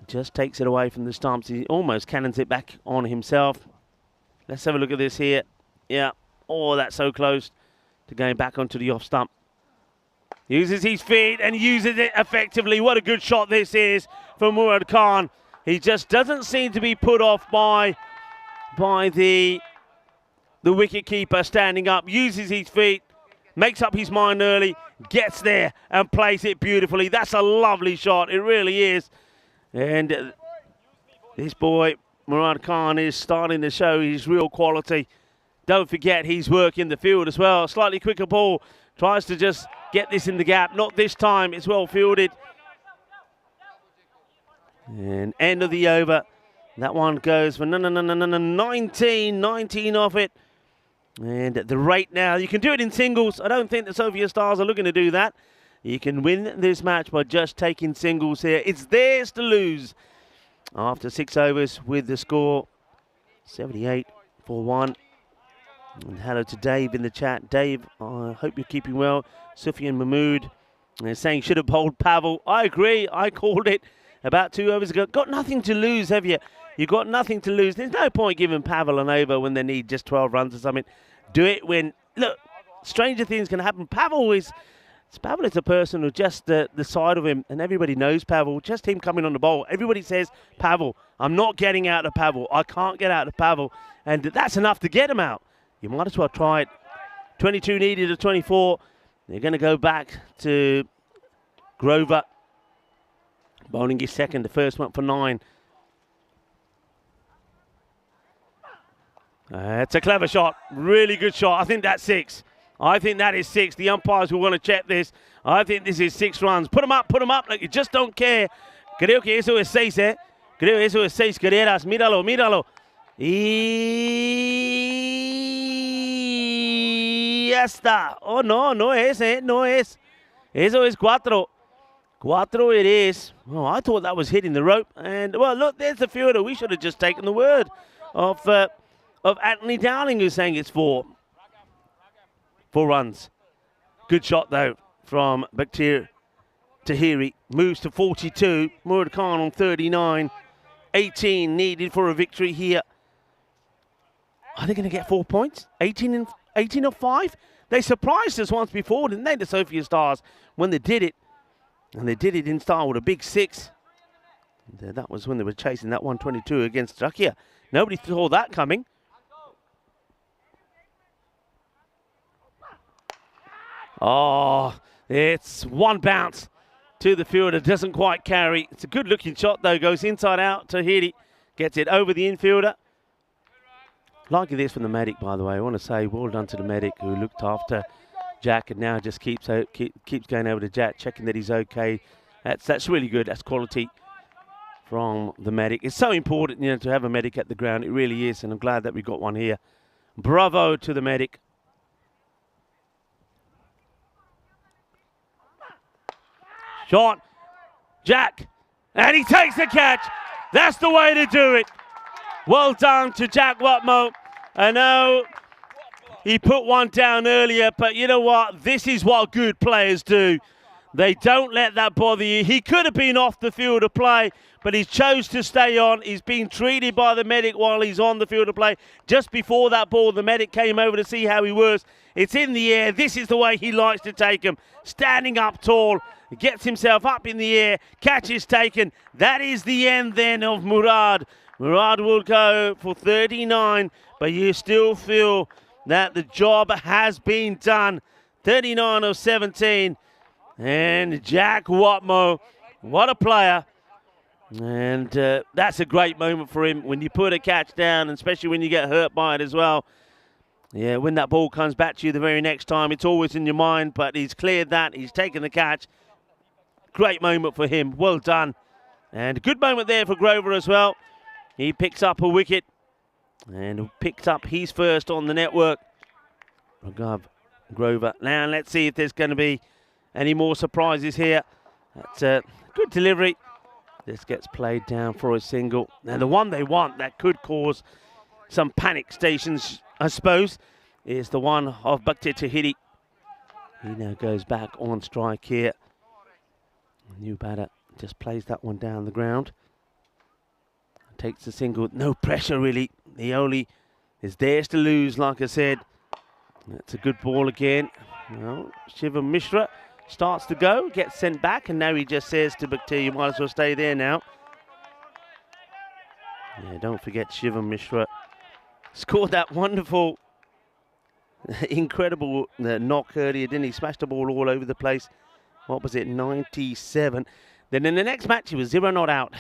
just takes it away from the stumps. He almost cannons it back on himself. Let's have a look at this here. Yeah, oh, that's so close to going back onto the off stump. Uses his feet and uses it effectively. What a good shot this is from Murad Khan. He just doesn't seem to be put off by the wicket keeper standing up, uses his feet, makes up his mind early, gets there and plays it beautifully. That's a lovely shot, it really is. And this boy, Murad Khan, is starting to show his real quality. Don't forget his work in the field as well. Slightly quicker ball, tries to just get this in the gap. Not this time, it's well fielded. And end of the over. That one goes for 19 off it. And at the rate now, you can do it in singles. I don't think the Sofia Stars are looking to do that. You can win this match by just taking singles here. It's theirs to lose after 6 overs with the score 78 4-1. And hello to Dave in the chat. Dave, I hope you're keeping well. Sufyan Mahmood saying should have bowled Pavel. I agree. I called it about 2 overs ago. Got nothing to lose, have you? You've got nothing to lose. There's no point giving Pavel an over when they need just 12 runs or something. Do it when, look, stranger things can happen. Pavel is a person who just the side of him, and everybody knows Pavel, just him coming on the bowl. Everybody says, Pavel, I'm not getting out of Pavel. I can't get out of Pavel. And that's enough to get him out. You might as well try it. 22 needed of 24. They're going to go back to Grover. Bowling his second, the first one for 9. It's a clever shot. Really good shot. I think that's 6. I think that is 6. The umpires will want to check this. I think this is 6 runs. Put them up like you just don't care. Creo que eso es 6, eh. Creo que eso es 6 carreras. Míralo, míralo. Y ya está. Oh, no, no es, eh. No es. Eso es 4. 4 it is. Oh, I thought that was hitting the rope. And, well, look, there's the fielder. We should have just taken the word of Anthony Dowling, who's saying it's 4. 4 runs. Good shot, though, from Bakhtir Tahiri. Moves to 42. Murad Khan on 39. 18 needed for a victory here. Are they going to get 4 points? 18 of 5? They surprised us once before, didn't they, the Sofia Stars, when they did it. And they did it in style with a big 6. And that was when they were chasing that 122 against Trakia. Nobody saw that coming. Oh, it's one bounce to the fielder. Doesn't quite carry. It's a good-looking shot, though. Goes inside out. Tahiri gets it over the infielder. Like this from the medic, by the way. I want to say well done to the medic who looked after Jack and now just keeps going over to Jack, checking that he's okay. That's really good. That's quality from the medic. It's so important, to have a medic at the ground. It really is, and I'm glad that we got one here. Bravo to the medic. Shot. Jack. And he takes the catch. That's the way to do it. Well done to Jack Watmo. I know he put one down earlier, but you know what? This is what good players do. They don't let that bother you. He could have been off the field of play, but he chose to stay on. He's being treated by the medic while he's on the field of play. Just before that ball, the medic came over to see how he was. It's in the air. This is the way he likes to take him. Standing up tall. He gets himself up in the air. Catch is taken. That is the end then of Murad. Murad will go for 39, but you still feel that the job has been done. 39 of 17. And Jack Watmo, what a player. And that's a great moment for him when you put a catch down, and especially when you get hurt by it as well. Yeah, when that ball comes back to you the very next time, it's always in your mind, but he's cleared that. He's taken the catch. Great moment for him. Well done. And a good moment there for Grover as well. He picks up a wicket and picked up his first on the network. Grover. Now let's see if there's going to be any more surprises here. That's a good delivery. This gets played down for a single. Now the one they want that could cause some panic stations, I suppose, is the one of Bakhtir Tahiri. He now goes back on strike here. New batter just plays that one down the ground. Takes the single. No pressure, really. He only is theirs to lose, like I said. That's a good ball again. Well, Shivam Mishra starts to go, gets sent back, and now he just says to Bakhtir, you might as well stay there now. Yeah, don't forget Shivam Mishra scored that wonderful, incredible knock earlier, didn't he? Smashed the ball all over the place. What was it, 97? Then in the next match, he was 0 not out.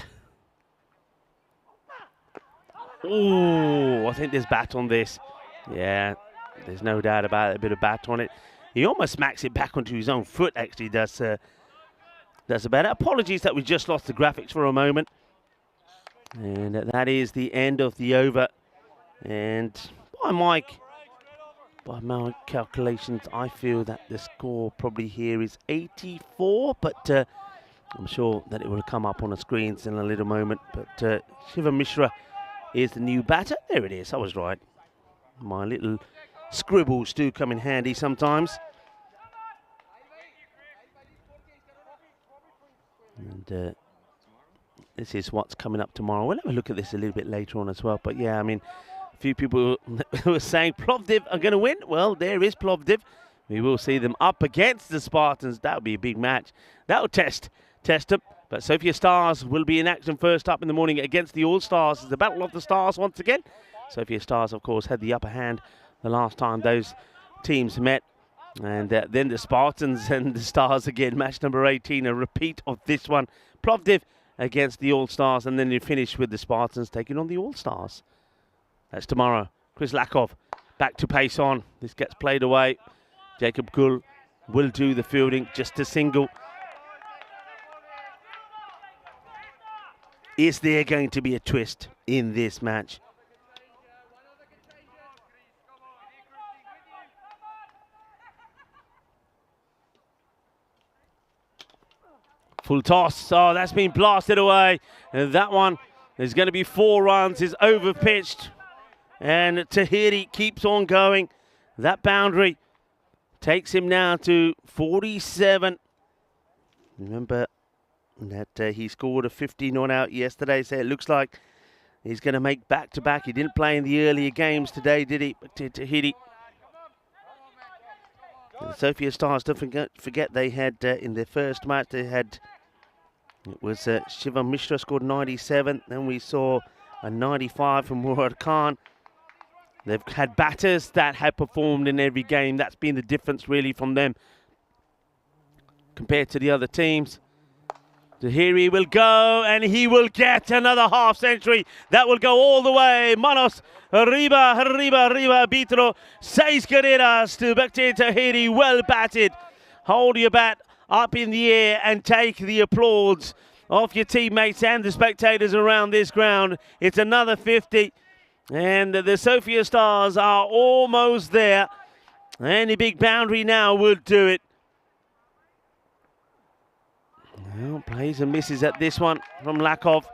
Oh, I think there's bat on this. Yeah, there's no doubt about it, a bit of bat on it. He almost smacks it back onto his own foot, actually, does the batter. Apologies that we just lost the graphics for a moment. And that is the end of the over. And by my calculations, I feel that the score probably here is 84, but I'm sure that it will come up on the screens in a little moment. But Shiva Mishra is the new batter. There it is, I was right. My little scribbles do come in handy sometimes. And this is what's coming up tomorrow. We'll have a look at this a little bit later on as well. But yeah, I mean, a few people were saying Plovdiv are going to win. Well, there is Plovdiv. We will see them up against the Spartans. That would be a big match. That will test them. But Sofia Stars will be in action first up in the morning against the All-Stars. It's the Battle of the Stars once again. Sofia Stars, of course, had the upper hand the last time those teams met. And then the Spartans and the Stars again. Match number 18, a repeat of this one. Plovdiv against the All-Stars, and then you finish with the Spartans taking on the All-Stars. That's tomorrow. Chris Lakov back to pace on. This gets played away. Jacob Gull will do the fielding, just a single. Is there going to be a twist in this match? Full toss. Oh, that's been blasted away. And that one is going to be 4 runs. Is overpitched. And Tahiri keeps on going. That boundary takes him now to 47. Remember that he scored a 50 not out yesterday. So it looks like he's going to make back-to-back. He didn't play in the earlier games today, did he? Tahiri. Sofia Stars, don't forget they had in their first match, it was Shivam Mishra scored 97. Then we saw a 95 from Murad Khan. They've had batters that have performed in every game. That's been the difference really from them compared to the other teams. Tahiri will go and he will get another half century. That will go all the way. Manos, arriba, Bitro, 6 carreras to Bakhtir Tahiri. Well batted. Hold your bat up in the air and take the applause of your teammates and the spectators around this ground. It's another 50. And the Sofia Stars are almost there. Any big boundary now will do it. Well, plays and misses at this one from Lakov.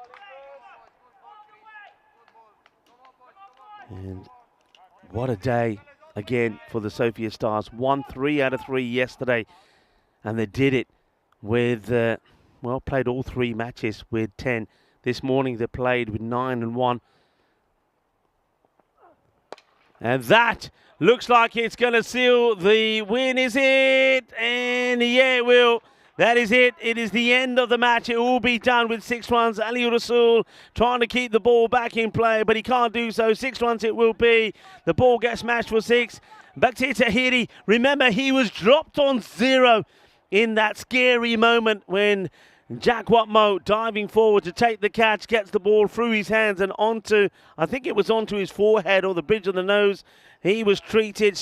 And what a day again for the Sofia Stars. Won 3 out of 3 yesterday. And they did it with, well, played all 3 matches with 10. This morning they played with 9 and 1. And that looks like it's going to seal the win, is it? And yeah, it will. That is it. It is the end of the match. It will be done with 6 runs. Ali Rasul trying to keep the ball back in play, but he can't do so. 6 runs it will be. The ball gets smashed for 6. Bakhtir Tahiri, remember, he was dropped on 0 in that scary moment when Jack Watmo diving forward to take the catch, gets the ball through his hands and onto, I think it was onto his forehead or the bridge of the nose. He was treated,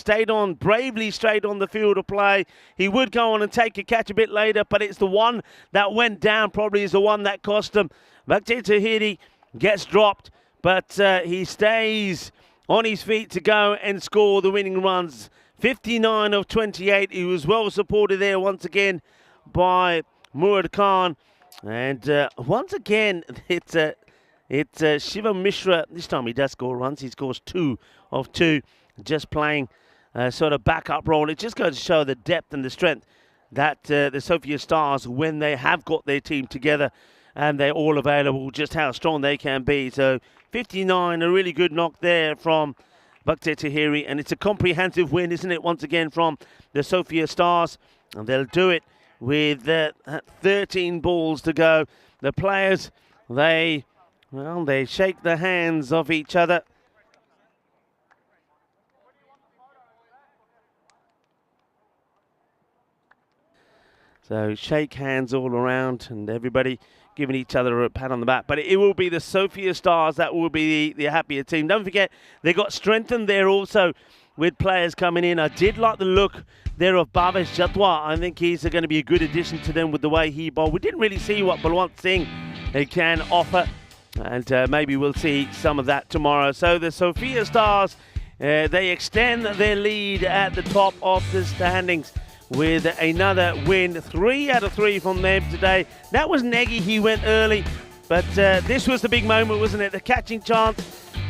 bravely stayed on the field of play. He would go on and take a catch a bit later, but it's the one that went down probably is the one that cost him. Bakhtir Tahiri gets dropped, but he stays on his feet to go and score the winning runs. 59 of 28. He was well supported there once again by Murad Khan. And once again, it's Shivam Mishra. This time he does score runs. He scores 2 of 2. Just playing sort of backup role. It just goes to show the depth and the strength that the Sofia Stars, when they have got their team together and they're all available, just how strong they can be. So 59, a really good knock there from Bakhtir Tahiri. And it's a comprehensive win, isn't it, once again from the Sofia Stars. And they'll do it with 13 balls to go. The players, they shake the hands of each other. So shake hands all around and everybody giving each other a pat on the back. But it will be the Sofia Stars that will be the happier team. Don't forget, they got strengthened there also with players coming in. I did like the look there of Bhavesh Jatwa. I think he's going to be a good addition to them with the way he bowled. We didn't really see what Balwant Singh can offer. And maybe we'll see some of that tomorrow. So the Sofia Stars, they extend their lead at the top of the standings with another win. 3 out of 3 from them today. That was Negi, he went early, but this was the big moment, wasn't it? The catching chance,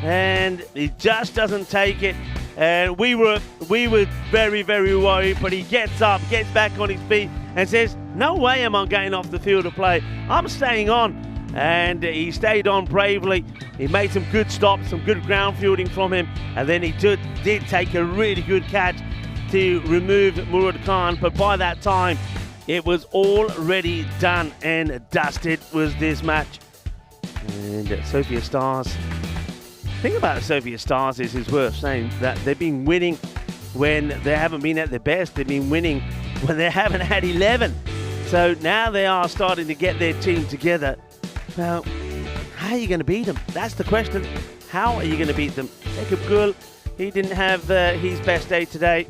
and he just doesn't take it. And we were very, very worried, but he gets up, gets back on his feet and says, no way am I going off the field of play. I'm staying on. And he stayed on bravely. He made some good stops, some good ground fielding from him. And then he did take a really good catch to remove Murad Khan. But by that time, it was already done and dusted was this match. And Sofia Stars, the thing about Sofia Stars is it's worth saying that they've been winning when they haven't been at their best. They've been winning when they haven't had 11. So now they are starting to get their team together. Well, how are you going to beat them? That's the question. How are you going to beat them? Jacob Gul, he didn't have his best day today.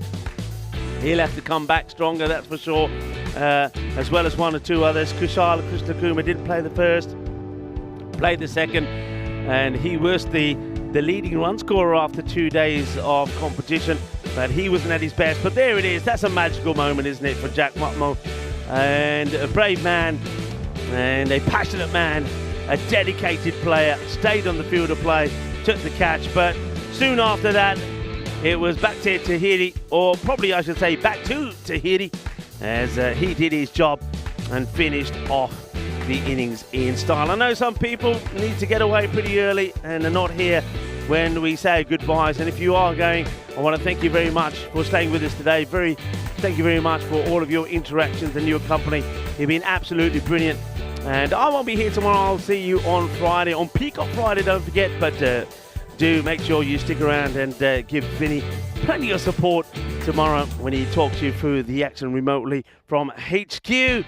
He'll have to come back stronger, that's for sure. As well as one or two others. Kushal Krishnakuma didn't play the first, played the second, and he was the leading run scorer after 2 days of competition, but he wasn't at his best. But there it is. That's a magical moment, isn't it, for Jack Mutmo? And a brave man, and a passionate man, a dedicated player, stayed on the field of play, took the catch, but soon after that, it was back to Tahiri, or probably I should say back to Tahiri, as he did his job and finished off the innings in style. I know some people need to get away pretty early and are not here when we say goodbyes, and if you are going, I want to thank you very much for staying with us today. Thank you very much for all of your interactions and your company. You've been absolutely brilliant. And I won't be here tomorrow. I'll see you on Friday, on Peacock Friday, don't forget. But do make sure you stick around and give Vinny plenty of support tomorrow when he talks you through the action remotely from HQ.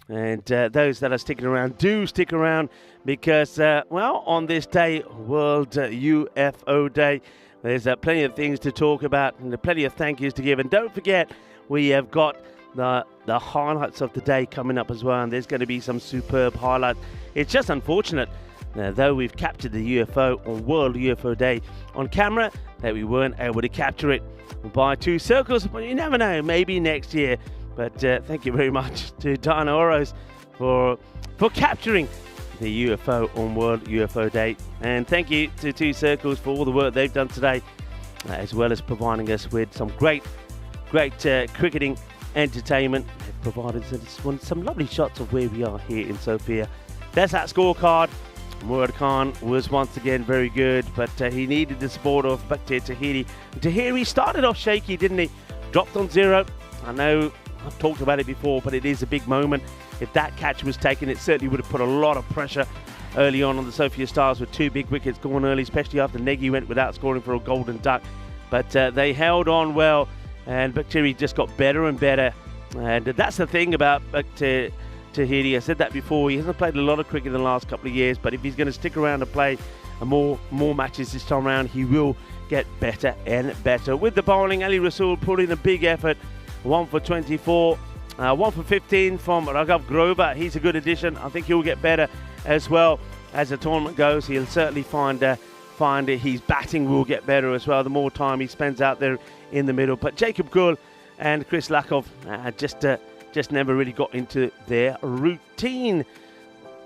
And those that are sticking around, do stick around because, well, on this day, World UFO Day, there's plenty of things to talk about and plenty of thank yous to give. And don't forget, we have got the highlights of the day coming up as well, and there's going to be some superb highlights. It's just unfortunate, though we've captured the UFO on World UFO Day on camera, that we weren't able to capture it by 2 circles, but you never know, maybe next year. But thank you very much to Diana Oros for capturing the UFO on World UFO Day, and thank you to 2 Circles for all the work they've done today, as well as providing us with some great cricketing entertainment. They've provided us some lovely shots of where we are here in Sofia. That's that scorecard. Murad Khan was once again very good, but he needed the support of Bakhtir Tahiri. Tahiri started off shaky, didn't he? Dropped on 0. I know I've talked about it before, but it is a big moment. If that catch was taken, it certainly would have put a lot of pressure early on the Sofia Stars with 2 big wickets gone early, especially after Negi went without scoring for a golden duck. But they held on well, and Bakhtir just got better and better. And that's the thing about Bakhtir Tahiri. I said that before. He hasn't played a lot of cricket in the last couple of years, but if he's going to stick around and play more matches this time around, he will get better and better. With the bowling, Ali Rasool put in a big effort. 1 for 24, 1 for 15 from Raghav Grover. He's a good addition. I think he'll get better as well as the tournament goes. He'll certainly find his batting will get better as well the more time he spends out there in the middle. But Jacob Gul and Chris Lakov just never really got into their routine.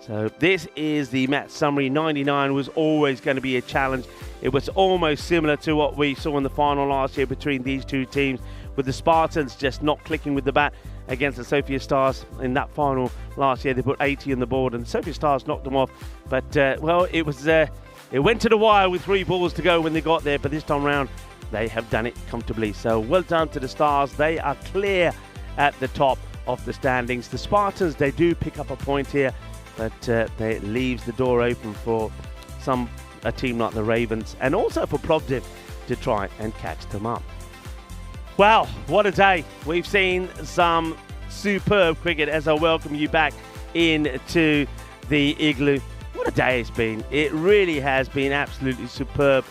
So this is the match summary. 99 was always going to be a challenge. It was almost similar to what we saw in the final last year between these two teams, with the Spartans just not clicking with the bat against the Sofia Stars in that final last year. They put 80 on the board and the Sofia Stars knocked them off. But, well, it went to the wire with 3 balls to go when they got there. But this time round, they have done it comfortably. So well done to the Stars. They are clear at the top of the standings. The Spartans, they do pick up a point here, but it leaves the door open for a team like the Ravens and also for Plovdiv to try and catch them up. Wow, what a day. We've seen some superb cricket as I welcome you back into the Igloo. What a day it's been. It really has been absolutely superb.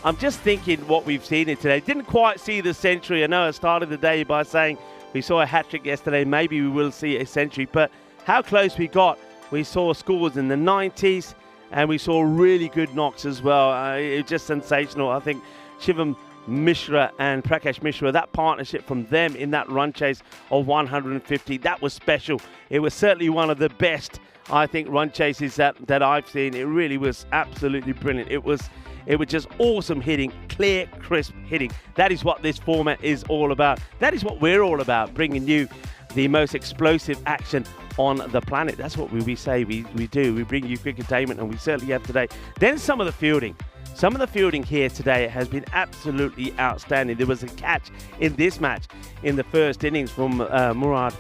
I'm just thinking what we've seen here today. Didn't quite see the century. I know I started the day by saying we saw a hat-trick yesterday. Maybe we will see a century, but how close we got. We saw scores in the 90s and we saw really good knocks as well. It was just sensational. I think Shivam Mishra and Prakash Mishra, that partnership from them in that run chase of 150, that was special. It was certainly one of the best, I think, run chases that I've seen. It really was absolutely brilliant. It was It was just awesome hitting, clear, crisp hitting. That is what this format is all about. That is what we're all about, bringing you the most explosive action on the planet. That's what we say we do. We bring you cricketainment, and we certainly have today. Then some of the fielding. Some of the fielding here today has been absolutely outstanding. There was a catch in this match in the first innings from Murad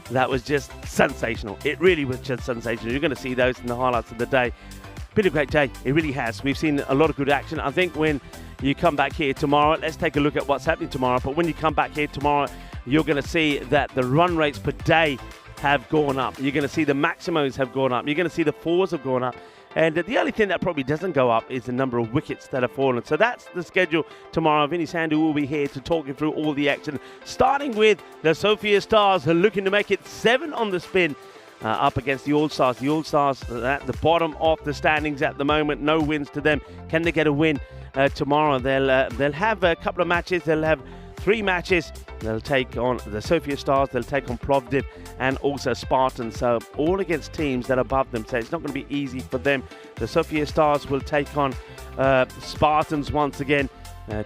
that was just sensational. It really was just sensational. You're going to see those in the highlights of the day. Been a great day. It really has. We've seen a lot of good action. I think when you come back here tomorrow, let's take a look at what's happening tomorrow. But when you come back here tomorrow, you're going to see that the run rates per day have gone up. You're going to see the maximums have gone up. You're going to see the fours have gone up. And the only thing that probably doesn't go up is the number of wickets that have fallen. So that's the schedule tomorrow. Vinny Sandhu will be here to talk you through all the action, starting with the Sophia Stars, who are looking to make it 7 on the spin up against the All Stars. The All Stars at the bottom of the standings at the moment. No wins to them. Can they get a win tomorrow? They'll have a couple of matches. They'll have 3 matches. They'll take on the Sophia Stars, they'll take on Plovdiv and also Spartans. So all against teams that are above them. So it's not going to be easy for them. The Sophia Stars will take on Spartans once again.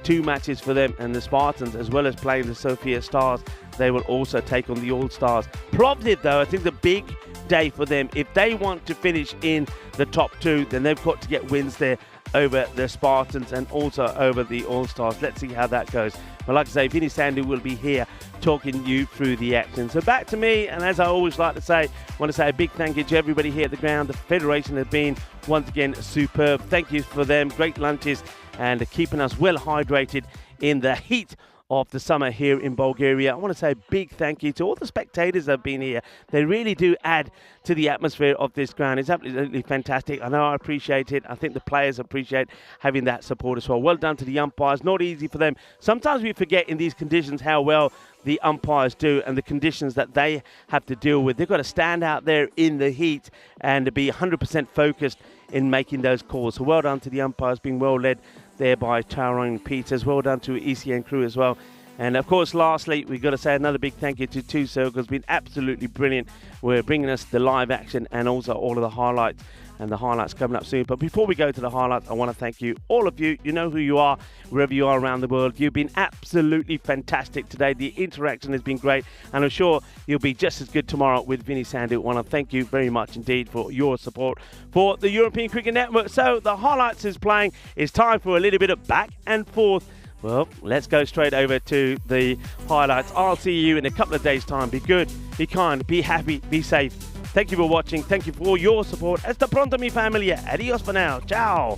2 matches for them, and the Spartans, as well as playing the Sophia Stars, they will also take on the All Stars. Plovdiv, though, I think the big day for them, if they want to finish in the top 2, then they've got to get wins there over the Spartans and also over the All Stars. Let's see how that goes. But like I say, Vinny Sandhu will be here talking you through the action. So back to me, and as I always like to say, I want to say a big thank you to everybody here at the ground. The Federation has been, once again, superb. Thank you for them. Great lunches and keeping us well hydrated in the heat of the summer here in Bulgaria. I want to say a big thank you to all the spectators that have been here. They really do add to the atmosphere of this ground. It's absolutely fantastic. I know I appreciate it. I think the players appreciate having that support as well. Well done to the umpires. Not easy for them. Sometimes we forget in these conditions how well the umpires do and the conditions that they have to deal with. They've got to stand out there in the heat and be 100% focused in making those calls. So well done to the umpires, being well led there by Tyrone Peters. Well done to ECN crew as well. And of course, lastly, we've got to say another big thank you to Two Circles. Been absolutely brilliant. We're bringing us the live action and also all of the highlights, and the highlights coming up soon. But before we go to the highlights, I want to thank you, all of you. You know who you are, wherever you are around the world. You've been absolutely fantastic today. The interaction has been great, and I'm sure you'll be just as good tomorrow with Vinny Sandhu. I want to thank you very much indeed for your support for the European Cricket Network. So the highlights is playing. It's time for a little bit of back and forth. Well, let's go straight over to the highlights. I'll see you in a couple of days' time. Be good, be kind, be happy, be safe. Thank you for watching. Thank you for your support. Hasta pronto, mi familia. Adios for now. Ciao.